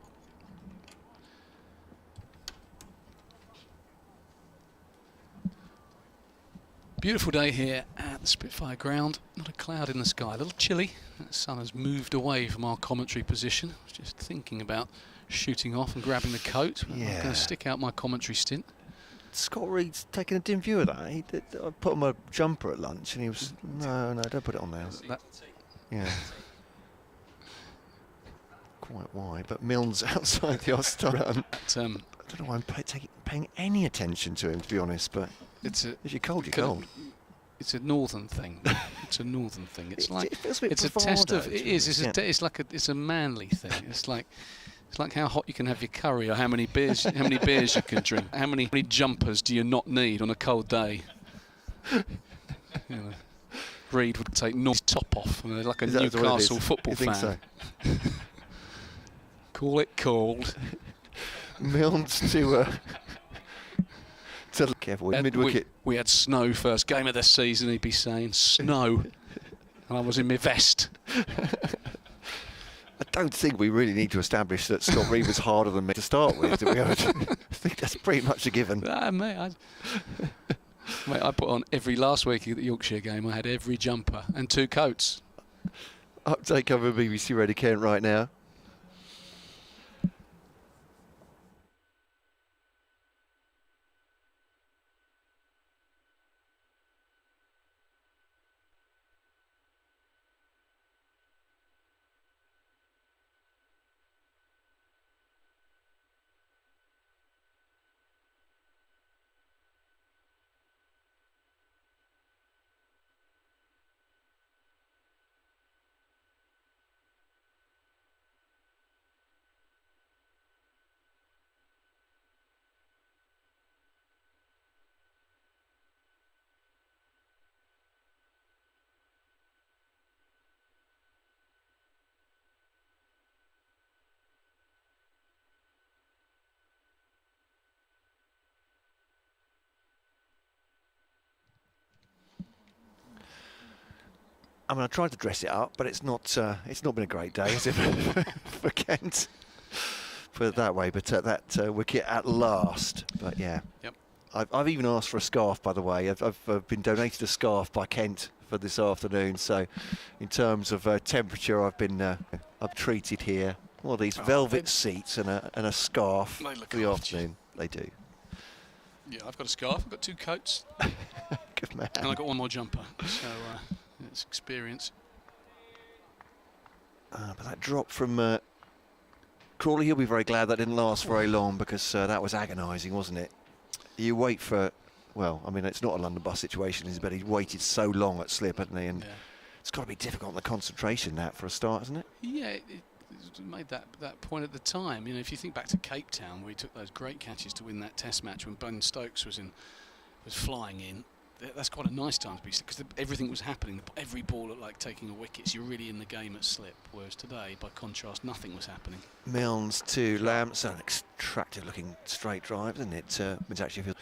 Beautiful day here at the Spitfire Ground. Not a cloud in the sky, a little chilly. The sun has moved away from our commentary position. I was just thinking about shooting off and grabbing the coat. But I'm going to stick out my commentary stint. Scott Reed's taking a dim view of that. He did, I put him a jumper at lunch and he was, no, don't put it on now. Yeah. Quite wide, but Milne's outside the off-stump. I don't know why I'm paying any attention to him, to be honest, but if you're cold, you're cold. It's a northern thing. It's a northern thing. It's like, it feels a bit it's bravado, a test of, it is, it's a manly thing. It's like how hot you can have your curry, or how many beers you can drink. How many jumpers do you not need on a cold day? You know, Reed would take his top off, like a Newcastle football fan. So? Call it cold. Milne's to careful with mid-wicket. We had snow first game of the season. He'd be saying snow, and I was in my vest. I don't think we really need to establish that Scott Reed was harder than me to start with, do we? I think that's pretty much a given. Mate, I put on last week at the Yorkshire game, I had every jumper and 2 coats. Update cover BBC Radio Kent right now. I mean, I tried to dress it up, but it's not been a great day, has it, for Kent? Put it that way. But that wicket at last. But yeah, yep. I've even asked for a scarf, by the way. I've been donated a scarf by Kent for this afternoon. So, in terms of temperature, I'm treated here. Well, these velvet seats and a scarf for the afternoon. They do. Yeah, I've got a scarf. I've got 2 coats. Good man. And I've got 1 more jumper. So. It's experience. But that drop from Crawley, he'll be very glad that didn't last very long, because that was agonising, wasn't it? You wait for, well, I mean, it's not a London bus situation, but he waited so long at slip, hasn't he? And it's got to be difficult, the concentration, that, for a start, isn't it? Yeah, it made that point at the time. You know, if you think back to Cape Town, where he took those great catches to win that Test match when Ben Stokes was flying in. That's quite a nice time to be, because everything was happening. Every ball looked like taking a wicket. So you're really in the game at slip. Whereas today, by contrast, nothing was happening. Milnes to Lamb. It's an attractive-looking straight drive, isn't it? It's actually,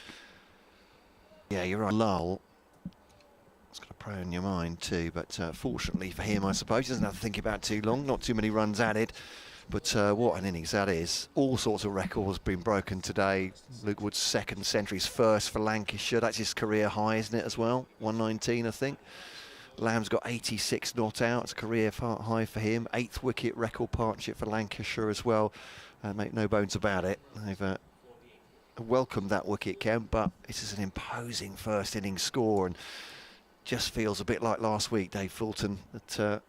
yeah, you're right. Lull. It's got a pro in your mind too, but fortunately for him, I suppose, he doesn't have to think about too long. Not too many runs added. But what an innings that is. All sorts of records been broken today. Luke Wood's 2nd century's first for Lancashire. That's his career high, isn't it, as well? 119, I think. Lamb's got 86 not out. It's a career high for him. 8th wicket record partnership for Lancashire as well. Make no bones about it. They've welcomed that wicket, Ken, but it is an imposing first innings score, and just feels a bit like last week, Dave Fulton, that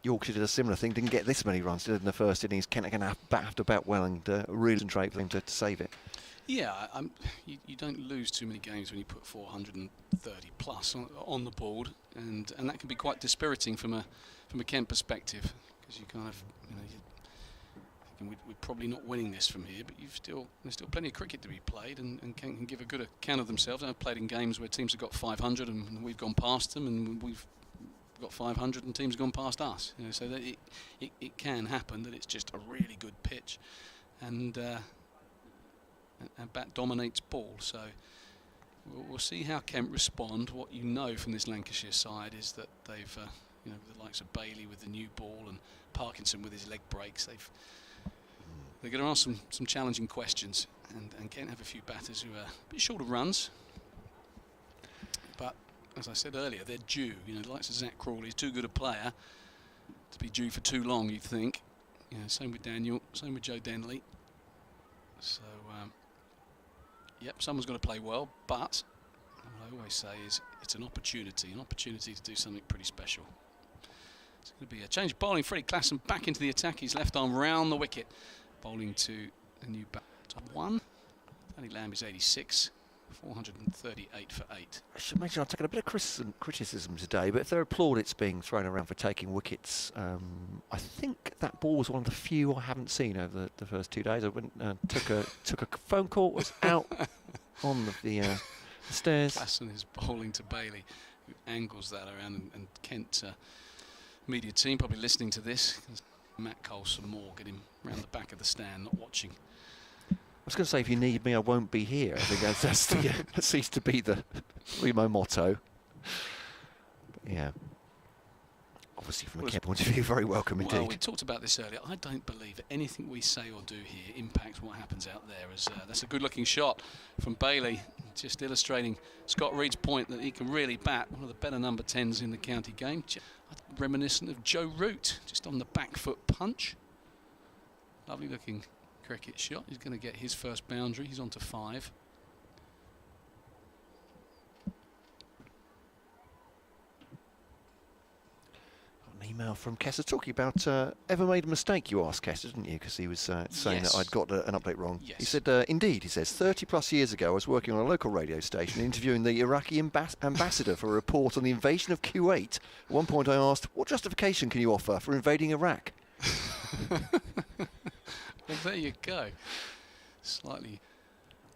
Yorkshire did a similar thing, didn't get this many runs, did it, in the first innings. Kent are going to have to bat well and really concentrate for them to save it. Yeah, you don't lose too many games when you put 430 plus on the board, and that can be quite dispiriting from a Kent perspective, because you kind of, we're probably not winning this from here, but there's still plenty of cricket to be played, and Kent can give a good account of themselves. I've played in games where teams have got 500 and we've gone past them, and we've got 500 and teams have gone past us. So that it can happen that it's just a really good pitch, and bat dominates ball. So we'll see how Kent respond. What you know from this Lancashire side is that they've, the likes of Bailey with the new ball and Parkinson with his leg breaks, they're going to ask some challenging questions, and Kent have a few batters who are a bit short of runs. But as I said earlier, they're due. The likes of Zach Crawley is too good a player to be due for too long, you'd think. Same with Daniel, same with Joe Denley. So, someone's got to play well, but what I always say is it's an opportunity to do something pretty special. It's going to be a change of bowling. Freddie Klassen back into the attack. His left arm round the wicket, bowling to a new bat. Top 1. Danny Lamb is 86. 438 for 8. I should mention I've taken a bit of criticism today, but if there are plaudits being thrown around for taking wickets, I think that ball was one of the few I haven't seen over the first 2 days. I went took a phone call, was out on the stairs. Klassen is bowling to Bailey, who angles that around, and Kent media team probably listening to this. Matt Coulson Moore get him round the back of the stand, not watching. I was going to say, if you need me, I won't be here. I think that seems to be the Remo motto. But yeah, obviously from a Kent point of view, very welcome indeed. Well, we talked about this earlier. I don't believe that anything we say or do here impacts what happens out there. That's a good-looking shot from Bailey, just illustrating Scott Reed's point that he can really bat, one of the better number 10s in the county game. Reminiscent of Joe Root, just on the back foot punch. Lovely-looking cricket shot. He's going to get his first boundary. He's on to 5. An email from Kester talking about ever made a mistake, you asked Kester, didn't you? Because he was saying that I'd got an update wrong. Yes. He said, indeed, he says, 30 plus years ago I was working on a local radio station interviewing the Iraqi ambassador for a report on the invasion of Kuwait. At one point I asked, what justification can you offer for invading Iraq? Well, there you go. Slightly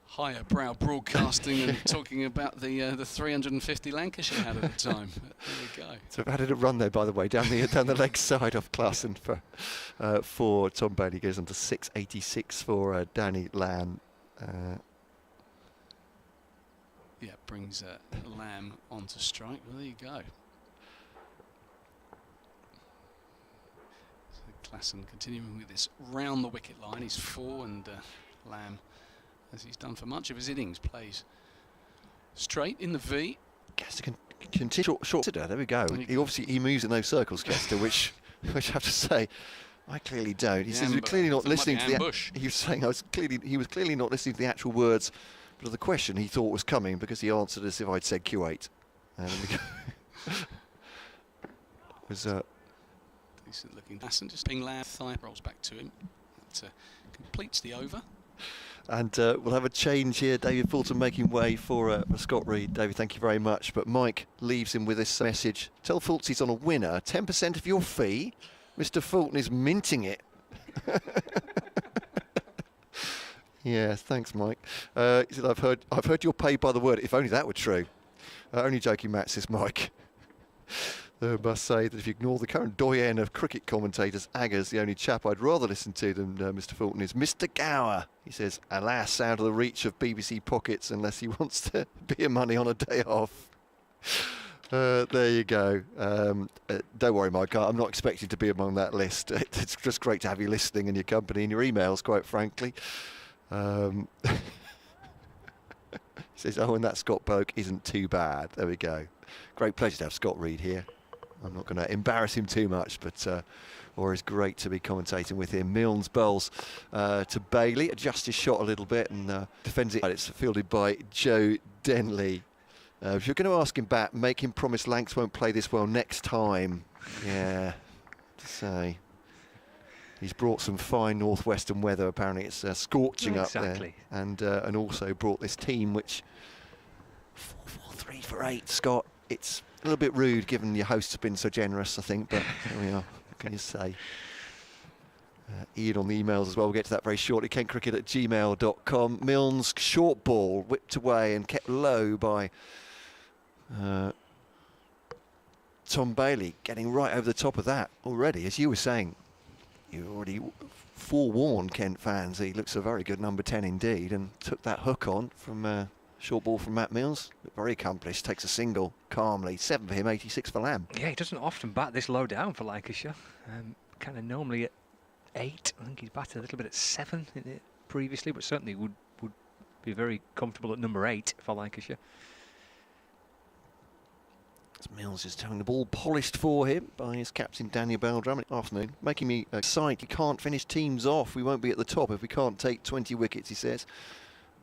higher brow broadcasting and talking about the 350 Lancashire had at the time. But there we go. So I've added a run there, by the way, down the leg side of Klassen for Tom Bailey. Goes on to 686 for Danny Lamb. Brings Lamb onto strike. Well, there you go. Klassen continuing with this round the wicket line. He's 4, and Lamb, as he's done for much of his innings, plays straight in the V. Kester can continue short. There we go. He moves in those circles, Kester, which I have to say I clearly don't. He says you're clearly not listening to the. He was saying he was clearly not listening to the actual words, but of the question he thought was coming, because he answered as if I'd said Kuwait. It was decent looking Klassen, just being loud, thigh rolls back to him. That completes the over. And we'll have a change here. David Fulton making way for Scott Reed. David, thank you very much. But Mike leaves him with this message. Tell Fulton he's on a winner. 10% of your fee. Mr. Fulton is minting it. Yeah, thanks, Mike. He said, I've heard you're paid by the word. If only that were true. Only joking, Matt, says Mike. I must say that if you ignore the current doyen of cricket commentators, Aggers, the only chap I'd rather listen to than Mr. Fulton is Mr. Gower. He says, alas, out of the reach of BBC pockets unless he wants to beer money on a day off. There you go. Don't worry, Mike, I'm not expecting to be among that list. It's just great to have you listening and your company and your emails, quite frankly. Says, oh, and that Scott bloke isn't too bad. There we go. Great pleasure to have Scott Reed here. I'm not going to embarrass him too much, but always great to be commentating with him. Milnes bowls to Bailey, adjusts his shot a little bit and defends it. It's fielded by Joe Denley. If you're going to ask him back, make him promise Lancs won't play this well next time. Yeah, to say. He's brought some fine northwestern weather. Apparently, it's scorching up there, and also brought this team, which 4-4-3 for 8. Scott, it's a little bit rude, given your hosts have been so generous, I think. But there we are. What can you say? Ian on the emails as well. We'll get to that very shortly. KentCricket@gmail.com. Milnes short ball whipped away and kept low by Tom Bailey, getting right over the top of that already, as you were saying. You already forewarned Kent fans. He looks a very good number 10 indeed, and took that hook on from short ball from Matt Milnes. Very accomplished. Takes a single calmly. 7 for him, 86 for Lamb. Yeah, he doesn't often bat this low down for Lancashire. Kind of normally at 8. I think he's batted a little bit at 7 previously, but certainly would be very comfortable at number 8 for Lancashire. Milnes is having the ball polished for him by his captain Daniel Beldrum in the afternoon, making me excited. He can't finish teams off. We won't be at the top if we can't take 20 wickets, he says.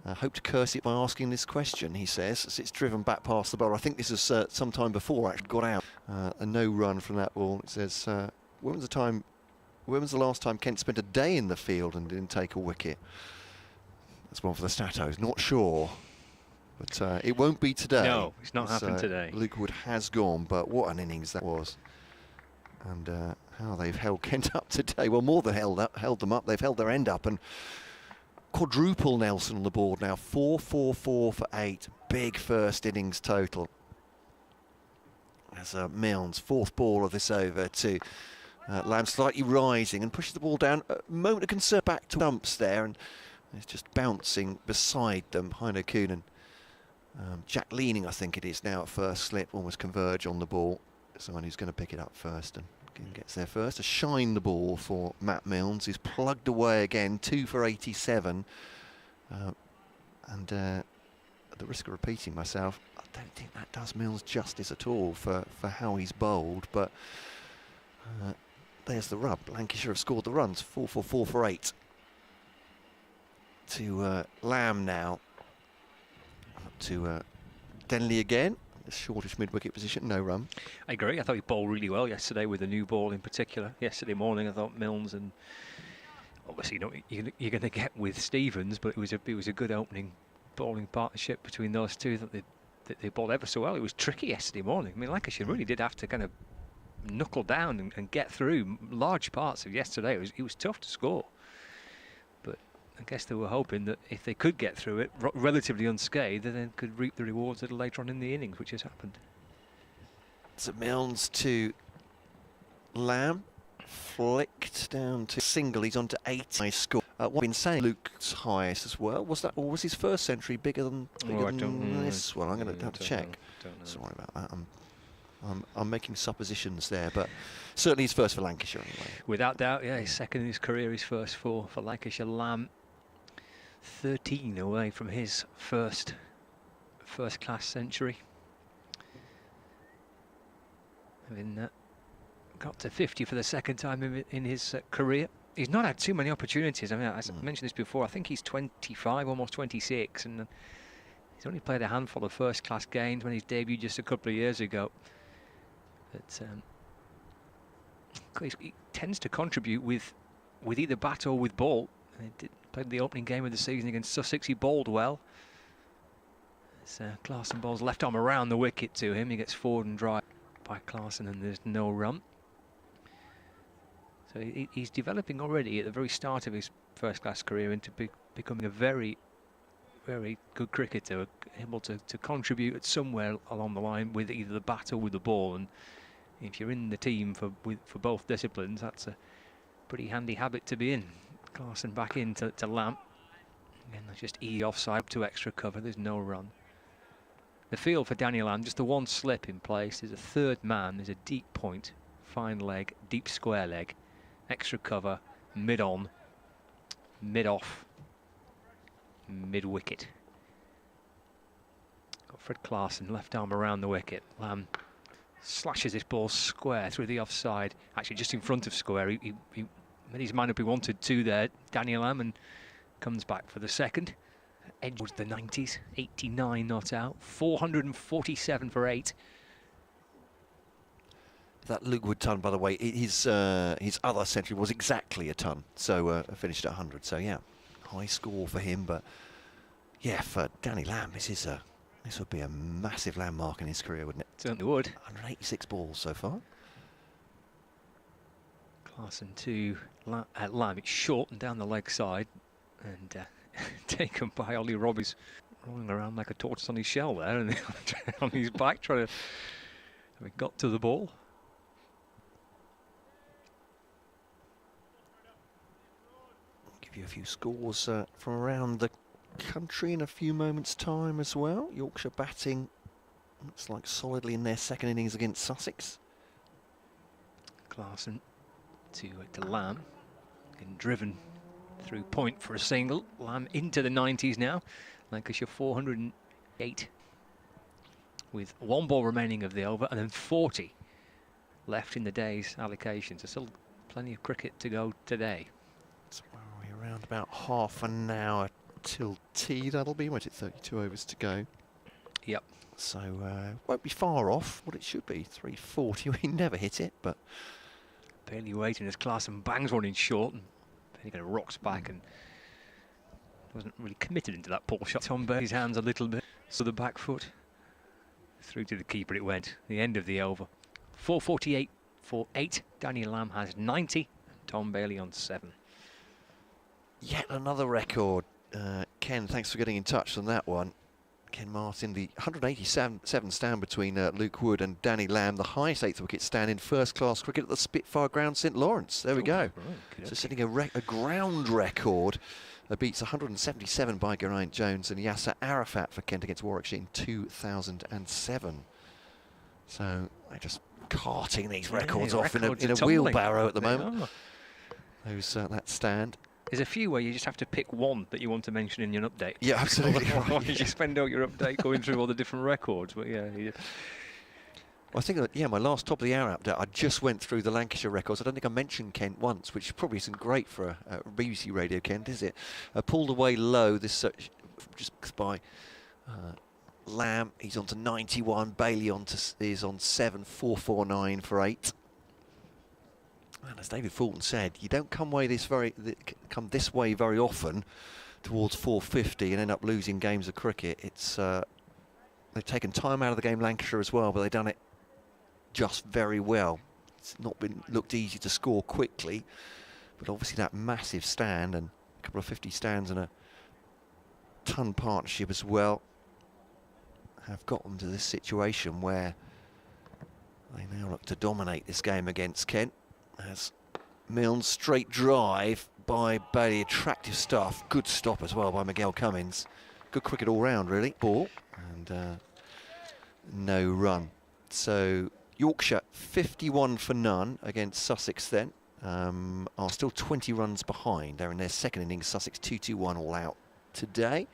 Hope to curse it by asking this question, he says, as it's driven back past the bowler. I think this is some time before actually got out. A no run from that ball. It says, when was the last time Kent spent a day in the field and didn't take a wicket? That's one for the Statos. Not sure. But it won't be today. No, it's not happened today. Luke Wood has gone, but what an innings that was. And how they've held Kent up today. Well, more than held them up. They've held their end up. And quadruple Nelson on the board now. 4-4-4 for 8. Big first innings total. As Milnes, 4th ball of this over to Lamb, slightly rising and pushes the ball down. A moment of concern back to dumps there. And it's just bouncing beside them, Heino Coonan. Jack leaning, I think it is now at first slip, almost converge on the ball. Someone who's going to pick it up first and gets there first. To shine the ball for Matt Milnes, who's plugged away again, 2 for 87. At the risk of repeating myself, I don't think that does Milnes justice at all for how he's bowled. But there's the rub. Lancashire have scored the runs, 4 for 8. To Lamb now. To Denley again, the shortish mid-wicket position, no run. I agree. I thought he bowled really well yesterday with the new ball in particular. Yesterday morning, I thought Milnes and obviously you're going to get with Stevens, but it was a good opening bowling partnership between those two. That they bowled ever so well. It was tricky yesterday morning. I mean, Lancashire really did have to kind of knuckle down and get through large parts of yesterday. It was tough to score. I guess they were hoping that if they could get through it relatively unscathed, then they could reap the rewards a little later on in the innings, which has happened. So Milnes to Lamb, flicked down to single. He's on to 8. Nice score. What I've been saying, Luke's highest as well. Was that, or was his first century bigger than this? Well, I'm going to have to check. Sorry about that. I'm making suppositions there, but certainly his first for Lancashire anyway. Without doubt, yeah, his second in his career, his first for Lancashire. Lamb, 13 away from his first class century. Having got to 50 for the second time in his career. He's not had too many opportunities. I mean, I mentioned this before, I think he's 25, almost 26, and he's only played a handful of first class games when he's debuted just a couple of years ago. But he tends to contribute with either bat or with ball. He played the opening game of the season against Sussex. He bowled well. As Clarkson bowls left arm around the wicket to him. He gets forward and dry by Clarkson, and there's no run. So he's developing already at the very start of his first-class career into becoming a very, very good cricketer, able to contribute at somewhere along the line with either the bat or with the ball. And if you're in the team for both disciplines, that's a pretty handy habit to be in. Clarkson back in to Lamb. Again, that's just offside up to extra cover. There's no run. The field for Daniel Lamb, just the one slip in place. There's a third man. There's a deep point, fine leg, deep square leg, extra cover, mid on, mid off, mid wicket. Fred Clarkson, left arm around the wicket. Lamb slashes this ball square through the offside, actually just in front of square. He made his mind up he wanted to there, Daniel Lamb, and comes back for the second. Edge was the 90s, 89 not out, 447 for 8. That Luke Wood ton, by the way, his other century was exactly a ton, so finished at 100. So yeah, high score for him. But yeah, for Danny Lamb, this would be a massive landmark in his career, wouldn't it? Certainly would. 186 balls so far. Clarkson to Lamb. It's short and down the leg side, and taken by Ollie Robbins, rolling around like a tortoise on his shell there, and on his back trying to. We got to the ball. Give you a few scores from around the country in a few moments' time as well. Yorkshire batting looks like solidly in their second innings against Sussex. Clarkson to Lamb, getting driven through point for a single. Lamb into the 90s now. Lancashire 408 with 1 ball remaining of the over, and then 40 left in the day's allocation. So still plenty of cricket to go today. So we're around about half an hour till tea. That'll be, wait, it's 32 overs to go. Yep. So won't be far off what it should be. 340. We never hit it, but Bailey waiting as Clarkson bangs one in short, and Bailey kind of rocks back and wasn't really committed into that pull shot. Tom Bailey's hands a little bit, so the back foot through to the keeper it went. The end of the over. 448 for 8. Daniel Lamb has 90, and Tom Bailey on 7. Yet another record. Ken, thanks for getting in touch on that one. Ken Martin, the 187 stand between Luke Wood and Danny Lamb, the highest 8th wicket stand in first-class cricket at the Spitfire Ground, St Lawrence. There we go. Right, so setting a ground record. Beats 177 by Geraint Jones and Yasser Arafat for Kent against Warwickshire in 2007. So they're just carting these records off in a wheelbarrow at the moment. Those that stand. There's a few where you just have to pick one that you want to mention in your update. Yeah, absolutely. Otherwise you spend out your update going through all the different records. But yeah. Well, I think that, yeah, my last top of the hour update, I just went through the Lancashire records. I don't think I mentioned Kent once, which probably isn't great for a BBC radio Kent, is it? Pulled away low, this just by Lamb. He's on to 91. Bailey is on 7, 449 for 8. And as David Fulton said, you don't come this way very often towards 450 and end up losing games of cricket. It's they've taken time out of the game, Lancashire as well, but they've done it just very well. It's not looked easy to score quickly, but obviously that massive stand and a couple of 50 stands and a ton partnership as well have got them to this situation where they now look to dominate this game against Kent. As Milne, straight drive by Bailey, attractive stuff, good stop as well by Miguel Cummins. Good cricket all round really, ball, and no run. So Yorkshire 51 for none against Sussex then, are still 20 runs behind. They're in their second innings, Sussex 2-2-1 all out today.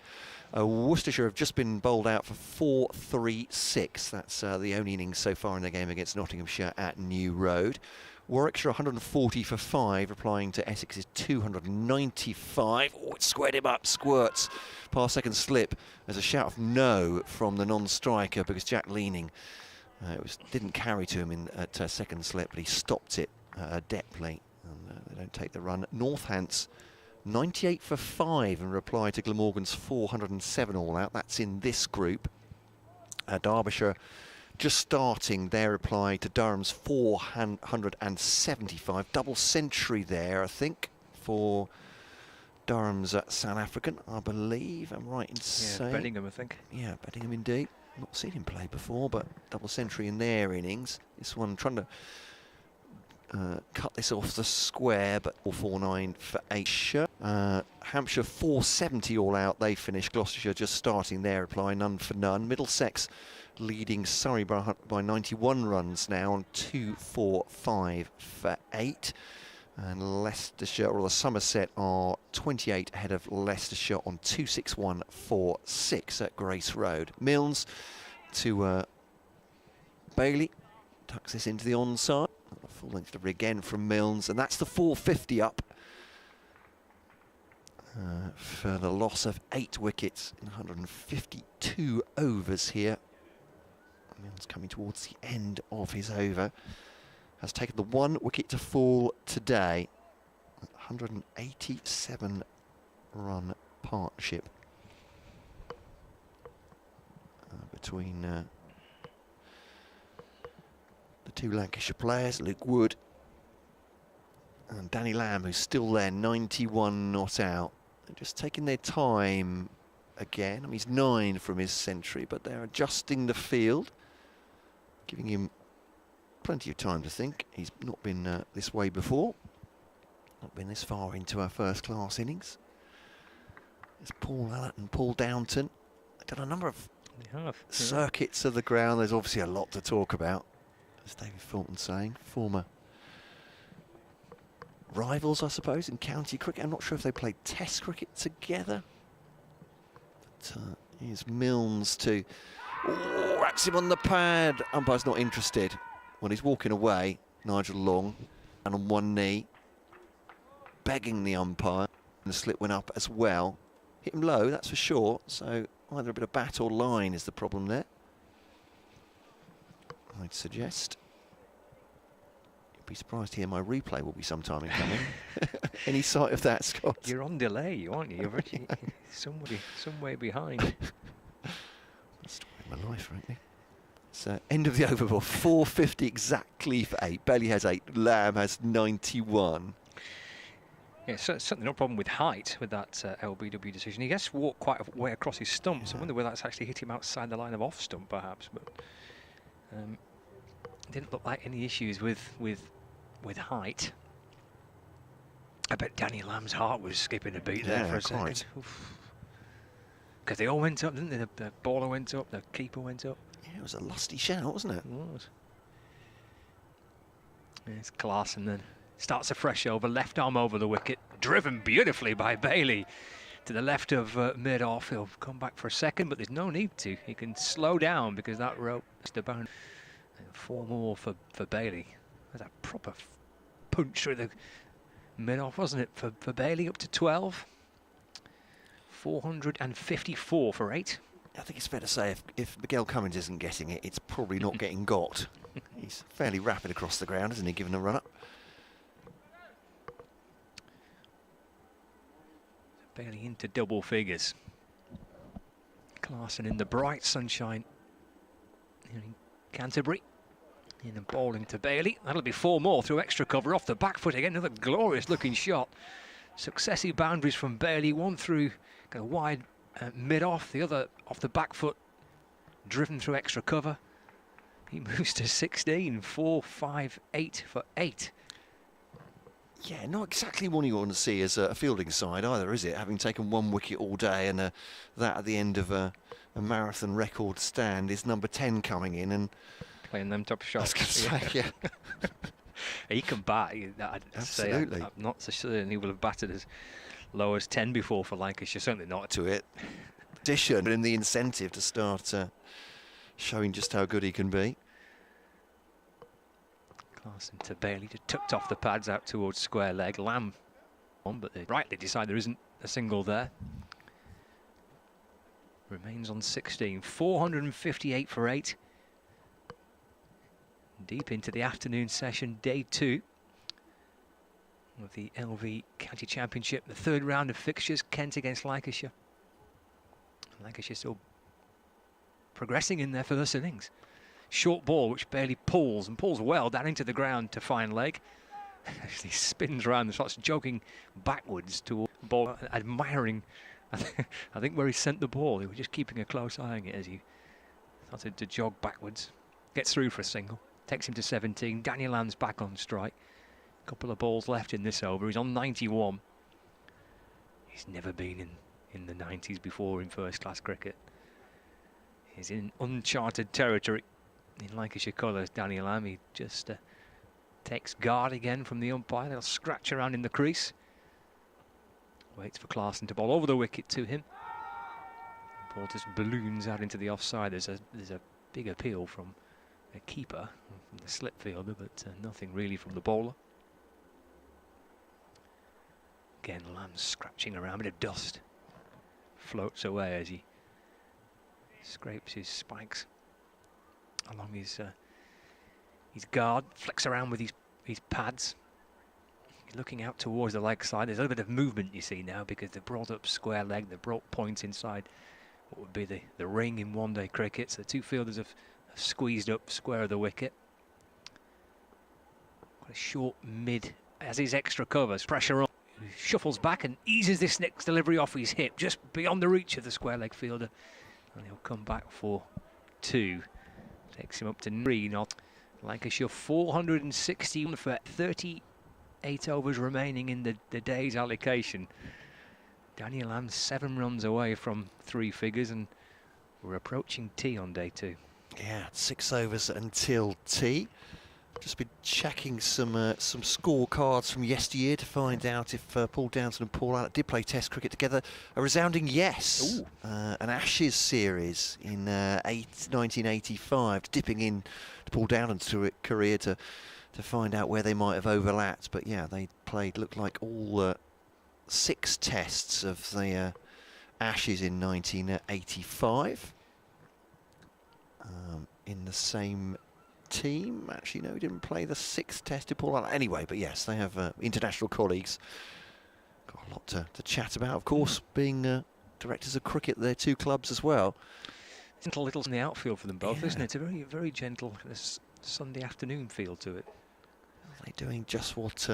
Worcestershire have just been bowled out for 4-3-6. That's the only innings so far in the game against Nottinghamshire at New Road. Warwickshire 140 for 5, replying to Essex's 295. Oh, it squared him up, squirts past second slip. There's a shout of no from the non-striker because Jack Leaning didn't carry to him at second slip, but he stopped it adeptly. And they don't take the run. Northants 98 for 5 in reply to Glamorgan's 407 all out. That's in this group. Derbyshire just starting their reply to Durham's 475. Double century there, I think, for Durham's South African, I believe. I'm right in saying. Yeah, Bedingham, I think. Yeah, Bedingham indeed. Not seen him play before, but double century in their innings. This one trying to cut this off the square, but 449 for Asia. Hampshire 470 all out. They finished. Gloucestershire just starting their reply, none for none. Middlesex leading Surrey by 91 runs now on 245 for 8. And Leicestershire, or the Somerset, are 28 ahead of Leicestershire on 261.46 at Grace Road. Milnes to Bailey, tucks this into the onside. A full length delivery again from Milnes, and that's the 450 up for the loss of 8 wickets in 152 overs here. Milnes coming towards the end of his over. Has taken the 1 wicket to fall today. 187 run partnership between the 2 Lancashire players, Luke Wood and Danny Lamb, who's still there, 91 not out. They're just taking their time again. I mean, he's 9 from his century, but they're adjusting the field, giving him plenty of time to think. He's not been this way before, not been this far into our first-class innings. There's Paul Allott and Paul Downton. They've done a number of circuits of the ground. There's obviously a lot to talk about, as David Fulton saying. Former rivals, I suppose, in county cricket. I'm not sure if they played test cricket together. But here's Milnes to... Oh, wraps him on the pad. Umpire's not interested. When he's walking away, Nigel Long, and on one knee, begging the umpire, and the slip went up as well. Hit him low, that's for sure, so either a bit of bat or line is the problem there. I'd suggest. You'd be surprised to hear my replay will be sometime in coming. Any sight of that, Scott? You're on delay, aren't you? You're actually some way behind. That's my life, frankly. So end of the over ball, 450 exactly for 8. Bailey has 8, Lamb has 91. Yeah, so certainly no problem with height with that LBW decision. He gets walked quite a way across his stumps. I wonder whether that's actually hit him outside the line of off stump, perhaps. But didn't look like any issues with height. I bet Danny Lamb's heart was skipping a beat there for a second. Because they all went up, didn't they? The bowler went up, the keeper went up. Yeah, it was a lusty shout, wasn't it? It was. There's Clarkson then. Starts a fresh over, left arm over the wicket, driven beautifully by Bailey to the left of mid-off. He'll come back for a second, but there's no need to. He can slow down because that rope is the bound. 4 more for Bailey. That's a proper punch through the mid-off, wasn't it, for Bailey, up to 12. 454 for 8. I think it's fair to say if Miguel Cummins isn't getting it, it's probably not getting got. He's fairly rapid across the ground, isn't he, given a run-up? Bailey into double figures. Clarkson in the bright sunshine here in Canterbury. In a bowling to Bailey. That'll be 4 more through extra cover off the back foot again. Another glorious looking shot. Successive boundaries from Bailey. One through kind of wide mid-off, the other off the back foot, driven through extra cover. He moves to 16, 4, 5, 8 for 8. Yeah, not exactly one you want to see as a fielding side either, is it? Having taken 1 wicket all day, and that at the end of a marathon record stand is number 10 coming in and playing them top shots. I was going to say, yeah. He can bat. Absolutely. I'm not so certain he will have batted as low as 10 before for Lancashire. Certainly not to it. Addition and the incentive to start showing just how good he can be. Clarkson to Bailey, just tucked off the pads out towards square leg. Lamb on, but they rightly decide there isn't a single there. Remains on 16. 458 for 8. Deep into the afternoon session, day 2 of the LV County Championship. The 3rd round of fixtures, Kent against Lancashire. Lancashire still progressing in their first innings. Short ball, which Bailey pulls, and pulls well down into the ground to fine leg. Actually spins around and starts jogging backwards toward the ball, admiring, I think, where he sent the ball. He was just keeping a close eye on it as he started to jog backwards. Gets through for a single. Takes him to 17. Daniel Lamb's back on strike. A couple of balls left in this over. He's on 91. He's never been in the 90s before in first-class cricket. He's in uncharted territory in Lancashire colours. Daniel Lamb, he just Takes guard again from the umpire. They'll scratch around in the crease. Waits for Clarkson to bowl over the wicket to him. The ball just balloons out into the offside. There's a big appeal from a keeper, from the slip fielder, but nothing really from the bowler. Again, Lamb scratching around, a bit of dust floats away as he scrapes his spikes along his guard, flicks around with his pads. He's looking out towards the leg side. There's a little bit of movement you see now because they've brought up square leg, they've brought points inside what would be the ring in one-day cricket. So the two fielders have squeezed up square of the wicket. Quite a short mid as his extra covers, pressure on. He shuffles back and eases this next delivery off his hip, just beyond the reach of the square leg fielder. And he'll come back for 2. Takes him up to 3 not. Lancashire 460 for 38 overs remaining in the day's allocation. Daniel Lamb 7 runs away from 3 figures, and we're approaching tea on day 2. Yeah, 6 overs until tea. Just been checking some scorecards from yesteryear to find out if Paul Downton and Paul Allen did play Test cricket together. A resounding yes. An Ashes series in 1985, dipping in to Paul Downton's career to find out where they might have overlapped. But yeah, they played, looked like all 6 tests of the Ashes in 1985 in the same team. Actually, no, he didn't play the 6th test to Paul Allen. Anyway, but yes, they have international colleagues. Got a lot to chat about, of course, being directors of cricket, their 2 clubs as well. Gentle little in the outfield for them both, Yeah. isn't it? It's a very, very gentle Sunday afternoon feel to it. They're doing just what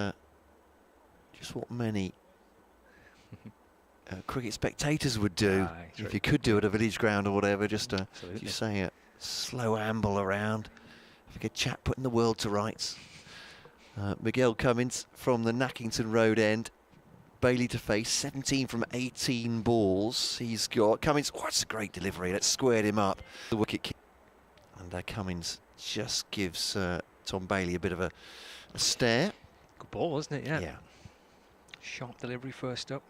many cricket spectators would do if you could do at a village ground or whatever. Just as you say, a slow amble around. Have a good chat, putting the world to rights. Miguel Cummins from the Nackington Road end. Bailey to face, 17 from 18 balls. He's got Cummins. Oh, that's a great delivery. That's squared him up. The wicket kick. And Cummins just gives Tom Bailey a bit of a stare. Good ball, isn't it? Yeah. Sharp delivery first up.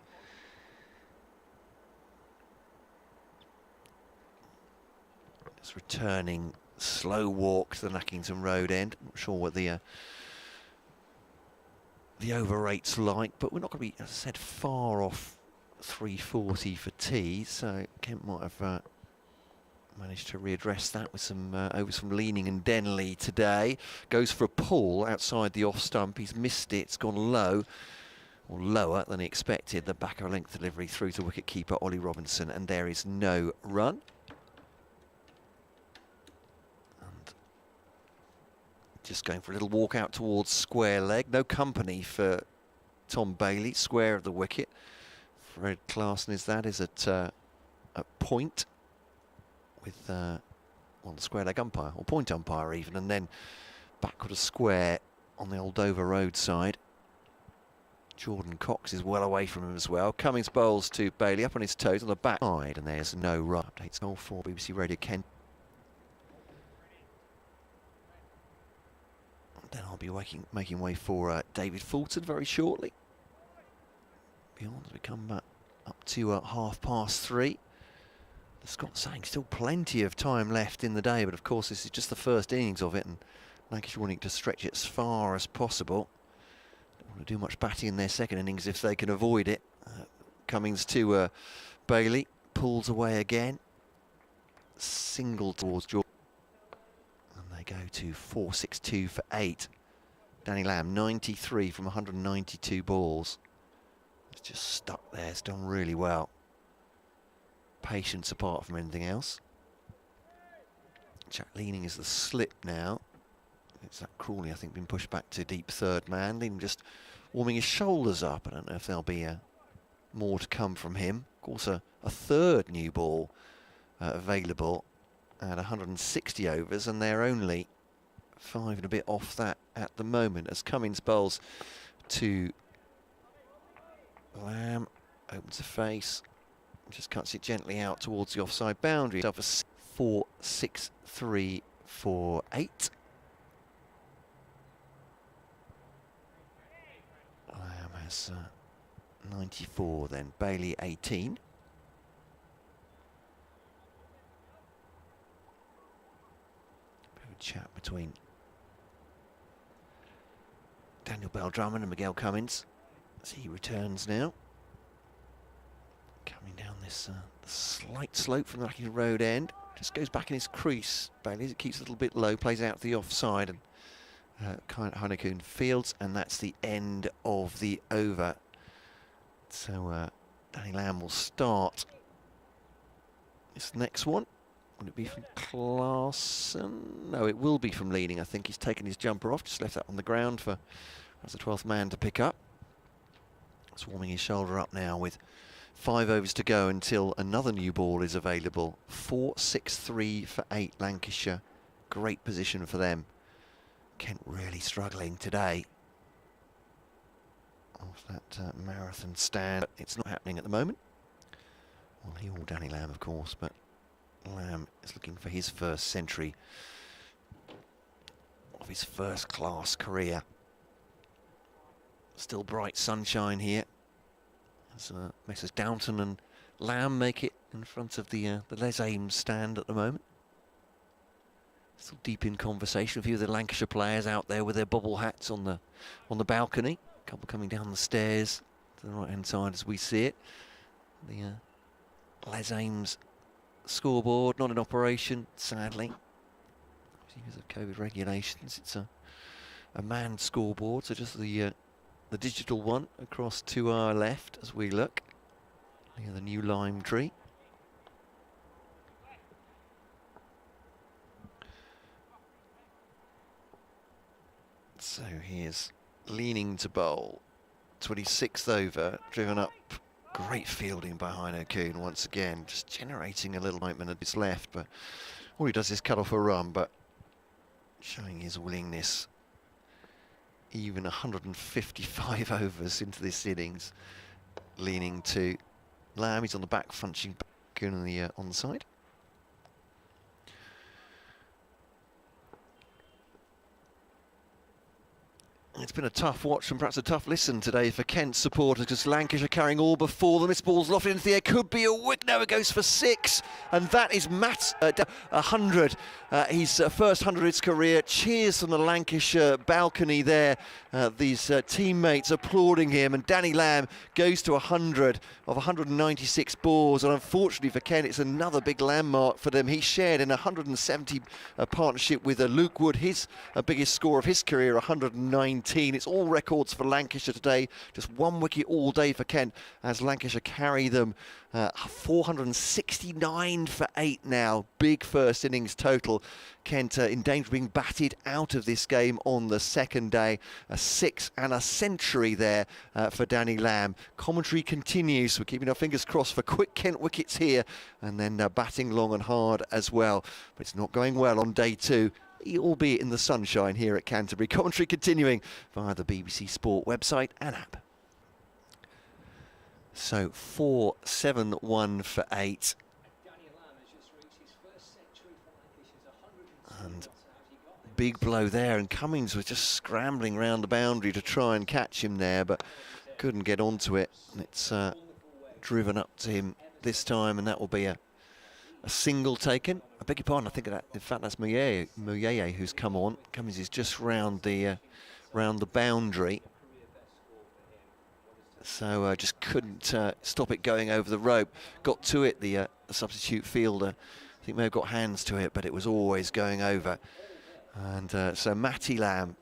Just returning slow walk to the Nackington Road end. Not sure what the over rate's like, but we're not going to be, as I said, far off 340 for tea. So Kent might have managed to readdress that with some overs from Leaning and Denley today. Goes for a pull outside the off stump. He's missed it. It's gone low, or lower than he expected. The back of a length delivery through to wicket-keeper Ollie Robinson, and there is no run. Just going for a little walk out towards square leg. No company for Tom Bailey. Square of the wicket. Fred Clarkson is at point with the square leg umpire, or point umpire even, and then backward a square on the old Dover Road side. Jordan Cox is well away from him as well. Cummins bowls to Bailey up on his toes on the back side, and there's no run. Updates all for BBC Radio Kent. Then I'll be making way for David Fulton very shortly. Beyond, we come back up to 3:30. The Scots saying still plenty of time left in the day, but of course this is just the first innings of it, and Lancashire wanting to stretch it as far as possible. Don't want to do much batting in their second innings if they can avoid it. Cummins to Bailey, pulls away again. Single towards George. They go to 462 for 8. Danny Lamb, 93 from 192 balls. It's just stuck there. It's done really well. Patience apart from anything else. Jack Leaning is the slip now. It's that Crawley, I think, been pushed back to deep third man. Leaning just warming his shoulders up. I don't know if there'll be more to come from him. Of course, a third new ball available at 160 overs, and they're only 5 and a bit off that at the moment as Cummins bowls to Lamb, opens the face, just cuts it gently out towards the offside boundary. For 4-6-3-4-8. That's 94 then. Bailey 18. Bit of a chat between Daniel Bell-Drummond and Miguel Cummins as he returns now. Coming down this slight slope from the back of the road end. Just goes back in his crease, Bailey, as it keeps a little bit low, plays out to the offside, and Heineken fields, and that's the end of the over. So Danny Lamb will start this next one. Would it be from Klaassen? No, it will be from Leaning. I think he's taken his jumper off, just left that on the ground for as the 12th man to pick up. He's warming his shoulder up now with 5 overs to go until another new ball is available. 4-6-3 for 8 Lancashire. Great position for them. Kent really struggling today off that marathon stand. It's not happening at the moment. Well, he or Danny Lamb, of course, but Lamb is looking for his first century of his first class career. Still bright sunshine here as Messrs Downton and Lamb make it in front of the Les Ames stand at the moment. Still deep in conversation. A few of the Lancashire players out there with their bobble hats on the balcony. A couple coming down the stairs to the right hand side as we see it. The Les Ames scoreboard not in operation, sadly, because of COVID regulations. It's a manned scoreboard, so just the digital one across to our left as we look near the new lime tree. So here's Leaning to bowl, 26th over, driven up. Great fielding by Heino Kuhn once again, just generating a little excitement at his left, but all he does is cut off a run, but showing his willingness. Even 155 overs into this innings. Leaning to Lamb, he's on the back, punching Kuhn on the onside. It's been a tough watch and perhaps a tough listen today for Kent supporters because Lancashire carrying all before them. This ball's lofted into the air, could be a wicket. No, it goes for 6, and that is Matt 100. His first 100 of his career. Cheers from the Lancashire balcony there. These teammates applauding him, and Danny Lamb goes to 100 of 196 balls, and unfortunately for Kent, it's another big landmark for them. He shared in a 170 partnership with Luke Wood, his biggest score of his career, 119. It's all records for Lancashire today. Just 1 wicket all day for Kent as Lancashire carry them 469 for 8 now. Big first innings total. Kent in danger of being batted out of this game on the second day. A 6 and a century there for Danny Lamb. Commentary continues. We're keeping our fingers crossed for quick Kent wickets here, and then batting long and hard as well. But it's not going well on day 2. Albeit in the sunshine here at Canterbury. Commentary continuing via the BBC Sport website and app. So 4-7-1 for 8. And big blow there, and Cummins was just scrambling round the boundary to try and catch him there, but couldn't get onto it. And it's driven up to him this time, and that will be a single taken. I beg your pardon, I think that, in fact that's Muyeye who's come on. Cummins is just round the boundary. So just couldn't stop it going over the rope. Got to it, the substitute fielder. I think may have got hands to it, but it was always going over. And so Matty Lamb,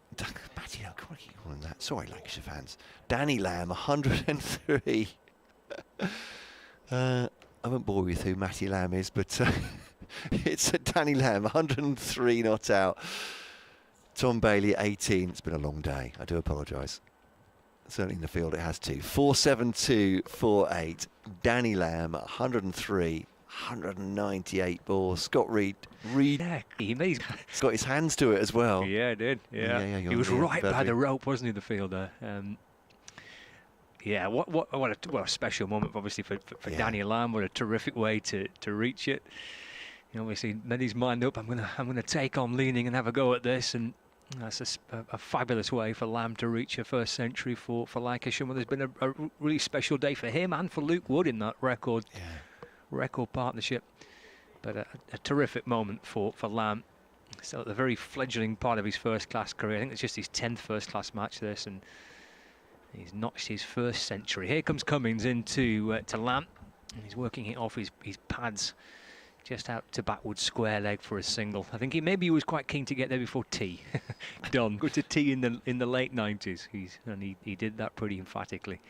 Matty Lamb, what do you call him that? Sorry, Lancashire fans. Danny Lamb, 103. I won't bore you with who Matty Lamb is, but it's Danny Lamb, 103 not out. Tom Bailey, 18. It's been a long day. I do apologise. Certainly in the field it has to. 4-7-2, 4-8. Danny Lamb, 103, 198 balls. Scott Reed. Yeah, he's got his hands to it as well. Yeah, he did. Yeah, he was right by the rope, wasn't he, the fielder? Yeah, what a special moment, obviously, for Danny Lamb. What a terrific way to reach it. You know, obviously, made his mind up. I'm gonna take on Leaning and have a go at this, and That's a fabulous way for Lamb to reach a first century for Lancashire. Well, there's been a really special day for him and for Luke Wood in that record partnership. But a terrific moment for Lamb. Still at the very fledgling part of his first-class career. I think it's just his 10th first-class match, this, and he's notched his first century. Here comes Cummins into to Lamb, and he's working it off his pads just out to backward square leg for a single. I think maybe he was quite keen to get there before tea. Done. Go to tea in the late 90s. He did that pretty emphatically.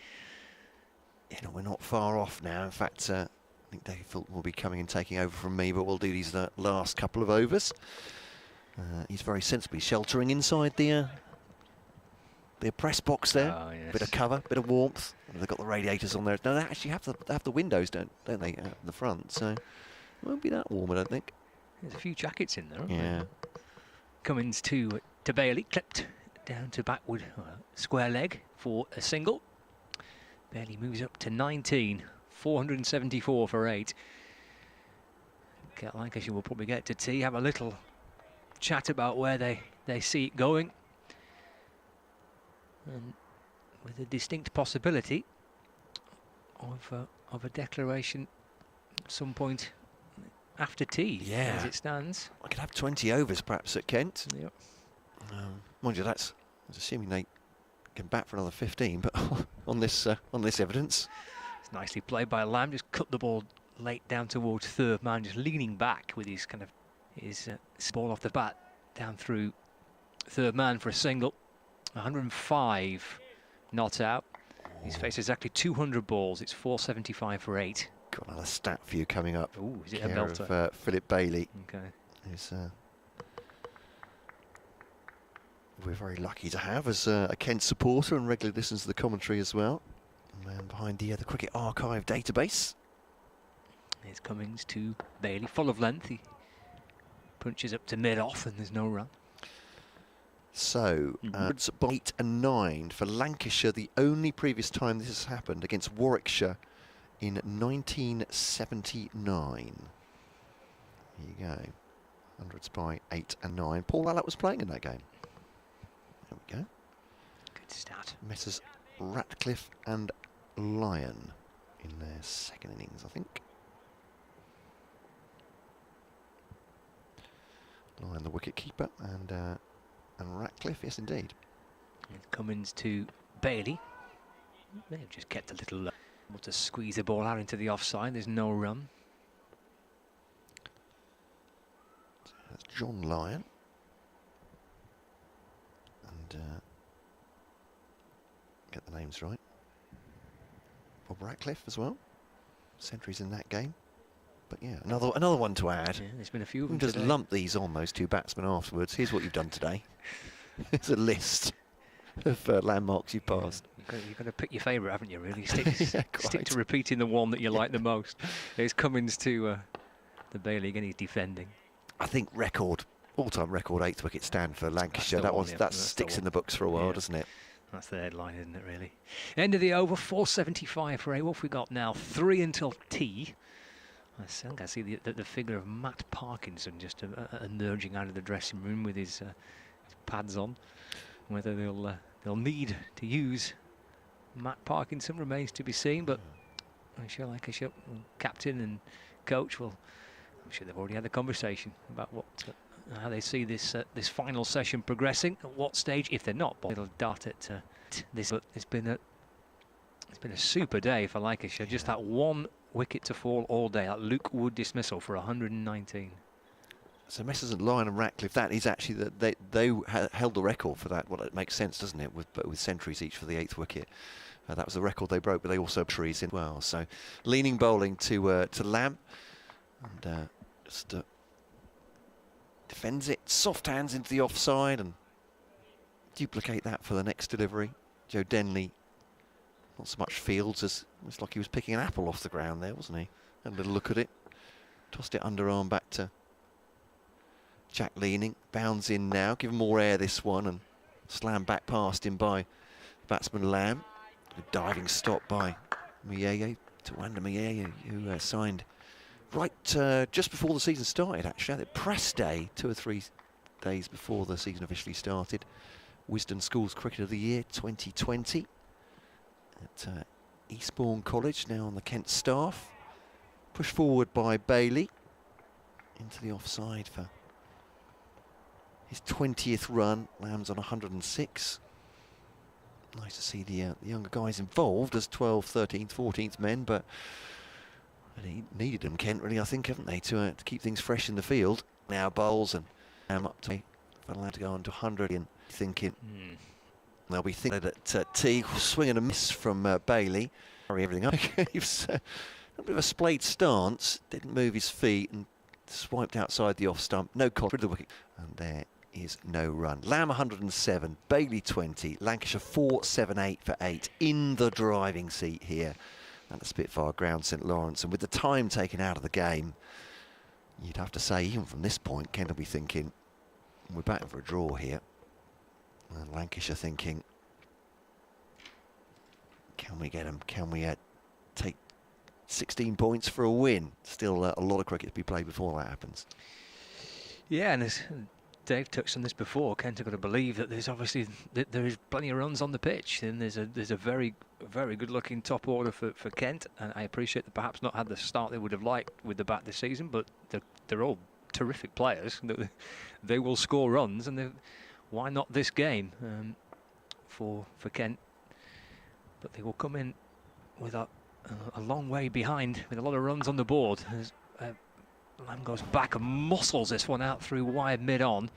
Yeah, no, we're not far off now. In fact, I think Dave Fulton will be coming and taking over from me, but we'll do these last couple of overs. He's very sensibly sheltering inside the press box there. Oh, yes. Bit of cover, bit of warmth. They've got the radiators on there. No, they actually have the windows, don't they, out the front? So it won't be that warm, I don't think. There's a few jackets in there, aren't yeah. there? Cummins to Bailey, clipped down to backward square leg for a single. Bailey moves up to 19, 474 for 8. Lancashire will probably get to tea, have a little chat about where they see it going. And with a distinct possibility of a declaration at some point after tea, as it stands. I could have 20 overs perhaps at Kent. Yep. Mind you, that's assuming they can bat for another 15, but on this evidence. It's nicely played by Lamb, just cut the ball late down towards third man, just leaning back with his ball off the bat down through third man for a single. 105 not out. He's faced exactly 200 balls. It's 475 for 8. Got another stat for you coming up. Ooh, is it a belter? Of, Philip Bailey. Okay. Who's, we're very lucky to have as a Kent supporter and regularly listens to the commentary as well. And behind the Cricket Archive database. Here's Cummins to Bailey, full of length. He punches up to mid-off and there's no run. So, it's 8 and 9 for Lancashire, the only previous time this has happened against Warwickshire in 1979. There you go. Hundreds by 8 and 9. Paul Allott was playing in that game. There we go. Good start. Messrs Ratcliffe and Lyon in their second innings, I think. Lyon, the wicket keeper, and Ratcliffe, yes indeed. And Cummins to Bailey. They've just kept a little able to squeeze the ball out into the offside. There's no run. So that's John Lyon. And get the names right. Bob Ratcliffe as well. Centuries in that game. But yeah, another one to add. Yeah, there's been a few of them We can just today. lump these on, those two batsmen afterwards. Here's what you've done today. It's a list of landmarks you've passed. You've got to pick your favourite, haven't you, really? Stick, Yeah, stick to repeating the one that you like the most. Here's Cummins to the Bailey again, he's defending. I think all-time record 8th wicket stand for Lancashire. That sticks in the books for a while, doesn't it? That's the headline, isn't it, really? End of the over, 475 for 8. What have we got now? 3 until tea. I think I see the figure of Matt Parkinson just emerging out of the dressing room with his pads on. Whether they'll need to use Matt Parkinson remains to be seen, but I'm sure Lancashire captain and coach will. I'm sure they've already had a conversation about how they see this final session progressing. At what stage, if they're not, it'll dart at this. But it's been a super day for Lancashire. Just that one wicket to fall all day. That Luke Wood dismissal for 119. So Messrs and Lyon and Ratcliffe, that is actually they held the record for that. Well, it makes sense, doesn't it? With centuries each for the 8th wicket. That was the record they broke, but they also trees in well. So leaning bowling to Lamb, and just defends it, soft hands into the offside, and duplicate that for the next delivery. Joe Denley, not so much fields as it's like he was picking an apple off the ground there, wasn't he? Had a little look at it, tossed it underarm back to Jack Leaning, bounds in now, give him more air this one, and slammed back past him by batsman Lamb. A diving stop by Mieye, Tawanda Mieye, who signed right just before the season started, actually. At the press day, 2 or 3 days before the season officially started. Wisdom Schools Cricket of the Year 2020 at Eastbourne College, now on the Kent staff. Pushed forward by Bailey into the offside for his 20th run. Lamb's on 106. Nice to see the younger guys involved as 12th, 13th, 14th men, but they needed them, Kent, really, I think, haven't they, to keep things fresh in the field. Now bowls and up to for Lamb to go on to 100 and thinking they'll be thinking that T swing and a miss from Bailey. Hurry everything up. He was a bit of a splayed stance, didn't move his feet and swiped outside the off stump. No contact with the wicket, and there is no run. Lamb 107, Bailey 20, Lancashire 478 for 8 in the driving seat here at the Spitfire Ground, St Lawrence. And with the time taken out of the game, you'd have to say, even from this point, Ken will be thinking, we're back for a draw here. And Lancashire thinking, can we get them? Can we take 16 points for a win? Still a lot of cricket to be played before that happens. Yeah, and as Dave touched on this before, Kent have got to believe that there's obviously there is plenty of runs on the pitch, and there's a very good looking top order for Kent. And I appreciate that perhaps not had the start they would have liked with the bat this season, but they're all terrific players. They will score runs, and why not this game for Kent? But they will come in with a long way behind, with a lot of runs on the board. As Lamb goes back and muscles this one out through wide mid-on.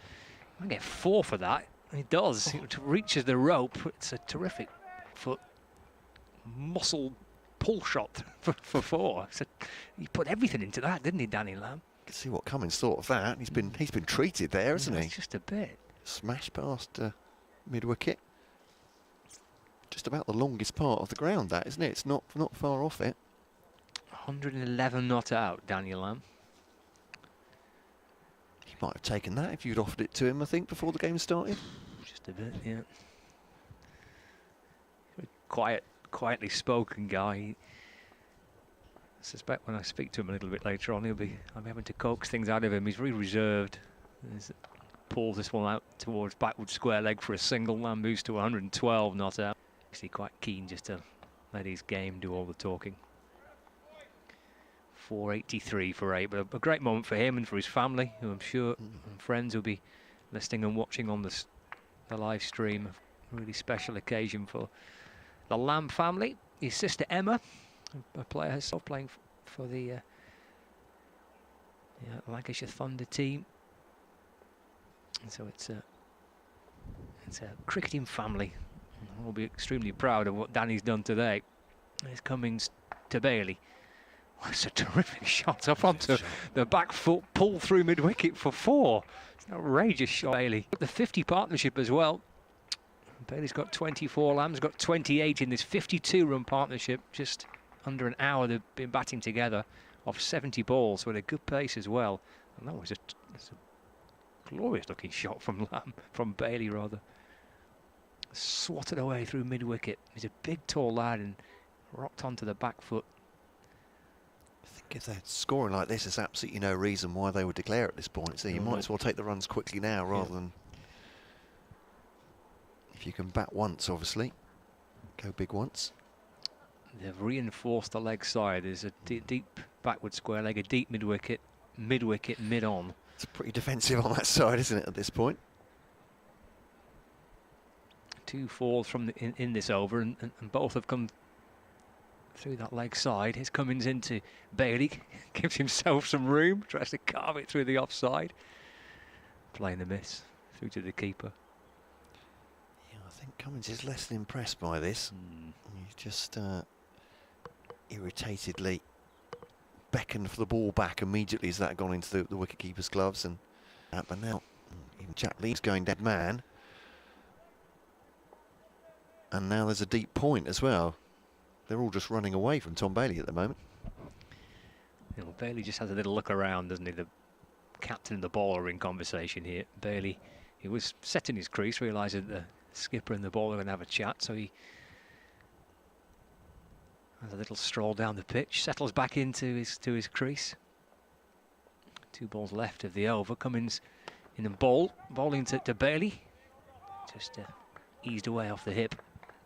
I get 4 for that. He does. It reaches the rope. It's a terrific foot muscle pull shot for 4. So he put everything into that, didn't he, Danny Lamb? You can see what Cummins thought of that. He's been treated there, hasn't he? Just a bit. Smashed past mid-wicket. Just about the longest part of the ground, that, isn't it? It's not far off it. 111 not out, Daniel Lamb. He might have taken that if you'd offered it to him, I think, before the game started. Just a bit, yeah. Quietly spoken guy. I suspect when I speak to him a little bit later on, I'll be having to coax things out of him. He's very reserved. Pulls this one out towards backward square leg for a single. Lamb moves to 112 not out. Actually quite keen just to let his game do all the talking. 483 for 8, but a great moment for him and for his family, who I'm sure and friends will be listening and watching on the live stream. A really special occasion for the Lamb family. His sister Emma, a player herself, playing for the Lancashire Thunder team. And so it's a cricketing family. We'll be extremely proud of what Danny's done today. Here's Cummins to Bailey. That's a terrific shot up onto the back foot, pull through mid-wicket for 4. It's an outrageous shot, Bailey. The 50 partnership as well. Bailey's got 24, Lamb's got 28 in this 52-run partnership. Just under an hour they've been batting together off 70 balls with a good pace as well. And that was a glorious-looking shot from Bailey, rather. Swatted away through mid-wicket. He's a big, tall lad and rocked onto the back foot. I think if they're scoring like this, there's absolutely no reason why they would declare at this point. So you might as well take the runs quickly now rather than... If you can bat once, obviously. Go big once. They've reinforced the leg side. There's a deep backward square leg, a deep mid-wicket, mid-on. It's pretty defensive on that side, isn't it, at this point? 2 fours from in this over, and both have come through that leg side. Here's Cummins into Bailey, gives himself some room, tries to carve it through the offside. Playing the miss through to the keeper. Yeah, I think Cummins is less than impressed by this. He's just irritatedly beckoned for the ball back immediately as that had gone into the wicket-keeper's gloves. And but now, even Jack Lee's going dead man. And now there's a deep point as well. They're all just running away from Tom Bailey at the moment. You know, Bailey just has a little look around, doesn't he? The captain and the bowler are in conversation here. Bailey, he was setting his crease, realised that the skipper and the bowler are going to have a chat, so he has a little stroll down the pitch, settles back into his crease. 2 balls left of the over. Cummins in the bowling to Bailey. Just eased away off the hip.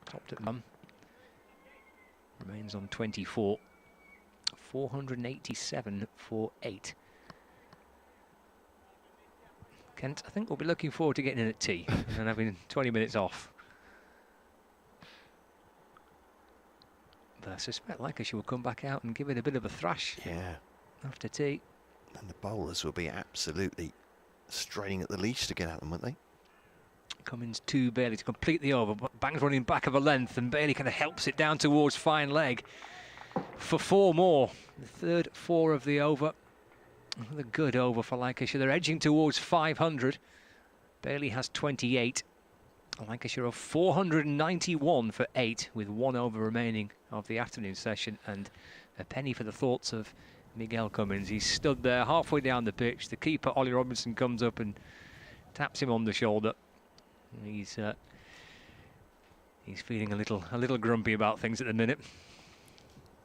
Topped at mum. Remains on 24. 487 for 8. Kent, I think we'll be looking forward to getting in at tea and having 20 minutes off. But I suspect Lancashire will come back out and give it a bit of a thrash after tea. And the bowlers will be absolutely straining at the leash to get at them, won't they? Cummins to Bailey to complete the over. Bangs running back of a length, and Bailey kind of helps it down towards fine leg for 4 more. The third 4 of the over. Another good over for Lancashire. They're edging towards 500. Bailey has 28. Lancashire are 491 for 8 with 1 over remaining of the afternoon session, and a penny for the thoughts of Miguel Cummins. He's stood there halfway down the pitch. The keeper, Ollie Robinson, comes up and taps him on the shoulder. He's feeling a little grumpy about things at the minute.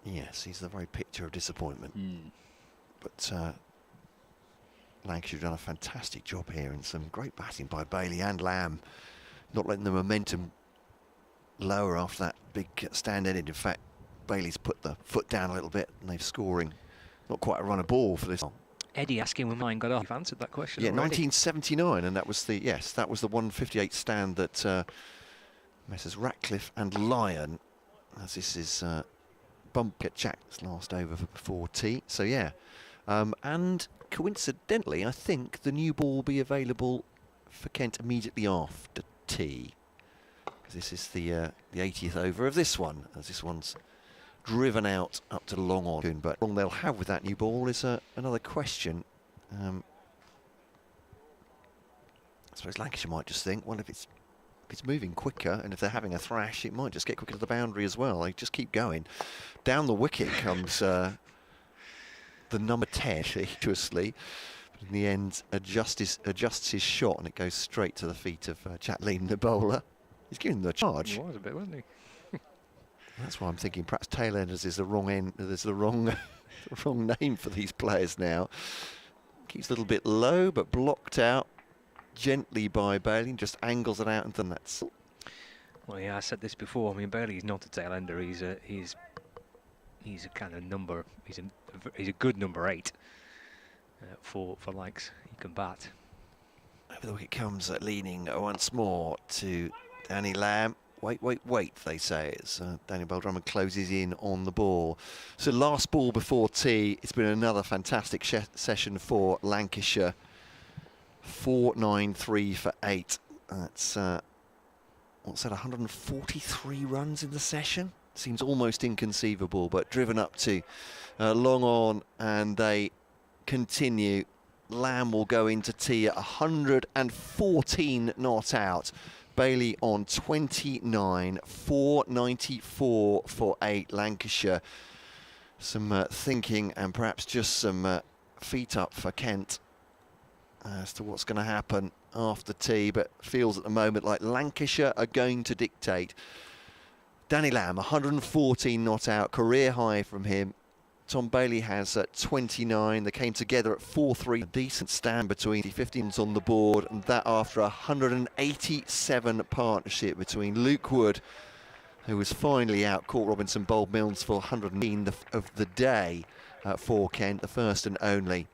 Yes, he's the very picture of disappointment. But Lancashire have done a fantastic job here, and some great batting by Bailey and Lamb, not letting the momentum lower after that big stand ended. In fact, Bailey's put the foot down a little bit, and they're scoring not quite a run of ball for this. Eddie asking when mine got off. You've answered that question. Yeah, already. 1979, and that was the 158 stand that Messrs Ratcliffe and Lyon, as this is bump at Jack's last over before tea. So yeah, and coincidentally, I think the new ball will be available for Kent immediately after tea, because this is the 80th over of this one, as this one's driven out up to long on. But what they'll have with that new ball is another question. I suppose Lancashire might just think, well, if it's moving quicker, and if they're having a thrash, it might just get quicker to the boundary as well. They just keep going. Down the wicket comes the number 10, dangerously. But in the end, adjusts his shot, and it goes straight to the feet of Jack Lean, the bowler. He's giving them a charge. He was a bit, wasn't he? That's why I'm thinking perhaps tailenders is the wrong end. There's the wrong, the wrong name for these players now. Keeps a little bit low, but blocked out gently by Bailey, just angles it out, and then that's. Well, yeah, I said this before. I mean, Bailey's not a tailender. He's a kind of number. He's a good number 8 for likes he can bat. Over the wicket comes leaning once more to Danny Lamb. Wait, they say. It's Daniel Bell-Drummond closes in on the ball. So last ball before tea. It's been another fantastic session for Lancashire. 493 for 8. That's, what's that, 143 runs in the session? Seems almost inconceivable, but driven up to long on, and they continue. Lamb will go into tea at 114 not out. Bailey on 29, 494 for 8, Lancashire. Some thinking and perhaps just some feet up for Kent as to what's going to happen after tea, but feels at the moment like Lancashire are going to dictate. Danny Lamb, 114 not out, career high from him. Tom Bailey has 29. They came together at 4-3. A decent stand between the 15s on the board, and that after a 187 partnership between Luke Wood, who was finally out, caught Robinson bowled Milnes for 110 of the day for Kent, the first and only.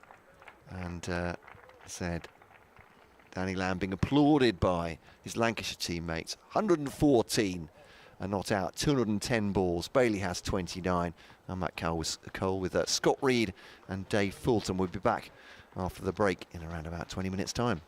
And said Danny Lamb being applauded by his Lancashire teammates. 114 are not out, 210 balls. Bailey has 29. I'm Matt Cole with Scott Reed and Dave Fulton. We'll be back after the break in around about 20 minutes' time.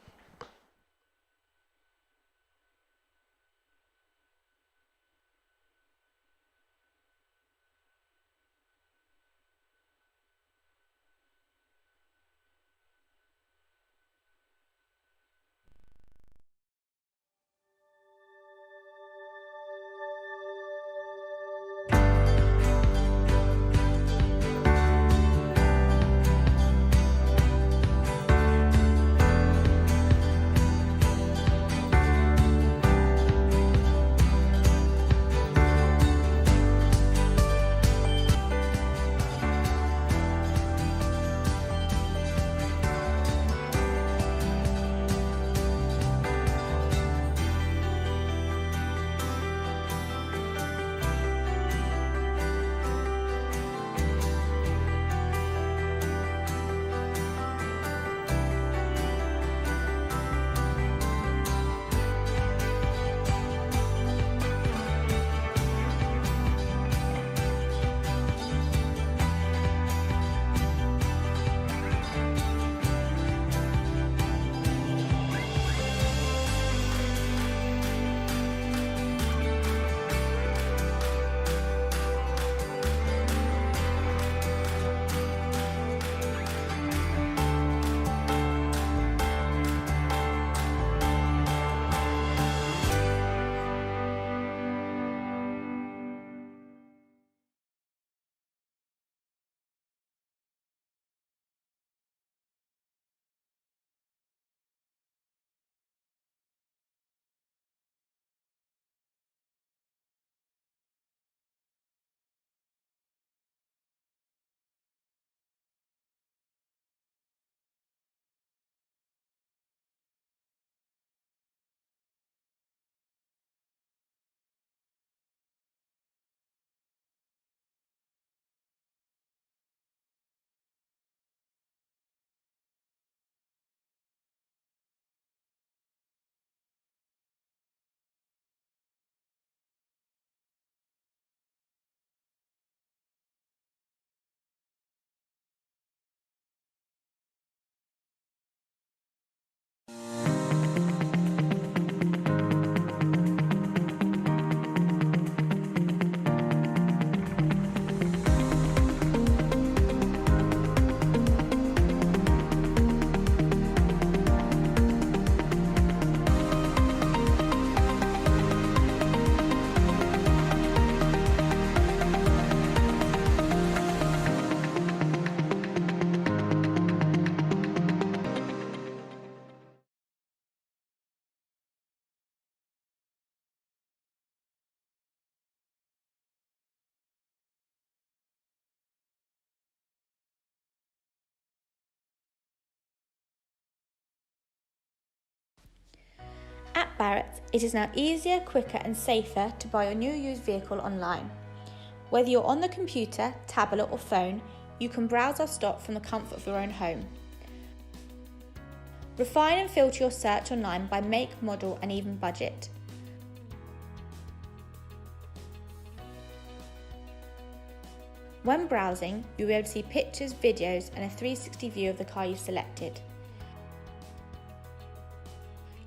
Barrett's, it is now easier, quicker and safer to buy your new used vehicle online. Whether you're on the computer, tablet or phone, you can browse our stock from the comfort of your own home. Refine and filter your search online by make, model and even budget. When browsing, you'll be able to see pictures, videos and a 360 view of the car you've selected.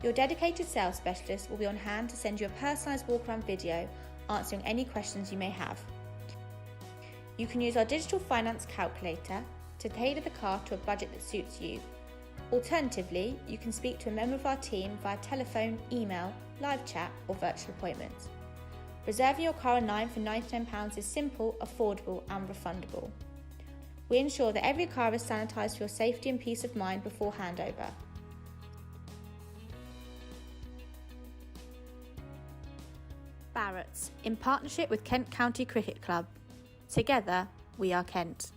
Your dedicated sales specialist will be on hand to send you a personalised walk-around video answering any questions you may have. You can use our digital finance calculator to tailor the car to a budget that suits you. Alternatively, you can speak to a member of our team via telephone, email, live chat or virtual appointments. Reserving your car online for £99 is simple, affordable and refundable. We ensure that every car is sanitised for your safety and peace of mind before handover. Barrett's, in partnership with Kent County Cricket Club. Together, we are Kent.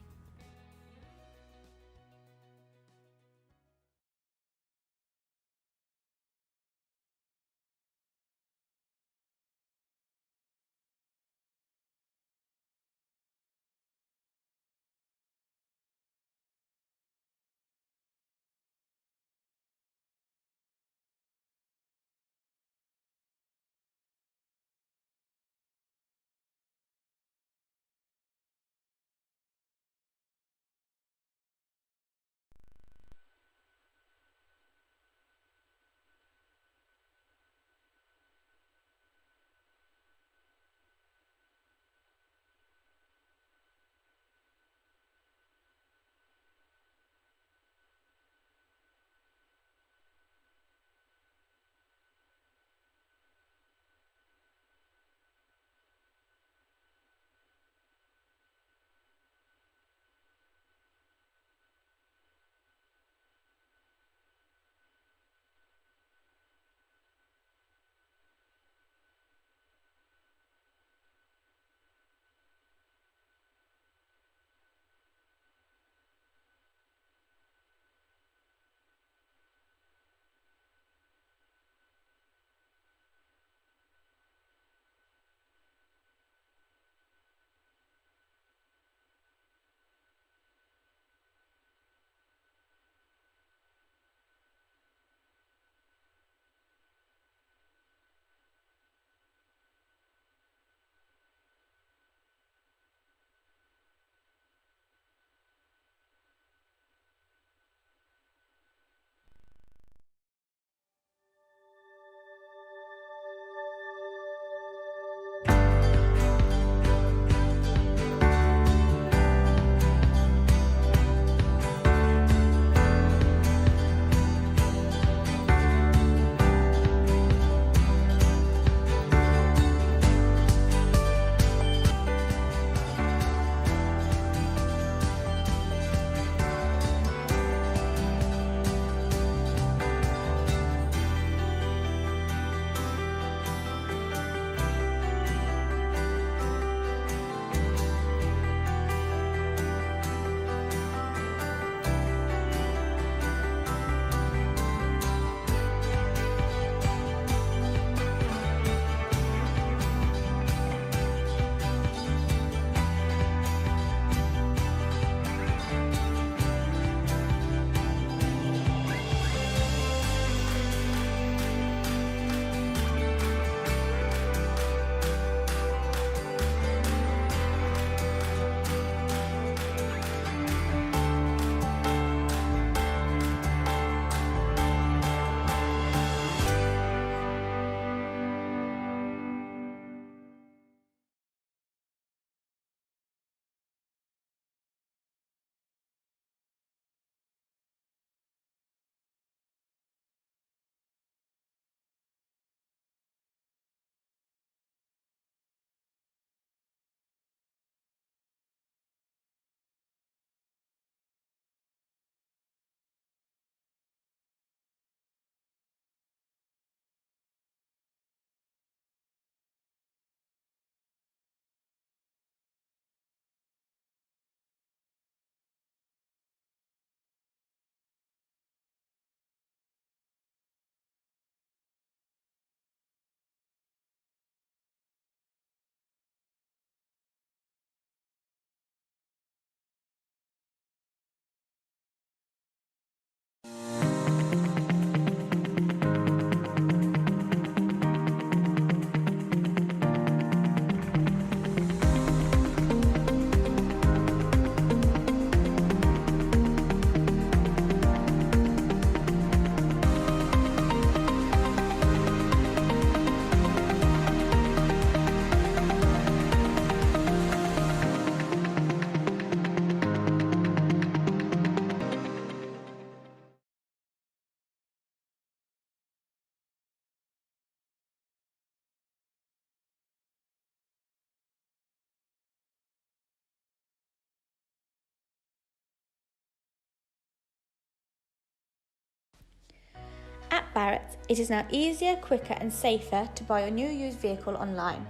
At Barrett's, it is now easier, quicker and safer to buy your new used vehicle online.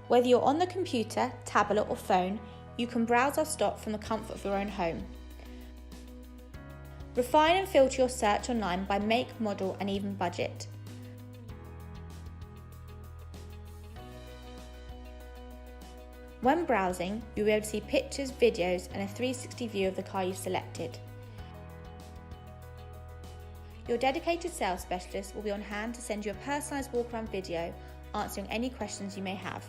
Whether you're on the computer, tablet or phone, you can browse our stock from the comfort of your own home. Refine and filter your search online by make, model and even budget. When browsing, you'll be able to see pictures, videos and a 360 view of the car you've selected. Your dedicated sales specialist will be on hand to send you a personalised walk-around video answering any questions you may have.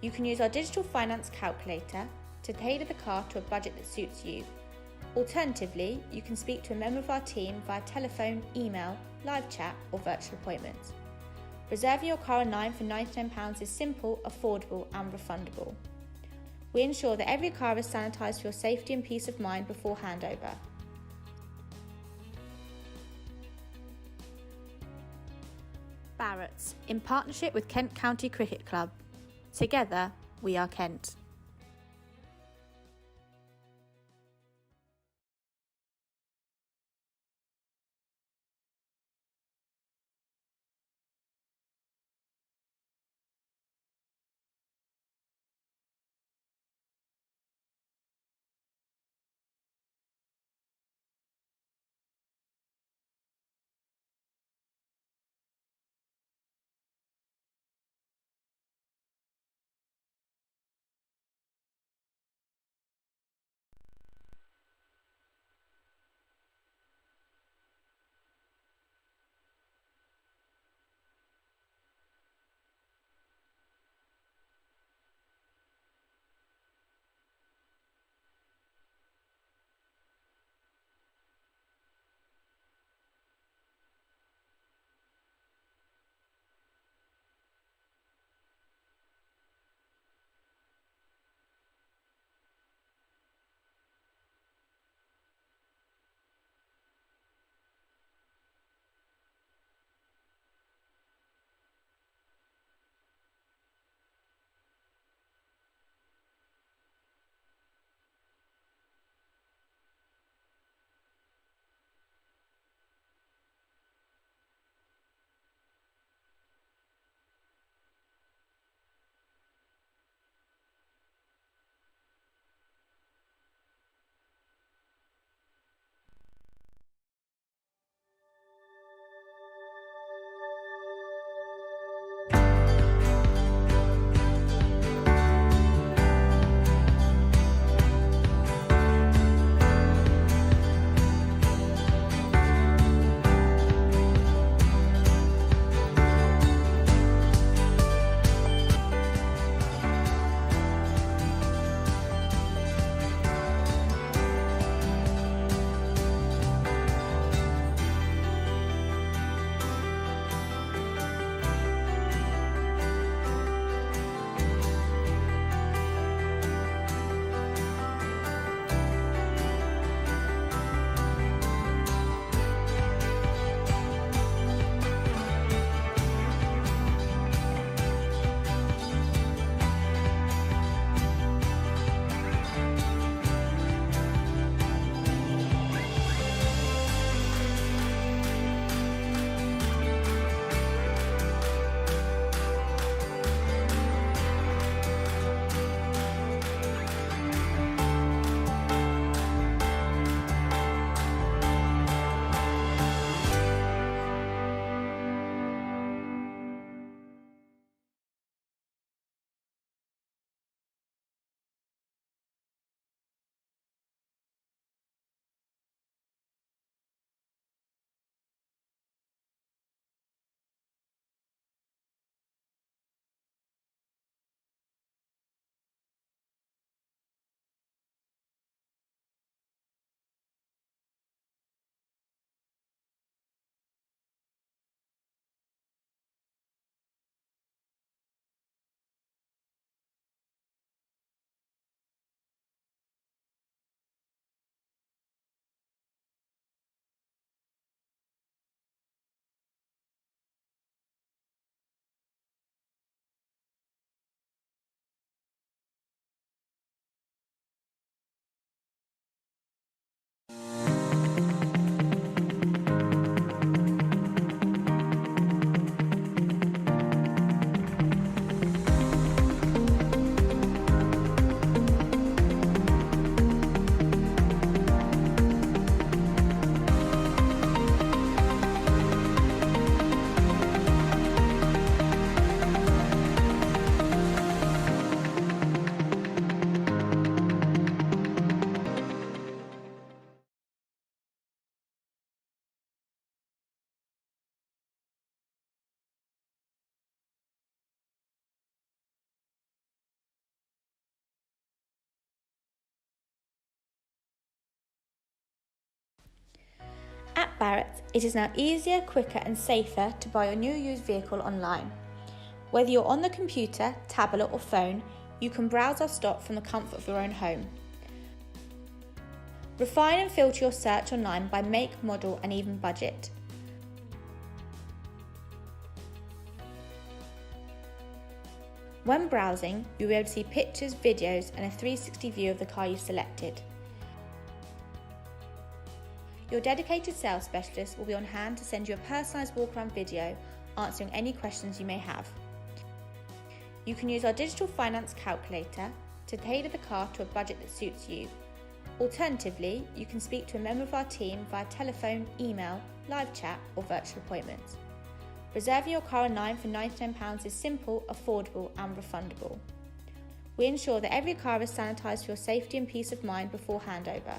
You can use our digital finance calculator to tailor the car to a budget that suits you. Alternatively, you can speak to a member of our team via telephone, email, live chat or virtual appointments. Reserving your car online for £99 is simple, affordable and refundable. We ensure that every car is sanitised for your safety and peace of mind before handover. Barrett's, in partnership with Kent County Cricket Club. Together, we are Kent. Barrett's, it is now easier, quicker and safer to buy your new used vehicle online. Whether you're on the computer, tablet or phone, you can browse our stock from the comfort of your own home. Refine and filter your search online by make, model and even budget. When browsing, you'll be able to see pictures, videos and a 360 view of the car you've selected. Your dedicated sales specialist will be on hand to send you a personalised walk-around video answering any questions you may have. You can use our digital finance calculator to tailor the car to a budget that suits you. Alternatively, you can speak to a member of our team via telephone, email, live chat or virtual appointments. Reserving your car online for £99 is simple, affordable and refundable. We ensure that every car is sanitised for your safety and peace of mind before handover.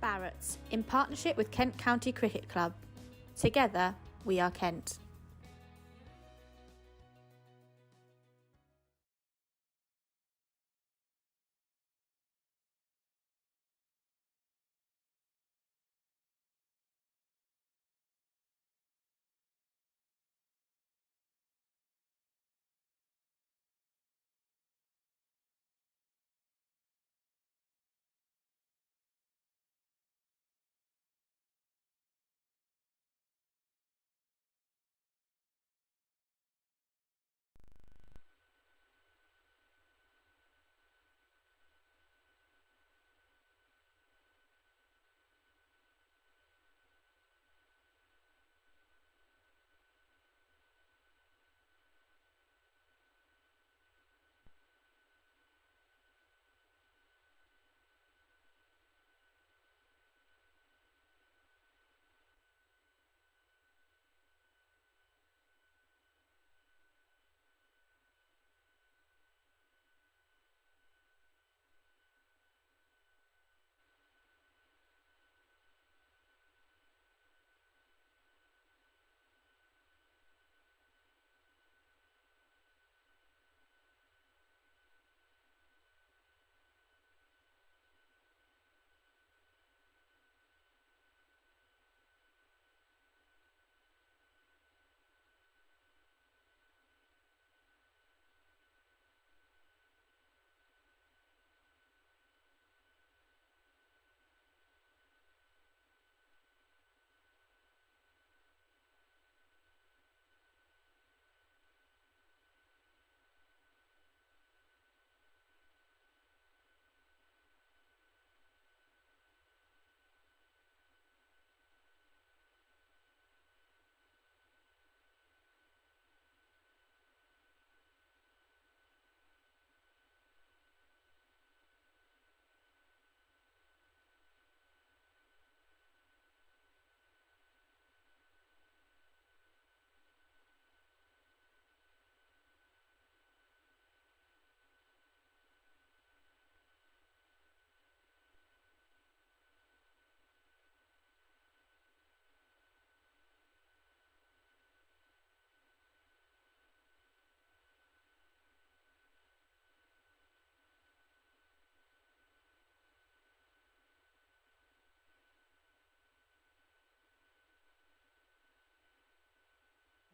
Barrett's, in partnership with Kent County Cricket Club. Together, we are Kent.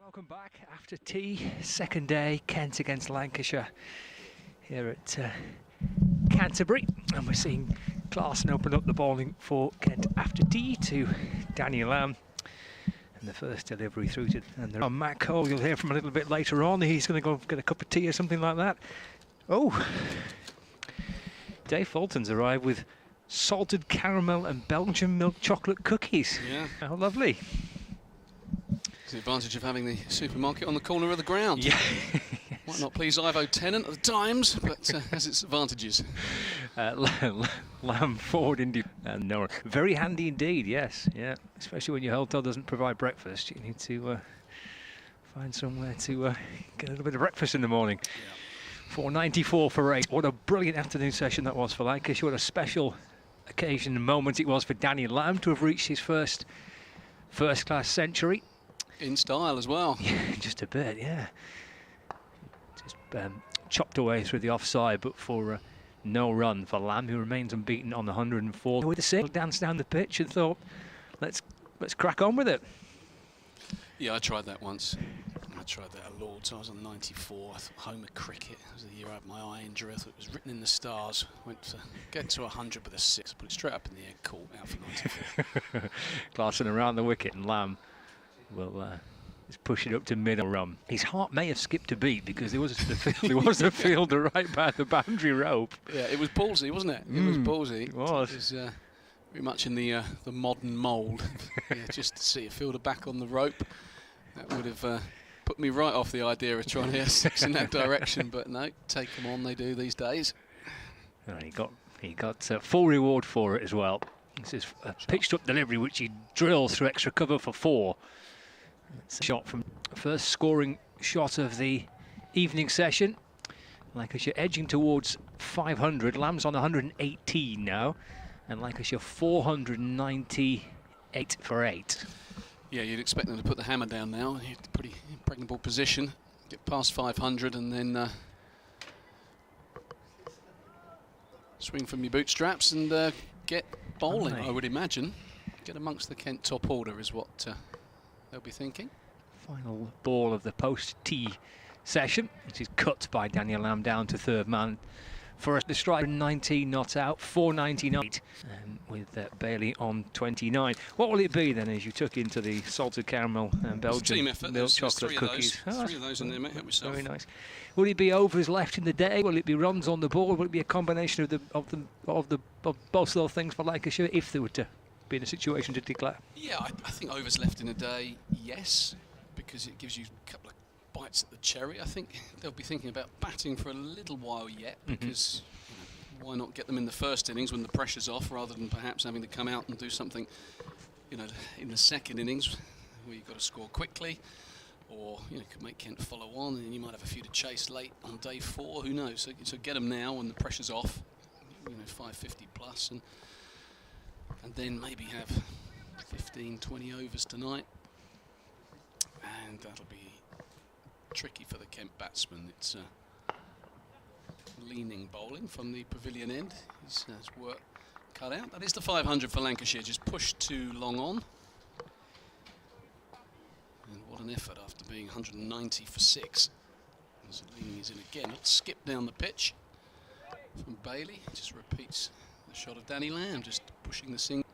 Welcome back after tea, second day, Kent against Lancashire here at Canterbury, and we're seeing Clarkson open up the bowling for Kent after tea to Danny Lamb, and the first delivery through to Matt Cole. You'll hear from a little bit later on. He's going to go get a cup of tea or something like that. Oh, Dave Fulton's arrived with salted caramel and Belgian milk chocolate cookies. Yeah. How lovely. The advantage of having the supermarket on the corner of the ground. Yeah. Might not please Ivo Tennant at the times, but has its advantages. Lamb forward indeed. And no, very handy indeed, yes. Yeah, especially when your hotel doesn't provide breakfast. You need to find somewhere to get a little bit of breakfast in the morning. Yeah. 494 for 8. What a brilliant afternoon session that was for Lancashire. What a special occasion and moment it was for Danny Lamb to have reached his first-class century. In style as well. Yeah, just a bit, yeah. Just chopped away through the offside, but for no run for Lamb, who remains unbeaten on the 104. With a single, danced down the pitch and thought, let's crack on with it. Yeah, I tried that once. I tried that at Lords. I was on 94. I thought home of cricket. It was the year I had my eye injury. I thought it was written in the stars. Went to get to 100 with a 6. Put it straight up in the air. Caught out for 94. Clarkson around the wicket, and Lamb will just push it up to middle run. His heart may have skipped a beat because there was a fielder right by the boundary rope. Yeah, it was ballsy, wasn't it? It was ballsy. It was. It was very much in the modern mould. Yeah, just to see a fielder back on the rope, that would have put me right off the idea of trying to hit 6 in that direction. But no, take them on, they do these days. And he got full reward for it as well. This is a pitched up delivery which he drills through extra cover for 4. It's a shot from first scoring shot of the evening session. Lancashire edging towards 500. Lamb's on 118 now, and Lancashire 498 for 8. Yeah, you'd expect them to put the hammer down now. You're in a pretty impregnable position. Get past 500 and then swing from your bootstraps and get bowling, I would imagine. Get amongst the Kent top order is what they'll be thinking. Final ball of the post-tee session, which is cut by Daniel Lamb down to third man. For us, the strike 19 not out, 499 with Bailey on 29. What will it be then as you tuck into the salted caramel and Belgian team effort. milk There's chocolate cookies? Three of those in there, mate. Help yourself. Very nice. Will it be overs left in the day? Will it be runs on the board? Will it be a combination of both of those things for Lancashire if they were to be in a situation to declare? Yeah, I think overs left in a day, yes, because it gives you a couple of bites at the cherry. I think they'll be thinking about batting for a little while yet, because why not get them in the first innings when the pressure's off, rather than perhaps having to come out and do something, in the second innings where you've got to score quickly, or could make Kent follow on, and you might have a few to chase late on day 4. Who knows? So get them now when the pressure's off, 550 plus, and then maybe have 15, 20 overs tonight, and that'll be tricky for the Kent batsman. It's leaning bowling from the pavilion end. He's has work cut out. That is the 500 for Lancashire, just pushed too long on. And what an effort after being 190 for 6. As leaning is in again. Let's skip down the pitch from Bailey. Just repeats the shot of Danny Lamb, just pushing the single.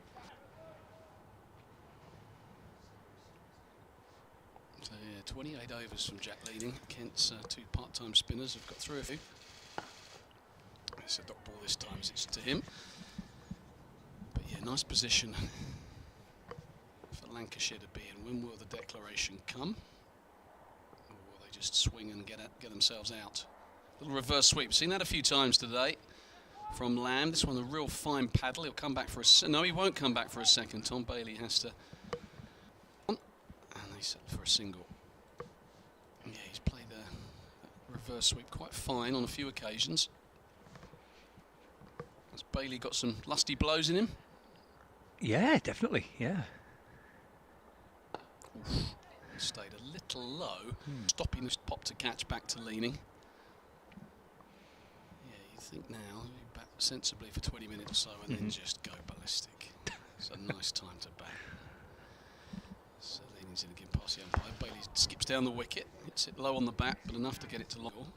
So yeah, 28 overs from Jack Leading. Kent's 2 part-time spinners have got through a few. It's a dot ball this time, as it's to him. But yeah, nice position for Lancashire to be in. When will the declaration come? Or will they just swing and get themselves out? Little reverse sweep. Seen that a few times today from Lamb. This one a real fine paddle. He'll come back for a... No, he won't come back for a second. Tom Bailey has to... And they settle for a single. Yeah, he's played a reverse sweep quite fine on a few occasions. Has Bailey got some lusty blows in him? Yeah, definitely, yeah. Oof. Stayed a little low, stopping this pop to catch back to leaning. Yeah, you think now, you bat sensibly for 20 minutes or so and then just go ballistic. It's a nice time to bat. So leaning's in again past the umpire. Bailey skips down the wicket, hits it low on the bat, but enough to get it to long.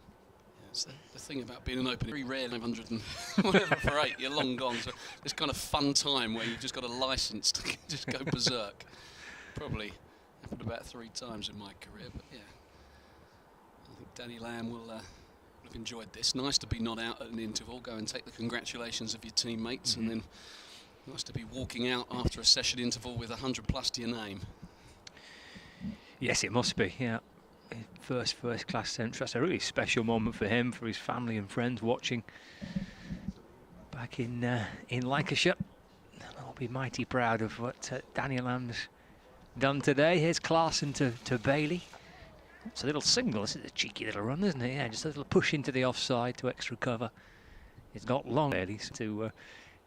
It's the thing about being an opener. Very rare 500 and whatever for 8, you're long gone. So this kind of fun time where you've just got a licence to just go berserk. Probably happened about 3 times in my career, but yeah. I think Danny Lamb will have enjoyed this. Nice to be not out at an interval, go and take the congratulations of your teammates, and then nice to be walking out after a session interval with 100 plus to your name. Yes, it must be, yeah. First class centre. That's a really special moment for him, for his family and friends watching back in Lancashire. I'll be mighty proud of what Daniel Lamb's done today. Here's Clarkson to Bailey. It's a little single. This is a cheeky little run, isn't it? Yeah, just a little push into the offside to extra cover. It's not long, Bailey, to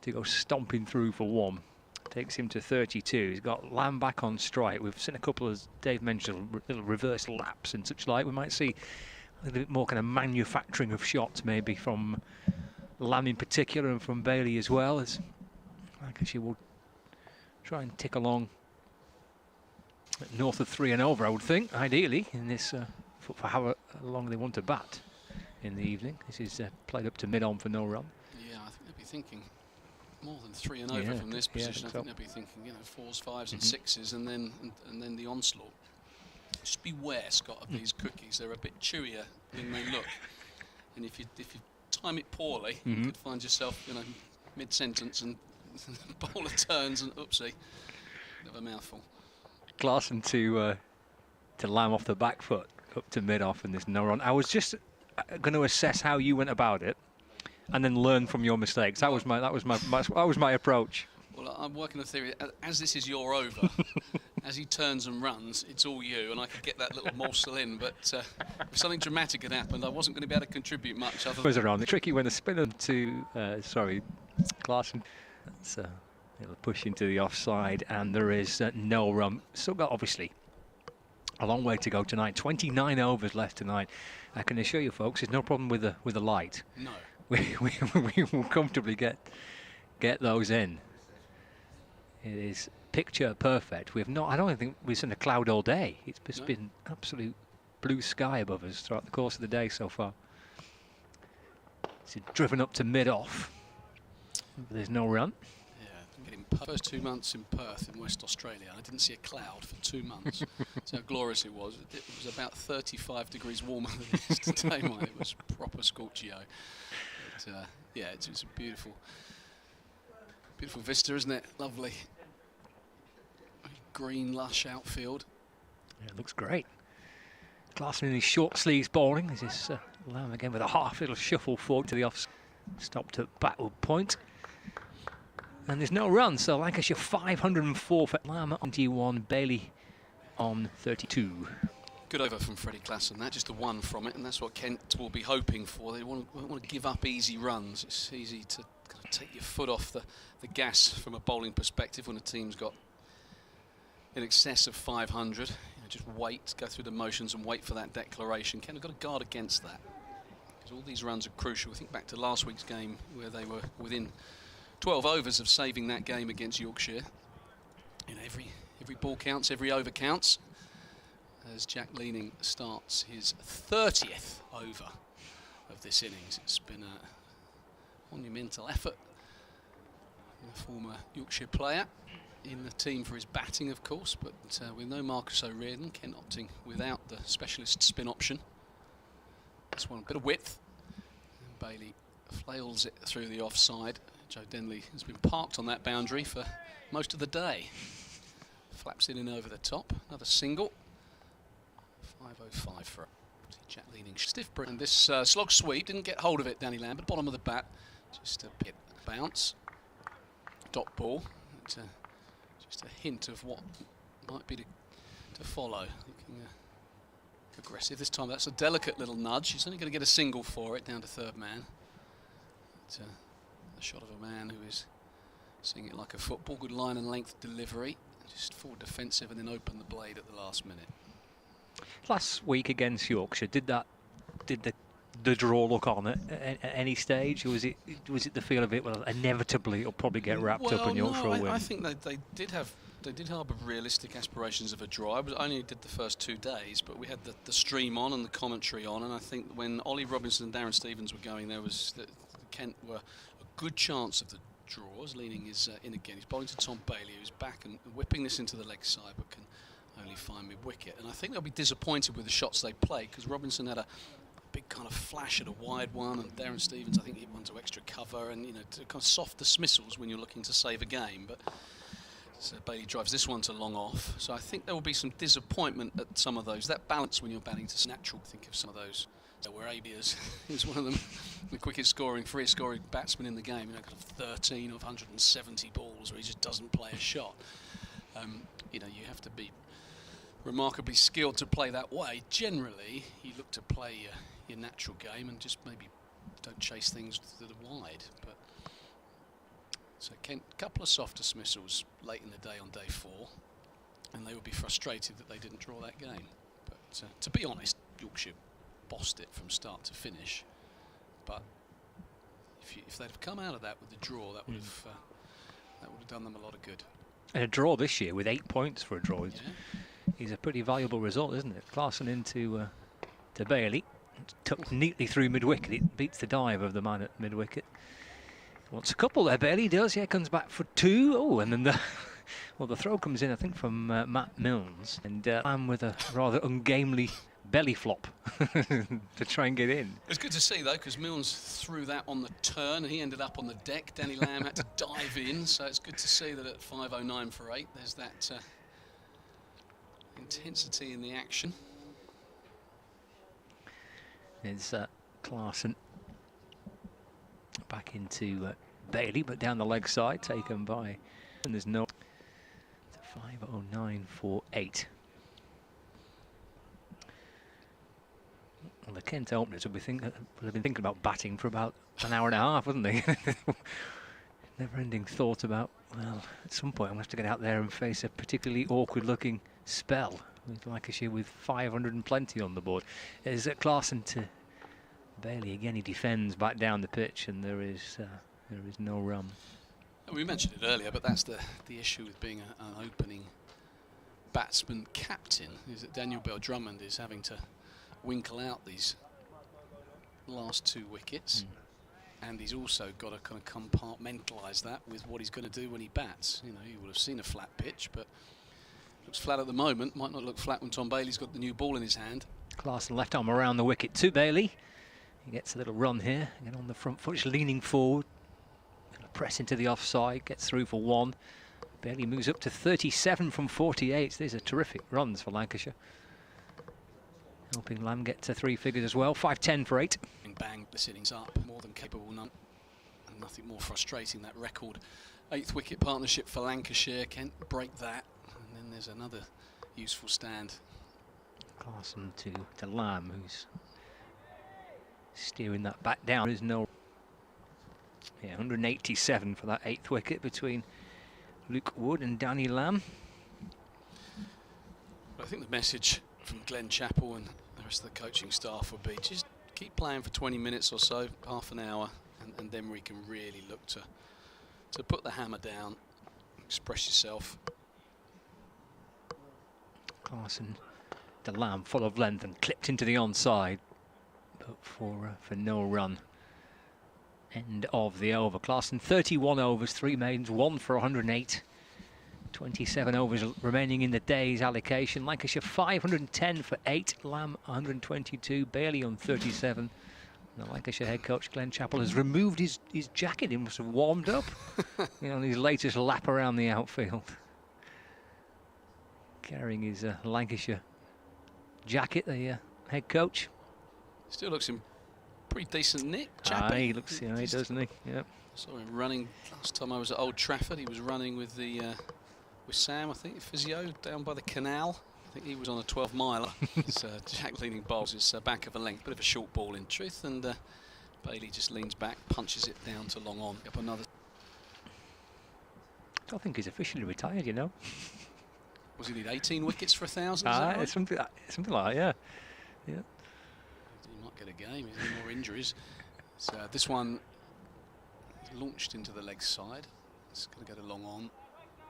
go stomping through for 1. Takes him to 32. He's got Lamb back on strike. We've seen a couple, as Dave mentioned, little reverse laps and such like. We might see a little bit more kind of manufacturing of shots maybe from Lamb in particular, and from Bailey as well, as Lancashire will try and tick along north of 3 and over, I would think, ideally, in this for how long they want to bat in the evening. This is played up to mid-on for no run. Yeah, I think they'll be thinking more than 3 and over from this position. I think they'll be thinking, 4s, 5s, and 6s, and then the onslaught. Just beware, Scott, of these cookies. They're a bit chewier than they look, and if you time it poorly, you could find yourself, mid-sentence and bowler turns and oopsie, bit of a mouthful. Clarkson to Lamb off the back foot up to mid-off in this no run. I was just going to assess how you went about it, and then learn from your mistakes. That was my approach. Well, I'm working the theory. As this is your over, as he turns and runs, it's all you, and I could get that little morsel in. But if something dramatic had happened, I wasn't going to be able to contribute much. Other was around the tricky when the spinner to Clarkson. That's a little push into the offside, and there is no run. Still got obviously a long way to go tonight. 29 overs left tonight. I can assure you, folks, there's no problem with the light. No, we will comfortably get those in. It is picture perfect. I don't think we've seen a cloud all day. It's just been absolute blue sky above us throughout the course of the day so far. It's driven up to mid-off. There's no run. First 2 months in Perth in West Australia, and I didn't see a cloud for 2 months. That's how glorious it was. It was about 35 degrees warmer than it is today, mate. It was proper scorchio. But, it's a beautiful vista, isn't it? Lovely. Green, lush outfield. Yeah, it looks great. Clarkson in his short sleeves bowling. This is Lamb again with a half little shuffle forward to the off. Stopped at backward point. And there's no run, so Lancashire 504 for Lamb on 21, Bailey on 32. Good over from Freddie Klassen, that just the one from it, and that's what Kent will be hoping for. They won't want to give up easy runs. It's easy to kind of take your foot off the gas from a bowling perspective when a team's got in excess of 500. Just wait, go through the motions and wait for that declaration. Kent have got to guard against that, because all these runs are crucial. I think back to last week's game where they were within 12 overs of saving that game against Yorkshire. Every ball counts, every over counts. As Jack Leaning starts his 30th over of this innings. It's been a monumental effort. A former Yorkshire player in the team for his batting, of course, but with no Marcus O'Riordan, Kent opting without the specialist spin option. This one a bit of width. And Bailey flails it through the offside. Joe Denley has been parked on that boundary for most of the day. Flaps it in over the top. Another single. 505 for Jack Leaning. Stiff break. And this slog sweep didn't get hold of it, Danny Lambert. Bottom of the bat. Just a bit bounce. Dot ball. Just a hint of what might be to follow. Looking aggressive this time. That's a delicate little nudge. He's only going to get a single for it down to third man. A shot of a man who is seeing it like a football. Good line and length delivery. Just forward defensive and then open the blade at the last minute. Last week against Yorkshire, did the draw look on at any stage, or was it the feel of it? Well, inevitably it'll probably get wrapped up in Yorkshire win. I think they did harbour realistic aspirations of a draw. I only did the first 2 days, but we had the stream on and the commentary on, and I think when Ollie Robinson and Darren Stevens were going, there was Kent were a good chance of the draws. Leaning is in again. He's bowling to Tom Bailey, who's back and whipping this into the leg side, but can only find mid-wicket. And I think they'll be disappointed with the shots they play, because Robinson had a big kind of flash at a wide one, and Darren Stevens, I think, hit one to extra cover, and to kind of soft dismissals when you're looking to save a game. But so Bailey drives this one to long off. So I think there will be some disappointment at some of those. That balance when you're batting to natural. Think of some of those. Where AB is one of them, the quickest free scoring batsman in the game. Kind of 13 of 170 balls where he just doesn't play a shot. You have to be remarkably skilled to play that way. Generally, you look to play your natural game and just maybe don't chase things that are wide. But so Kent, a couple of soft dismissals late in the day on day 4, and they would be frustrated that they didn't draw that game. But to be honest, Yorkshire bossed it from start to finish, but if they'd have come out of that with the draw, that would have done them a lot of good. And a draw this year with 8 points for a draw is a pretty valuable result, isn't it? Clarkson into to Bailey, tucked neatly through mid-wicket. It beats the dive of the man at mid-wicket. Wants a couple there, Bailey does. Yeah, comes back for 2. Oh, and then the the throw comes in, I think, from Matt Milnes, and Lamb with a rather ungamely belly flop to try and get in. It was good to see, though, because Milnes threw that on the turn and he ended up on the deck. Danny Lamb had to dive in, so it's good to see that at 5:09 for 8 there's that intensity in the action. It's Clarkson back into Bailey, but down the leg side, taken by, and there's no 5:09 for 8. Well, the Kent openers will have been thinking about batting for about an hour and a half, wouldn't they? Never-ending thought about, well, at some point I'm going to have to get out there and face a particularly awkward-looking spell with Lancashire with 500 and plenty on the board. Is Clarkson to Bailey again? He defends back down the pitch, and there is no run. We mentioned it earlier, but that's the issue with being an opening batsman captain, is that Daniel Bell-Drummond is having to winkle out these last 2 wickets, and he's also got to kind of compartmentalise that with what he's going to do when he bats. You know, you will have seen a flat pitch, but looks flat at the moment. Might not look flat when Tom Bailey's got the new ball in his hand. Clarkson left arm around the wicket to Bailey. He gets a little run here, again on the front foot, just leaning forward. Press into the offside, gets through for 1. Bailey moves up to 37 from 48. These are terrific runs for Lancashire. Helping Lamb get to 3 figures as well. 5:10 for 8. Bang, the innings up, more than capable, and nothing more frustrating. That record 8th wicket partnership for Lancashire. Kent break that, and then there's another useful stand. Clarkson to Lamb, who's steering that back down. There's no. Yeah, 187 for that 8th wicket between Luke Wood and Danny Lamb. I think the message from Glenn Chappell and the rest of the coaching staff would be just keep playing for 20 minutes or so, half an hour, and then we can really look to put the hammer down, express yourself. Clarkson to Lamb, full of length and clipped into the onside, but for no run. End of the over. Clarkson 31 overs, 3 maidens, 1 for 108. 27 overs remaining in the day's allocation. Lancashire 510 for 8. Lamb 122. Bailey on 37. And the Lancashire head coach Glenn Chappell has removed his jacket. He must have warmed up on his latest lap around the outfield. Carrying his Lancashire jacket, the head coach. Still looks in pretty decent nick, Chappell. He looks, he doesn't he? Yep. Saw him running last time I was at Old Trafford. He was running with with Sam, I think, physio, down by the canal. I think he was on a 12-miler. It's Jack leaning bowls his back of a length, bit of a short ball in truth, and Bailey just leans back, punches it down to long on. Up another. I don't think he's officially retired, you know. Was he need 18 wickets for 1,000? Right? Something like that, yeah. He might get a game. There's no more injuries. So this one launched into the leg side. It's going to go to long on,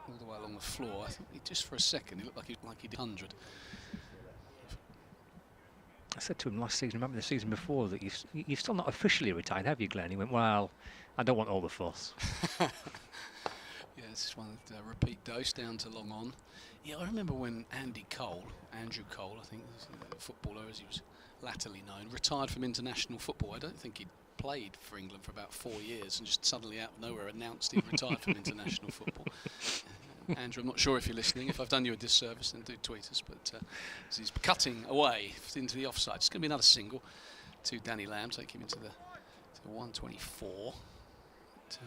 all the way along the floor. I think just for a second he looked like he did 100. I said to him last season, remember the season before, that you've still not officially retired, have you, Glenn? He went, well, I don't want all the fuss. Yeah, this is one repeat dose down to long on. Yeah, I remember when Andrew Cole, I think, a footballer as he was latterly known, retired from international football. I don't think he'd played for England for about 4 years and just suddenly out of nowhere announced he'd retired from international football. Andrew, I'm not sure if you're listening. If I've done you a disservice, then do tweet us. But as he's cutting away into the offside, it's going to be another single to Danny Lamb, take him into the 124. But,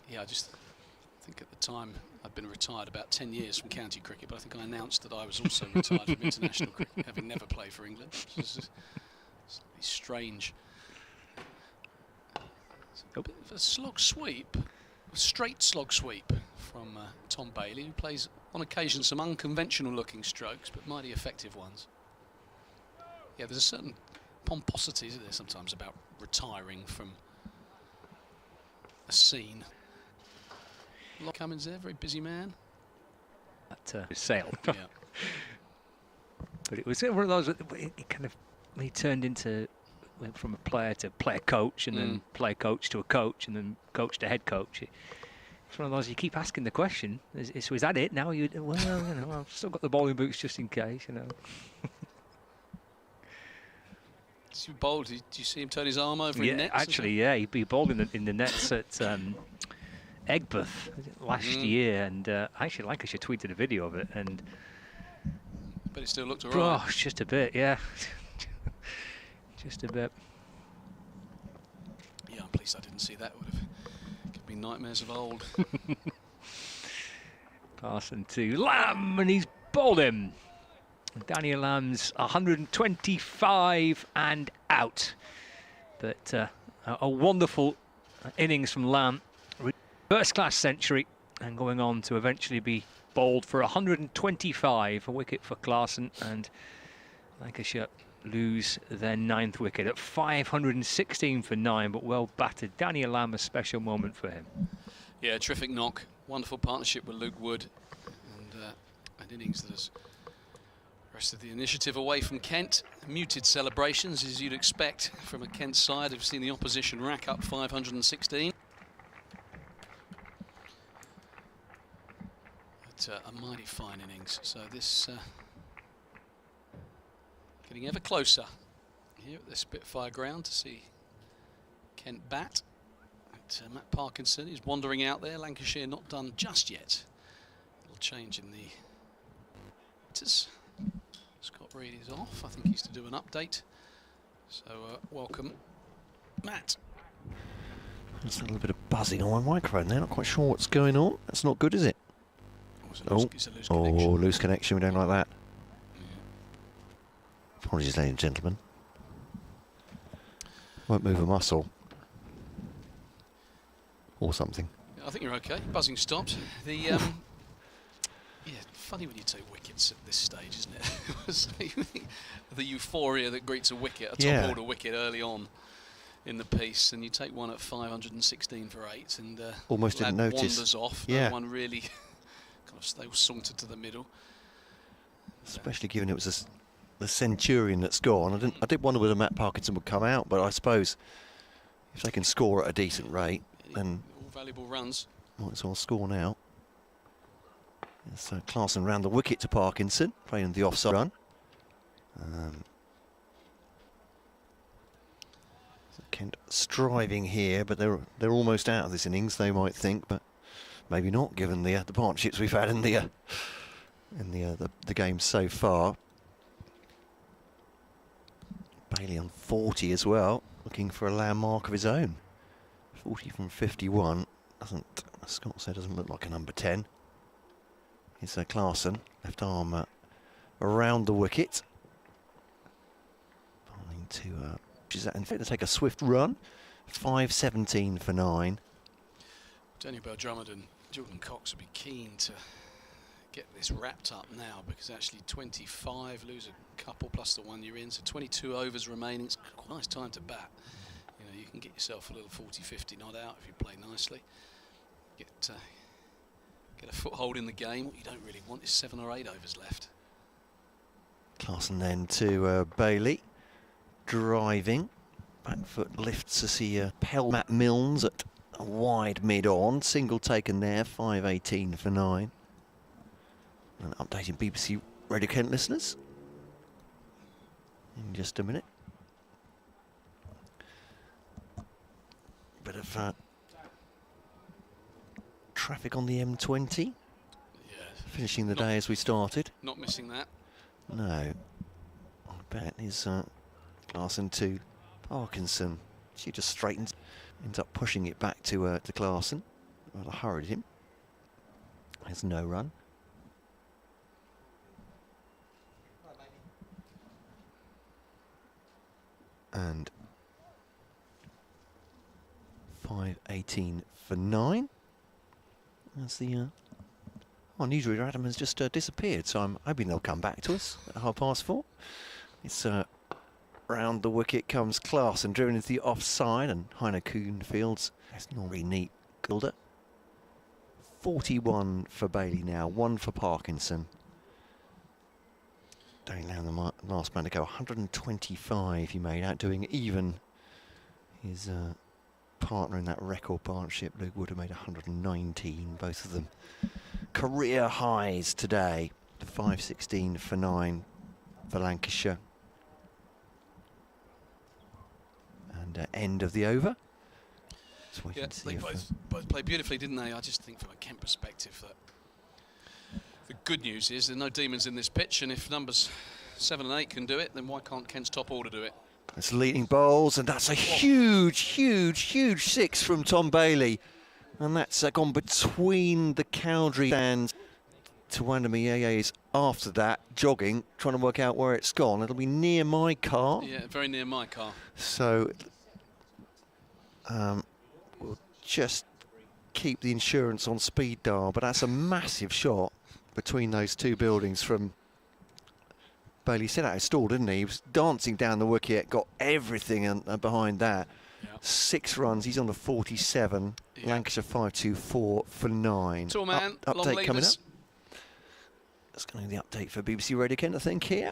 yeah, I think at the time I'd been retired about 10 years from county cricket, but I think I announced that I was also retired from international cricket, having never played for England. It's strange. It's a bit of a slog sweep, a straight slog sweep from Tom Bailey, who plays on occasion some unconventional looking strokes, but mighty effective ones. Yeah, there's a certain pomposity, isn't there, sometimes about retiring from a scene. Locke Cummins there, very busy man. That sailed. Yeah. But it was one of those. He turned into, went from a player to player coach, and then player coach to a coach, and then coach to head coach. It's one of those you keep asking the question. So is that it now? I've still got the bowling boots just in case. He bowled. Did you see him turn his arm over in nets? Actually, yeah, he bowled in the nets at Egbert last year, and actually Lancashire tweeted a video of it, and but it still looked alright. Oh, just a bit, yeah, just a bit. Yeah, I'm pleased I didn't see that. Would have given me nightmares of old. Passing to Lamb, and he's bowled him. Daniel Lamb's 125 and out. But a wonderful innings from Lamb. First-class century, and going on to eventually be bowled for 125, a wicket for Clarkson, and Lancashire lose their 9th wicket at 516 for 9, but well battered. Daniel Lamb, a special moment for him. Yeah, terrific knock. Wonderful partnership with Luke Wood, and an innings that has wrested the initiative away from Kent. Muted celebrations, as you'd expect from a Kent side who've seen the opposition rack up 516. A mighty fine innings. So this getting ever closer here at the Spitfire Ground to see Kent bat. But, Matt Parkinson is wandering out there. Lancashire not done just yet. Little change in the Scott Reed is off. I think he's to do an update. So welcome, Matt. There's a little bit of buzzing on my microphone there. Not quite sure what's going on. That's not good, is it? It's a loose connection. Loose connection. We don't like that. Yeah. Apologies, ladies and gentlemen. Won't move a muscle. Or something. I think you're okay. Buzzing stopped. Yeah, funny when you take wickets at this stage, isn't it? The euphoria that greets a wicket, a top order wicket early on in the piece, and you take one at 516 for 8, and almost didn't notice. Wanders off. Yeah. No one really. They all sauntered to the middle. Especially given it was the Centurion that's gone. I did wonder whether Matt Parkinson would come out, but I suppose if they can score at a decent rate, then all valuable runs. Might as well score now. So Clarkson round the wicket to Parkinson, playing the offside run. So Kent striving here, but they're almost out of this innings, they might think, but maybe not, given the partnerships we've had in the game so far. Bailey on 40 as well, looking for a landmark of his own. 40 from 51 doesn't, as Scott said, doesn't look like a number 10. Here's Clarkson, left arm around the wicket. Bowling to in fact to take a swift run. 517 for 9. Daniel Bell-Drummond and Jordan Cox would be keen to get this wrapped up now, because actually 25, lose a couple plus the one you're in, so 22 overs remaining. It's quite a nice time to bat. You can get yourself a little 40-50 not out if you play nicely. Get a foothold in the game. What you don't really want is 7 or 8 overs left. Clarkson then to Bailey, driving. Back foot lifts to see Matt Milnes at a wide mid-on. Single taken there, 518 for 9. And updating BBC Radio Kent listeners in just a minute. Bit of traffic on the M20. Yeah. Finishing the day as we started. Not missing that. No. I bet is Clarkson to Parkinson. She just straightens, ends up pushing it back to Clarkson. Rather hurried him. There's no run. And 518 for 9. As the newsreader Adam has just disappeared, so I'm hoping they'll come back to us at 4:30. It's round the wicket comes Clarkson, driven into the offside, and Heine Kuhnfield's. It's not really neat Builder. 41 for Bailey now, 1 for Parkinson. Don't allow the last man to go. 125 he made, outdoing even his partner in that record partnership. Luke Wood have made 119, both of them career highs today. 5:16 for 9 for Lancashire. And end of the over. Yeah, they both played beautifully, didn't they? I just think from a Kent perspective that the good news is there are no demons in this pitch, and if numbers 7 and 8 can do it, then why can't Kent's top order do it? That's leading bowls, and that's a huge, huge, huge 6 from Tom Bailey. And that's gone between the Cowdrey stands. Tawanda is after that, jogging, trying to work out where it's gone. It'll be near my car. Yeah, very near my car. So we'll just keep the insurance on speed dial, but that's a massive shot between those two buildings from Bailey. Set out his stall, didn't he? He was dancing down the wicket, got everything behind that. Yeah. 6 runs, he's on to 47. Yeah. Lancashire 524 for 9. Tall man, long update coming up. levers. That's going to be the update for BBC Radio Kent, I think, here.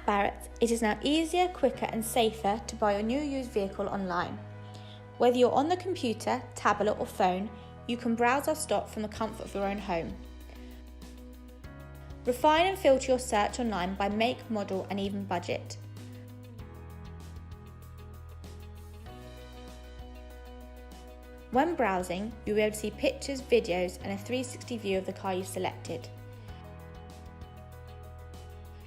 At Barrett's, it is now easier, quicker and safer to buy your new used vehicle online. Whether you're on the computer, tablet or phone, you can browse our stock from the comfort of your own home. Refine and filter your search online by make, model and even budget. When browsing, you'll be able to see pictures, videos and a 360 view of the car you've selected.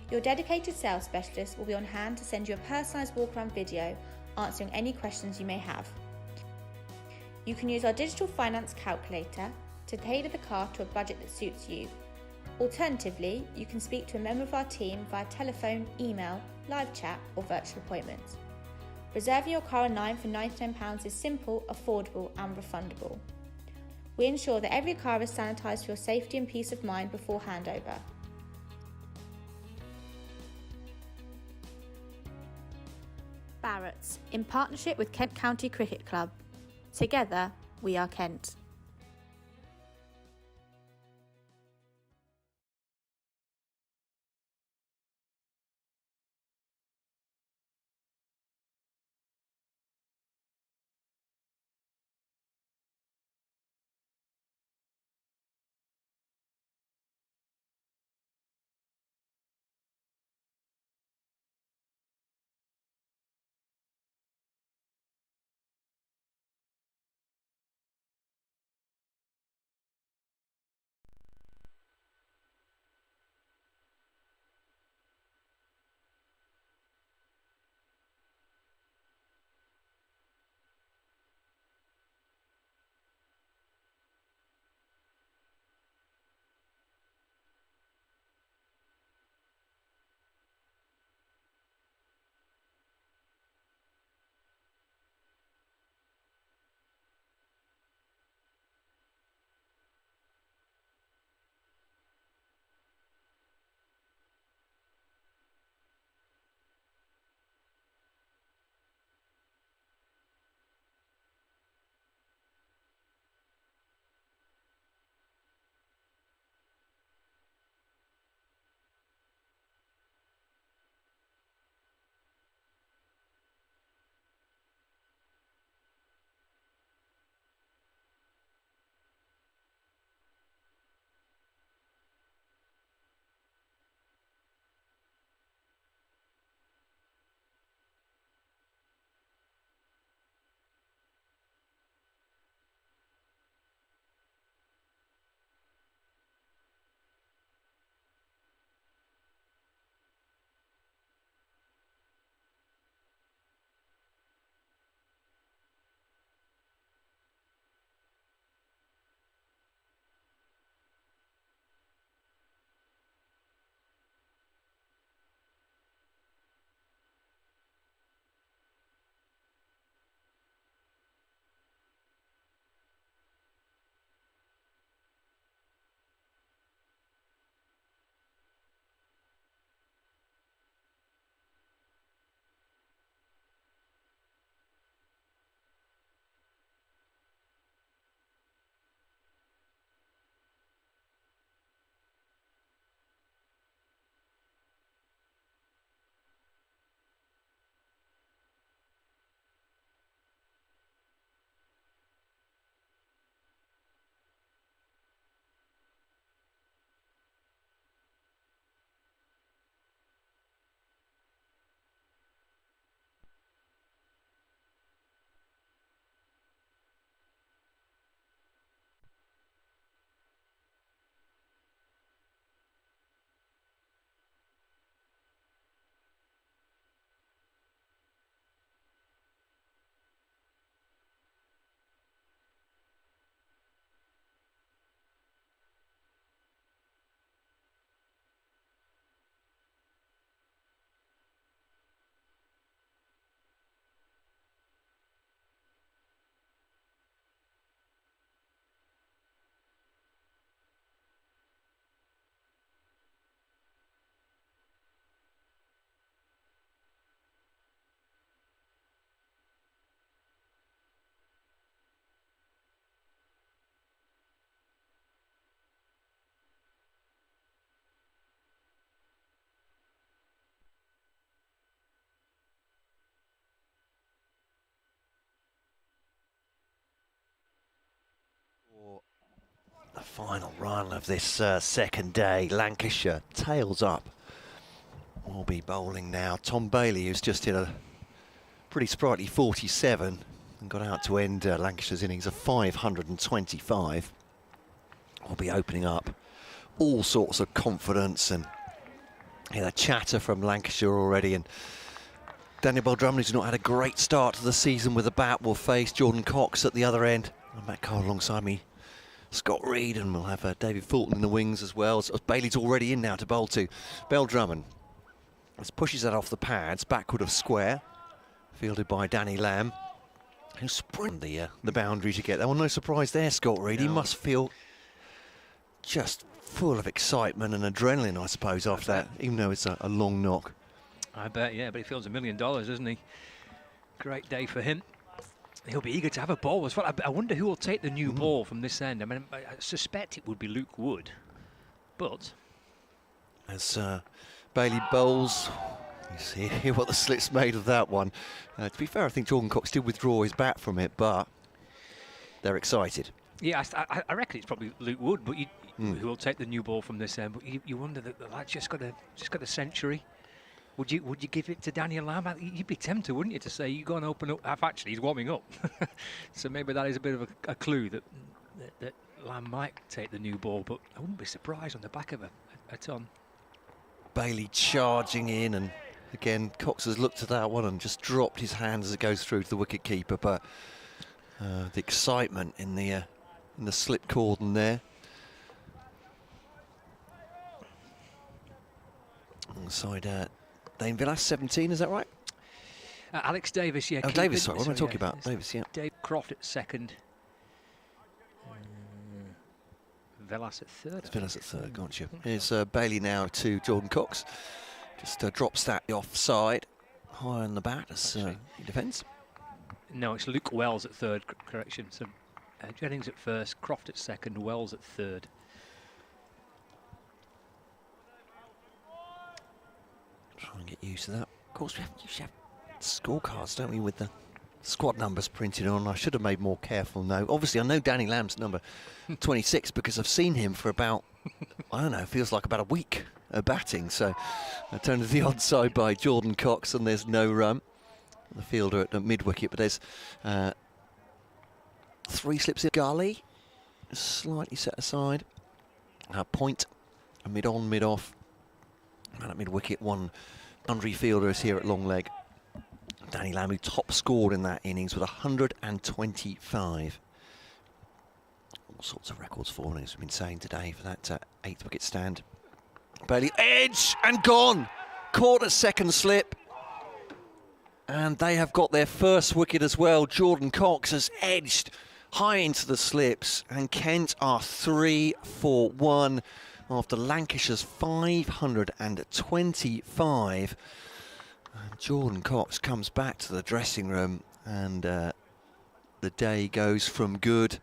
Your dedicated sales specialist will be on hand to send you a personalised walk-around video answering any questions you may have. You can use our digital finance calculator to tailor the car to a budget that suits you. Alternatively, you can speak to a member of our team via telephone, email, live chat or virtual appointments. Reserving your car online for £99 is simple, affordable and refundable. We ensure that every car is sanitised for your safety and peace of mind before handover. Barrett's, in partnership with Kent County Cricket Club. Together, we are Kent. Final run of this second day. Lancashire tails up. Will be bowling now. Tom Bailey, who's just hit a pretty sprightly 47 and got out to end Lancashire's innings of 525. Will be opening up all sorts of confidence and the chatter from Lancashire already. And Daniel Bell-Drummond, who's not had a great start to the season with the bat, will face Jordan Cox at the other end. And Matt Cole alongside me, Scott Reed, and we'll have David Fulton in the wings as well. So Bailey's already in now to bowl to. Bell-Drummond pushes that off the pads, backward of square, fielded by Danny Lamb, who sprinted the boundary to get that one. No surprise there, Scott Reed. No. He must feel just full of excitement and adrenaline, I suppose, after that, even though it's a long knock. I bet, yeah, but he feels $1 million, doesn't he? Great day for him. He'll be eager to have a ball as well. I wonder who will take the new ball from this end. I mean, I suspect it would be Luke Wood, but as Bailey bowls, you see here what the slip's made of that one. To be fair, I think Jordan Cox did withdraw his bat from it, but they're excited. Yeah, I reckon it's probably Luke Wood, but who will take the new ball from this end. But you wonder that the lad's just got a century. Would you give it to Daniel Lamb? You'd be tempted, wouldn't you, to say you go and open up. Actually, he's warming up, so maybe that is a bit of a clue that Lamb might take the new ball. But I wouldn't be surprised on the back of a ton. Bailey charging in, and again Cox has looked at that one and just dropped his hands as it goes through to the wicket keeper. But the excitement in the slip cordon there. Alongside Dane Villas, 17, is that right? Alex Davis, yeah. Oh, Davis, sorry, what am I talking about? Davis, yeah. Dave Croft at second. Villas at third. Villas at third, gotcha. Here's Bailey now to Jordan Cox. Just drops that offside. High on the bat as he defends. No, it's Luke Wells at third, correction. So Jennings at first, Croft at second, Wells at third. Try and get used to that. Of course, we have scorecards, don't we, with the squad numbers printed on. I should have made more careful note. Obviously, I know Danny Lamb's number 26 because I've seen him for about, I don't know, feels like about a week of batting. So I turned to the odd side by Jordan Cox, and there's no run. The fielder at the mid-wicket, but there's 3 slips in gully, slightly set aside. Point, a mid-on, mid-off. Man at mid-wicket, one boundary fielder is here at long leg. Danny Lamb, who top scored in that innings with 125. All sorts of records for him, as we've been saying today, for that 8th wicket stand. Bailey, edge and gone. Caught at second slip. And they have got their first wicket as well. Jordan Cox has edged high into the slips, and Kent are 3 for 1. After Lancashire's 525. And Jordan Cox comes back to the dressing room, and the day goes from good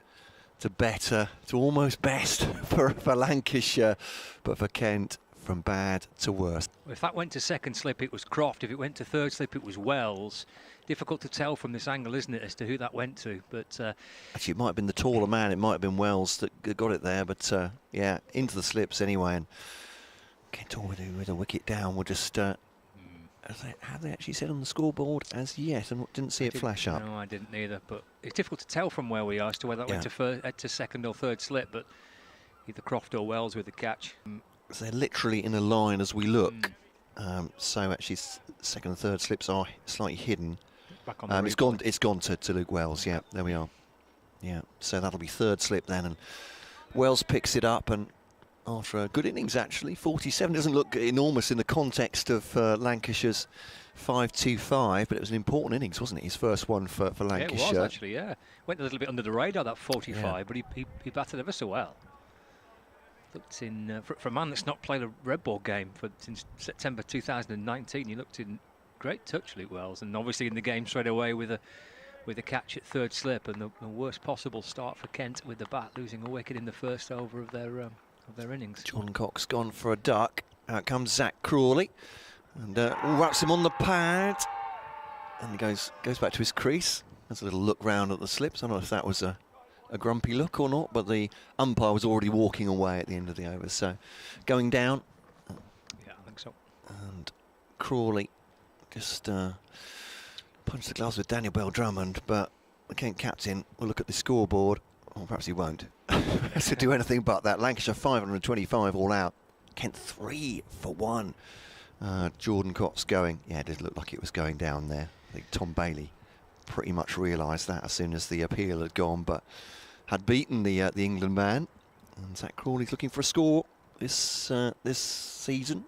to better to almost best for Lancashire, but for Kent, from bad to worse. If that went to second slip, it was Croft. If it went to third slip, it was Wells. Difficult to tell from this angle, isn't it, as to who that went to? But actually, it might have been the taller man. It might have been Wells that got it there. But yeah, into the slips anyway. And Kent with a wicket down. We'll just have they actually said on the scoreboard as yet? And didn't see it flash up. No, I didn't either. But it's difficult to tell from where we are as to whether that went to second or third slip. But either Croft or Wells with the catch. So they're literally in a line as we look. So actually, second and third slips are slightly hidden. It's gone to Luke Wells. Yeah, there we are. Yeah, so that'll be third slip then, and Wells picks it up, and after a good innings actually, 47 doesn't look enormous in the context of Lancashire's 525, but it was an important innings, wasn't it? His first one for Lancashire. Yeah, it was actually. Yeah, went a little bit under the radar, that 45, but he batted ever so well. Looked in for a man that's not played a red ball game since September 2019. He looked in great touch, Luke Wells, and obviously in the game straight away with a catch at third slip, and the worst possible start for Kent with the bat, losing a wicket in the first over of their innings. Jordan Cox gone for a duck. Out comes Zach Crawley, and wraps him on the pad, and he goes back to his crease. Has a little look round at the slips. I don't know if that was a a grumpy look or not, but the umpire was already walking away at the end of the over. So going down. Yeah, I think so. And Crawley just punched the gloves with Daniel Bell-Drummond, but the Kent captain will look at the scoreboard, or perhaps he won't, to do anything but that. Lancashire 525 all out. Kent 3 for 1. Jordan Cox going. Yeah, it did look like it was going down there. I think Tom Bailey pretty much realised that as soon as the appeal had gone, but had beaten the England man. And Zach Crawley's looking for a score this season.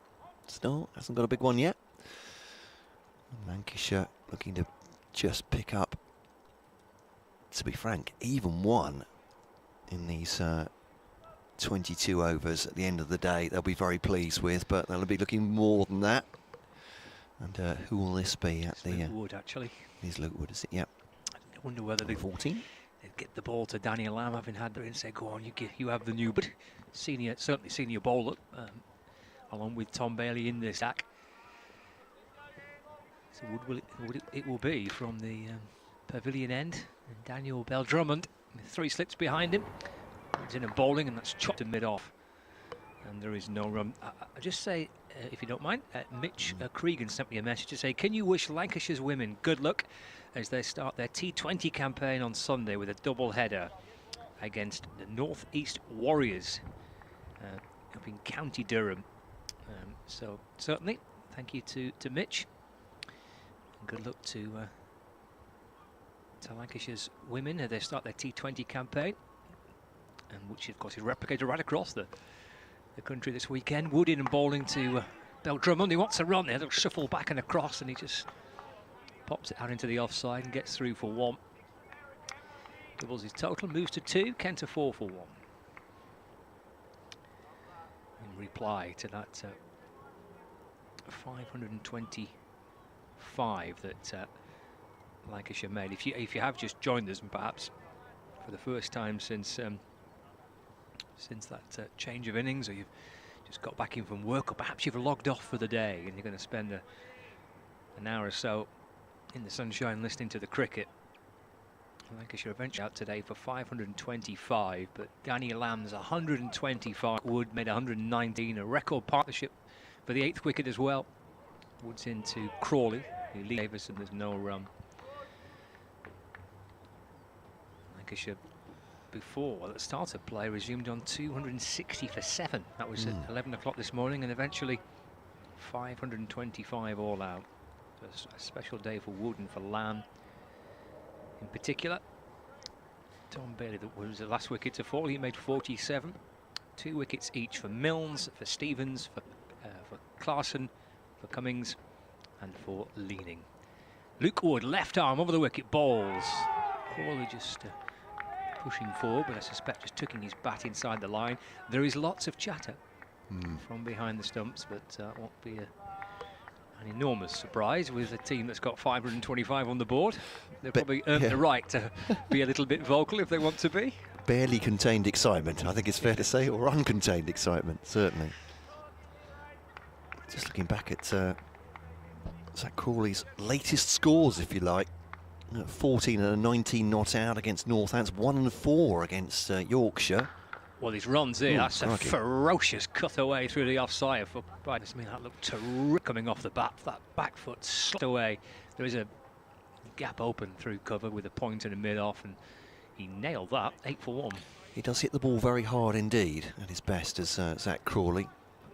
Start hasn't got a big one yet. Lancashire looking to just pick up, to be frank, even one in these 22 overs at the end of the day. They'll be very pleased with, but they'll be looking more than that. And who will this be at the? Luke Wood, actually. Is Luke Wood? Is it? Yep. I wonder whether they 14. They'd get the ball to Daniel Lamb, having had there, and say, "Go on, you have the new, but certainly senior bowler, along with Tom Bailey in the stack." So it will be from the pavilion end, and Daniel Bell-Drummond with 3 slits behind him. He's in a bowling, and that's chopped in mid-off. And there is no run. I just say, if you don't mind, Mitch Cregan sent me a message to say, can you wish Lancashire's women good luck as they start their T20 campaign on Sunday with a double header against the North East Warriors up in County Durham. So certainly, thank you to Mitch. And good luck to Lancashire's women as they start their T20 campaign, and which of course is replicated right across the country this weekend. Wood in and bowling to Bell-Drummond. He wants a run there. They'll shuffle back and across, and he just pops it out into the offside and gets through for 1. Doubles his total, moves to 2. Kent to 4 for 1. In reply to that 525 that Lancashire made. If you have just joined us, and perhaps for the first time since that change of innings, or you've just got back in from work, or perhaps you've logged off for the day and you're going to spend an hour or so in the sunshine listening to the cricket. Lancashire eventually out today for 525, but Daniel Lamb's 125. Wood made 119, a record partnership for the 8th wicket as well. Wood's into Crawley, who leaves Davis, and there's no run. Lancashire before the start of play resumed on 260 for 7. That was at 11 o'clock this morning, and eventually 525 all out. So a special day for Wood and for Lamb in particular. Tom Bailey, that was the last wicket to fall, he made 47. 2 wickets each for Milnes, for Stevens, for Clarkson, for Cummings, and for Leaning. Luke Wood, left arm over the wicket, bowls. Crawley just pushing forward, but I suspect just tucking his bat inside the line. There is lots of chatter from behind the stumps, but won't be an enormous surprise with a team that's got 525 on the board. They've probably earned the right to be a little bit vocal if they want to be. Barely contained excitement, I think it's fair to say, or uncontained excitement, certainly. Just looking back at Zach Crawley's latest scores, if you like. 14 and a 19 not out against Northants, 1 and 4 against Yorkshire. Well, these runs here, that's a ferocious cutaway through the offside for Bryce. I mean, that looked terrific coming off the bat. That back foot slapped away. There is a gap open through cover with a point and a mid-off, and he nailed that, 8 for 1. He does hit the ball very hard indeed, at his best, as Zach Crawley.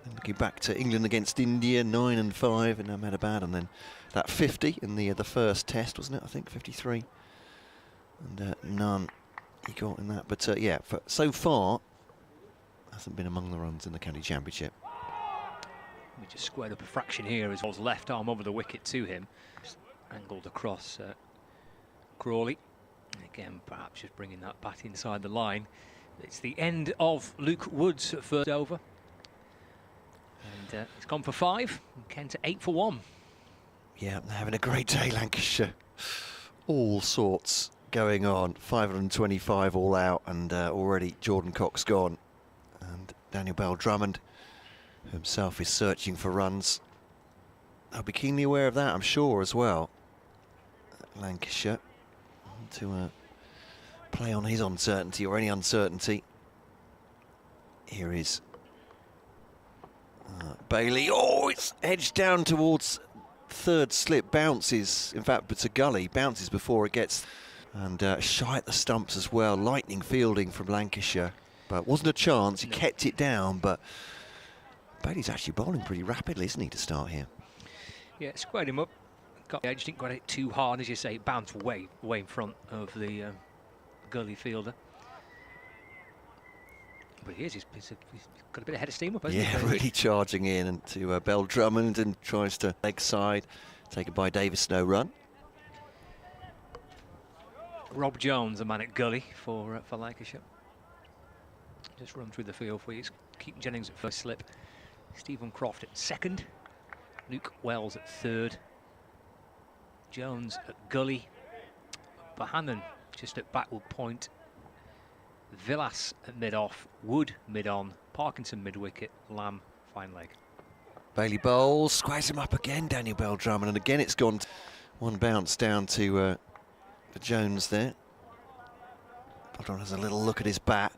And looking back to England against India, 9 and 5 in Ahmedabad, and then that 50 in the first test, wasn't it? I think 53, and none he got in that. But yeah, so far hasn't been among the runs in the county championship. We just squared up a fraction here as Hall's left arm over the wicket to him, just angled across Crawley. Again, perhaps just bringing that bat inside the line. It's the end of Luke Wood's first over. And it's gone for 5, and Kent 8 for 1. Yeah, they're having a great day, Lancashire. All sorts going on. 525 all out, and already Jordan Cox gone. And Daniel Bell-Drummond himself is searching for runs. I'll be keenly aware of that, I'm sure, as well. Lancashire to play on his uncertainty or any uncertainty. Here is Bailey. Oh, it's edged down towards third slip, bounces. In fact, it's a gully, bounces before it gets, and shy at the stumps as well. Lightning fielding from Lancashire, but wasn't a chance. He kept it down, but Bailey's actually bowling pretty rapidly, isn't he, to start here? Yeah, squared him up. Got the edge, didn't got it too hard, as you say. It bounced way in front of the gully fielder. But he's got a bit of head of steam up, hasn't he? Yeah, really charging in and to Bell Drummond, and tries to leg side, taken by Davis, no run. Rob Jones, a man at gully for Lancashire. Just run through the field for you. Keaton Jennings at first slip. Stephen Croft at second. Luke Wells at third. Jones at gully. Bohannon just at backward point. Villas at mid-off, Wood mid-on, Parkinson mid-wicket, Lamb fine leg. Bailey bowls, squares him up again, Daniel Bell Drummond, and again it's gone one bounce down to Jones there. Bell Drummond has a little look at his bat,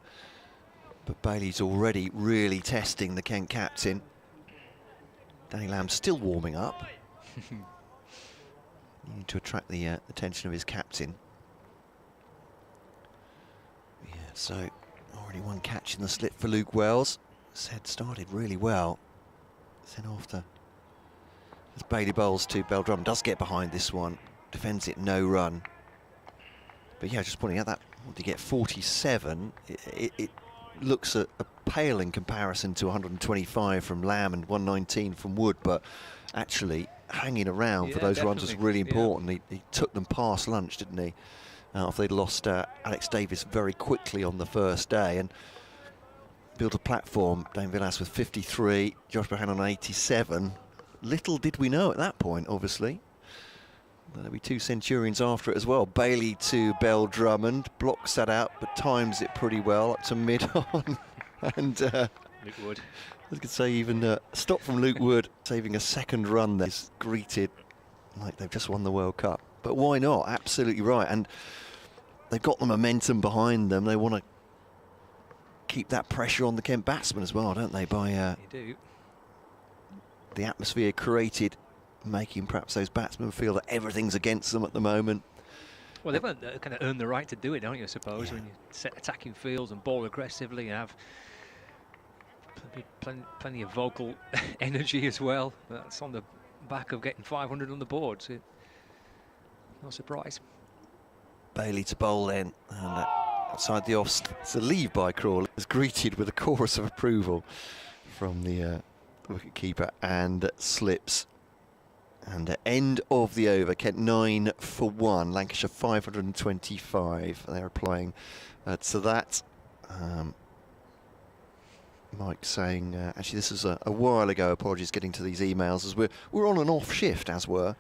but Bailey's already really testing the Kent captain. Danny Lamb still warming up. You need to attract the attention of his captain. So, already one catch in the slip for Luke Wells. Said started really well. Then after, as Bailey bowls to Bell Drummond, does get behind this one, defends it, no run. But yeah, just pointing out that, to get 47, it looks a pale in comparison to 125 from Lamb and 119 from Wood, but actually hanging around for those runs was really important. He took them past lunch, didn't he? After they'd lost Alex Davis very quickly on the first day, and built a platform. Dane Villas with 53, Josh Bohannon on 87. Little did we know at that point, obviously. There'll be two Centurions after it as well. Bailey to Bell Drummond, blocks that out, but times it pretty well up to mid-on. And Luke Wood. I could say even stop from Luke Wood, saving a second run there. Is greeted like they've just won the World Cup. But why not? Absolutely right. And they've got the momentum behind them. They want to keep that pressure on the Kent batsmen as well, don't they? By they do. The atmosphere created, making perhaps those batsmen feel that everything's against them at the moment. Well, they've kind of earned the right to do it, don't you, I suppose, when you set attacking fields and bowl aggressively and have plenty of vocal energy as well. That's on the back of getting 500 on the board, so no surprise. Bailey to bowl then, and outside the off, it's a leave by Crawley. Is greeted with a chorus of approval from the wicket-keeper, and slips. And end of the over, Kent 9 for 1, Lancashire 525. They're applying to that. Mike saying, actually this was a while ago, apologies getting to these emails, as we're on an off shift, as were.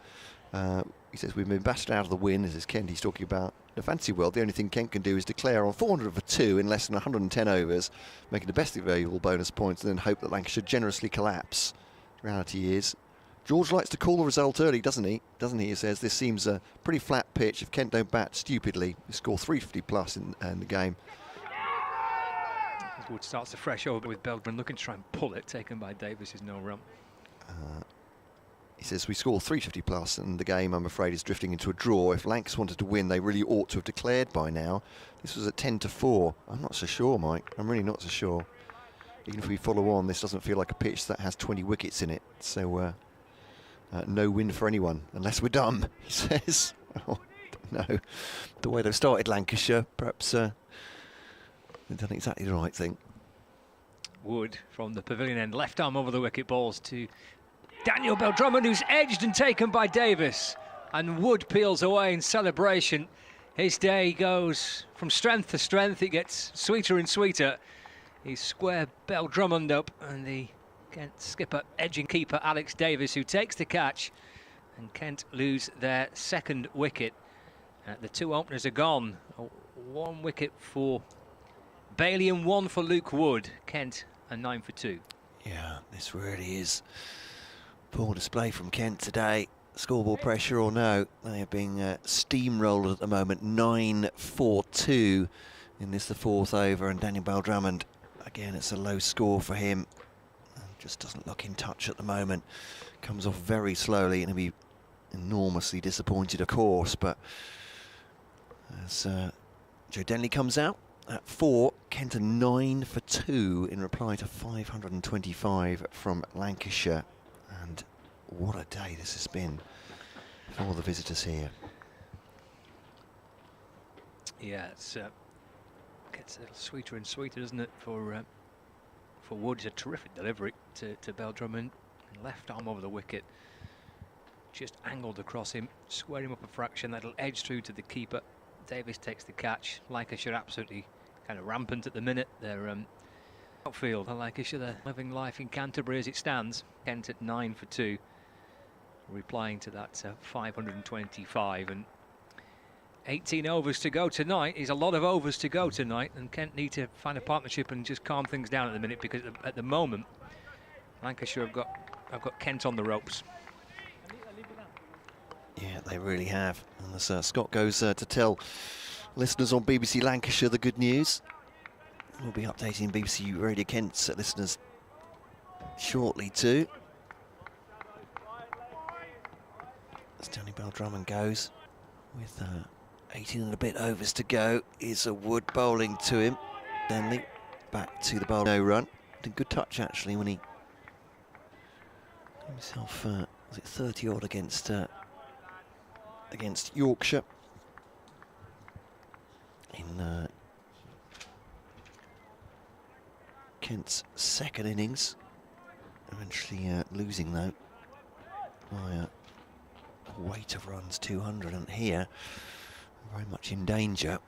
He says, we've been battered out of the win. This is Kent he's talking about. In a fantasy world, the only thing Kent can do is declare on 400 for 2 in less than 110 overs, making the best available bonus points, and then hope that Lancashire generously collapse. The reality is, George likes to call the result early, doesn't he? He says, this seems a pretty flat pitch. If Kent don't bat stupidly, they score 350 plus in the game. Wood starts a fresh over with Belgren looking to try and pull it, taken by Davis is no run. He says, we score 350 plus and the game, I'm afraid, is drifting into a draw. If Lancs wanted to win, they really ought to have declared by now. This was at 10 to 4. I'm not so sure, Mike. I'm really not so sure. Even if we follow on, this doesn't feel like a pitch that has 20 wickets in it. So, no win for anyone, unless we're dumb, he says. Oh, no. The way they've started Lancashire, perhaps they've done exactly the right thing. Wood from the pavilion end, left arm over the wicket, balls to Daniel Bell Drummond, who's edged and taken by Davis. And Wood peels away in celebration. His day goes from strength to strength. It gets sweeter and sweeter. He's square Bell Drummond up, and the Kent skipper edging keeper Alex Davis, who takes the catch. And Kent lose their second wicket. The two openers are gone. 1 wicket for Bailey and 1 for Luke Wood. Kent a 9 for 2. Yeah, this really is poor display from Kent today. scoreboard pressure or no, they are being steamrolled at the moment. 9-4-2 in this, the fourth over, and Daniel Bell-Drummond, again, it's a low score for him. Just doesn't look in touch at the moment. Comes off very slowly, and he'll be enormously disappointed, of course, but as Joe Denley comes out at 4, Kent 9-for-2 in reply to 525 from Lancashire. And what a day this has been for the visitors here. Yeah, it's gets a little sweeter and sweeter, doesn't it, for Wood. It's a terrific delivery to Bell-Drummond. Left arm over the wicket, just angled across him, square him up a fraction. That'll edge through to the keeper. Davis takes the catch. Lancashire absolutely kind of rampant at the minute. They're outfield. Lancashire, they're living life in Canterbury as it stands. Kent at 9-for-2, replying to that 525, and 18 overs to go tonight. Is a lot of overs to go tonight, and Kent need to find a partnership and just calm things down at the minute, because at the moment Lancashire have got Kent on the ropes. Yeah, they really have. And as Scott goes to tell listeners on BBC Lancashire the good news, we'll be updating BBC Radio Kent's listeners shortly too. As Danny Bell-Drummond goes with 18 and a bit overs to go, is a Wood bowling to him. Denley back to the bowl, no run. Did a good touch actually when he got himself, was it 30 odd against Yorkshire in Kent's second innings, eventually losing though by a weight of runs, 200, and here very much in danger.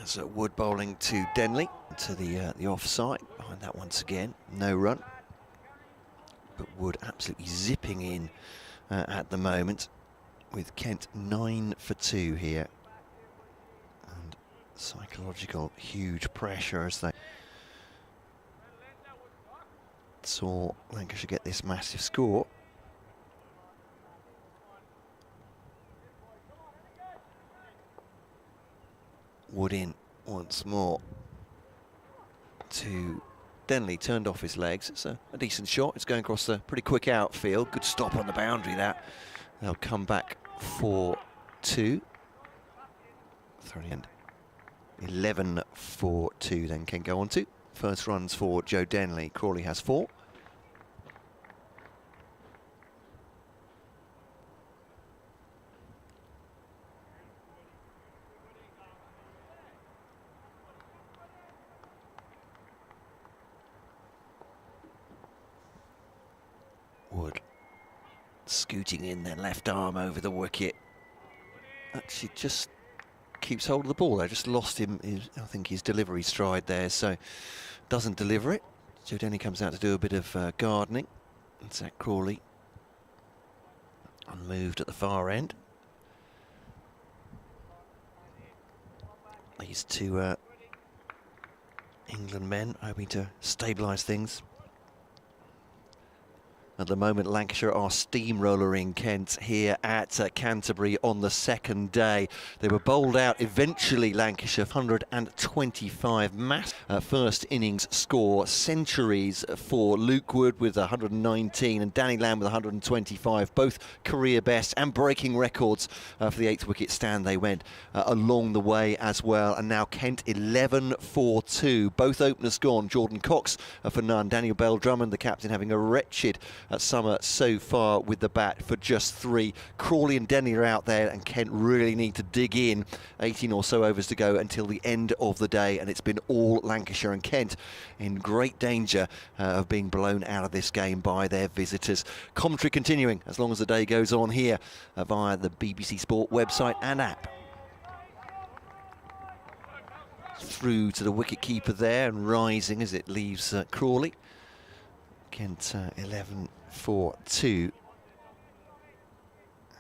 As Wood bowling to Denley, to the offside, behind that once again, no run. But Wood absolutely zipping in at the moment, with Kent 9-for-2 here. And psychological huge pressure as they saw Lancashire get this massive score. Wood in once more to Denley, turned off his legs. It's a decent shot. It's going across a pretty quick outfield. Good stop on the boundary, that. They'll come back for 2. 11-for-2 then can go on to. First runs for Joe Denley. Crawley has 4. Wood scooting in, their left arm over the wicket. Actually just keeps hold of the ball there, just lost him, I think, his delivery stride there, so doesn't deliver it. Joe Denley comes out to do a bit of gardening, and Zach Crawley unmoved at the far end. These two England men hoping to stabilise things. At the moment, Lancashire are steamrollering Kent here at Canterbury on the second day. They were bowled out eventually, Lancashire, 125 mass first innings score. Centuries for Luke Wood with 119 and Danny Lamb with 125, both career best and breaking records for the 8th wicket stand. They went along the way as well. And now Kent 11-for-2. Both openers gone. Jordan Cox for none. Daniel Bell-Drummond, the captain, having a wretched summer so far with the bat for just 3. Crawley and Denley are out there, and Kent really need to dig in. 18 or so overs to go until the end of the day, and it's been all Lancashire, and Kent in great danger of being blown out of this game by their visitors. Commentary continuing as long as the day goes on here via the BBC Sport website and app. Through to the wicket-keeper there, and rising as it leaves Crawley. Kent 11-for-2,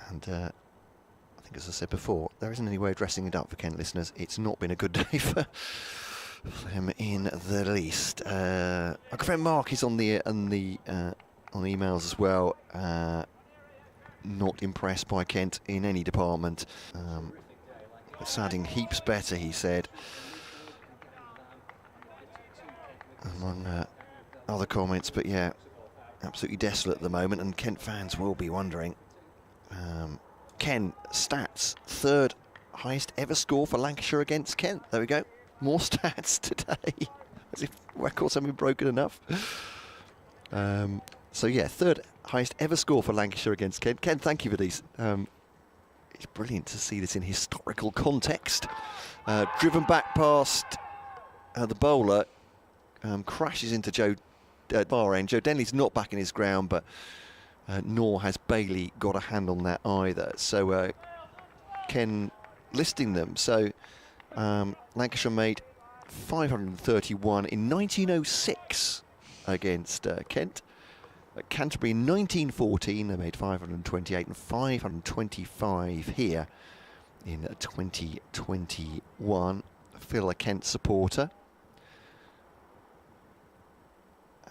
and I think, as I said before, there isn't any way of dressing it up for Kent listeners. It's not been a good day for him in the least. Our friend Mark is on the on emails as well. Not impressed by Kent in any department. It's sounding heaps better, he said, among other comments. But yeah, absolutely desolate at the moment, and Kent fans will be wondering. Ken, stats, third highest ever score for Lancashire against Kent. There we go. More stats today, as if records haven't been broken enough. So yeah, third highest ever score for Lancashire against Kent. Ken, thank you for these. It's brilliant to see this in historical context. Driven back past the bowler, crashes into Joe far end. Joe Denley's not back in his ground, but nor has Bailey got a hand on that either. So Ken listing them. So Lancashire made 531 in 1906 against Kent. At Canterbury in 1914 they made 528 and 525 here in 2021. Phil, a Kent supporter.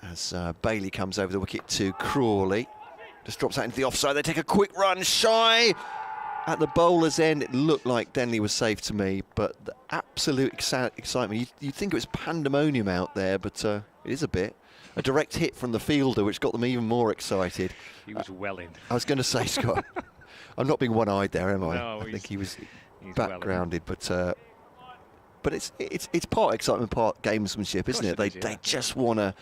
As Bailey comes over the wicket to Crawley. Just drops out into the offside. They take a quick run shy at the bowler's end. It looked like Denley was safe to me, but the absolute excitement. You'd think it was pandemonium out there, but it is a bit. A direct hit from the fielder, which got them even more excited. He was welling. I was going to say, Scott, I'm not being one-eyed there, am I? No, I think he's welling. backgrounded, but it's part excitement, part gamesmanship, isn't it? They just want to,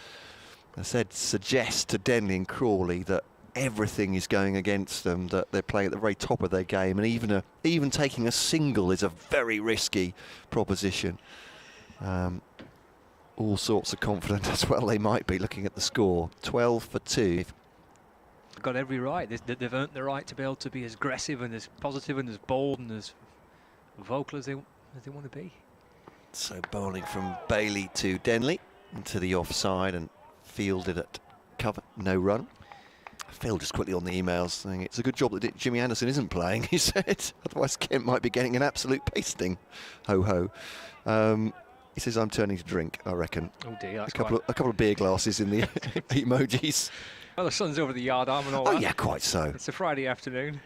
I said, suggest to Denley and Crawley that everything is going against them, that they're playing at the very top of their game, and even taking a single is a very risky proposition. All sorts of confident as well they might be, looking at the score. 12 for 2. Got every right. They've earned the right to be able to be as aggressive and as positive and as bold and as vocal as they want to be. So bowling from Bailey to Denley into the offside and fielded at cover. No run. Phil just quickly on the emails saying it's a good job that Jimmy Anderson isn't playing, he said. Otherwise Kent might be getting an absolute pasting. Ho ho. He says, I'm turning to drink, I reckon. Oh dear, that's a couple of beer glasses in the emojis. Well, the sun's over the yard arm and all that. Oh yeah, quite so. It's a Friday afternoon.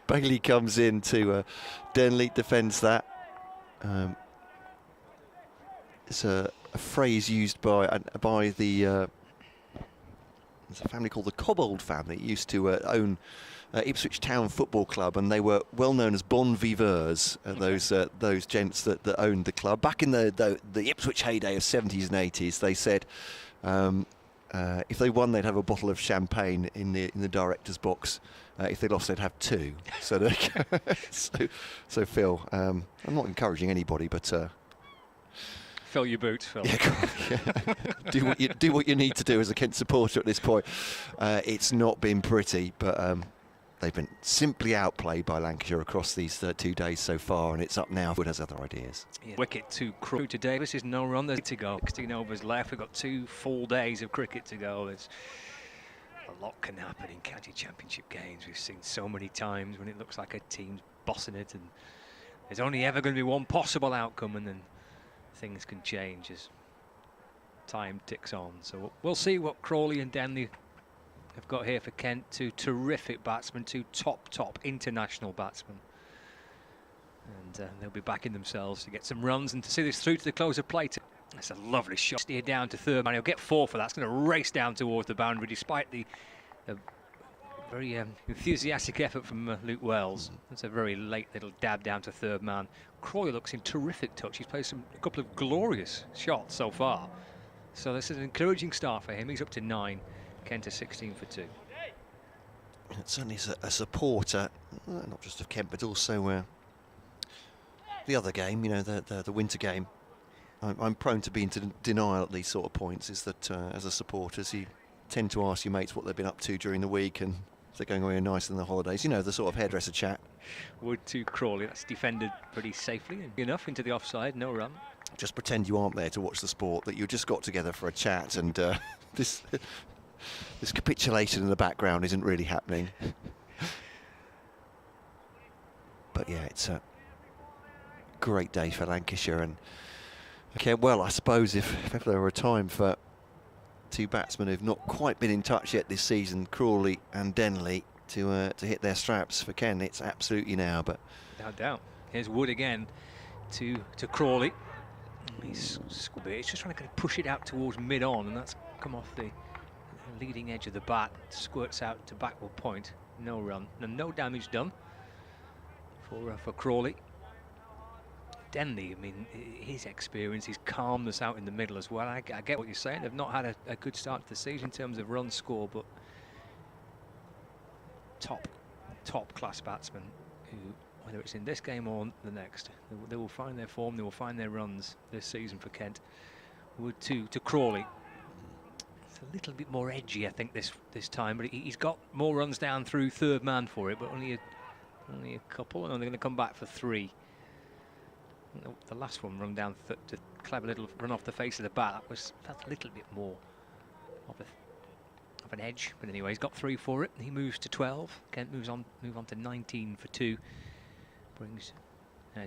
Bailey comes in to Denley, defends that. It's a phrase used by the there's a family called the Cobbold family. It used to own Ipswich Town Football Club, and they were well known as bon viveurs, those gents that owned the club. Back in the Ipswich heyday of 70s and 80s, they said if they won, they'd have a bottle of champagne in the director's box. If they lost, they'd have two. So, so Phil, I'm not encouraging anybody, but fill your boots, Phil. Yeah. do what you need to do as a Kent supporter at this point. It's not been pretty, but they've been simply outplayed by Lancashire across these 2 days so far, and it's up now. Wood has other ideas. Yeah. Wicket to Crew to Davis is no run. There's to go. 16 overs left. We've got 2 full days of cricket to go. There's a lot can happen in county championship games. We've seen so many times when it looks like a team's bossing it, and there's only ever going to be one possible outcome, and then things can change as time ticks on. So we'll see what Crawley and Denley have got here for Kent. 2 terrific batsmen, 2 top international batsmen, and they'll be backing themselves to get some runs and to see this through to the close of play. That's a lovely shot. Steer down to third man. He'll get 4 for that. It's going to race down towards the boundary, despite the very enthusiastic effort from Luke Wells. That's a very late little dab down to third man. Crawley looks in terrific touch. He's played a couple of glorious shots so far. So this is an encouraging start for him. He's up to 9. Kent is 16 for 2. Certainly a supporter, not just of Kent, but also the other game, you know, the winter game. I'm prone to be into denial at these sort of points, is that as a supporter, you tend to ask your mates what they've been up to during the week and if they're going away nice in the holidays. You know, the sort of hairdresser chat. Wood to Crawley. That's defended pretty safely enough into the offside. No run. Just pretend you aren't there to watch the sport, that you just got together for a chat, and this capitulation in the background isn't really happening. But yeah, it's a great day for Lancashire, and Okay, well, I suppose if ever there were a time for two batsmen who've not quite been in touch yet this season, Crawley and Denley, to hit their straps for Ken, it's absolutely now. But no doubt. Here's Wood again to Crawley. He's just trying to kind of push it out towards mid-on, and that's come off the leading edge of the bat. Squirts out to backward point. No run, and no damage done for Crawley. Denley, I mean, his experience, his calmness out in the middle as well. I get what you're saying. They've not had a good start to the season in terms of run score, but top class batsmen who, whether it's in this game or the next, they will find their form, they will find their runs this season for Kent. Wood to Crawley. It's a little bit more edgy, I think, this time, but he's got more runs down through third man for it, but only a couple, and they're going to come back for 3. The last one run down to clever little run off the face of the bat. That's a little bit more of an edge, but anyway, he's got 3 for it. He moves to 12. Kent move on to 19 for 2. Brings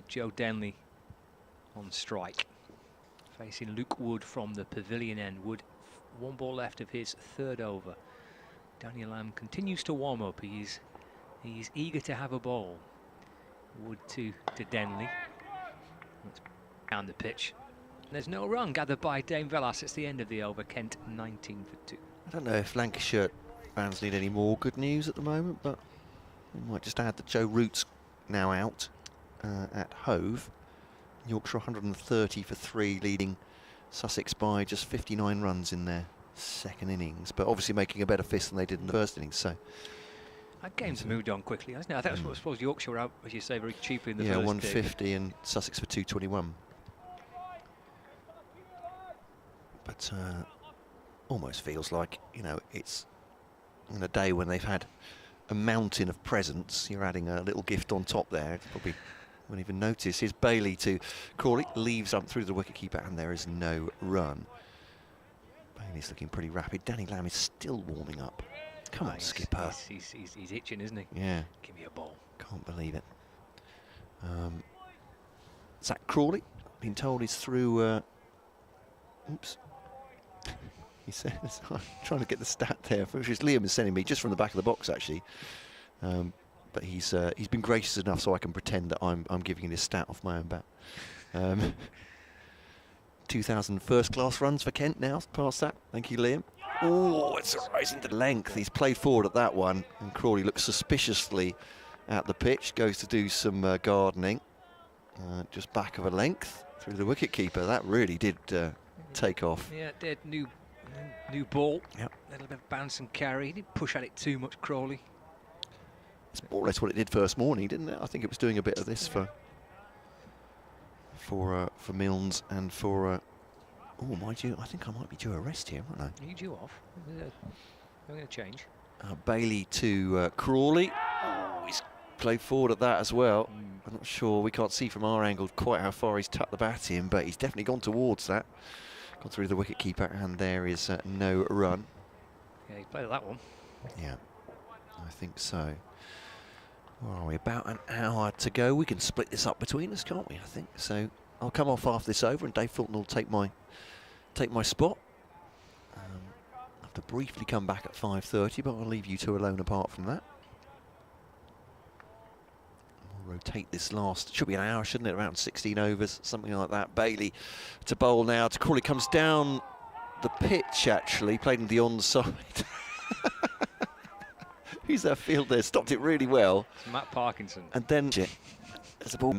Joe Denley on strike, facing Luke Wood from the pavilion end. Wood, 1 ball left of his 3rd over. Daniel Lamb continues to warm up. He's eager to have a ball. Wood to Denley. Let's down the pitch. There's no run gathered by Dame Velas. It's the end of the over. Kent 19 for 2. I don't know if Lancashire fans need any more good news at the moment, but we might just add that Joe Root's now out at Hove. Yorkshire 130 for 3, leading Sussex by just 59 runs in their 2nd innings, but obviously making a better fist than they did in the 1st innings. So that game's moved on quickly, hasn't it? I suppose Yorkshire were out, as you say, very cheaply in the first. Yeah, 150 and Sussex for 221. But almost feels like, you know, it's on a day when they've had a mountain of presents, you're adding a little gift on top there. It's probably won't even notice. Here's Bailey to Crawley, leaves up through the wicketkeeper, and there is no run. Bailey's looking pretty rapid. Danny Lamb is still warming up. Come on, skipper. He's itching, isn't he? Yeah. Give me a ball. Can't believe it. Zach Crawley, been told he's through. Oops. He says, I'm trying to get the stat there, which is Liam is sending me just from the back of the box, actually. But he's been gracious enough so I can pretend that I'm giving him this stat off my own bat. 2,000 first-class runs for Kent now, past that. Thank you, Liam. Oh, it's rising to length. He's played forward at that one, and Crawley looks suspiciously at the pitch, goes to do some gardening. Just back of a length through the wicketkeeper. That really did take off. Yeah, it did. New ball. Yep. A little bit of bounce and carry. He didn't push at it too much, Crawley. It's more or less what it did first morning, didn't it? I think it was doing a bit of this for Milnes and for. Oh, mind you, I think I might be due a rest here, aren't I? Are you due off? I'm going to change. Bailey to Crawley. Oh, he's played forward at that as well. I'm not sure, we can't see from our angle quite how far he's tucked the bat in, but he's definitely gone towards that. Gone through the wicketkeeper, and there is no run. Yeah, he played that one. Yeah, I think so. Where are we? About an hour to go. We can split this up between us, can't we? I think so. I'll come off after this over, and Dave Fulton will take my spot. I have to briefly come back at 5:30, but I'll leave you two alone apart from that. We'll rotate this last. Should be an hour, shouldn't it? Around 16 overs, something like that. Bailey to bowl now. To Crawley, comes down the pitch. Actually, played in the onside. Who's that field there? Stopped it really well. It's Matt Parkinson. And then there's a ball.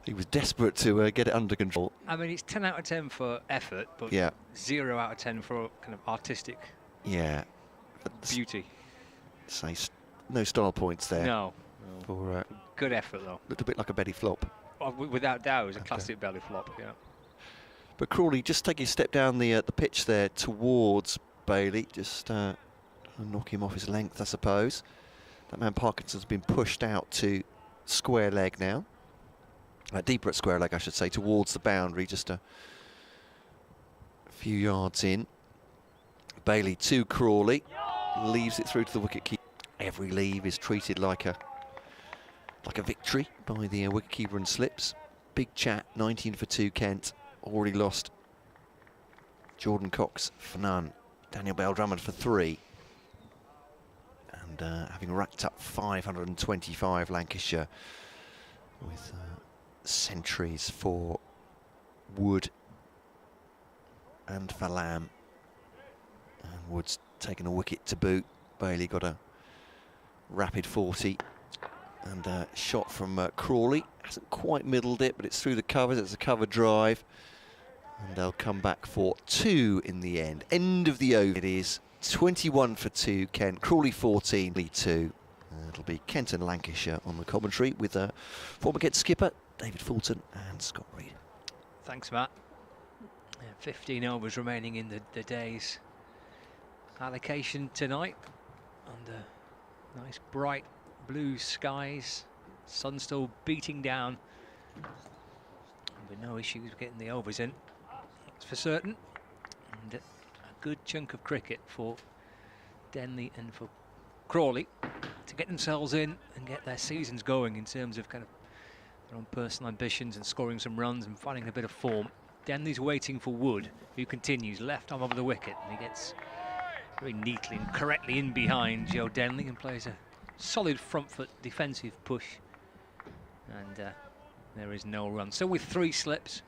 He was desperate to get it under control. I mean, it's 10 out of 10 for effort, but 0 out of 10 for kind of artistic beauty. Say no style points there. No. For good effort, though. Looked a bit like a belly flop. Oh, without doubt, it was a classic belly flop, yeah. But Crawley just taking a step down the pitch there towards Bailey, just knock him off his length, I suppose. That man Parkinson's been pushed out to square leg now. Deeper at square leg, I should say, towards the boundary, just a few yards in. Bailey to Crawley, leaves it through to the wicketkeeper. Every leave is treated like a victory by the wicketkeeper and slips. big chat, 19 for 2 Kent. Already lost Jordan Cox for none. Daniel Bell-Drummond for 3. And having racked up 525, Lancashire with centuries for Wood and for Lamb. And Wood's taken a wicket to boot. Bailey got a rapid 40. And a shot from Crawley. Hasn't quite middled it, but it's through the covers. It's a cover drive. And they'll come back for 2 in the end. End of the over. It is 21 for 2 Kent. Crawley 14, Lee 2. It'll be Kent and Lancashire on the commentary with former Kent skipper David Fulton and Scott Reed. Thanks, Matt. 15 overs remaining in the day's allocation tonight. Under nice bright blue skies. Sun still beating down. With no issues getting the overs in. That's for certain. And a good chunk of cricket for Denley and for Crawley to get themselves in and get their seasons going in terms of kind of their own personal ambitions and scoring some runs and finding a bit of form. Denley's waiting for Wood, who continues left arm over the wicket, and he gets very neatly and correctly in behind Joe Denley and plays a solid front foot defensive push, and there is no run. So with 3 slips,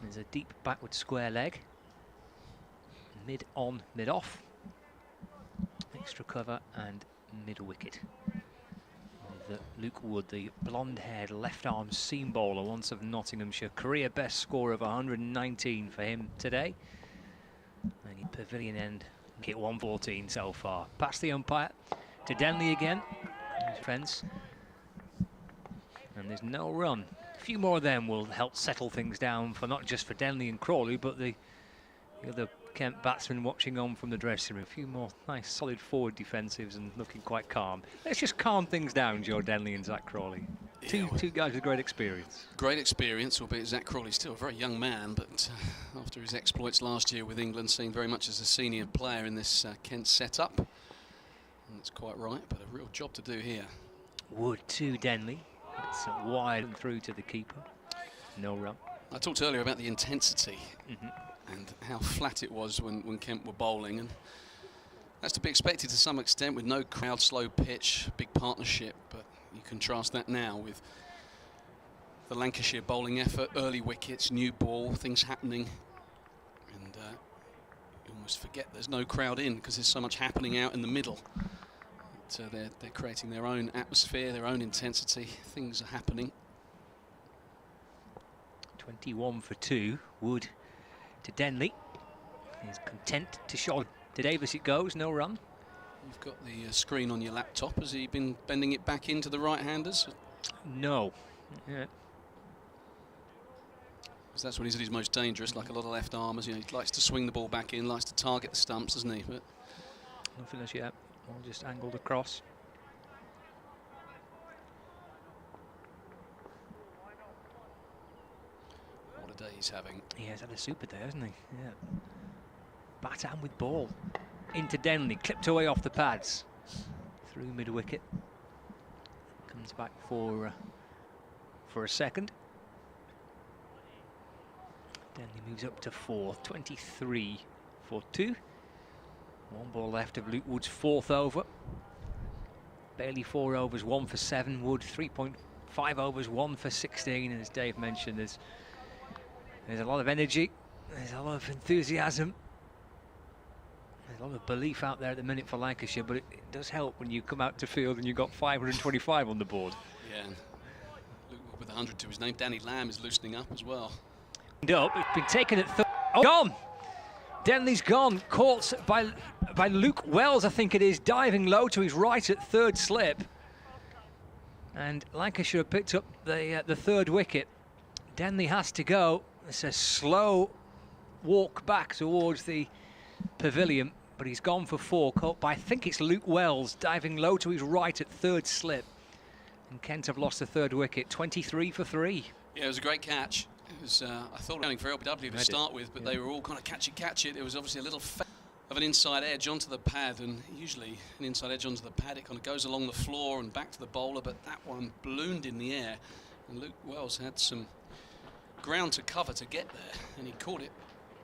there's a deep backward square leg, mid on, mid off, extra cover and mid wicket. Luke Wood, the blonde-haired left-arm seam bowler, once of Nottinghamshire, career best score of 119 for him today. And in pavilion end, hit 114 so far. Past the umpire to Denley again, fence, and there's no run. A few more of them will help settle things down for not just for Denley and Crawley, but the other Kent batsmen watching on from the dressing room. A few more nice solid forward defensives and looking quite calm. Let's just calm things down, Joe Denley and Zach Crawley. Two guys with great experience. Great experience, albeit Zach Crawley's still a very young man, but after his exploits last year with England, seen very much as a senior player in this Kent setup. And that's quite right, but a real job to do here. Wood to Denley. It's wide and through to the keeper. No run. I talked earlier about the intensity. And how flat it was when Kent were bowling, and that's to be expected to some extent with no crowd, slow pitch, big partnership, but you contrast that now with the Lancashire bowling effort, early wickets, new ball, things happening, and you almost forget there's no crowd in because there's so much happening out in the middle. So they're creating their own atmosphere, their own intensity, things are happening. 21 for 2, Wood to Denley. He's content to shot to Davis. It goes, no run. You've got the screen on your laptop. Has he been bending it back into the right-handers? No. Yeah. Because that's when he's at his most dangerous, like a lot of left-armers. You know, he likes to swing the ball back in, likes to target the stumps, doesn't he? But nothing as yet. All just angled across. what a day he's having. He has had a super day, hasn't he? Yeah. Bat and with ball. Into Denley, clipped away off the pads. Through mid-wicket. Comes back for a second. Denley moves up to 4, 23 for 2. One ball left of Luke Wood's 4th over. Bailey 4 overs, 1 for 7. Wood 3.5 overs, 1 for 16. And as Dave mentioned, there's a lot of energy, there's a lot of enthusiasm, there's a lot of belief out there at the minute for Lancashire, but it does help when you come out to field and you've got 525 on the board. Yeah, and Luke Wood with 100 to his name. Danny Lamb is loosening up as well. Up, it's been taken at gone. Denley's gone, caught by Luke Wells, I think it is, diving low to his right at 3rd slip. And Lancashire have picked up the 3rd wicket. Denley has to go. It's a slow walk back towards the pavilion, but he's gone for 4, caught by, I think it's Luke Wells, diving low to his right at 3rd slip. And Kent have lost the 3rd wicket, 23 for 3. Yeah, it was a great catch. It was, I thought, running for LBW to start with, but they were all kind of catch it. There was obviously a little of an inside edge onto the pad, and usually an inside edge onto the pad, it kind of goes along the floor and back to the bowler, but that one ballooned in the air. And Luke Wells had some ground to cover to get there, and he caught it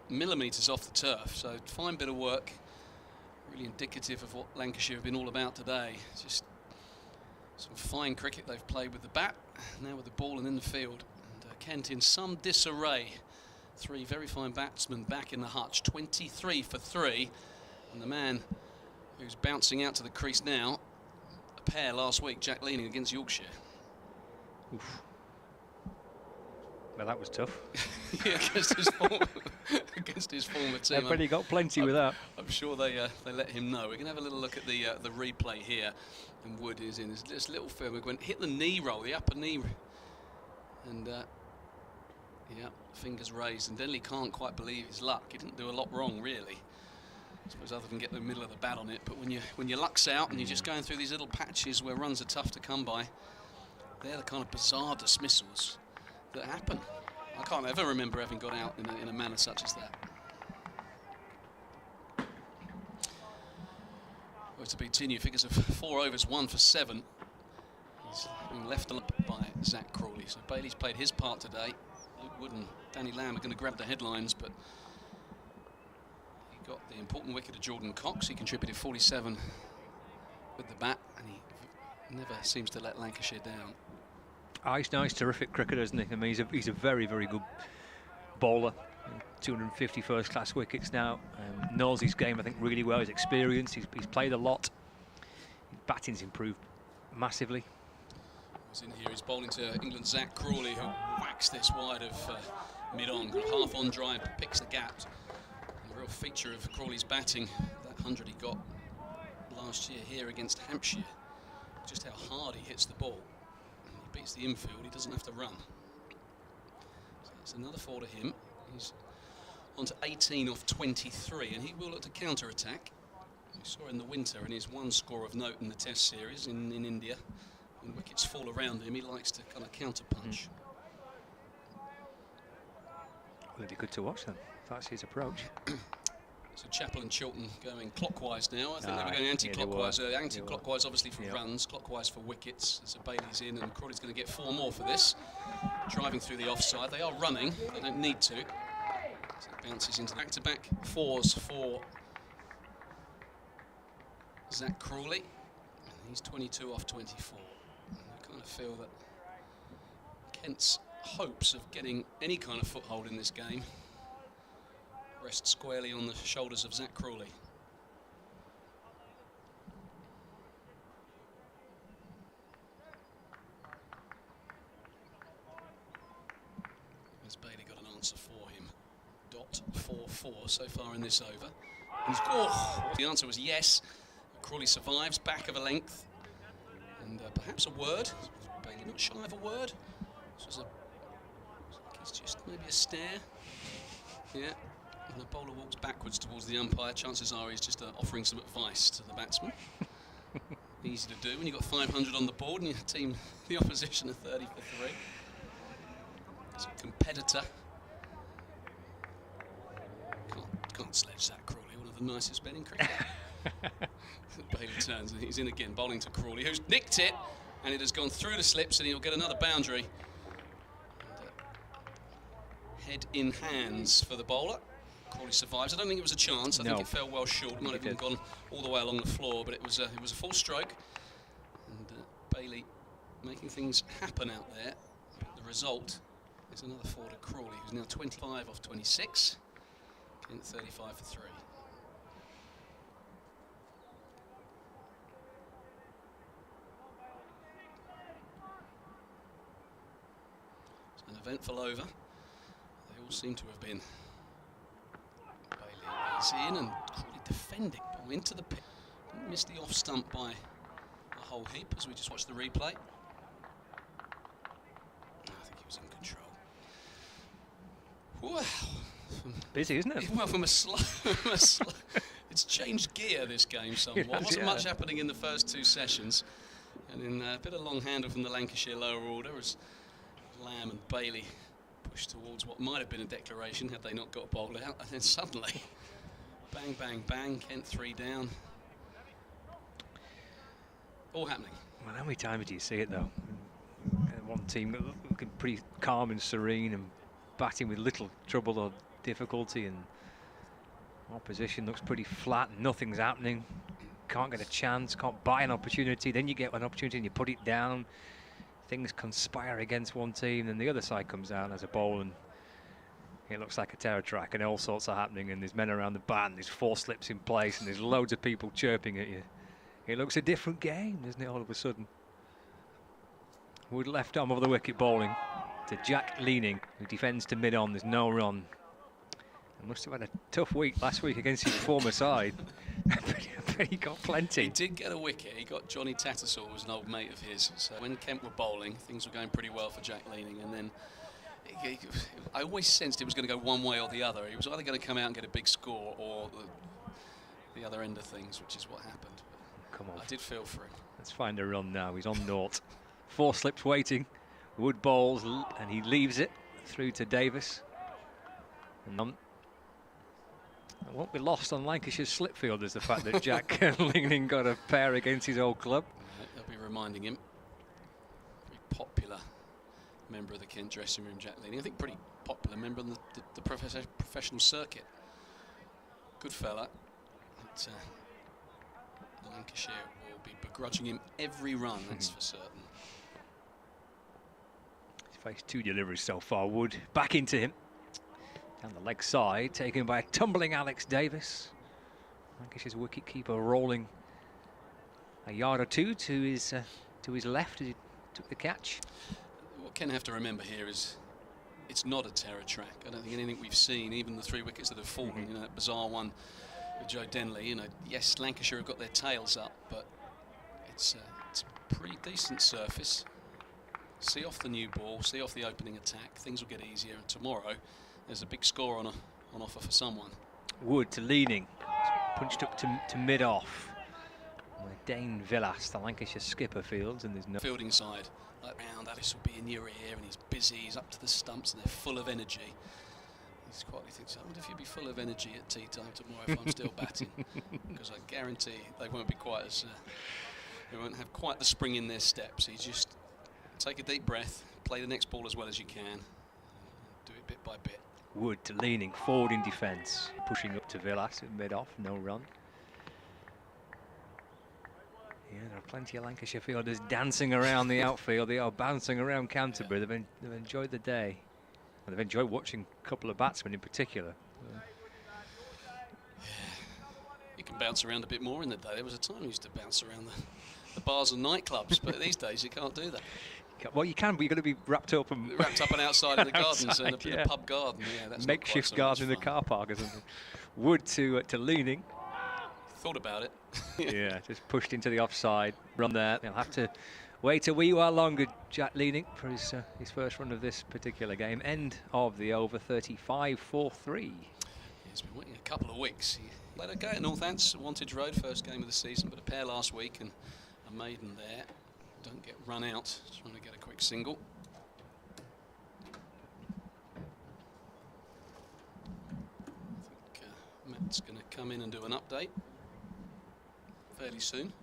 millimetres off the turf. So fine bit of work, really indicative of what Lancashire have been all about today. Just some fine cricket they've played with the bat, now with the ball and in the field. And Kent in some disarray. 3 very fine batsmen back in the hutch, 23 for 3. And the man who's bouncing out to the crease now, a pair last week, Jack Leaning against Yorkshire. Oof. Well, that was tough. Yeah, against his former team. Everybody got plenty with that. I'm sure they let him know. We're going to have a little look at the replay here. And Wood is in this little film. He went, hit the knee roll, the upper knee. And, yeah, fingers raised. And Denley can't quite believe his luck. He didn't do a lot wrong, really. I suppose other than get the middle of the bat on it. But when your luck's out and you're just going through these little patches where runs are tough to come by, they're the kind of bizarre dismissals that happen. I can't ever remember having got out in a manner such as that. Well, to continue, figures of 4 overs, 1 for 7. He's being left up by Zach Crawley. So Bailey's played his part today. Luke Wood and Danny Lamb are going to grab the headlines, but he got the important wicket of Jordan Cox. He contributed 47 with the bat, and he never seems to let Lancashire down. He's nice, terrific cricketer, isn't he? I mean, he's a very, very good bowler. 250 first-class wickets now. Knows his game, I think, really well. He's experienced. He's played a lot. His batting's improved massively. He's in here. He's bowling to England's Zach Crawley, who whacks this wide of mid-on. Half on drive, picks the gaps. And the real feature of Crawley's batting, that 100 he got last year here against Hampshire, just how hard he hits the ball. He beats the infield, he doesn't have to run. So it's another 4 to him. He's on to 18 off 23, and he will look to counter-attack. We saw in the winter in his one score of note in the Test series in India. When wickets fall around him, he likes to kind of counter-punch. Will it be good to watch then? That's his approach. So Chappell and Chilton going clockwise now. I think they were going anti-clockwise. Anti-clockwise, obviously, for runs, clockwise for wickets. So Bailey's in, and Crawley's going to get 4 more for this. Driving through the offside. They are running. They don't need to. So it bounces into back-to-back 4s for Zach Crawley. And he's 22 off 24. And I kind of feel that Kent's hopes of getting any kind of foothold in this game rest squarely on the shoulders of Zach Crawley. Has Bailey got an answer for him? .44 so far in this over. And the answer was yes. Crawley survives, back of a length. And perhaps a word. Bailey not shy of a word. This was it's just maybe a stare. Yeah. When a bowler walks backwards towards the umpire, chances are he's just offering some advice to the batsman. Easy to do when you've got 500 on the board and your team, the opposition, are 30 for 3. As a competitor. Can't sledge Zach Crawley, one of the nicest men in cricket. Bailey turns and he's in again, bowling to Crawley, who's nicked it, and it has gone through the slips, and he'll get another boundary. And, head in hands for the bowler. Crawley survives. I don't think it was a chance. I think it fell well short. It might have even gone all the way along the floor, but it was a full stroke. And Bailey making things happen out there. But the result is another 4 to Crawley, who's now 25 off 26. Kent 35 for 3. It's an eventful over. They all seem to have been. Bailey is in and Crawley defending. Ball into the pit. Didn't miss the off stump by a whole heap as we just watched the replay. I think he was in control. Wow. Busy, isn't it? Well, from a slow, it's changed gear, this game, somewhat. Wasn't much happening in the first 2 sessions. And in a bit of long handle from the Lancashire lower order as Lamb and Bailey pushed towards what might have been a declaration had they not got bowled out. And then suddenly, bang, bang, bang, Kent 3 down. All happening. Well, how many times do you see it, though? One team looking pretty calm and serene and batting with little trouble or difficulty, and opposition looks pretty flat. Nothing's happening. Can't get a chance, can't buy an opportunity. Then you get an opportunity and you put it down. Things conspire against one team, then the other side comes out as a bowl, and it looks like a terror track, and all sorts are happening, and there's men around the bat, and there's 4 slips in place, and there's loads of people chirping at you. It looks a different game, doesn't it, all of a sudden? Wood left arm over the wicket bowling to Jack Leaning, who defends to mid-on. There's no run. He must have had a tough week last week against his former side. But he got plenty. He did get a wicket. He got Johnny Tattersall, who was an old mate of his. So when Kent were bowling, things were going pretty well for Jack Leaning. And then I always sensed it was going to go one way or the other. He was either going to come out and get a big score or the other end of things, which is what happened. But Come on. I did feel for him. Let's find a run now. He's on naught. 4 slips waiting. Wood bowls, and he leaves it through to Davis. And it won't be lost on Lancashire's slip fielders, the fact that Jack Leaning got a pair against his old club. They'll be reminding him. Very popular member of the Kent dressing room, Jack Leaning. I think pretty popular member on the professional circuit. Good fella. But, Lancashire will be begrudging him every run, that's for certain. He's faced 2 deliveries so far. Wood back into him. Down the leg side, taken by a tumbling Alex Davis. Lancashire's wicketkeeper rolling a yard or 2 to his left as he took the catch. What Ken have to remember here is it's not a terror track. I don't think anything we've seen, even the 3 wickets that have fallen, you know, that bizarre one with Joe Denley, you know, yes, Lancashire have got their tails up, but it's a pretty decent surface. See off the new ball, see off the opening attack, things will get easier, and tomorrow there's a big score on offer for someone. Wood to Leaning, punched up to mid-off. Dane Villas, the Lancashire skipper, fields, and there's no fielding side. Like round, Alice will be in your ear, and he's busy, he's up to the stumps, and they're full of energy. He's quietly thinks, I wonder if you'll be full of energy at tea time tomorrow if I'm still batting. Because I guarantee they won't be quite as, they won't have quite the spring in their steps. He's just take a deep breath, play the next ball as well as you can, do it bit by bit. Wood to Leaning, forward in defence, pushing up to Villas at mid-off, no run. Yeah, there are plenty of Lancashire fielders dancing around the outfield. They are bouncing around Canterbury. Yeah. They've enjoyed the day. And they've enjoyed watching a couple of batsmen in particular. Yeah. You can bounce around a bit more in the day. There was a time you used to bounce around the bars and nightclubs, but these days you can't do that. Well, you can, but you've got to be wrapped up and outside in the gardens, outside, in a pub garden. Yeah, that's makeshift not quite so garden in the much car park or something. Wood to Leaning. Thought about it. Yeah, just pushed into the offside. Run there. He'll have to wait a wee while longer, Jack Leaning, for his first run of this particular game. End of the over, 35-4-3. He's been waiting a couple of weeks. He let it go at Northants, Wantage Road, first game of the season, but a pair last week and a maiden there. Don't get run out, trying to get a quick single. I think Matt's going to come in and do an update fairly soon.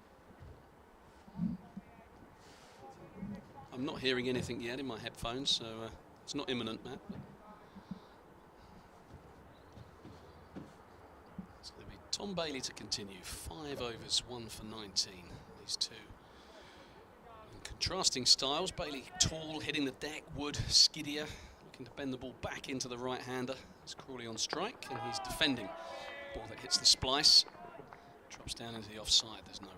I'm not hearing anything yet in my headphones, so it's not imminent, Matt. So there'll be Tom Bailey to continue. 5 overs, 1 for 19. These two in contrasting styles. Bailey tall, hitting the deck. Wood skiddier, looking to bend the ball back into the right-hander. It's Crawley on strike, and he's defending. Ball that hits the splice. Drops down into the offside, there's no run.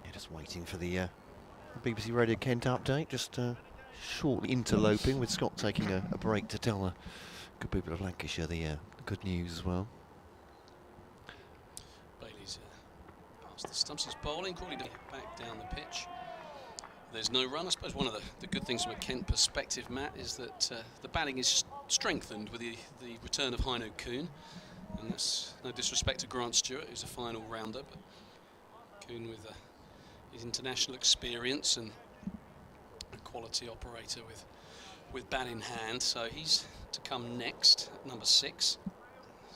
Yeah, just waiting for the BBC Radio Kent update, just shortly interloping with Scott taking a break to tell the good people of Lancashire the good news as well. Bailey's past the stumps, he's bowling. Crawley back down the pitch. There's no run. I suppose one of the good things from a Kent perspective, Matt, is that the batting is strengthened with the return of Hainu Kuhn. And that's no disrespect to Grant Stewart, who's a final rounder, but Kuhn with his international experience and a quality operator with bat in hand. So he's to come next at number 6.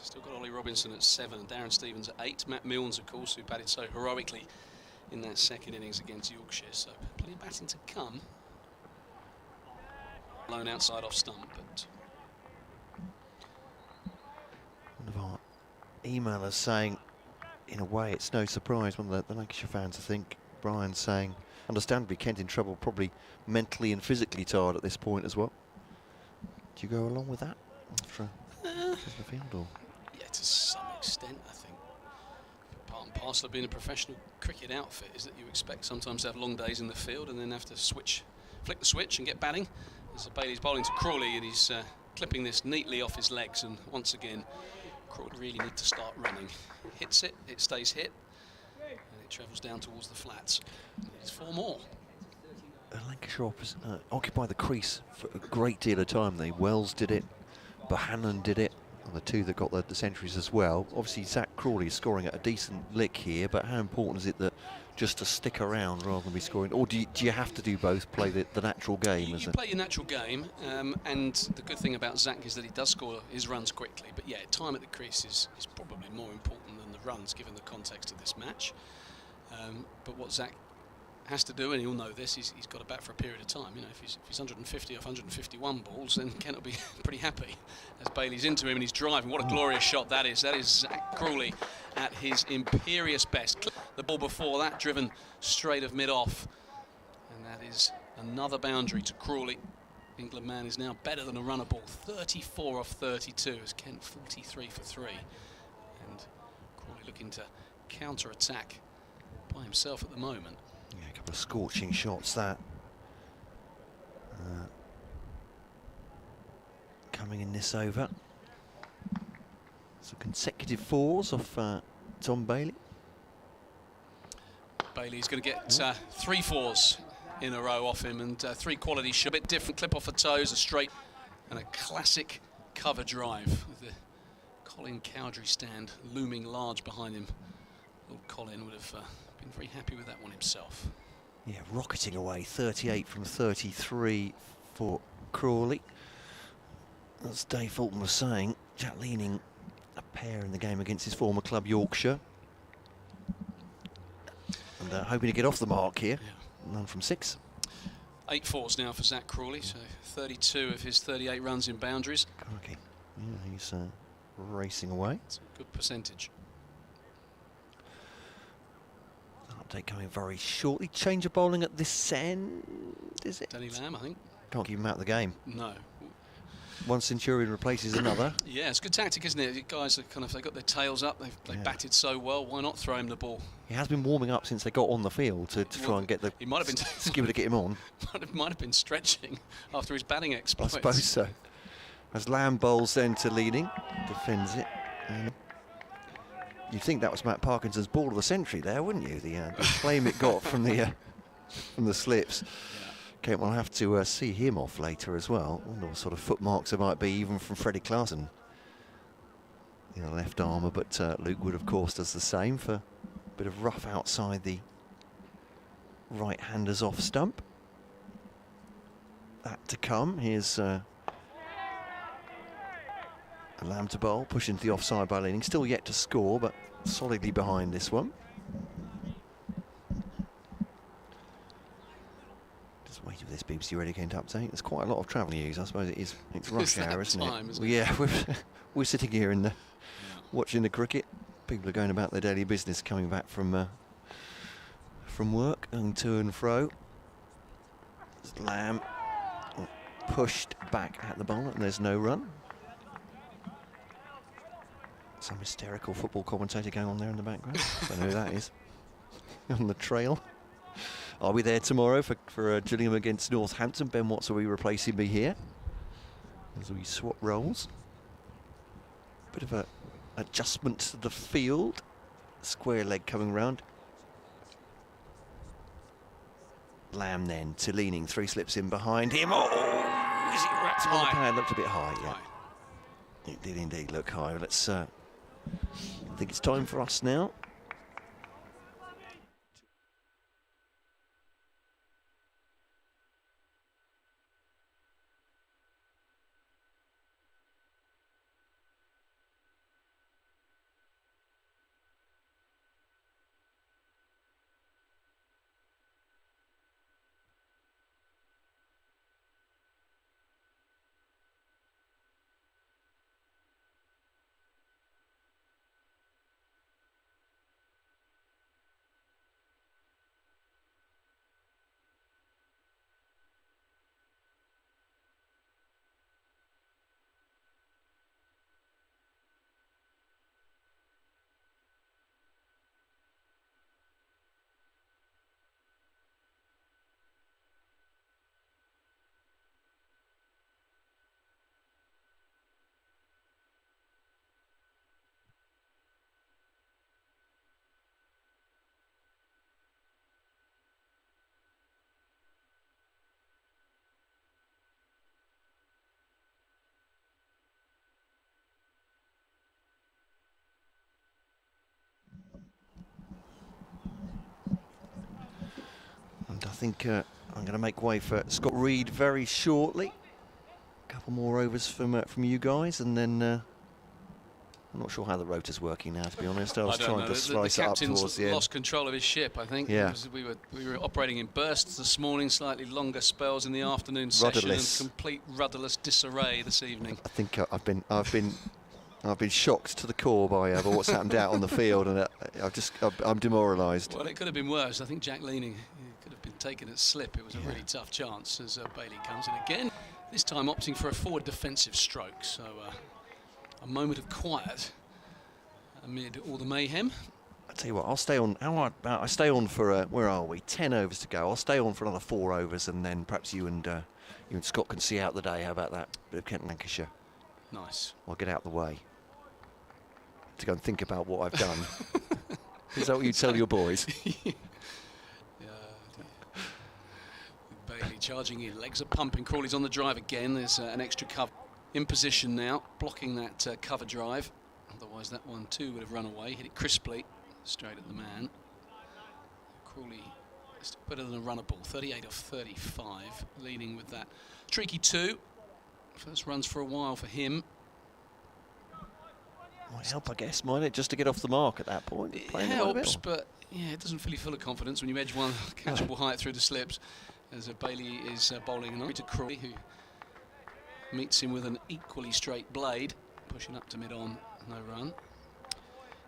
Still got Ollie Robinson at 7 and Darren Stevens at 8. Matt Milnes, of course, who batted so heroically in that second innings against Yorkshire. So plenty of batting to come. Blown outside off stump, but One of our emailers saying, in a way, it's no surprise. One of the Lancashire fans, I think, Brian, saying, understandably, Kent in trouble, probably mentally and physically tired at this point as well. Do you go along with that after the field, or? yeah, to some extent, I think. Part and parcel of being a professional cricket outfit is that you expect sometimes to have long days in the field and then have to flick the switch and get batting. So Bailey's bowling to Crawley, and he's clipping this neatly off his legs, and once again Crawley really need to start running. He hits it, it stays hit, and it travels down towards the flats. It's 4 more. Lancashire occupied the crease for a great deal of time. Wells did it, Bohannon did it, and the 2 that got the centuries as well. Obviously Zach Crawley is scoring at a decent lick here, but how important is it that just to stick around rather than be scoring, or do you have to do both, play the natural game? You play your natural game, and the good thing about Zach is that he does score his runs quickly, but yeah, time at the crease is probably more important than the runs given the context of this match. But what Zach has to do, and he'll know this, he's got to bat for a period of time. You know, if he's 150 off 151 balls, then Kent will be pretty happy. As Bailey's into him and he's driving, what a glorious shot that is. That is Zach Crawley at his imperious best. The ball before that driven straight of mid-off, and that is another boundary to Crawley. England man is now better than a runner ball, 34 off 32 as Kent 43 for 3, and Crawley looking to counter-attack by himself at the moment. Yeah, a couple of scorching shots that coming in this over. So consecutive 4s off Tom Bailey. Bailey's going to get 3 4s in a row off him, and 3 quality shots. A bit different, clip off the toes, a straight and a classic cover drive with the Colin Cowdrey stand looming large behind him. Lord Colin would have been very happy with that one himself. Yeah, rocketing away, 38 from 33 for Crawley. As Dave Fulton was saying, Jack Leaning a pair in the game against his former club Yorkshire. And hoping to get off the mark here. Yeah. None from 6. 8 4s now for Zach Crawley, so 32 of his 38 runs in boundaries. Okay, yeah, he's racing away. It's a good percentage. Update coming very shortly. Change of bowling at this end, is it? Danny Lamb, I think. Can't keep him out of the game. No. One Centurion replaces another. Yeah, it's good tactic, isn't it? The guys are they got their tails up. They've batted so well. Why not throw him the ball? He has been warming up since they got on the field to try and get the. He might have been skipper to get him on. might have been stretching after his batting exploits. I suppose so. As Lamb bowls then to Leading, defends it. You'd think that was Matt Parkinson's ball of the century there, wouldn't you? The claim it got from the slips. Kent will have to see him off later as well. I wonder what sort of footmarks there might be, even from Freddie Clarkson. Left armour, but Luke Wood, of course, does the same for a bit of rough outside the right-handers off stump. That to come. Here's Lamb to bowl, pushing to the offside by Leaning. Still yet to score, but solidly behind this one. Just waiting for this BBC Radio Kent update. There's quite a lot of travel news. I suppose it's rush hour, isn't it? Yeah, we're sitting here and watching the cricket. People are going about their daily business, coming back from work and to and fro. Lamb pushed back at the bowler, and there's no run. Some hysterical football commentator going on there in the background. Don't know who that is. On the trail. Are we there tomorrow for Gillingham against Northampton? Ben Watts will be replacing me here as we swap roles. Bit of a adjustment to the field. Square leg coming round. Lamb then to Leaning. 3 slips in behind him. Oh! Is it wrapped on the pad? Looked a bit high, yeah. It did indeed look high. Let's. I think it's time for us now think I'm going to make way for Scott Reed very shortly. A couple more overs from you guys, and then I'm not sure how the rotor's working now, to be honest. I was trying to slice it up towards the end. Lost control of his ship, I think. Yeah. We were operating in bursts this morning, slightly longer spells in the afternoon session, and complete rudderless disarray this evening. I think I've been shocked to the core by what's happened out on the field, and I'm demoralised. Well, it could have been worse. I think Jack Leaning could have been taken at slip. It was a really tough chance as Bailey comes in again. This time opting for a forward defensive stroke. So a moment of quiet amid all the mayhem. I tell you what, I'll stay on. I stay on for where are we? 10 overs to go. I'll stay on for another 4 overs, and then perhaps you and Scott can see out the day. How about that? Bit of Kent Lancashire. Nice. I'll get out the way to go and think about what I've done. Is that what you tell your boys? Bailey charging in, legs are pumping. Crawley's on the drive again. There's an extra cover in position now, blocking that cover drive. Otherwise, that one too would have run away. Hit it crisply, straight at the man. Crawley is better than a runner ball. 38 off 35, leading with that tricky 2. First runs for a while for him. Might help, I guess, might it, just to get off the mark at that point? It helps, but yeah, it doesn't feel full of confidence when you edge one catchable height through the slips. As Bailey is bowling an to Crawley, who meets him with an equally straight blade, pushing up to mid-on, no run.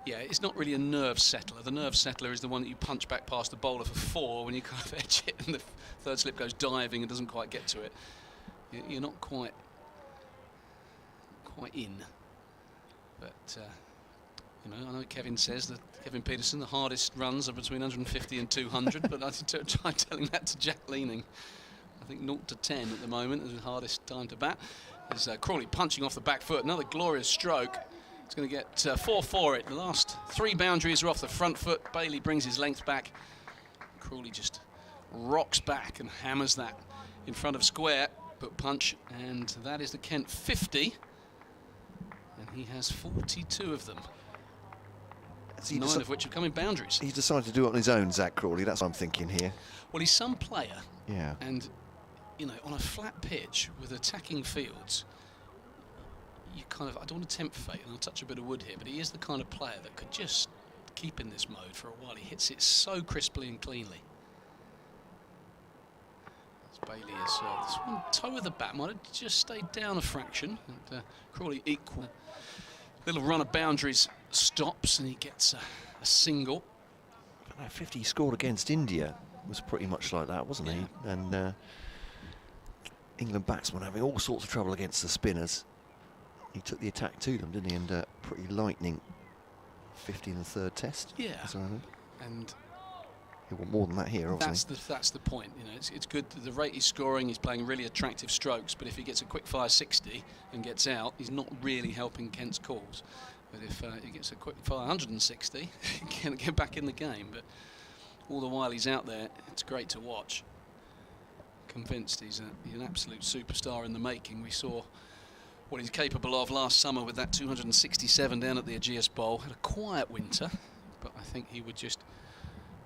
Yeah, it's not really a nerve settler. The nerve settler is the one that you punch back past the bowler for 4 when you kind of edge it and the third slip goes diving and doesn't quite get to it. You're not quite in. But I know Kevin says that Kevin Peterson, the hardest runs are between 150 and 200, but I tried telling that to Jack Leaning. I think 0 to 10 at the moment is the hardest time to bat. There's Crawley punching off the back foot, another glorious stroke. It's going to get 4 for it. The last 3 boundaries are off the front foot. Bailey brings his length back. Crawley just rocks back and hammers that in front of square, but punch, and that is the Kent 50. And he has 42 of them. 9 of which have come in boundaries. He's decided to do it on his own, Zach Crawley. That's what I'm thinking here. Well, he's some player. Yeah. And, on a flat pitch with attacking fields, you kind of, I don't want to tempt fate, and I'll touch a bit of wood here, but he is the kind of player that could just keep in this mode for a while. He hits it so crisply and cleanly. Bailey is this one toe of the bat might have just stayed down a fraction, and Crawley equal. Little run of boundaries stops, and he gets a single. That 50 he scored against India was pretty much like that, wasn't he? And England batsmen having all sorts of trouble against the spinners. He took the attack to them, didn't he? And pretty lightning 50 in the 3rd test. Yeah. And you want more than that here, obviously. That's the point. It's good that the rate he's scoring, he's playing really attractive strokes, but if he gets a quick fire 60 and gets out, he's not really helping Kent's cause. But if he gets a quick fire 160, he can get back in the game. But all the while he's out there, it's great to watch. Convinced he's an absolute superstar in the making. We saw what he's capable of last summer with that 267 down at the Ageas Bowl. Had a quiet winter, but I think he would just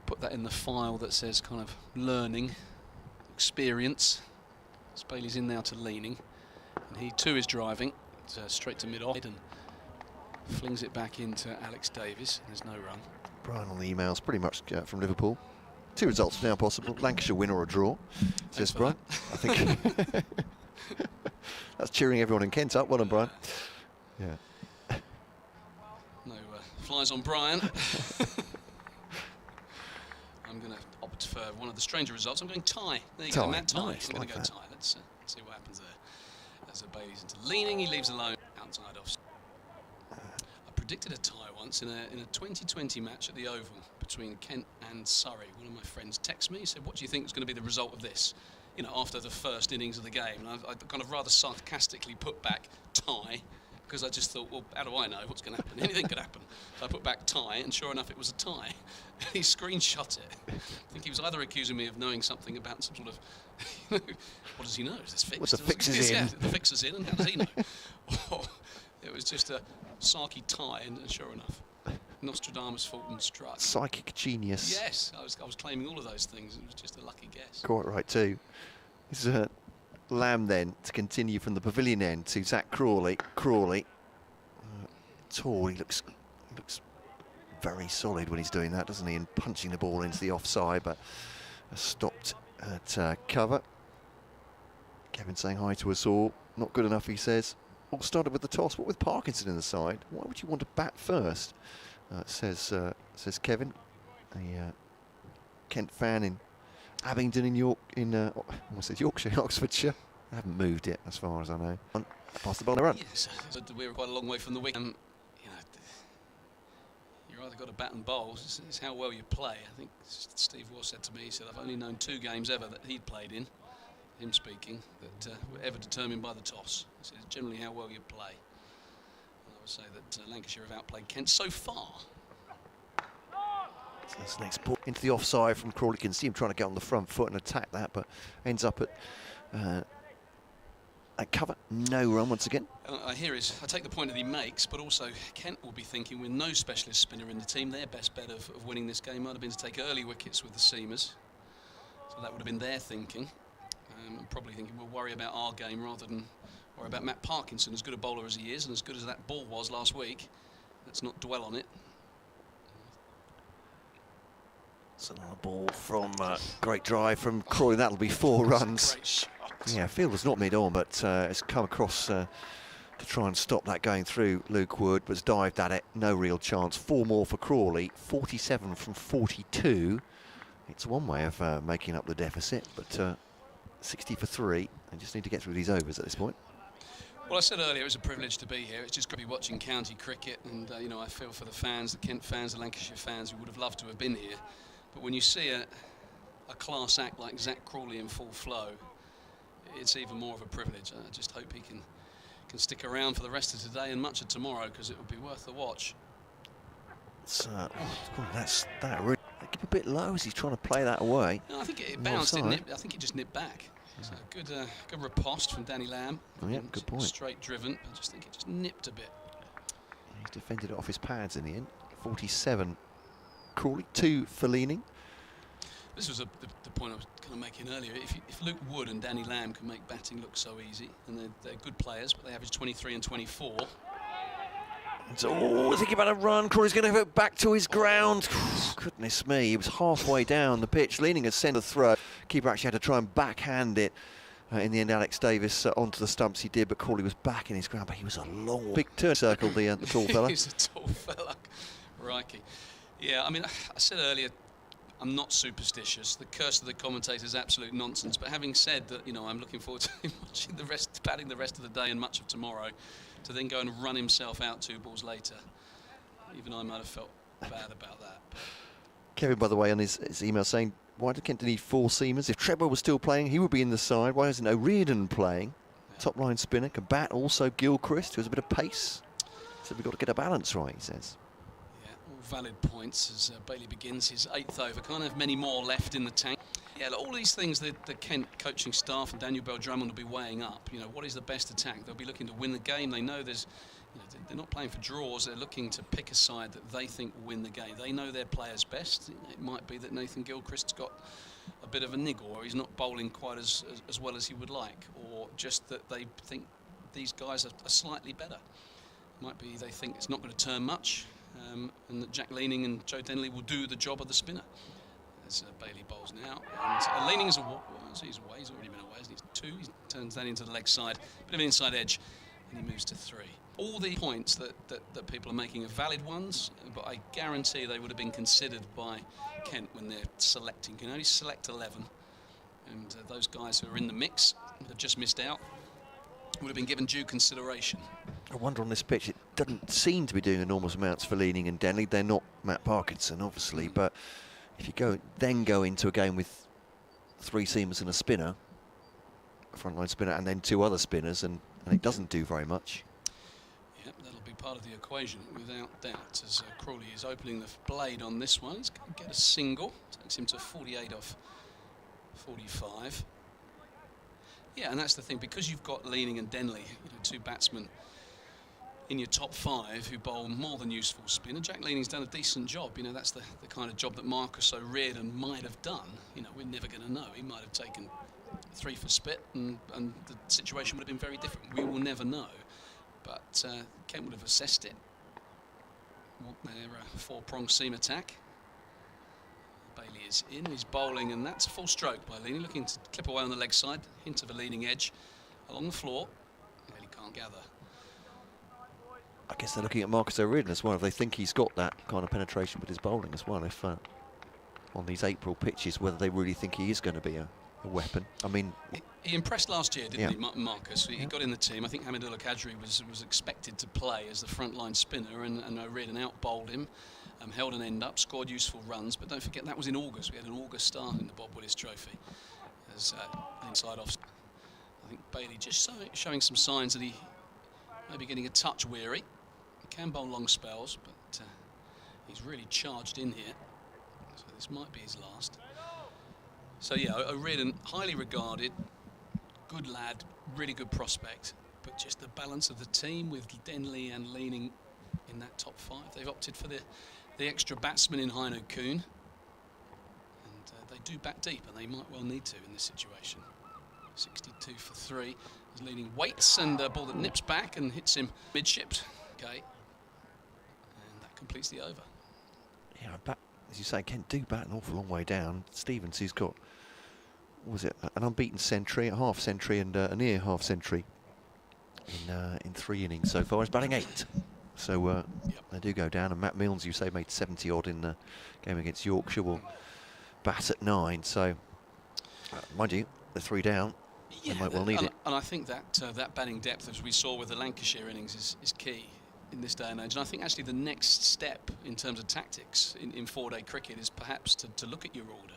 put that in the file that says kind of learning, experience. As Bailey's in now to Leaning, and he too is driving straight to mid-off and flings it back into Alex Davies. There's no run. Brian on the emails, pretty much from Liverpool. 2 results now possible: Lancashire win or a draw. Says Brian. I think that's cheering everyone in Kent up. Well done, Brian. Yeah. No flies on Brian. I'm going to opt for one of the stranger results. I'm going tie. There you go, Matt. Tie. Nice, I'm going to go tie. Let's see what happens there. As Bailey's into Leaning, he leaves alone outside off. I predicted a tie once in a 2020 match at the Oval between Kent and Surrey. One of my friends texted me. He said, "What do you think is going to be the result of this?" After the first innings of the game. And I kind of rather sarcastically put back tie, because I just thought, well, how do I know what's going to happen? Anything could happen. So I put back tie, and sure enough, it was a tie. He screenshot it. I think he was either accusing me of knowing something about some sort of, what does he know? Is this fixed? What's the fix is in? Yeah, the fix is in, and how does he know? Or it was just a sarky tie, and sure enough, Nostradamus Fulton struck. Psychic genius. Yes, I was claiming all of those things. It was just a lucky guess. Quite right too. This is Lamb then to continue from the pavilion end to Zach Crawley. Crawley, tall. He looks very solid when he's doing that, doesn't he? And punching the ball into the offside, but stopped at cover. Kevin saying hi to us all. Not good enough, he says. All started with the toss. What with Parkinson in the side? Why would you want to bat first? Says Kevin, a Kent fan in Abingdon in Yorkshire, Oxfordshire. I haven't moved it as far as I know. Past the ball, run. Yes, we were quite a long way from the wicket. You've either got to bat and bowl. It's how well you play. I think Steve Waugh said to me, he said, I've only known 2 games ever that he'd played in, him speaking, that were ever determined by the toss. He said, it's generally how well you play. And I would say that Lancashire have outplayed Kent so far. So that's the next ball into the offside from Crawley. You can see him trying to get on the front foot and attack that, but ends up at cover. No run once again. I take the point that he makes, but also Kent will be thinking with no specialist spinner in the team, their best bet of winning this game might have been to take early wickets with the seamers. So that would have been their thinking. And probably thinking we'll worry about our game rather than worry about Matt Parkinson, as good a bowler as he is and as good as that ball was last week. Let's not dwell on it. It's another ball from great drive from Crawley. That'll be 4 runs. Great shot. Yeah, fielder's not mid-on, but it's come across to try and stop that going through. Luke Wood was dived at it, no real chance. 4 more for Crawley, 47 from 42. It's one way of making up the deficit, but 60 for 3. They just need to get through these overs at this point. Well, I said earlier it was a privilege to be here. It's just good to be watching county cricket, and I feel for the fans, the Kent fans, the Lancashire fans who would have loved to have been here. But when you see a class act like Zach Crawley in full flow, it's even more of a privilege. I just hope he can stick around for the rest of today and much of tomorrow, because it will be worth the watch. That's really a bit low as he's trying to play that away. No, I think it bounced. I think it just nipped back. So good riposte from Danny Lamb. Oh, yeah, good point. Straight driven. I just think it just nipped a bit. He's defended it off his pads in the end. 47 Crawley, 2 for Leaning. This was the point I was kind of making earlier. If Luke Wood and Danny Lamb can make batting look so easy, and they're good players, but they average 23 and 24. Thinking about a run. Crawley's going to go back to his ground. Goodness me, he was halfway down the pitch. Leaning had sent a throw. Keeper actually had to try and backhand it. In the end, Alex Davis onto the stumps he did, but Crawley was back in his ground. But he was a long, big turn circle, the tall fella. He's a tall fella. Crikey. Yeah, I mean, I said earlier, I'm not superstitious. The curse of the commentator is absolute nonsense. But having said that, I'm looking forward to him watching batting the rest of the day and much of tomorrow, to then go and run himself out 2 balls later. Even I might have felt bad about that. Kevin, by the way, on his email saying, why did Kent need 4 seamers? If Treadwell was still playing, he would be in the side. Why isn't O'Riordan playing? Yeah. Top line spinner, can bat also Gilchrist, who has a bit of pace. So we've got to get a balance right, he says. All valid points as Bailey begins his 8th over. Can't have many more left in the tank. Yeah, all these things the Kent coaching staff and Daniel Bell-Drummond will be weighing up. What is the best attack? They'll be looking to win the game. They know they're not playing for draws. They're looking to pick a side that they think will win the game. They know their players best. It might be that Nathan Gilchrist's got a bit of a niggle, or he's not bowling quite as well as he would like, or just that they think these guys are slightly better. Might be they think it's not going to turn much. And that Jack Leaning and Joe Denley will do the job of the spinner. There's Bailey bowls now. And Leaning is away. He's already been away, isn't he? 2. He turns that into the leg side. Bit of an inside edge, and he moves to 3. All the points that people are making are valid ones, but I guarantee they would have been considered by Kent when they're selecting. You can only select 11. And those guys who are in the mix have just missed out. Would have been given due consideration. I wonder on this pitch, it doesn't seem to be doing enormous amounts for Leaning and Denley. They're not Matt Parkinson, obviously, but if you go into a game with 3 seamers and a spinner, a frontline spinner, and then 2 other spinners, and it doesn't do very much. Yep, that'll be part of the equation, without doubt, as Crawley is opening the blade on this one. He's going to get a single. Takes him to 48 off 45. Yeah, and that's the thing, because you've got Leaning and Denley, 2 batsmen in your top 5 who bowl more than useful spin, and Jack Leaning's done a decent job. You know, that's the kind of job that Marcus O'Riordan might have done. You know, we're never going to know. He might have taken 3 for Spit, and the situation would have been very different. We will never know. But Kent would have assessed it. Their 4-prong seam attack. Bailey is in, he's bowling, and that's a full stroke by Leaning, looking to clip away on the leg side. Hint of a leaning edge along the floor. Bailey can't gather. I guess they're looking at Marcus O'Riordan as well, if they think he's got that kind of penetration with his bowling as well, if on these April pitches, whether they really think he is going to be a weapon. I mean, he impressed last year, didn't he, Marcus? He got in the team. I think Hamidullah Kadri was expected to play as the frontline spinner, and O'Riordan out-bowled him, held an end up, scored useful runs. But don't forget, that was in August. We had an August start in the Bob Willis Trophy. As inside off, I think Bailey just showing some signs that he may be getting a touch weary. He can bowl long spells, but he's really charged in here. So this might be his last. So yeah, O'Riordan, highly regarded, good lad, really good prospect, but just the balance of the team with Denley and Leaning in that top 5. They've opted for the extra batsman in Heino Kuhn, and they do bat deep, and they might well need to in this situation. 62 for 3, as Leaning waits, and a ball that nips back and hits him midships. Okay, and that completes the over. Yeah, as you say, Kent do bat an awful long way down. Stevens, who's got, what was it, an unbeaten century, a half century, and a near half century in 3 innings so far. He's batting 8. So they do go down, and Matt Milnes, you say, made 70 odd in the game against Yorkshire, will bat at 9. So, mind you, they're 3 down. Yeah, they might well need it. And I think that that batting depth, as we saw with the Lancashire innings, is key in this day and age. And I think actually the next step in terms of tactics in 4-day cricket is perhaps to look at your order.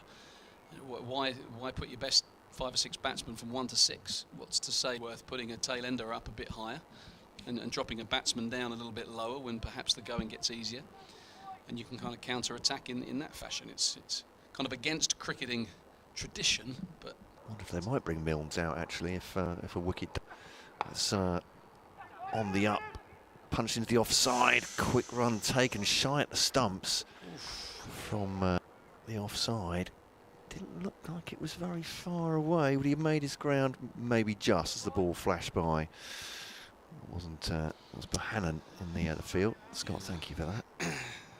You know, why put your best 5 or 6 batsmen from 1 to 6? What's to say worth putting a tail ender up a bit higher and dropping a batsman down a little bit lower when perhaps the going gets easier, and you can kind of counter-attack in that fashion. It's kind of against cricketing tradition, but I wonder if they might bring Milnes out actually if a wicket is on the up, punched into the offside, quick run taken shy at the stumps from the offside. Didn't look like it was very far away. Would he have made his ground? Maybe just as the ball flashed by. It wasn't. It was Bohannon in the field. Scott, thank you for that.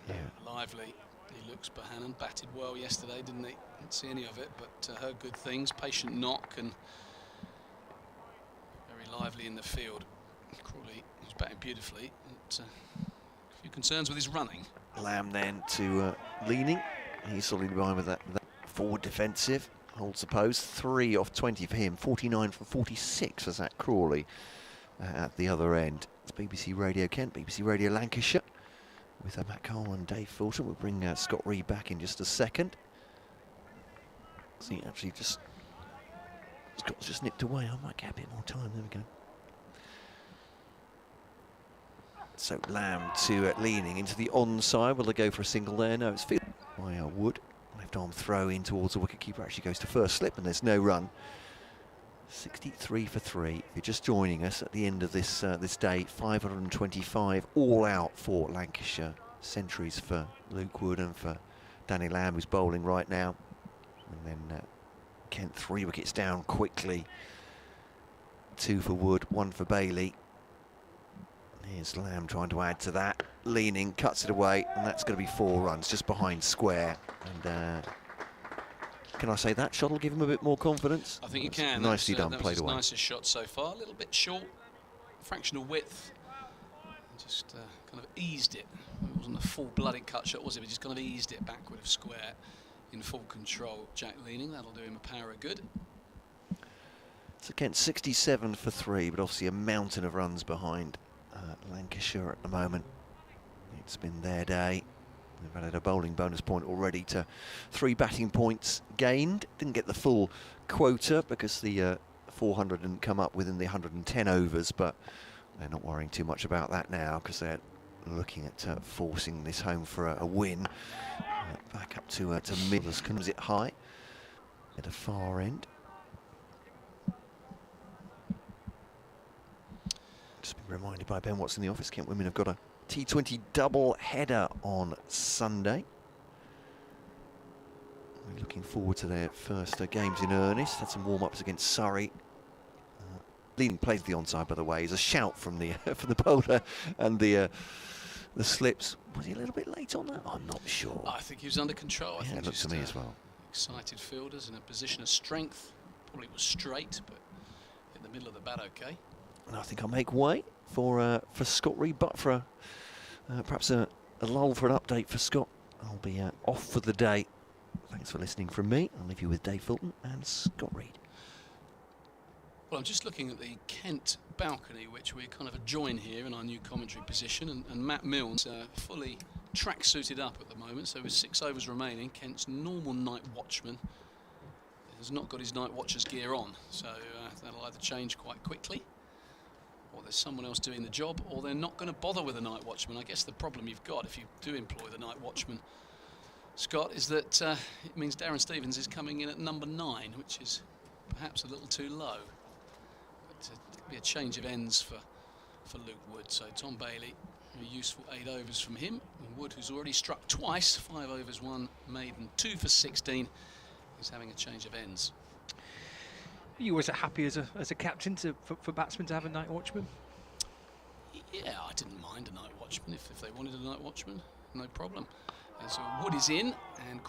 Yeah. Lively. He looks Bohannon. Batted well yesterday, didn't he? Didn't see any of it, but heard good things. Patient knock and very lively in the field. Crawley was batting beautifully. But, a few concerns with his running. Lamb then to Leaning. He's solidly behind with that forward defensive. Holds the post. 3 off 20 for him. 49 from 46 for Zach Crawley at the other end. It's BBC Radio Kent, BBC Radio Lancashire. With Matt Cole and Dave Fulton. We'll bring Scott Reed back in just a second. See, actually Scott's just nipped away. I might get a bit more time. There we go. So Lamb to Leaning into the onside. Will they go for a single there? No, it's fielded by Wood. Left arm throw in towards the wicketkeeper. Actually goes to first slip, and there's no run. 63 for 3. If you're just joining us at the end of this this day, 525 all out for Lancashire. Centuries for Luke Wood and for Danny Lamb, who's bowling right now. And then Kent 3 wickets down quickly. 2 for Wood, 1 for Bailey. Here's Lamb trying to add to that. Leaning, cuts it away, and that's going to be 4 runs just behind square. And can I say that shot will give him a bit more confidence? I think you can. Nicely done, that played was his away. Nicest shot so far. A little bit short, fractional width. Just kind of eased it. It wasn't a full-blooded cut shot, was it? But just kind of eased it backward of square in full control. Jack Leaning, that'll do him a power of good. So Kent 67 for 3, but obviously a mountain of runs behind Lancashire at the moment. It's been their day. They've added a bowling bonus point already to 3 batting points gained. Didn't get the full quota because the 400 didn't come up within the 110 overs, but they're not worrying too much about that now because they're looking at forcing this home for a win. Back up to Millers, comes it high at the far end. Just been reminded by Ben Watson in the office, Kent women have got a T20 double header on Sunday. We're looking forward to their first games in earnest. Had some warm-ups against Surrey. Leading plays the onside, by the way, is a shout from the from the bowler, and the slips. Was he a little bit late on that? I'm not sure. I think he was under control. I Yeah, think it looked to me as well. Excited fielders in a position of strength. Probably was straight, but in the middle of the bat, okay. And I think I'll make way for Scott Reed, but for perhaps a lull for an update for Scott. I'll be off for the day. Thanks for listening from me. I'll leave you with Dave Fulton and Scott Reed. Well, I'm just looking at the Kent balcony, which we're kind of adjoin here in our new commentary position, and Matt Milnes fully track-suited up at the moment, so with 6 overs remaining, Kent's normal night watchman has not got his night watcher's gear on, so that'll either change quite quickly, or there's someone else doing the job, or they're not going to bother with the night watchman. I guess the problem you've got if you do employ the night watchman, Scott, is that it means Darren Stevens is coming in at number 9, which is perhaps a little too low. But it'll be a change of ends for Luke Wood. So Tom Bailey, a useful 8 overs from him. And Wood, who's already struck twice, 5 overs, 1 maiden, 2 for 16, is having a change of ends. Are you always happy as a captain for batsmen to have a night watchman? Yeah, I didn't mind a night watchman if they wanted a night watchman, no problem. And so Wood is in and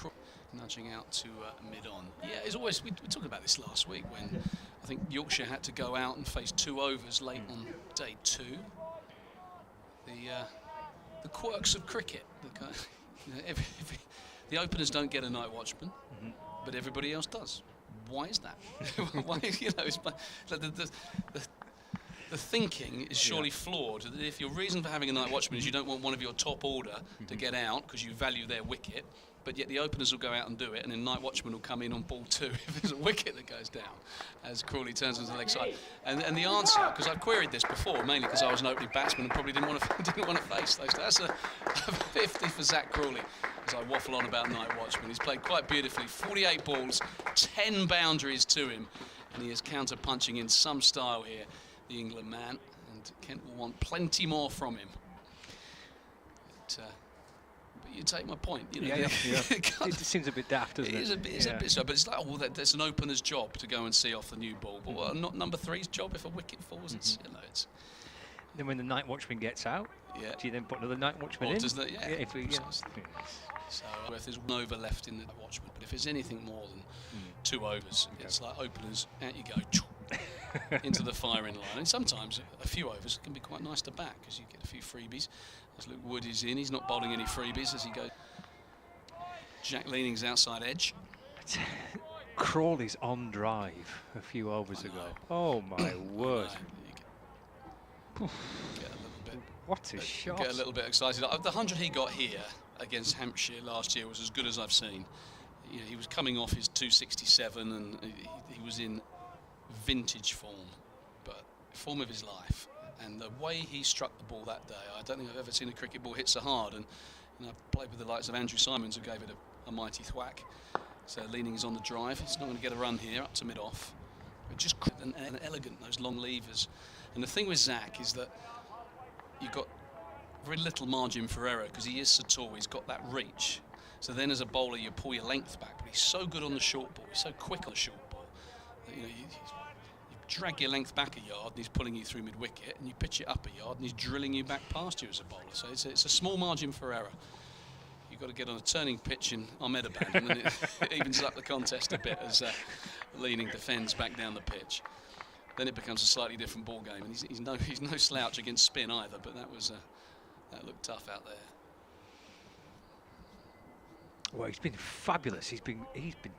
nudging out to mid-on. Yeah, as always, we talked about this last week when I think Yorkshire had to go out and face 2 overs late on day 2. The quirks of cricket. The openers don't get a night watchman, but everybody else does. Why is that? Why, the thinking is surely flawed. That if your reason for having a night watchman is you don't want one of your top order to get out because you value their wicket, but yet the openers will go out and do it, and then night watchman will come in on ball 2 if there's a wicket that goes down, as Crawley turns onto the leg side. And the answer, because I've queried this before, mainly because I was an opening batsman and probably didn't want to face those. That's a 50 for Zach Crawley, as I waffle on about night watchman. He's played quite beautifully, 48 balls, 10 boundaries to him, and he is counter-punching in some style here, the England man, and Kent will want plenty more from him. But you take my point. You know, It seems a bit daft, doesn't it? It's a bit so, but it's like, oh, well, that's an opener's job to go and see off the new ball. But well, not number 3's job if a wicket falls. It's, you know, it's. Then when the night watchman gets out, do you then put another night watchman in? Does that, So if there's 1 over left in the watchman, but if it's anything more than 2 overs, it's like openers, out you go. Into the firing line, and sometimes a few overs can be quite nice to back because you get a few freebies. As Luke Wood is in, he's not bowling any freebies as he goes. Jack Leaning's outside edge. Crawley's on drive a few overs ago. Oh my word! Get a little bit. What a shot! Get a little bit excited. The 100 he got here against Hampshire last year was as good as I've seen. You know, he was coming off his 267 and he was in vintage form, but form of his life, and the way he struck the ball that day, I don't think I've ever seen a cricket ball hit so hard. And I've played with the likes of Andrew Simons, who gave it a mighty thwack. So Leaning is on the drive. He's not going to get a run here, up to mid-off, but just and elegant, those long levers. And the thing with Zach is that you've got very little margin for error because he is so tall, he's got that reach. So then as a bowler you pull your length back, but he's so good on the short ball, he's so quick on the short ball that, you know, you drag your length back a yard and he's pulling you through mid-wicket, and you pitch it up a yard and he's drilling you back past you as a bowler. So it's a small margin for error. You've got to get on a turning pitch in Ahmedabad, and then it evens up the contest a bit as Leaning defends back down the pitch. Then it becomes a slightly different ball game, and he's no slouch against spin either. But that looked tough out there. Well, he's been fabulous. He's been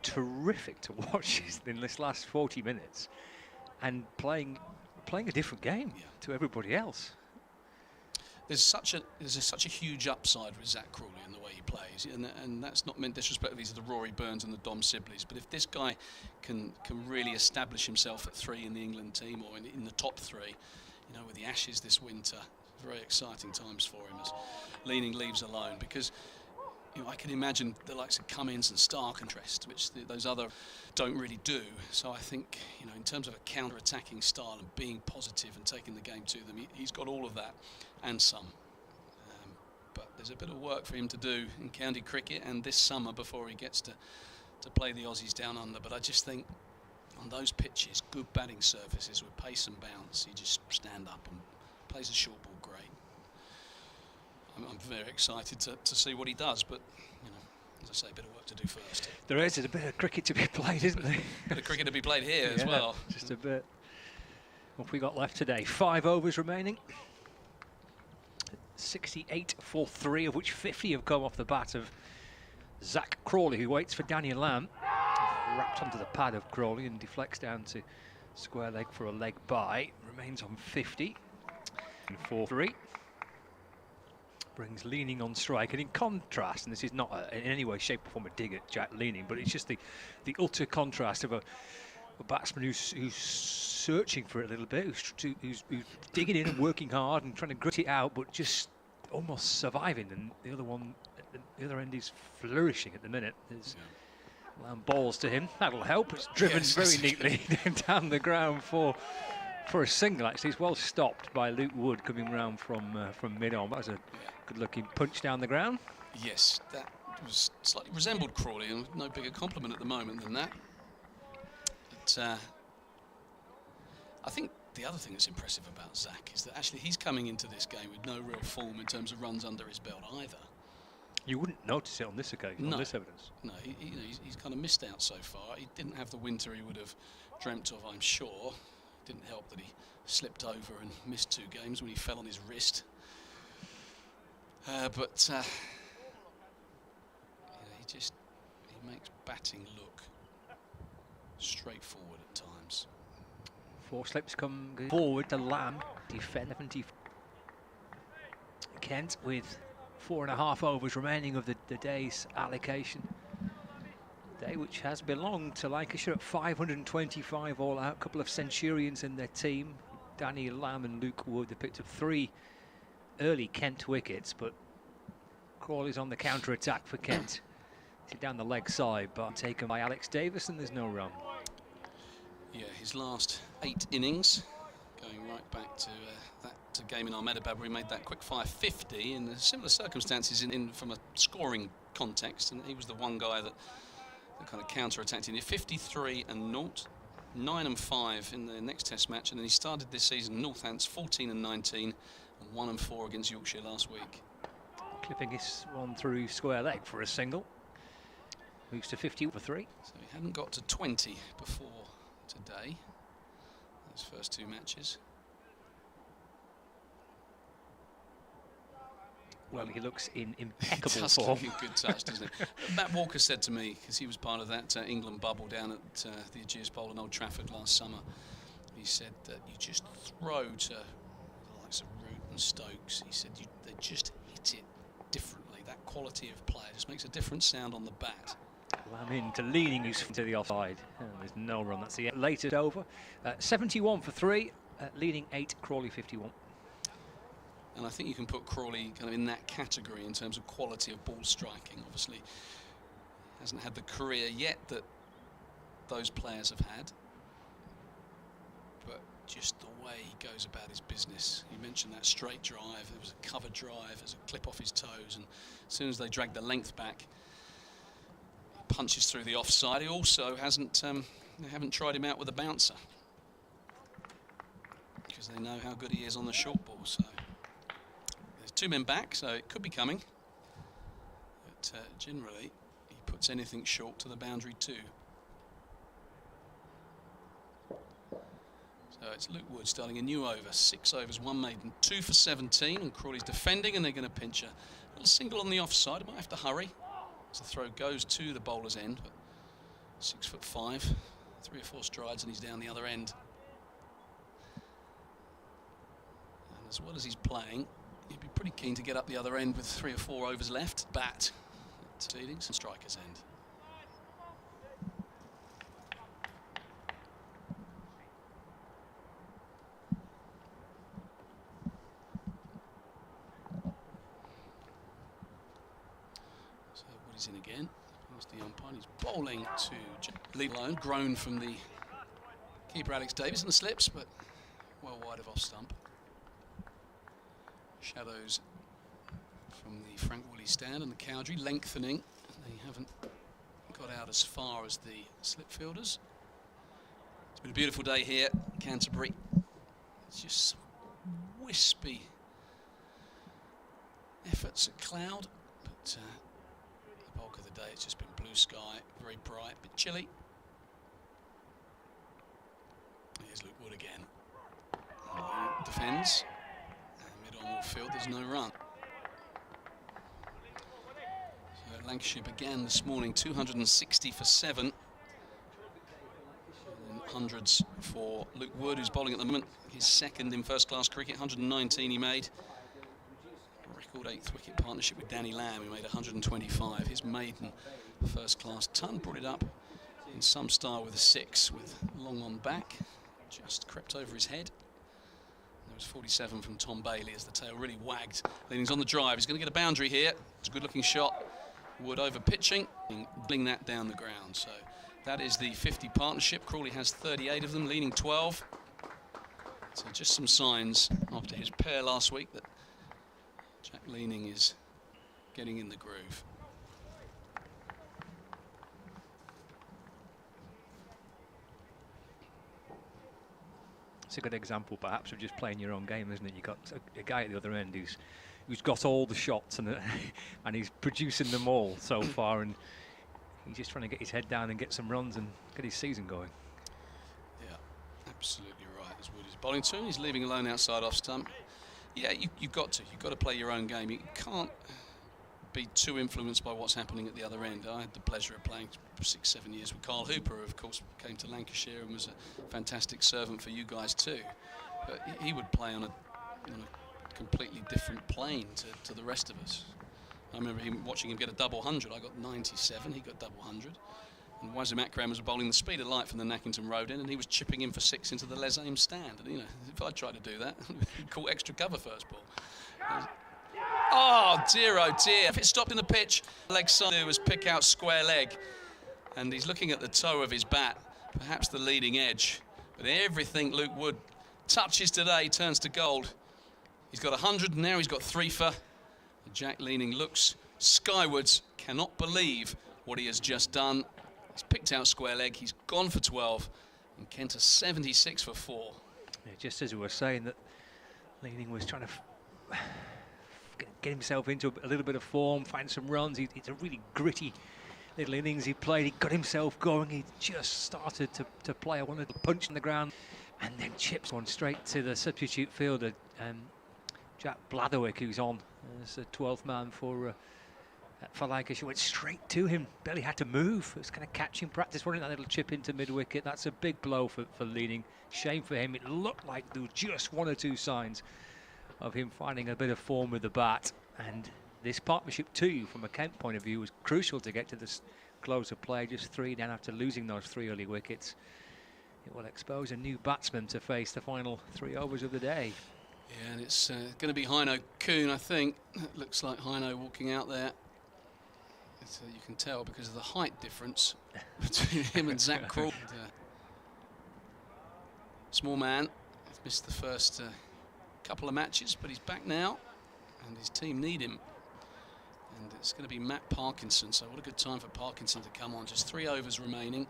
terrific to watch in this last 40 minutes, and playing a different game to everybody else. There's such a huge upside with Zach Crawley in the way he plays, and that's not meant disrespectfully to the Rory Burns and the Dom Sibleys, but if this guy can really establish himself at 3 in the England team, or in the top 3, you know, with the Ashes this winter, very exciting times for him as Leaning leaves alone, because I can imagine the likes of Cummins and Stark and Trest, which those other don't really do. So I think, in terms of a counter-attacking style and being positive and taking the game to them, he's got all of that and some. But there's a bit of work for him to do in county cricket and this summer before he gets to play the Aussies down under. But I just think on those pitches, good batting surfaces with pace and bounce, he just stand up and plays a short ball great. I'm very excited to see what he does, but as I say, a bit of work to do first. There is a bit of cricket to be played, isn't there? A bit of cricket to be played here as well. Just a bit. What have we got left today? 5 overs remaining. 68 for 3, of which 50 have come off the bat of Zach Crawley, who waits for Daniel Lamb. Wrapped onto the pad of Crawley and deflects down to square leg for a leg by. Remains on 50. And 4-3. Brings Leaning on strike, and in contrast, and this is not in any way, shape or form a dig at Jack Leaning, but it's just the utter contrast of a batsman who's searching for it a little bit, who's digging in and working hard and trying to grit it out, but just almost surviving, and the other one at the other end is flourishing at the minute. There's Lamb balls to him, that'll help. It's driven very neatly down the ground for a single. Actually, it's well stopped by Luke Wood coming round from mid-on. That was a good-looking punch down the ground. Yes, that was slightly resembled Crawley, and no bigger compliment at the moment than that. But I think the other thing that's impressive about Zach is that actually he's coming into this game with no real form in terms of runs under his belt either. You wouldn't notice it on this occasion, on this evidence. No, he's kind of missed out so far. He didn't have the winter he would have dreamt of, I'm sure. It didn't help that he slipped over and missed 2 games when he fell on his wrist. But he makes batting look straightforward at times. 4 slips come forward to Lamb. Defend 70. Kent with 4.5 overs remaining of the day's allocation. Day which has belonged to Lancashire at 525 all out. A couple of centurions in their team. Danny Lamb and Luke Wood. They picked up 3 early Kent wickets, but Crawley's on the counter-attack for Kent. Down the leg side, but taken by Alex Davis, and there's no run. Yeah, his last 8 innings, going right back to that game in Ahmedabad where he made that quick fire 50 in similar circumstances from a scoring context, and he was the one guy that kind of counter-attacked in 53 and 0, 9 and 5 in the next Test match, and then he started this season Northants 14 and 19 and 1 and 4 against Yorkshire last week. Clipping his one through square leg for a single. Moves to 50 for 3. So he hadn't got to 20 before today, those first 2 matches. Well, he looks in impeccable He does form. look in good touch, doesn't he? Matt Walker said to me, because he was part of that England bubble down at the Ageas Bowl in Old Trafford last summer, he said that you just throw to the likes of Root and Stokes. He said they just hit it differently. That quality of play just makes a different sound on the bat. Lamb into Leaning, who's to the offside. And there's no run. That's the latest over. 71 for 3. Leaning 8. Crawley 51. And I think you can put Crawley kind of in that category in terms of quality of ball striking. Obviously, hasn't had the career yet that those players have had. But just the way he goes about his business. You mentioned that straight drive. There was a cover drive. There's a clip off his toes. And as soon as they drag the length back, he punches through the offside. He also hasn't, they haven't tried him out with a bouncer, because they know how good he is on the short ball. So there's 2 men back, so it could be coming. But generally, he puts anything short to the boundary too. So it's Luke Wood starting a new over. 6 overs, 1 maiden, 2 for 17, and Crawley's defending, and they're going to pinch a little single on the offside. Might have to hurry. So the throw goes to the bowler's end, but 6'5", 3 or 4 strides, and he's down the other end. And as well as he's playing, he'd be pretty keen to get up the other end with 3 or 4 overs left. Bat at Leadings and striker's end. So He's in again. Past the umpire. He's bowling to lead alone. Grown from the keeper Alex Davis in the slips, but well wide of off stump. Shadows from the Frank Woolley stand and the Cowdrey lengthening. They haven't got out as far as the slip fielders. It's been a beautiful day here, Canterbury. It's just wispy efforts at cloud, but the bulk of the day it's just been blue sky, very bright, a bit chilly. Here's Luke Wood again. Defends. Mid-on all field, there's no run. So Lancashire began this morning 260 for 7. And hundreds for Luke Wood, who's bowling at the moment. His second in first-class cricket, 119 he made. Record 8th wicket partnership with Danny Lamb, who made 125. His maiden first-class ton brought it up in some style with a 6, with long on back. Just crept over his head. There was 47 from Tom Bailey as the tail really wagged. Leaning's on the drive. He's going to get a boundary here. It's a good-looking shot. Wood over pitching, bling that down the ground. So that is the 50 partnership. Crawley has 38 of them, Leaning 12. So just some signs after his pair last week that Jack Leaning is getting in the groove. It's a good example, perhaps, of just playing your own game, isn't it? You've got a guy at the other end who's got all the shots and and he's producing them all so far, and he's just trying to get his head down and get some runs and get his season going. Yeah, absolutely right. As Wood is bowling to him, he's leaving alone outside off stump. Yeah, you've got to play your own game. You can't be too influenced by what's happening at the other end. I had the pleasure of playing 6-7 years with Carl Hooper, who of course came to Lancashire and was a fantastic servant for you guys too. But he would play on a completely different plane to the rest of us. I remember watching him get a double 100. I got 97, he got double 100. And Wazim Akram was bowling the speed of light from the Nackington Road end, and he was chipping in for 6 into the Les Ames stand. And if I tried to do that, I'd call extra cover first ball. Oh dear, oh dear. If it stopped in the pitch, leg side was pick out square leg. And he's looking at the toe of his bat, perhaps the leading edge. But everything Luke Wood touches today turns to gold. He's got 100 and now he's got 3 for. And Jack Leaning looks skywards, cannot believe what he has just done. He's picked out square leg, he's gone for 12. And Kent is 76 for 4. Yeah, just as we were saying that Leaning was trying to get himself into a little bit of form, find some runs. It's a really gritty little innings he played. He got himself going. He just started to play. I wanted to punch in the ground and then chips one straight to the substitute fielder, Jack Blatherwick, who's on as the 12th man for Lancashire. Went straight to him. Barely had to move. It was kind of catching practice, running that little chip into mid-wicket. That's a big blow for Leaning. Shame for him. It looked like there were just 1 or 2 signs of him finding a bit of form with the bat, and this partnership too, from a Kent point of view, was crucial to get to this close of play. Just 3 down after losing those 3 early wickets. It will expose a new batsman to face the final 3 overs of the day. Yeah, and it's going to be Heino Kuhn, I think. It looks like Heino walking out there. You can tell because of the height difference between him and Zach Crawley. Small man, he's missed the first couple of matches, but he's back now and his team need him. And it's going to be Matt Parkinson, so what a good time for Parkinson to come on. Just 3 overs remaining.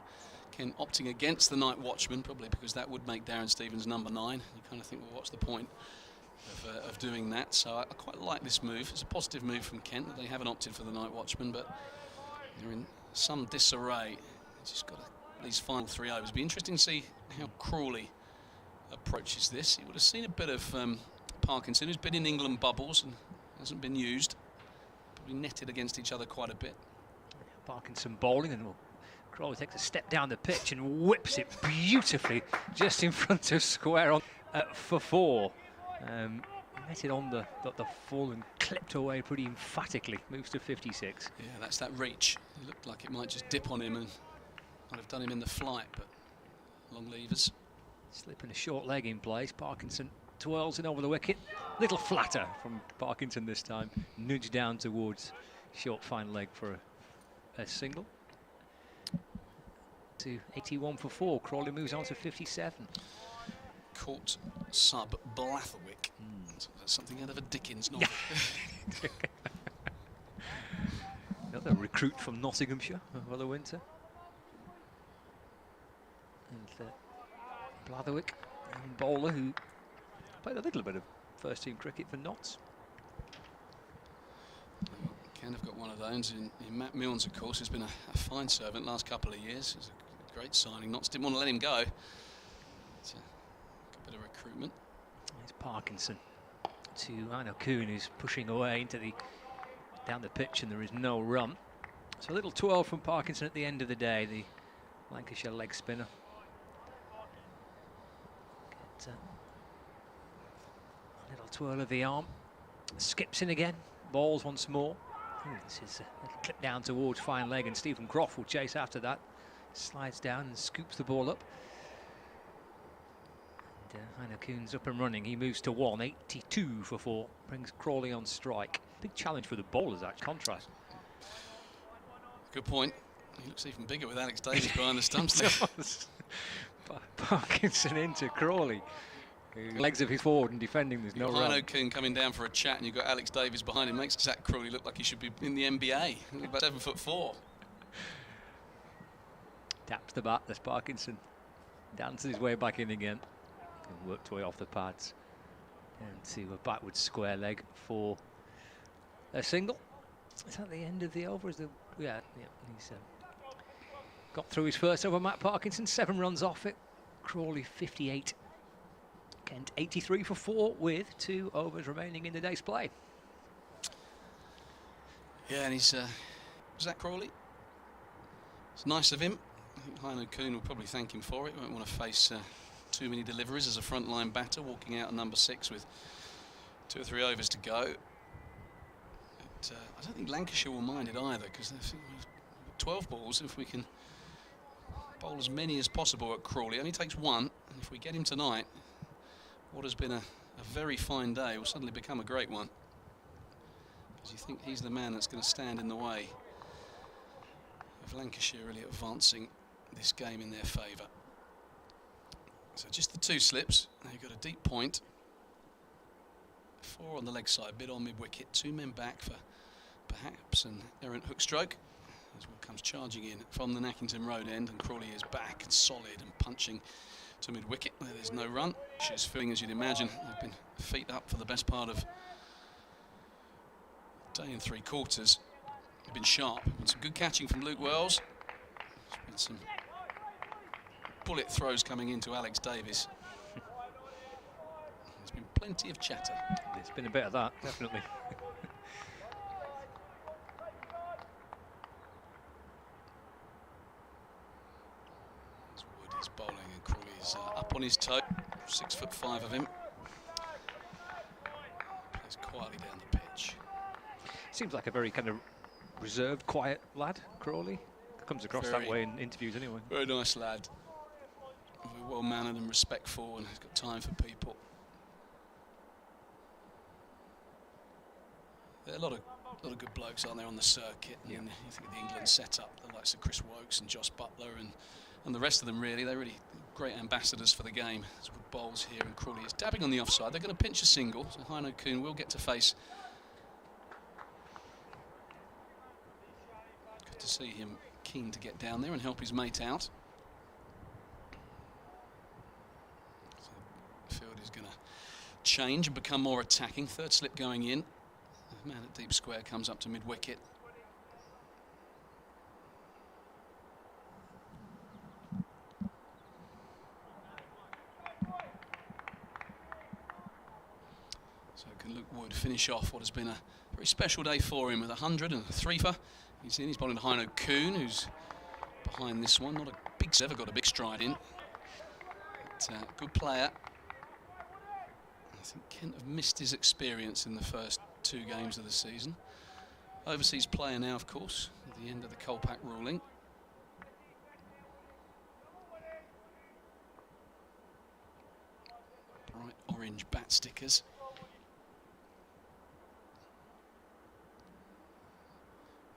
Ken opting against the night watchman, probably because that would make Darren Stevens number 9. You kind of think, well, what's the point of doing that? So I quite like this move. It's a positive move from Kent that they haven't opted for the night watchman, but they're in some disarray. They've just got these final 3 overs. It'll be interesting to see how Crawley approaches this. He would have seen a bit of Parkinson, who's been in England bubbles and hasn't been used. Probably netted against each other quite a bit. Parkinson bowling, and Crawley takes a step down the pitch and whips it beautifully just in front of square on for 4. Netted on the full and clipped away pretty emphatically. Moves to 56. Yeah, that's that reach. It looked like it might just dip on him and might have done him in the flight, but long levers. Slipping a short leg in place. Parkinson twirls in over the wicket. Little flatter from Parkinson this time. Nudged down towards short fine leg for a single. To 81 for 4. Crawley moves on to 57. Court sub Blatherwick. So that's something out of a Dickens novel. Another recruit from Nottinghamshire over the winter. And Blatherwick, a bowler who played a little bit of first-team cricket for Notts. Can have got one of those in Matt Milnes, of course, who's been a fine servant last couple of years. It's a great signing. Notts didn't want to let him go. It's a good bit of recruitment. It's Parkinson to Aino Kuhn, who's pushing away down the pitch, and there is no run. So a little 12 from Parkinson at the end of the day, the Lancashire leg spinner. Get a little twirl of the arm. Skips in again. Balls once more. This is a little clip down towards fine leg, and Stephen Croft will chase after that. Slides down and scoops the ball up. Aino Kuhn's up and running. He moves to 182 for 4. Brings Crawley on strike. Big challenge for the bowlers, actually. Contrast. Good point. He looks even bigger with Alex Davies behind the stumps there. Parkinson into Crawley. Legs of his forward and defending, there's no run. Aino Kuhn coming down for a chat, and you've got Alex Davies behind him. Makes Zach Crawley look like he should be in the NBA. About 7'4". Taps the bat, there's Parkinson. Dances his way back in again. And worked way off the pads. And to a backward square leg for a single. Is that the end of the over? Yeah, he's got through his first over. Matt Parkinson, 7 runs off it. Crawley 58. Kent 83 for 4 with 2 overs remaining in the day's play. Yeah, and he's Zach Crawley. It's nice of him. I think Aino Kuhn will probably thank him for it. Won't want to face too many deliveries as a frontline batter, walking out at number 6 with 2 or 3 overs to go. But, I don't think Lancashire will mind it either, because they've 12 balls. If we can bowl as many as possible at Crawley, it only takes 1. And if we get him tonight, what has been a very fine day will suddenly become a great one. Because you think he's the man that's going to stand in the way of Lancashire really advancing this game in their favour. So just the 2 slips. They've got a deep point. 4 on the leg side, bit on mid-wicket. 2 men back for perhaps an errant hook stroke. As Will comes charging in from the Nackington Road end, and Crawley is back and solid and punching to mid-wicket where there's no run. She's feeling, as you'd imagine, they've been feet up for the best part of a day and 3 quarters. They've been sharp. And some good catching from Luke Wells. There's been some bullet throws coming into Alex Davies. There's been plenty of chatter. There's been a bit of that, definitely. Wood is bowling and Crawley's up on his toe. 6'5" of him. Plays quietly down the pitch. Seems like a very kind of reserved, quiet lad, Crawley. Comes across that way in interviews anyway. Very nice lad. Very well mannered and respectful, and has got time for people. There are a lot of good blokes, aren't there, on the circuit? Yeah. And you think of the England setup, the likes of Chris Wokes and Josh Butler and the rest of them, really. They're really great ambassadors for the game. As Wood bowls here, and Crawley is dabbing on the offside. They're going to pinch a single, so Aino Kuhn will get to face. Good to see him keen to get down there and help his mate out. So the field is going to change and become more attacking. 3rd slip going in. The man at deep square comes up to mid-wicket. So can Luke Wood finish off what has been a very special day for him with 100 and a 3-fer. He's in, he's bowling to Aino Kuhn, who's behind this one. Not a big server, got a big stride in. But, good player. I think Kent have missed his experience in the first 2 games of the season. Overseas player now, of course, at the end of the Colpack ruling. Bright orange bat stickers.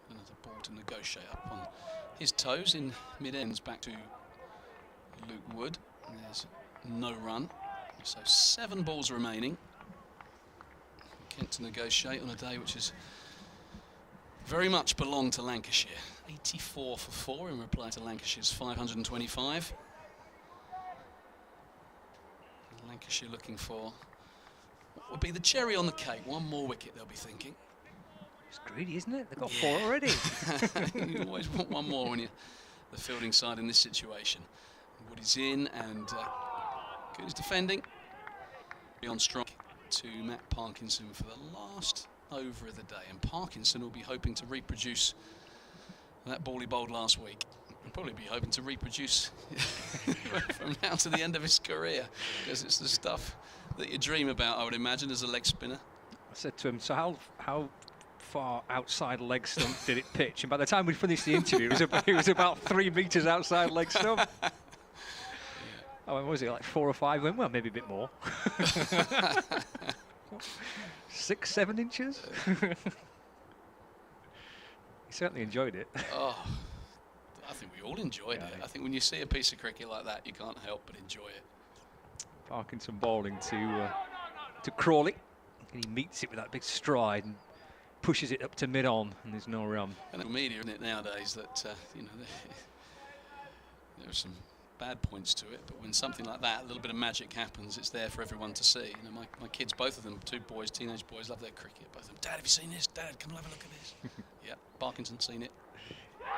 Another ball to negotiate up on his toes in mid-ends back to Luke Wood. And there's no run. So 7 balls remaining. Kent to negotiate on a day which is very much belonged to Lancashire. 84 for 4 in reply to Lancashire's 525. And Lancashire looking for what would be the cherry on the cake. 1 more wicket, they'll be thinking. It's greedy, isn't it? They've got 4 already. You always want 1 more when you're the fielding side in this situation. Wood is in and Good is defending. On strike to Matt Parkinson for the last over of the day, and Parkinson will be hoping to reproduce that ball he bowled last week. He'll probably be hoping to reproduce from now to the end of his career, because it's the stuff that you dream about, I would imagine, as a leg spinner. I said to him, so how far outside leg stump did it pitch? And by the time we finished the interview, it was about 3 metres outside leg stump. Oh, what was it, like 4 or 5? Well, maybe a bit more. 6, 7 inches? He certainly enjoyed it. Oh, I think we all enjoyed it. I think when you see a piece of cricket like that, you can't help but enjoy it. Parkinson bowling to Crawley, and he meets it with that big stride and pushes it up to mid-on, and there's no run. And the media, isn't it, nowadays, that you know, there are some bad points to it, but when something like that, a little bit of magic happens, it's there for everyone to see. You know, my kids, both of them, 2 boys, teenage boys, love their cricket. Both of them, Dad, have you seen this? Dad, come and have a look at this. Yeah, Parkinson's seen it.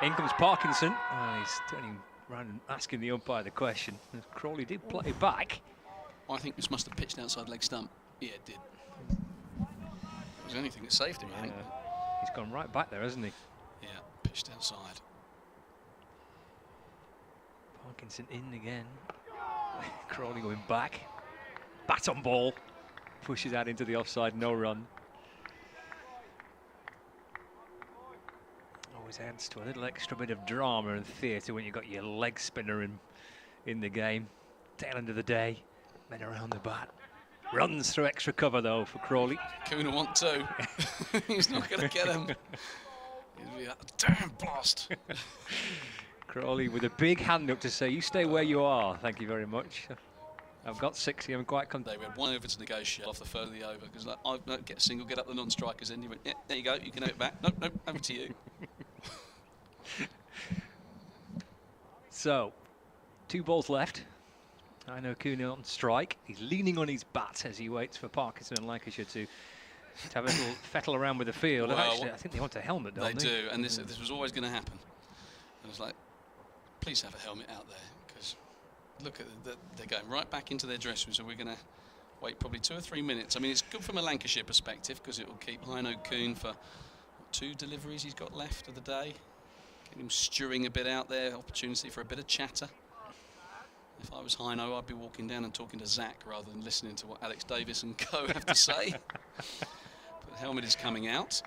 In comes Parkinson. Oh, he's turning around and asking the umpire the question. Crawley did play back. I think this must have pitched outside leg stump. Yeah, it did. It was the only thing that saved him, I think. He's gone right back there, hasn't he? Yeah, pitched outside. Parkinson in again. Crawley going back. Bat on ball. Pushes out into the offside, no run. Always adds to a little extra bit of drama and theatre when you've got your leg spinner in the game. Tail end of the day. Men around the bat. Runs through extra cover though for Crawley. Coon will want 2. He's not going to get him. He'll be like, damn blast. Crawley with a big hand up to say, you stay where you are, thank you very much. I've got 60, I'm quite content. We had 1 over to negotiate off the further the over, because like, I don't get a single, get up the non-strikers, and you went, yeah, there you go, you can have it back. Nope, nope, over to you. So, 2 balls left. I know Coon on strike. He's leaning on his bat as he waits for Parkinson and Lancashire to have a little fettle around with the field. Well, actually, I think they want a helmet, don't they? They do, and this was always going to happen. And it's like, please have a helmet out there, because look at they're going right back into their dressing room, so we're going to wait probably 2 or 3 minutes. I mean, it's good from a Lancashire perspective, because it will keep Heino Coon for 2 deliveries he's got left of the day. Get him stewing a bit out there, opportunity for a bit of chatter. If I was Heino, I'd be walking down and talking to Zach rather than listening to what Alex Davis and co have to say. But the helmet is coming out.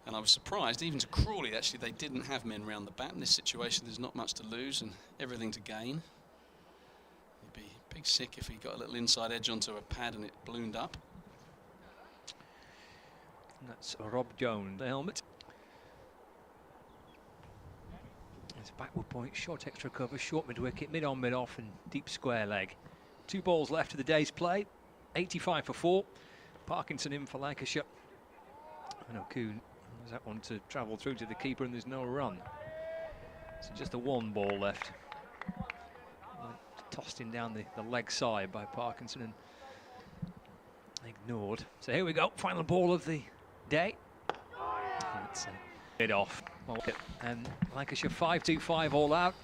And I was surprised, even to Crawley, actually, they didn't have men round the bat. In this situation, there's not much to lose and everything to gain. He'd be big sick if he got a little inside edge onto a pad and it ballooned up. And that's Rob Jones, the helmet. It's backward point, short extra cover, short mid-wicket, mid-on, mid-off, and deep square leg. 2 balls left of the day's play. 85 for 4. Parkinson in for Lancashire. I know Coon has that one to travel through to the keeper, and there's no run. So just the 1 ball left. Tossed in down the leg side by Parkinson and ignored. So here we go, final ball of the day. It's mid off. And Lancashire 5-2-5 all out.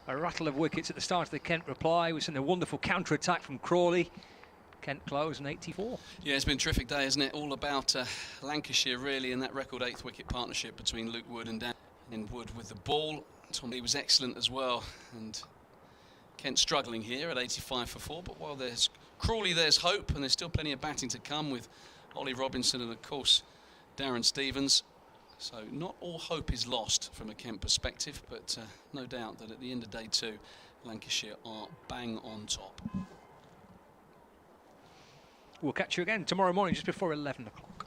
A rattle of wickets at the start of the Kent reply. We've seen a wonderful counter-attack from Crawley. Kent close in 84. Yeah, it's been a terrific day, isn't it? All about Lancashire, really, and that record 8th wicket partnership between Luke Wood and Dan. And Wood with the ball. Tommy was excellent as well. And Kent struggling here at 85 for 4. But while there's Crawley, there's hope, and there's still plenty of batting to come with Ollie Robinson and, of course, Darren Stevens. So not all hope is lost from a Kent perspective, but no doubt that at the end of day 2, Lancashire are bang on top. We'll catch you again tomorrow morning just before 11 o'clock.